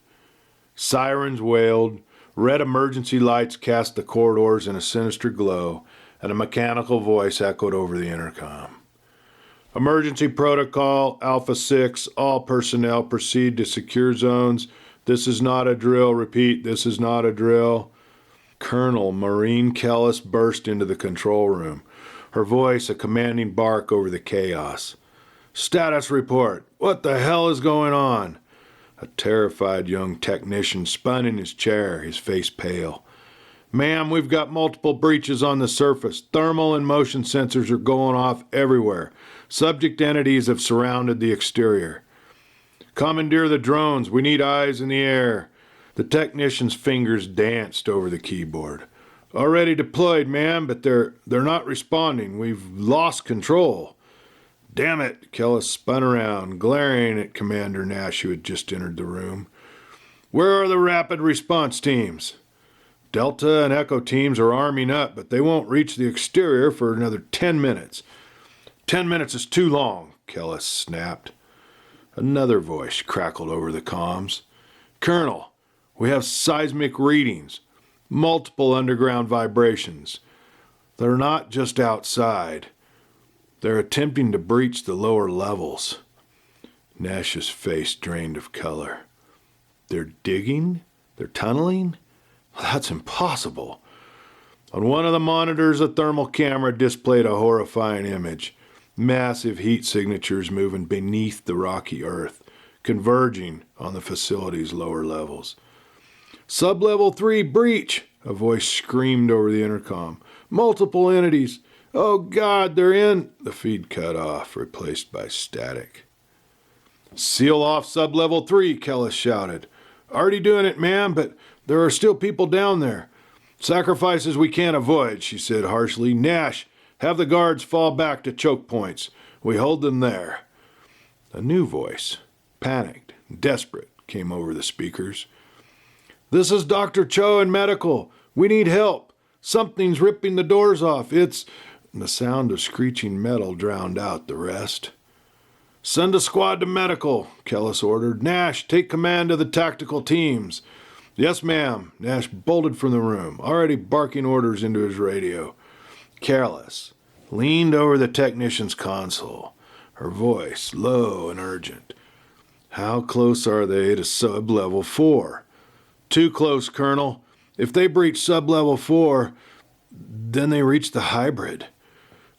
Sirens wailed, red emergency lights cast the corridors in a sinister glow, and a mechanical voice echoed over the intercom. Emergency protocol, Alpha 6, all personnel proceed to secure zones. This is not a drill. Repeat, this is not a drill. Colonel Maureen Kellis burst into the control room, her voice a commanding bark over the chaos. Status report. What the hell is going on? A terrified young technician spun in his chair, his face pale. Ma'am, we've got multiple breaches on the surface. Thermal and motion sensors are going off everywhere. Subject entities have surrounded the exterior. Commandeer the drones. We need eyes in the air. The technician's fingers danced over the keyboard. Already deployed, ma'am, but they're not responding. We've lost control. Damn it, Kellis spun around, glaring at Commander Nash, who had just entered the room. Where are the rapid response teams? Delta and Echo teams are arming up, but they won't reach the exterior for another 10 minutes. 10 minutes is too long, Kellis snapped. Another voice crackled over the comms. Colonel, we have seismic readings, multiple underground vibrations. They're not just outside. They're attempting to breach the lower levels. Nash's face drained of color. They're digging? They're tunneling? That's impossible. On one of the monitors, a thermal camera displayed a horrifying image. Massive heat signatures moving beneath the rocky earth, converging on the facility's lower levels. Sublevel 3 breach, a voice screamed over the intercom. Multiple entities. Oh, God, they're in. The feed cut off, replaced by static. Seal off sublevel 3, Kellis shouted. Already doing it, ma'am, but there are still people down there. Sacrifices we can't avoid, she said harshly. Nash, have the guards fall back to choke points. We hold them there. A new voice, panicked, desperate, came over the speakers. This is Dr. Cho in medical. We need help. Something's ripping the doors off. It's... The sound of screeching metal drowned out the rest. Send a squad to medical, Kellis ordered. Nash, take command of the tactical teams. Yes, ma'am. Nash bolted from the room, already barking orders into his radio. Kellis leaned over the technician's console, her voice low and urgent. How close are they to sub-level 4? Too close, Colonel. If they breach sub-level 4, then they reach the hybrid.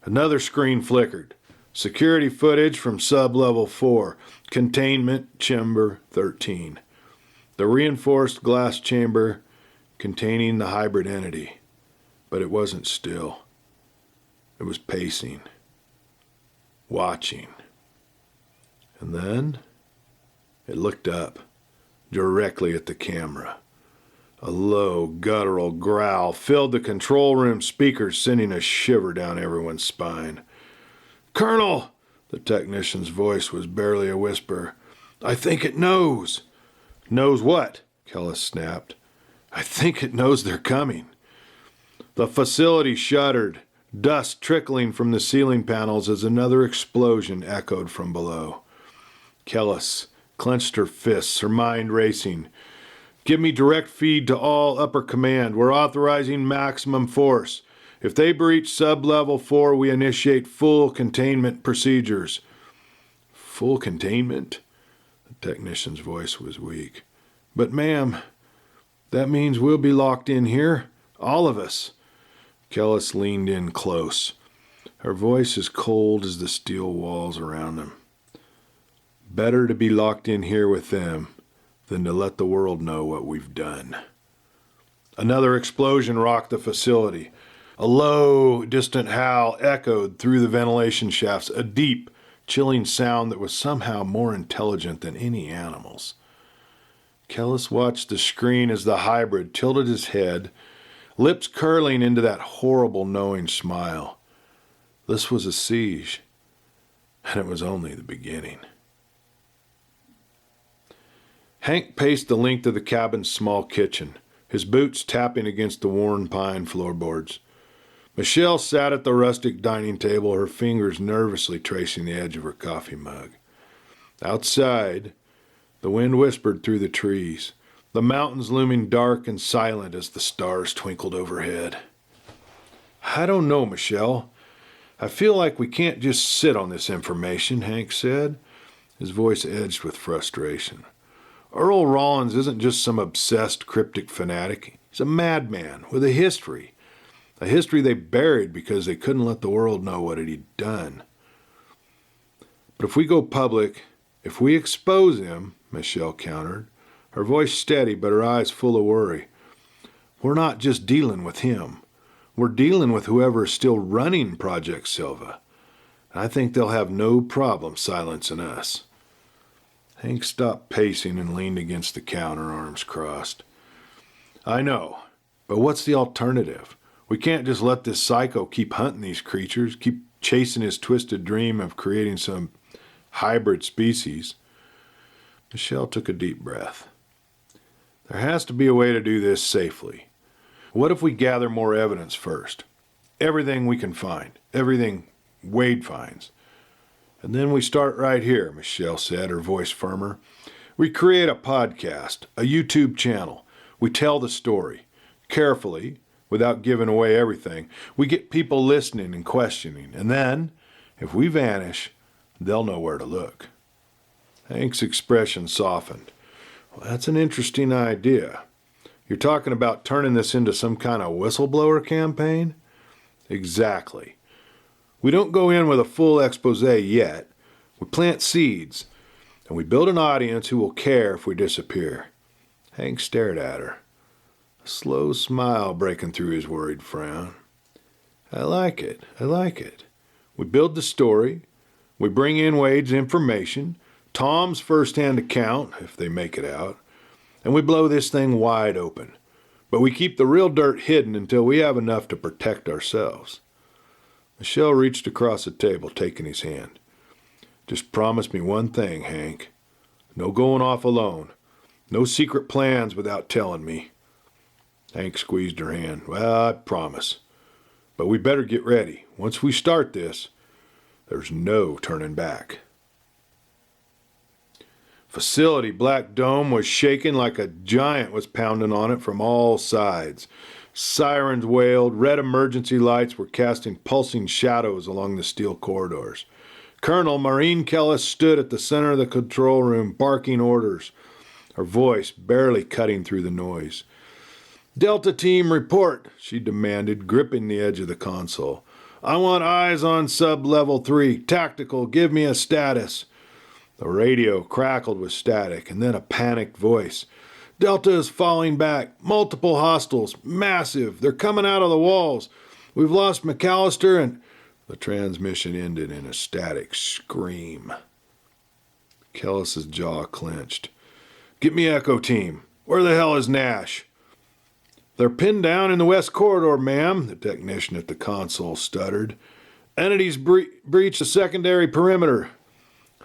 Another screen flickered. Security footage from sub-level 4. Containment chamber 13. The reinforced glass chamber containing the hybrid entity. But it wasn't still. It was pacing. Watching. And then it looked up, directly at the camera. A low, guttural growl filled the control room speakers, sending a shiver down everyone's spine. Colonel! The technician's voice was barely a whisper. I think it knows. Knows what? Kellis snapped. I think it knows they're coming. The facility shuddered, dust trickling from the ceiling panels as another explosion echoed from below. Kellis clenched her fists, her mind racing. Give me direct feed to all upper command. We're authorizing maximum force. If they breach sub-level 4, we initiate full containment procedures. Full containment? The technician's voice was weak. But ma'am, That means we'll be locked in here, all of us. Kellis leaned in close, her voice as cold as the steel walls around them. Better to be locked in here with them than to let the world know what we've done. Another explosion rocked the facility. A low, distant howl echoed through the ventilation shafts, a deep, chilling sound that was somehow more intelligent than any animal's. Kellis watched the screen as the hybrid tilted his head, lips curling into that horrible, knowing smile. This was a siege, and it was only the beginning. Hank paced the length of the cabin's small kitchen, his boots tapping against the worn pine floorboards. Michelle sat at the rustic dining table, her fingers nervously tracing the edge of her coffee mug. Outside, the wind whispered through the trees, the mountains looming dark and silent as the stars twinkled overhead. I don't know, Michelle. I feel like we can't just sit on this information, Hank said, his voice edged with frustration. Earl Rollins isn't just some obsessed cryptic fanatic. He's a madman with a history they buried because they couldn't let the world know what he'd done. But if we go public, if we expose him, Michelle countered, her voice steady but her eyes full of worry, we're not just dealing with him. We're dealing with whoever is still running Project Silva. And I think they'll have no problem silencing us. Hank stopped pacing and leaned against the counter, arms crossed. I know, but what's the alternative? We can't just let this psycho keep hunting these creatures, keep chasing his twisted dream of creating some hybrid species. Michelle took a deep breath. There has to be a way to do this safely. What if we gather more evidence first? Everything we can find, everything Wade finds. And then we start right here, Michelle said, her voice firmer. We create a podcast, a YouTube channel. We tell the story, carefully, without giving away everything. We get people listening and questioning. And then, if we vanish, they'll know where to look. Hank's expression softened. Well, that's an interesting idea. You're talking about turning this into some kind of whistleblower campaign? Exactly. We don't go in with a full expose yet. We plant seeds, and we build an audience who will care if we disappear. Hank stared at her, a slow smile breaking through his worried frown. I like it. We build the story. We bring in Wade's information, Tom's first-hand account, if they make it out, and we blow this thing wide open. But we keep the real dirt hidden until we have enough to protect ourselves. Michelle reached across the table, taking his hand. Just promise me one thing, Hank. No going off alone. No secret plans without telling me. Hank squeezed her hand. Well, I promise. But we better get ready. Once we start this, there's no turning back. Facility Black Dome was shaking like a giant was pounding on it from all sides. Sirens wailed, red emergency lights were casting pulsing shadows along the steel corridors. Colonel Maureen Kellis stood at the center of the control room, barking orders, her voice barely cutting through the noise. Delta Team, report, she demanded, gripping the edge of the console. I want eyes on sub-level 3. Tactical, give me a status. The radio crackled with static, and then a panicked voice. Delta is falling back. Multiple hostiles. Massive. They're coming out of the walls. We've lost McAllister and... The transmission ended in a static scream. Kellis's jaw clenched. Get me Echo Team. Where the hell is Nash? They're pinned down in the west corridor, ma'am, the technician at the console stuttered. Entities breached the secondary perimeter.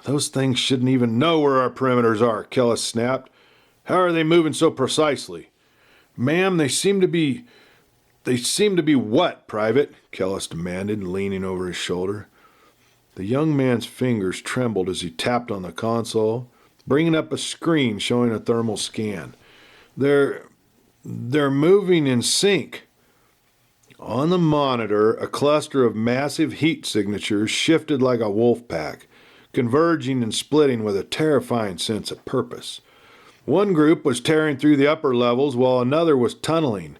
Those things shouldn't even know where our perimeters are, Kellis snapped. How are they moving so precisely? Ma'am, they seem to be what, Private? Kellis demanded, leaning over his shoulder. The young man's fingers trembled as he tapped on the console, bringing up a screen showing a thermal scan. They're moving in sync. On the monitor, a cluster of massive heat signatures shifted like a wolf pack, converging and splitting with a terrifying sense of purpose. One group was tearing through the upper levels while another was tunneling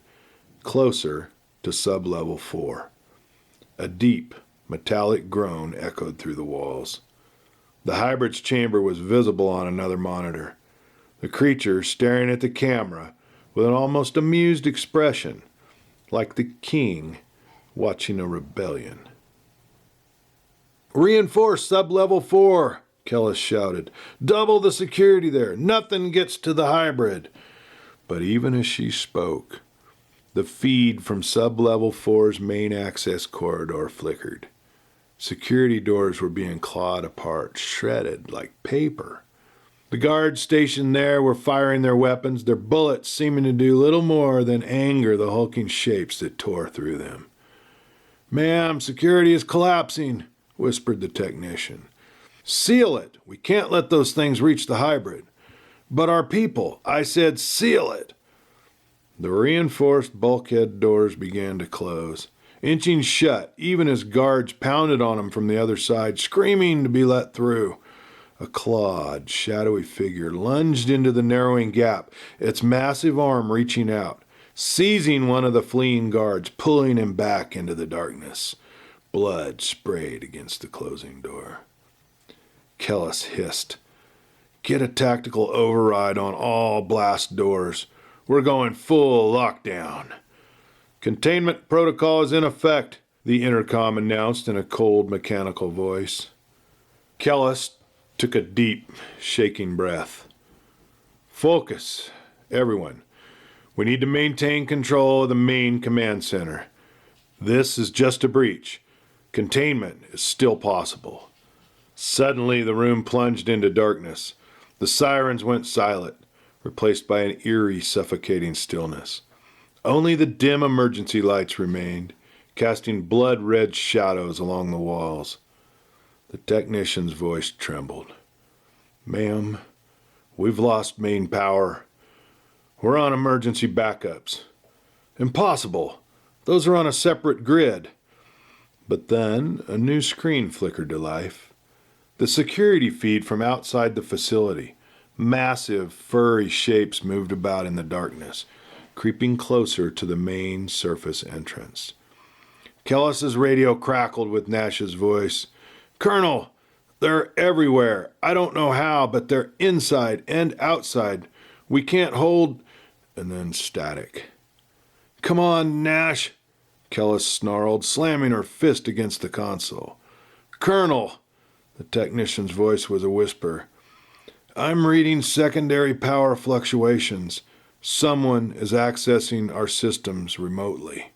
closer to sub-level 4. A deep, metallic groan echoed through the walls. The hybrid's chamber was visible on another monitor. The creature staring at the camera with an almost amused expression, like the king watching a rebellion. "Reinforce sub-level 4, Kellis shouted. "Double the security there. Nothing gets to the hybrid." But even as she spoke, the feed from sub-level 4's main access corridor flickered. Security doors were being clawed apart, shredded like paper. The guards stationed there were firing their weapons, their bullets seeming to do little more than anger the hulking shapes that tore through them. "Ma'am, security is collapsing," whispered the technician. "Seal it. We can't let those things reach the hybrid." "But our people," I said, "seal it." The reinforced bulkhead doors began to close, inching shut even as guards pounded on them from the other side, screaming to be let through. A clawed, shadowy figure lunged into the narrowing gap, its massive arm reaching out, seizing one of the fleeing guards, pulling him back into the darkness. Blood sprayed against the closing door. Kellis hissed, "Get a tactical override on all blast doors. We're going full lockdown." "Containment protocol is in effect," the intercom announced in a cold, mechanical voice. Kellis took a deep, shaking breath. "Focus, everyone. We need to maintain control of the main command center. This is just a breach. Containment is still possible." Suddenly, the room plunged into darkness. The sirens went silent, replaced by an eerie, suffocating stillness. Only the dim emergency lights remained, casting blood-red shadows along the walls. The technician's voice trembled. "Ma'am, we've lost main power. We're on emergency backups." "Impossible. Those are on a separate grid." But then a new screen flickered to life. The security feed from outside the facility. Massive, furry shapes moved about in the darkness, creeping closer to the main surface entrance. Kellis's radio crackled with Nash's voice. "Colonel, they're everywhere. I don't know how, but they're inside and outside. We can't hold..." And then static. "Come on, Nash," Kellis snarled, slamming her fist against the console. "Colonel," the technician's voice was a whisper, "I'm reading secondary power fluctuations. Someone is accessing our systems remotely."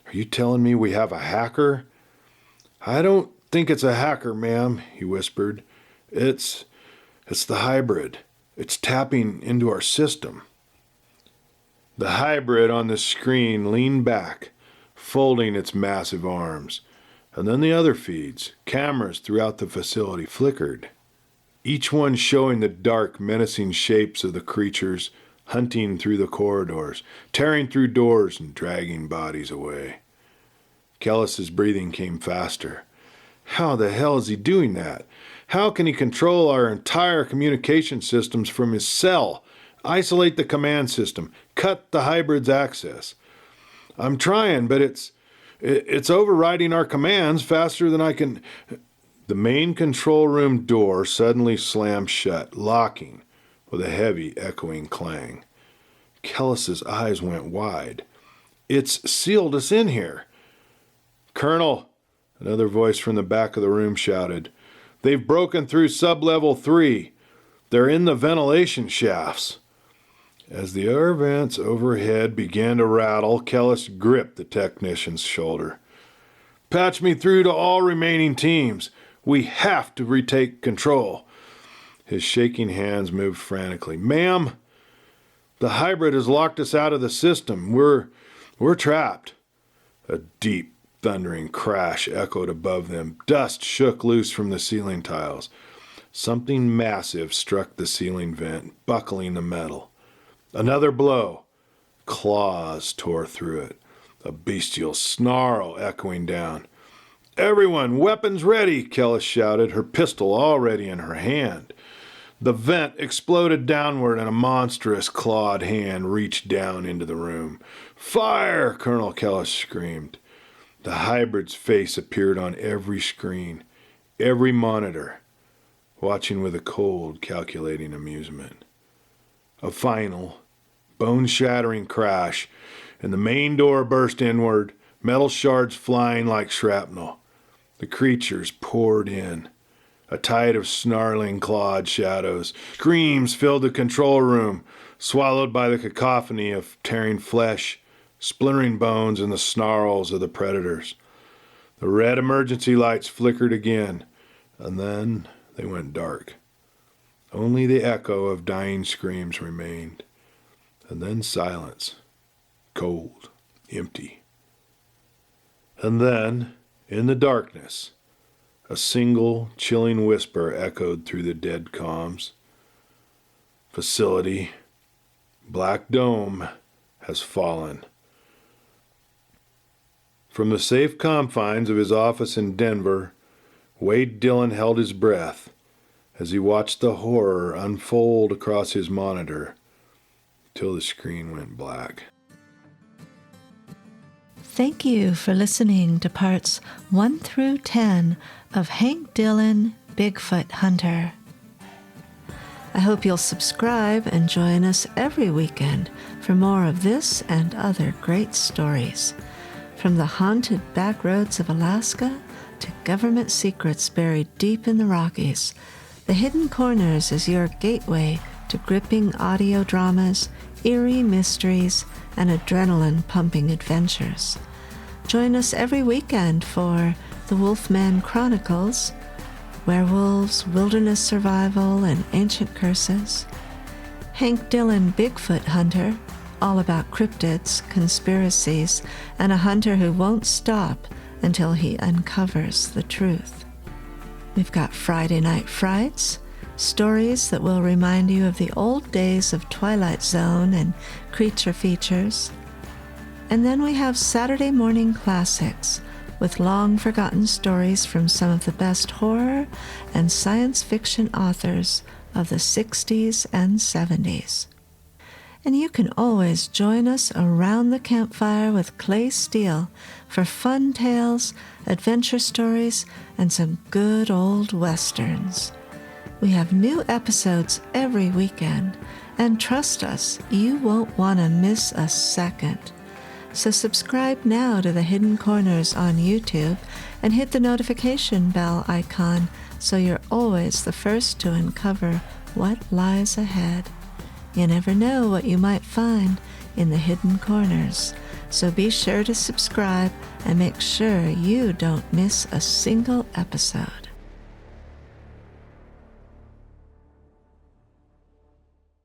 "Are you telling me we have a hacker?" "I don't think it's a hacker, ma'am," he whispered. It's the hybrid. It's tapping into our system." The hybrid on the screen leaned back, folding its massive arms. And then the other feeds, cameras throughout the facility, flickered, each one showing the dark, menacing shapes of the creatures hunting through the corridors, tearing through doors and dragging bodies away. Kellis's breathing came faster. How the hell is he doing that? How can he control our entire communication systems from his cell, isolate the command system, cut the hybrid's access? "I'm trying, but it's overriding our commands faster than I can..." The main control room door suddenly slammed shut, locking with a heavy, echoing clang. Kellis's eyes went wide. "It's sealed us in here." "Colonel," another voice from the back of the room shouted, "they've broken through sub-level 3. They're in the ventilation shafts." As the air vents overhead began to rattle, Kellis gripped the technician's shoulder. "Patch me through to all remaining teams. We have to retake control." His shaking hands moved frantically. "Ma'am, the hybrid has locked us out of the system. We're trapped." A deep, thundering crash echoed above them. Dust shook loose from the ceiling tiles. Something massive struck the ceiling vent, buckling the metal. Another blow. Claws tore through it, a bestial snarl echoing down. "Everyone, weapons ready," Kellis shouted, her pistol already in her hand. The vent exploded downward and a monstrous clawed hand reached down into the room. "Fire!" Colonel Kellis screamed. The hybrid's face appeared on every screen, every monitor, watching with a cold, calculating amusement. A final, bone-shattering crash, and the main door burst inward, metal shards flying like shrapnel. The creatures poured in. A tide of snarling, clawed shadows. Screams filled the control room, swallowed by the cacophony of tearing flesh, splintering bones, and the snarls of the predators. The red emergency lights flickered again, and then they went dark. Only the echo of dying screams remained, and then silence, cold, empty. And then, in the darkness, a single chilling whisper echoed through the dead comms. "Facility, Black Dome, has fallen." From the safe confines of his office in Denver, Wade Dillon held his breath as he watched the horror unfold across his monitor till the screen went black. Thank you for listening to parts 1 through 10 of Hank Dillon, Bigfoot Hunter. I hope you'll subscribe and join us every weekend for more of this and other great stories. From the haunted back roads of Alaska to government secrets buried deep in the Rockies, The Hidden Corners is your gateway to gripping audio dramas, eerie mysteries, and adrenaline-pumping adventures. Join us every weekend for The Wolfman Chronicles, Werewolves, Wilderness Survival, and Ancient Curses, Hank Dillon Bigfoot Hunter, all about cryptids, conspiracies, and a hunter who won't stop until he uncovers the truth. We've got Friday Night Frights, stories that will remind you of the old days of Twilight Zone and creature features. And then we have Saturday Morning Classics, with long-forgotten stories from some of the best horror and science fiction authors of the 60s and 70s. And you can always join us around the campfire with Clay Steele for fun tales, adventure stories, and some good old westerns. We have new episodes every weekend, and trust us, you won't want to miss a second. So subscribe now to The Hidden Corners on YouTube and hit the notification bell icon so you're always the first to uncover what lies ahead. You never know what you might find in the hidden corners, so be sure to subscribe and make sure you don't miss a single episode.